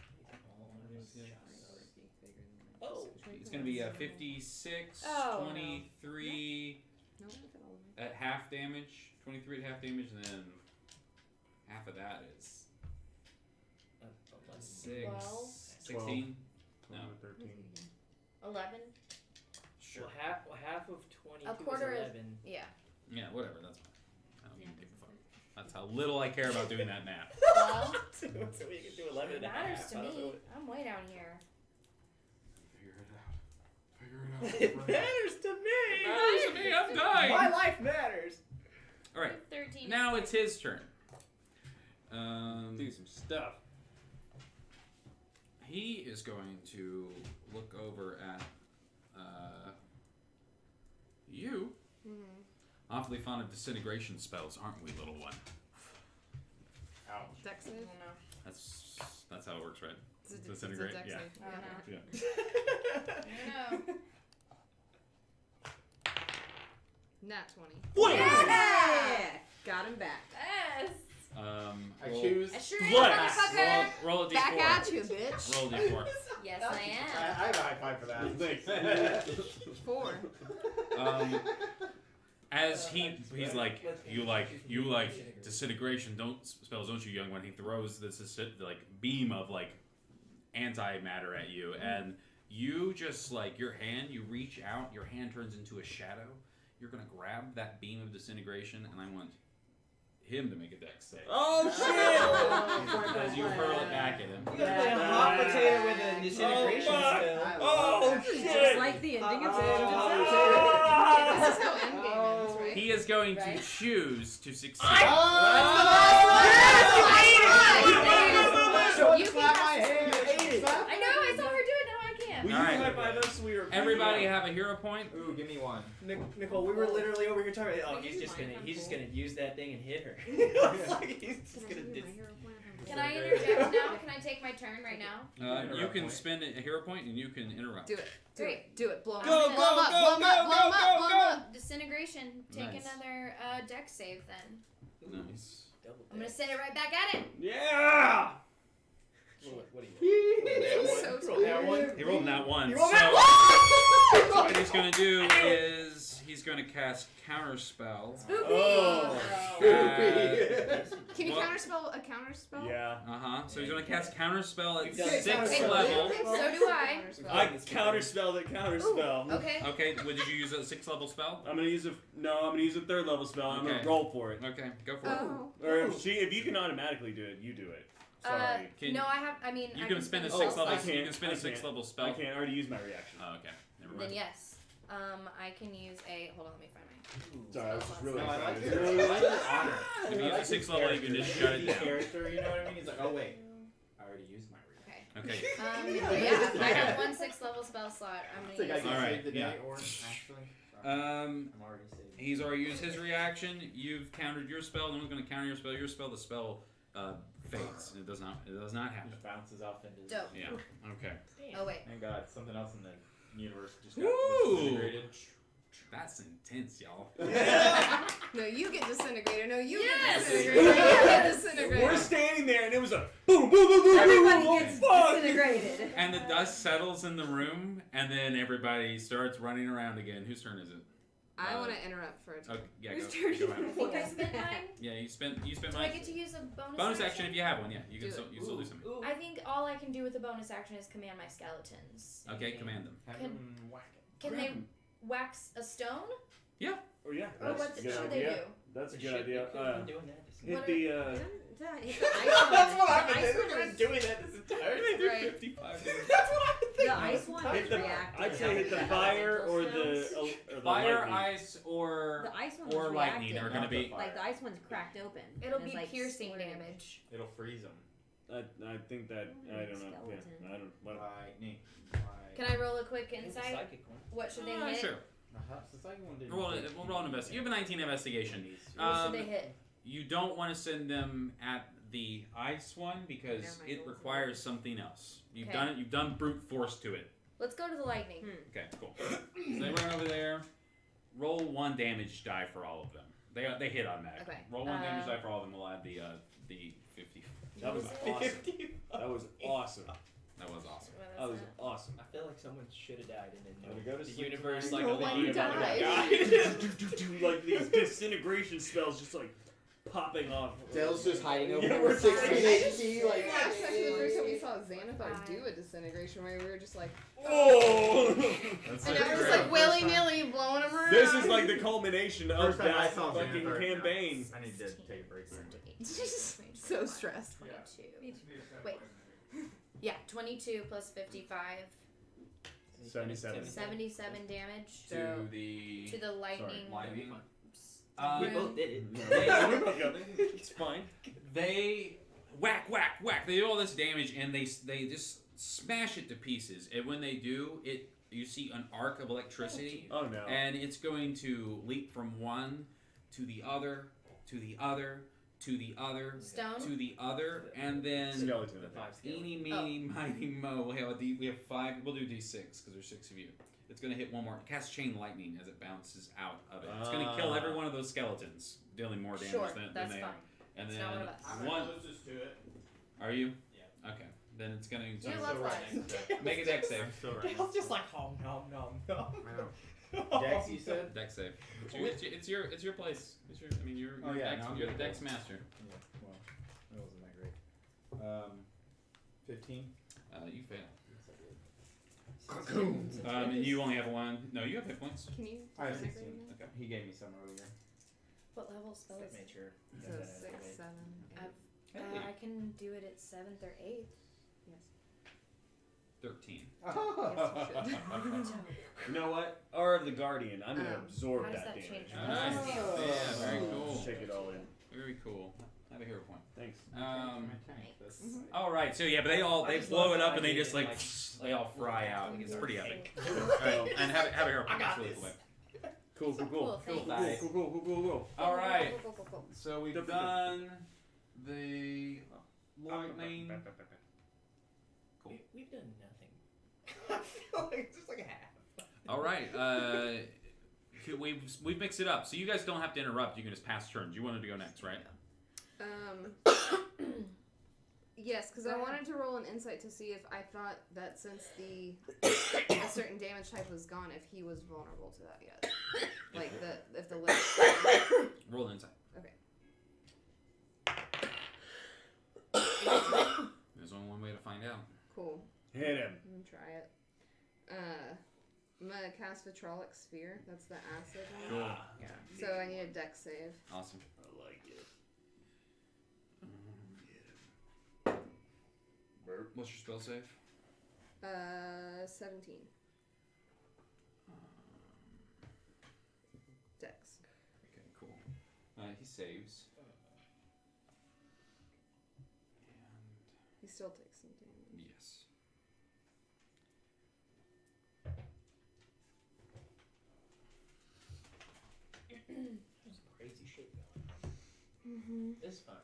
S7: Oh,
S1: It's going to be 56,
S2: Oh, no.
S1: 23
S5: No, look at all of it.
S1: at half damage. 23 at half damage, and then half of that is 6,
S2: 12.
S1: 16. No.
S6: 13.
S2: 11.
S1: Sure.
S7: well, half of 22
S2: A quarter
S7: is
S2: is-
S7: 11.
S2: Yeah.
S1: Yeah, whatever. That's fine. I don't even give a fuck. That's how little I care about doing that math.
S2: Well,
S7: so we can do 11
S2: it
S7: and a
S2: matters
S7: half.
S2: to
S7: I don't know
S2: me.
S7: what-
S2: I'm way down here.
S1: Figure it out. Figure
S7: It matters to me.
S1: Matters to me, I'm dying.
S7: My life matters.
S1: All right.
S2: 13.
S1: Now it's his turn.
S6: Do some stuff.
S1: He is going to look over at you.
S5: Mm-hmm.
S1: Awfully fond of disintegration spells, aren't we, little one?
S3: Ouch.
S5: Dex save?
S1: That's how it works, right?
S5: It's a
S1: Disintegrate,
S5: dex
S1: yeah.
S5: save.
S2: I don't know.
S1: Yeah.
S2: I don't know.
S5: Nat 20.
S9: Yeah! Got him back.
S2: Yes.
S3: I
S1: Roll-
S3: choose.
S2: I sure am,
S6: What?
S2: motherfucker.
S1: Roll a d4.
S5: Back at you, bitch.
S1: Roll a d4.
S2: Yes, I
S3: I have a high five for that.
S6: Thanks.
S5: 4.
S1: As he's like you like disintegration spells, don't you, young one? He throws this like beam of like antimatter at you, and you just like you reach out, your hand turns into a shadow. You're gonna grab that beam of disintegration, and I want him to make a dex save.
S8: Oh shit!
S1: As you hurl it back at him.
S7: You gotta play a hot potato with a disintegration spell.
S8: Oh
S9: Just
S8: shit!
S9: like the ending of
S5: This is how Endgame ends, right?
S1: He is going to
S2: Right.
S1: choose to succeed.
S2: You
S3: You
S2: can
S3: clap my
S2: have-
S3: hand.
S2: I know. I saw her do it. Now I can't.
S8: Will you
S1: Alright.
S8: high five us? We were.
S1: Everybody have a hero point.
S3: Ooh, give me one.
S7: Nicole, we were literally over here talking. Oh,
S5: Can I
S7: he's
S5: do
S7: just
S5: mine?
S7: gonna
S5: I'm
S7: he's just
S5: cool.
S7: gonna use that thing and hit her. It's like he's just
S5: Can I
S7: gonna
S5: do
S7: dis-
S5: my hero point?
S2: Can I interject now? Can I take my turn right now?
S1: You can spend a hero point and you can interrupt.
S5: Do it. Do
S2: Great.
S5: it. Do it. Blow him
S2: Go,
S5: up.
S2: go,
S5: Blow him up.
S8: go,
S5: Blow him
S8: go,
S5: up. Blow him
S8: go,
S5: up.
S8: go,
S5: Blow him
S8: go.
S5: up.
S2: Disintegration. Take
S1: Nice.
S2: another deck save then.
S1: Nice.
S7: Double
S2: I'm gonna
S7: deck.
S2: send it right back at him.
S8: Yeah!
S7: What do you
S5: So
S7: roll that one?
S1: He rolled that one.
S7: You rolled
S1: so
S7: that
S1: what he's gonna do is he's going to cast Counterspell.
S6: Oh.
S5: Can you
S1: What?
S5: counterspell a counterspell?
S6: Yeah.
S1: So he's going to cast Counterspell at
S7: We've done
S1: 6th
S7: Counterspell.
S1: level.
S2: So do I.
S6: I counterspell that counterspell.
S2: Okay.
S1: Okay, did you use a 6th level spell?
S6: I'm gonna use a 3rd level spell. I'm
S1: Okay.
S6: gonna roll for it.
S1: Okay, go for it.
S5: Oh.
S6: Or if you can automatically do it, you do it. Sorry.
S1: Can-
S2: No, I have. I mean,
S1: You
S2: I
S1: can spend a
S2: spell
S1: 6th level.
S6: I
S2: slot.
S1: You
S6: can't.
S1: can spend a
S6: I
S1: 6th
S6: can't.
S1: level spell.
S6: I can't. I already used my reaction.
S1: Oh, okay. Never
S2: Then
S1: mind.
S2: yes. I can use a. Hold on, let me find mine.
S6: Sorry, I was just really
S3: No, I like
S6: excited.
S3: your honor.
S1: If you
S3: I
S1: use
S3: like
S1: a 6th
S3: his
S1: level, you can
S3: character.
S1: just shut it
S3: His
S1: down.
S3: character, you know what I mean? He's like, oh wait, I already used my reaction.
S2: Okay.
S1: Okay.
S2: Yeah, I have one 6th level spell slot. I'm
S3: It's
S2: gonna
S3: like I
S2: use
S3: can
S1: All
S2: it.
S1: right,
S3: save the day,
S1: yeah.
S3: or actually,
S1: Um,
S3: I'm already saving.
S1: he's already used his reaction. You've countered your spell. No one's going to counter your spell. Your spell, the spell fades. It does not. It does not
S3: It
S1: happen.
S3: just bounces off into.
S2: Dope.
S1: Yeah. Okay.
S2: Oh wait.
S3: Thank God, something else in the universe just got
S1: Woo!
S3: disintegrated.
S1: That's intense, y'all.
S5: No, you get disintegrated. No, you
S2: Yes!
S5: get disintegrated. You get disintegrated.
S6: We're standing there, and it was a boom, boom, boom, boom,
S9: Everybody
S6: boom.
S9: gets
S6: Fuck.
S9: disintegrated.
S1: And the dust settles in the room, and then everybody starts running around again. Whose turn is it?
S5: I want to interrupt for a time.
S1: Okay, yeah,
S9: Whose
S1: go
S9: turn
S1: ahead.
S9: is it?
S2: I think I spent mine.
S1: Yeah, you spent
S2: Do
S1: mine.
S2: I get to use a
S1: Bonus action if you have one. Yeah, you can
S5: Do
S1: still
S5: it.
S1: you still do something.
S7: Ooh.
S2: I think all I can do with a bonus action is command my skeletons.
S1: Okay, command them.
S3: Have
S2: Can-
S3: him whack it.
S2: Can
S1: Grab
S2: they
S1: 'em.
S2: wax a stone?
S6: Oh yeah,
S2: Or
S6: that's
S2: what
S6: a good
S2: should they
S6: idea.
S2: do?
S6: That's a
S7: It
S6: good
S7: should-
S6: idea.
S7: it could've been doing that this
S6: Hit
S2: What
S6: the
S9: Hit the ice one.
S3: That's what I've
S9: The
S3: been
S9: ice
S3: doing.
S9: one
S3: I've been
S9: is-
S3: doing that this entire time.
S5: Right.
S1: 55.
S3: That's what I've been thinking.
S9: The ice one
S6: hit
S9: is
S6: the.
S9: reactive.
S6: I'd say hit the fire or the
S1: Fire,
S6: lightning.
S1: ice, or
S9: The ice one
S1: or
S9: is
S1: lightning
S9: reactive.
S1: are going to be.
S9: Like the ice one's cracked open.
S2: It'll
S9: and
S2: be
S9: it's, like,
S2: piercing
S9: squirting.
S2: damage.
S3: It'll freeze him.
S6: I think that I don't know.
S9: Skeleton.
S6: Yeah, I don't. What,
S3: Lightning.
S2: Can I roll a quick
S7: It's a
S2: insight?
S7: psychic one.
S2: What should they hit?
S1: Sure.
S3: Perhaps the second one didn't.
S1: We'll
S3: take
S1: roll an investigation. You have a 19 investigation.
S2: What should
S1: Um,
S2: they hit?
S1: You don't want to send them at the ice one because
S9: Yeah, my
S1: it
S9: goals
S1: requires something else. You've
S2: Okay.
S1: done it. You've done brute force to it.
S2: Let's go to the lightning.
S1: Okay, cool. So they run over there. Roll 1 damage die for all of them. They hit automatically.
S2: Okay,
S1: Roll 1 damage die for all of them. We'll add the 50.
S6: that was
S2: What
S6: awesome. That was awesome.
S1: That was awesome.
S2: What
S6: That was
S2: is that?
S6: awesome.
S7: I feel like someone should have died and then
S3: Wanna
S7: no,
S3: go to
S7: the
S3: sleep
S7: universe
S3: tonight?
S7: like
S5: No one
S7: allowed
S5: died.
S7: everybody
S6: Like these disintegration spells just like popping off.
S3: Dale's just hiding over
S6: Yeah,
S3: there
S6: we're
S3: with 16
S6: fine.
S3: HP. Like,
S5: Yeah, actually, the first time we saw Xanathar do a disintegration wave, we were just like,
S6: Oh!
S1: That's
S5: and
S1: like
S5: I was
S1: great.
S5: like willy nilly blowing him around.
S6: This is like the culmination of
S3: First time I
S6: that
S3: saw
S6: fucking
S3: Xanathar,
S6: campaign.
S3: I need to take a break.
S5: So stressed.
S2: 22. Wait. Yeah, 22 plus 55.
S6: 77.
S2: 77 damage
S1: To the
S2: to the lightning.
S1: lightning.
S7: We
S2: room.
S7: both did it.
S6: It's fine.
S1: They whack. They do all this damage and they just smash it to pieces. And when they do, you see an arc of electricity,
S6: Oh no.
S1: and it's going to leap from one to the other to the other to the other
S2: Stone?
S1: to the other, and then
S6: Skeleton.
S7: The 5 scale.
S1: eeny meeny miny mo. We have 5. We'll do D6 because there's 6 of you. It's gonna hit one more. Cast chain lightning as it bounces out of it. It's gonna kill every one of those skeletons, dealing more damage
S2: Sure,
S1: than
S2: that's
S1: they
S2: fine.
S1: are. And
S2: It's
S1: then
S2: not one of us.
S1: one.
S3: Just do it.
S1: Are you?
S3: Yeah.
S1: Okay. Then it's gonna
S2: Yeah, let's watch.
S1: make a dex save.
S3: I'm still right.
S7: Dale's just like nom nom nom.
S3: Dex, you said?
S1: Dex save. It's your place. You're
S3: Oh, yeah,
S1: Dex,
S3: no, I'm
S1: you're the
S3: good.
S1: Dex master.
S3: Yeah, well, that wasn't that great. 15?
S1: You fail.
S3: Yes, I did.
S1: And you only have 1. No, you have hit points.
S5: Can you
S3: I have
S5: disintegrate
S3: 16.
S5: now?
S1: Okay.
S3: He gave me some earlier.
S2: What level spell is it?
S7: Made sure.
S5: So 6, 7, 8.
S2: I can do it at 7th or 8th.
S1: 13.
S6: You know what? R of the Guardian. I'm gonna absorb
S2: how does
S6: that
S2: that
S6: damage.
S2: change?
S1: Nice.
S3: Oh.
S1: Yeah, very cool.
S6: Take it all in.
S1: Very cool. Have a hero point.
S6: Thanks.
S1: All right. So yeah, but they
S7: just
S1: blow
S7: love
S1: it
S7: the
S1: up and they
S7: idea
S1: just
S7: that,
S1: like they all fry out. It's pretty epic.
S2: Thank
S1: All right, and have a hero point.
S7: I got
S1: That's really
S7: this.
S1: cool.
S6: Cool.
S2: Thanks.
S6: Cool.
S1: All right.
S2: Cool.
S1: So we've done the lightning.
S7: We've done nothing. I feel like it's just like a half.
S1: All right. We've mixed it up, so you guys don't have to interrupt. You can just pass turns. You wanted to go next, right?
S5: Yes, because
S2: Go
S5: I
S2: ahead.
S5: wanted to roll an insight to see if I thought that since a certain damage type was gone, if he was vulnerable to that yet. Like if the limit.
S1: Roll an insight.
S5: Okay.
S1: There's only one way to find out.
S5: Cool.
S6: Hit him.
S5: I'm gonna try it. I'm gonna cast Vitrolic Sphere. That's the acid one.
S1: Cool.
S5: Yeah. So I need a dex save.
S1: Awesome.
S6: I like it.
S1: What's your spell save?
S5: 17. Dex.
S1: Okay, cool. He saves.
S5: He still takes some damage.
S1: Yes.
S7: There's some crazy shit going on.
S5: Mm-hmm.
S7: This is fun.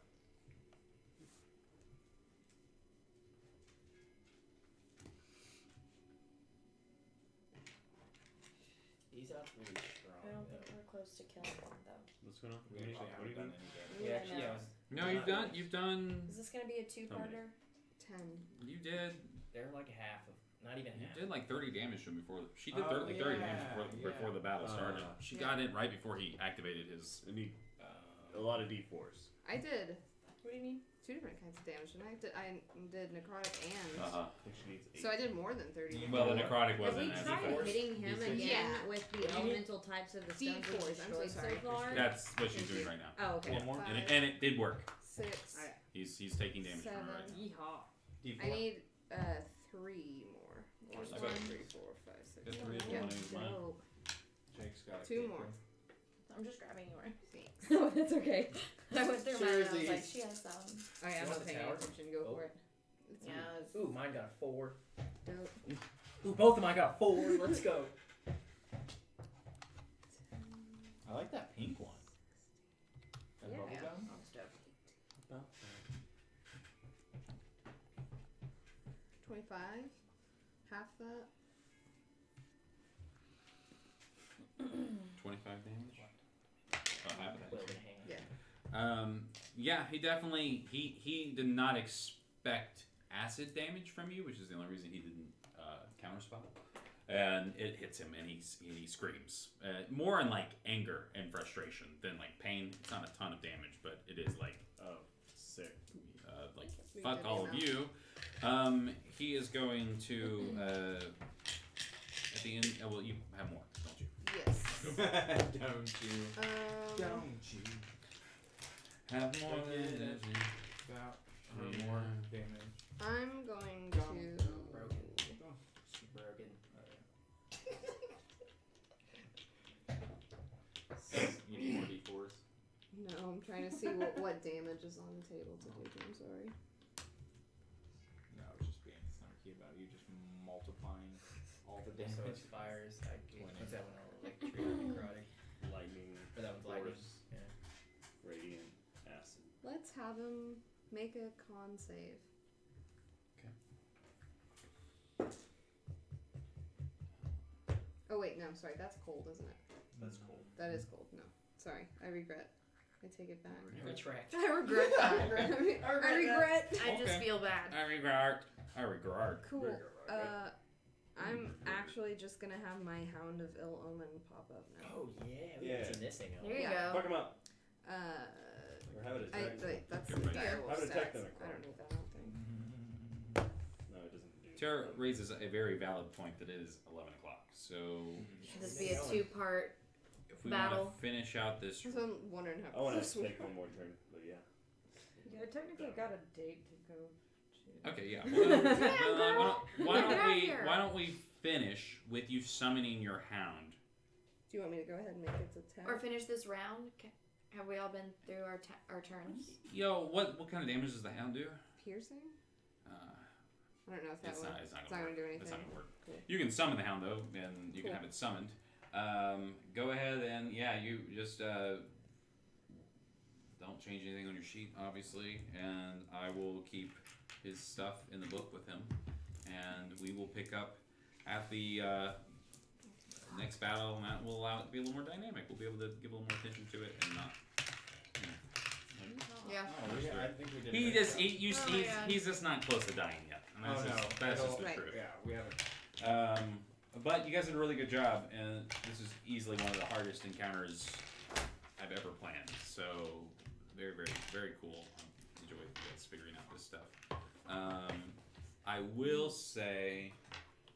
S7: These out's really strong.
S2: I don't think
S7: though.
S2: we're close to killing one though.
S6: What's going on?
S3: We actually
S6: What are you
S3: haven't done
S6: doing?
S3: any damage.
S7: We
S2: Yeah,
S7: actually,
S2: no.
S1: No, you've done.
S2: Is this gonna be a two-parter?
S5: 10.
S1: You did.
S7: They're like half of, not even
S1: You
S7: half.
S1: did like 30 damage to him before. She did
S3: Oh,
S1: 30
S3: yeah,
S1: damage before the battle started. She
S5: Yeah.
S1: got in right before he activated his.
S6: I need a
S7: Uh,
S6: lot of D4s.
S5: I did
S2: What do you mean?
S5: 2 different kinds of damage, and I did necrotic and.
S1: Uh-huh.
S6: I think she needs 8.
S5: So I did more than 30.
S1: Well, the necrotic
S9: Have we
S1: wasn't as
S9: tried
S7: D4s?
S9: hitting him
S7: D6?
S9: again
S5: Yeah.
S9: with the
S7: What do you mean?
S9: elemental types of the stones
S5: D4s,
S9: we've
S5: I'm so
S9: destroyed
S5: sorry.
S9: so far?
S1: That's what she's
S5: Thank
S1: doing
S5: you.
S1: right now.
S9: Oh, okay.
S3: One more?
S5: Five,
S1: And it did work.
S5: 6.
S9: Alright.
S1: He's taking damage from it
S5: 7.
S1: right now.
S9: Yeehaw.
S3: D4.
S5: I need 3 more.
S2: There's
S5: 1,
S2: one.
S5: 2, 3, 4, 5, 6.
S1: There's
S5: 7.
S1: 3
S5: Yeah.
S1: one is mine.
S5: Dope.
S3: Jake's got a
S5: 2
S3: kick
S5: more.
S3: in.
S2: I'm just grabbing yours.
S5: Thanks.
S9: No, that's okay.
S2: I went through mine and I was like,
S3: Jerseys.
S2: she has some.
S9: Oh yeah, I'm
S7: You want
S9: not
S7: the
S9: paying
S7: tower?
S9: attention. Go
S7: Oh.
S9: for it.
S5: It's
S2: Yeah. It's,
S7: ooh, mine got a 4.
S5: dope.
S7: Ooh, both of mine got 4. Let's go.
S3: I like that pink one. That
S9: Yeah.
S3: bubblegum?
S9: That's dope.
S3: About
S5: 25. Half that.
S1: 25 damage. About half of that.
S7: Well in hand.
S1: Yeah, he definitely he did not expect acid damage from you, which is the only reason he didn't counterspell. And it hits him, and he screams more in like anger and frustration than like pain. It's not a ton of damage, but it is like
S6: Oh, sick.
S1: like
S5: We
S1: fuck
S5: did
S1: all of
S5: enough.
S1: you. He is going to at the end. Well, you have more, don't you?
S5: Yes.
S3: Don't you? Don't you?
S1: Have more
S3: Don't
S1: than
S3: get it.
S1: energy.
S3: About more damage.
S5: I'm going
S7: Broken.
S5: to.
S7: Broken.
S3: You need more D4s.
S5: No, I'm trying to see what damage is on the table to do. I'm sorry.
S3: No, I was just being snarky about you just multiplying all the damage.
S7: So it's fires. I get.
S3: 20.
S7: What's that one? Electric or necrotic?
S6: Lightning,
S7: Or that one's lightning.
S6: force,
S7: Yeah.
S6: radiant, acid.
S5: Let's have him make a con save. Oh wait, no, sorry, that's cold, isn't it?
S3: That's cold.
S5: That is cold. No, sorry, I regret. I take it back.
S7: Retract.
S5: I regret that. I regret.
S2: I just
S1: Okay.
S2: feel bad.
S1: I regret.
S5: Cool. I'm actually just gonna have my Hound of Ill Omen pop up now.
S7: Oh yeah, we
S6: Yeah.
S7: haven't seen this thing.
S2: There you
S5: Yeah.
S6: Fuck
S2: go.
S6: him up.
S5: Uh,
S6: Or have it attack.
S5: wait, that's the
S1: Everybody.
S5: direwolf
S6: Have it attack
S5: stats.
S6: them,
S5: I don't need that. I don't think.
S6: No, it doesn't do.
S1: Tara raises a very valid point that it is 11 o'clock. So
S2: Should this be a two-part?
S1: if we
S2: Battle.
S1: want to finish out this,
S5: So I'm wondering how.
S6: I want
S5: close
S6: to
S5: we
S6: take
S5: are.
S6: one more turn, but yeah.
S9: Yeah, I technically got a date to go to.
S1: okay, yeah.
S2: girl.
S1: Why
S2: Get
S1: don't
S2: out
S1: we?
S2: here.
S1: Why don't we finish with you summoning your hound?
S5: Do you want me to go ahead and make its attack?
S2: Or finish this round? Have we all been through our turns?
S1: Yo, what kind of damage does the hound do?
S5: Piercing?
S1: Uh,
S5: I don't know if that
S1: it's
S5: would.
S1: not. It's not
S5: It's
S1: gonna
S5: not
S1: work.
S5: gonna do
S1: It's
S5: anything.
S1: not gonna work.
S5: Cool.
S1: You can summon the hound though, and you can
S5: Cool.
S1: have it summoned. Go ahead and you just don't change anything on your sheet, obviously, and I will keep his stuff in the book with him, and we will pick up at the next battle, and that will allow it to be a little more dynamic. We'll be able to give a little more attention to it and not.
S2: Yeah, Yeah.
S3: Oh, I think we did.
S1: He
S3: a great
S1: just
S3: job.
S1: he's just not close to dying yet. And
S3: Oh,
S1: that's
S3: no.
S1: just, that's just the
S5: Right.
S1: truth.
S3: Yeah, we haven't.
S1: But you guys did a really good job, and this is easily one of the hardest encounters I've ever planned. So very, very, very cool. I enjoy you guys figuring out this stuff. I will say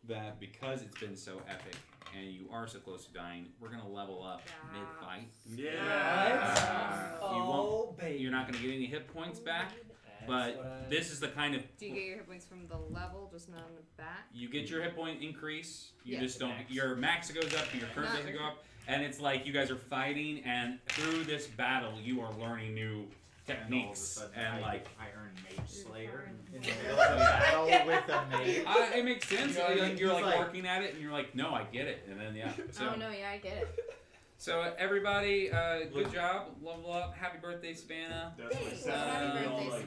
S1: that because it's been so epic and you are so close to dying, we're gonna level up
S9: Yeah.
S1: mid-fight.
S6: Yeah.
S1: You won't.
S7: Oh, baby.
S1: You're not gonna get any hit points back,
S7: That's
S1: but
S7: what I-
S1: this is the kind of
S5: Do you get your hit points from the level, just not on the back?
S1: you get your hit point increase. You
S5: Yeah.
S1: just don't.
S7: Max.
S1: Your max goes up, but your current
S5: Not-
S1: doesn't go up. And it's like you guys are fighting, and through this battle, you are learning new
S3: And all of a
S1: techniques
S3: sudden,
S1: and like.
S3: Iron Mage Slayer
S9: Fine.
S3: in the middle of a battle with a mage.
S1: It makes sense.
S3: You know what I mean?
S1: Like, you're
S3: He's
S1: like
S3: like-
S1: working at it, and you're like, no, I get it. And then yeah. So,
S2: Oh no, yeah, I get it.
S1: so everybody, good job, level up. Happy birthday, Savannah.
S6: That's my
S2: Thanks.
S6: sad.
S2: Happy
S6: We all,
S2: birthday,
S6: like,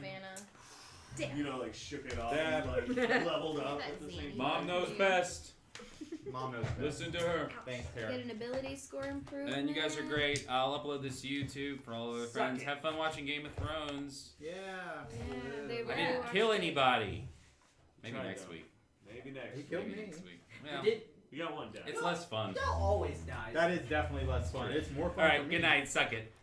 S2: Savannah.
S6: you know, like shook it off
S1: Dad.
S6: and like leveled up at the
S4: That's
S6: same
S4: easy.
S1: Mom
S6: time.
S1: knows best.
S3: Mom knows best.
S1: Listen to her.
S3: Thanks, Tara.
S2: Get an ability score improvement.
S1: And you guys are great. I'll upload this to YouTube for all of our
S7: Suck
S1: friends.
S7: it.
S1: Have fun watching Game of Thrones.
S3: Yeah.
S2: Yeah, they
S1: I
S2: really
S1: didn't
S2: watched
S1: kill
S2: it.
S1: anybody. Maybe
S6: Try
S1: next
S6: though.
S1: week.
S6: Maybe next.
S3: He
S6: week.
S3: killed
S1: Maybe
S3: me.
S1: next week.
S7: You
S1: Well,
S7: did.
S6: You got one down.
S1: it's less fun.
S7: Y'all always die.
S3: That is definitely less fun. It's more fun.
S1: All
S3: for
S1: right.
S3: me.
S1: Good night. Suck it.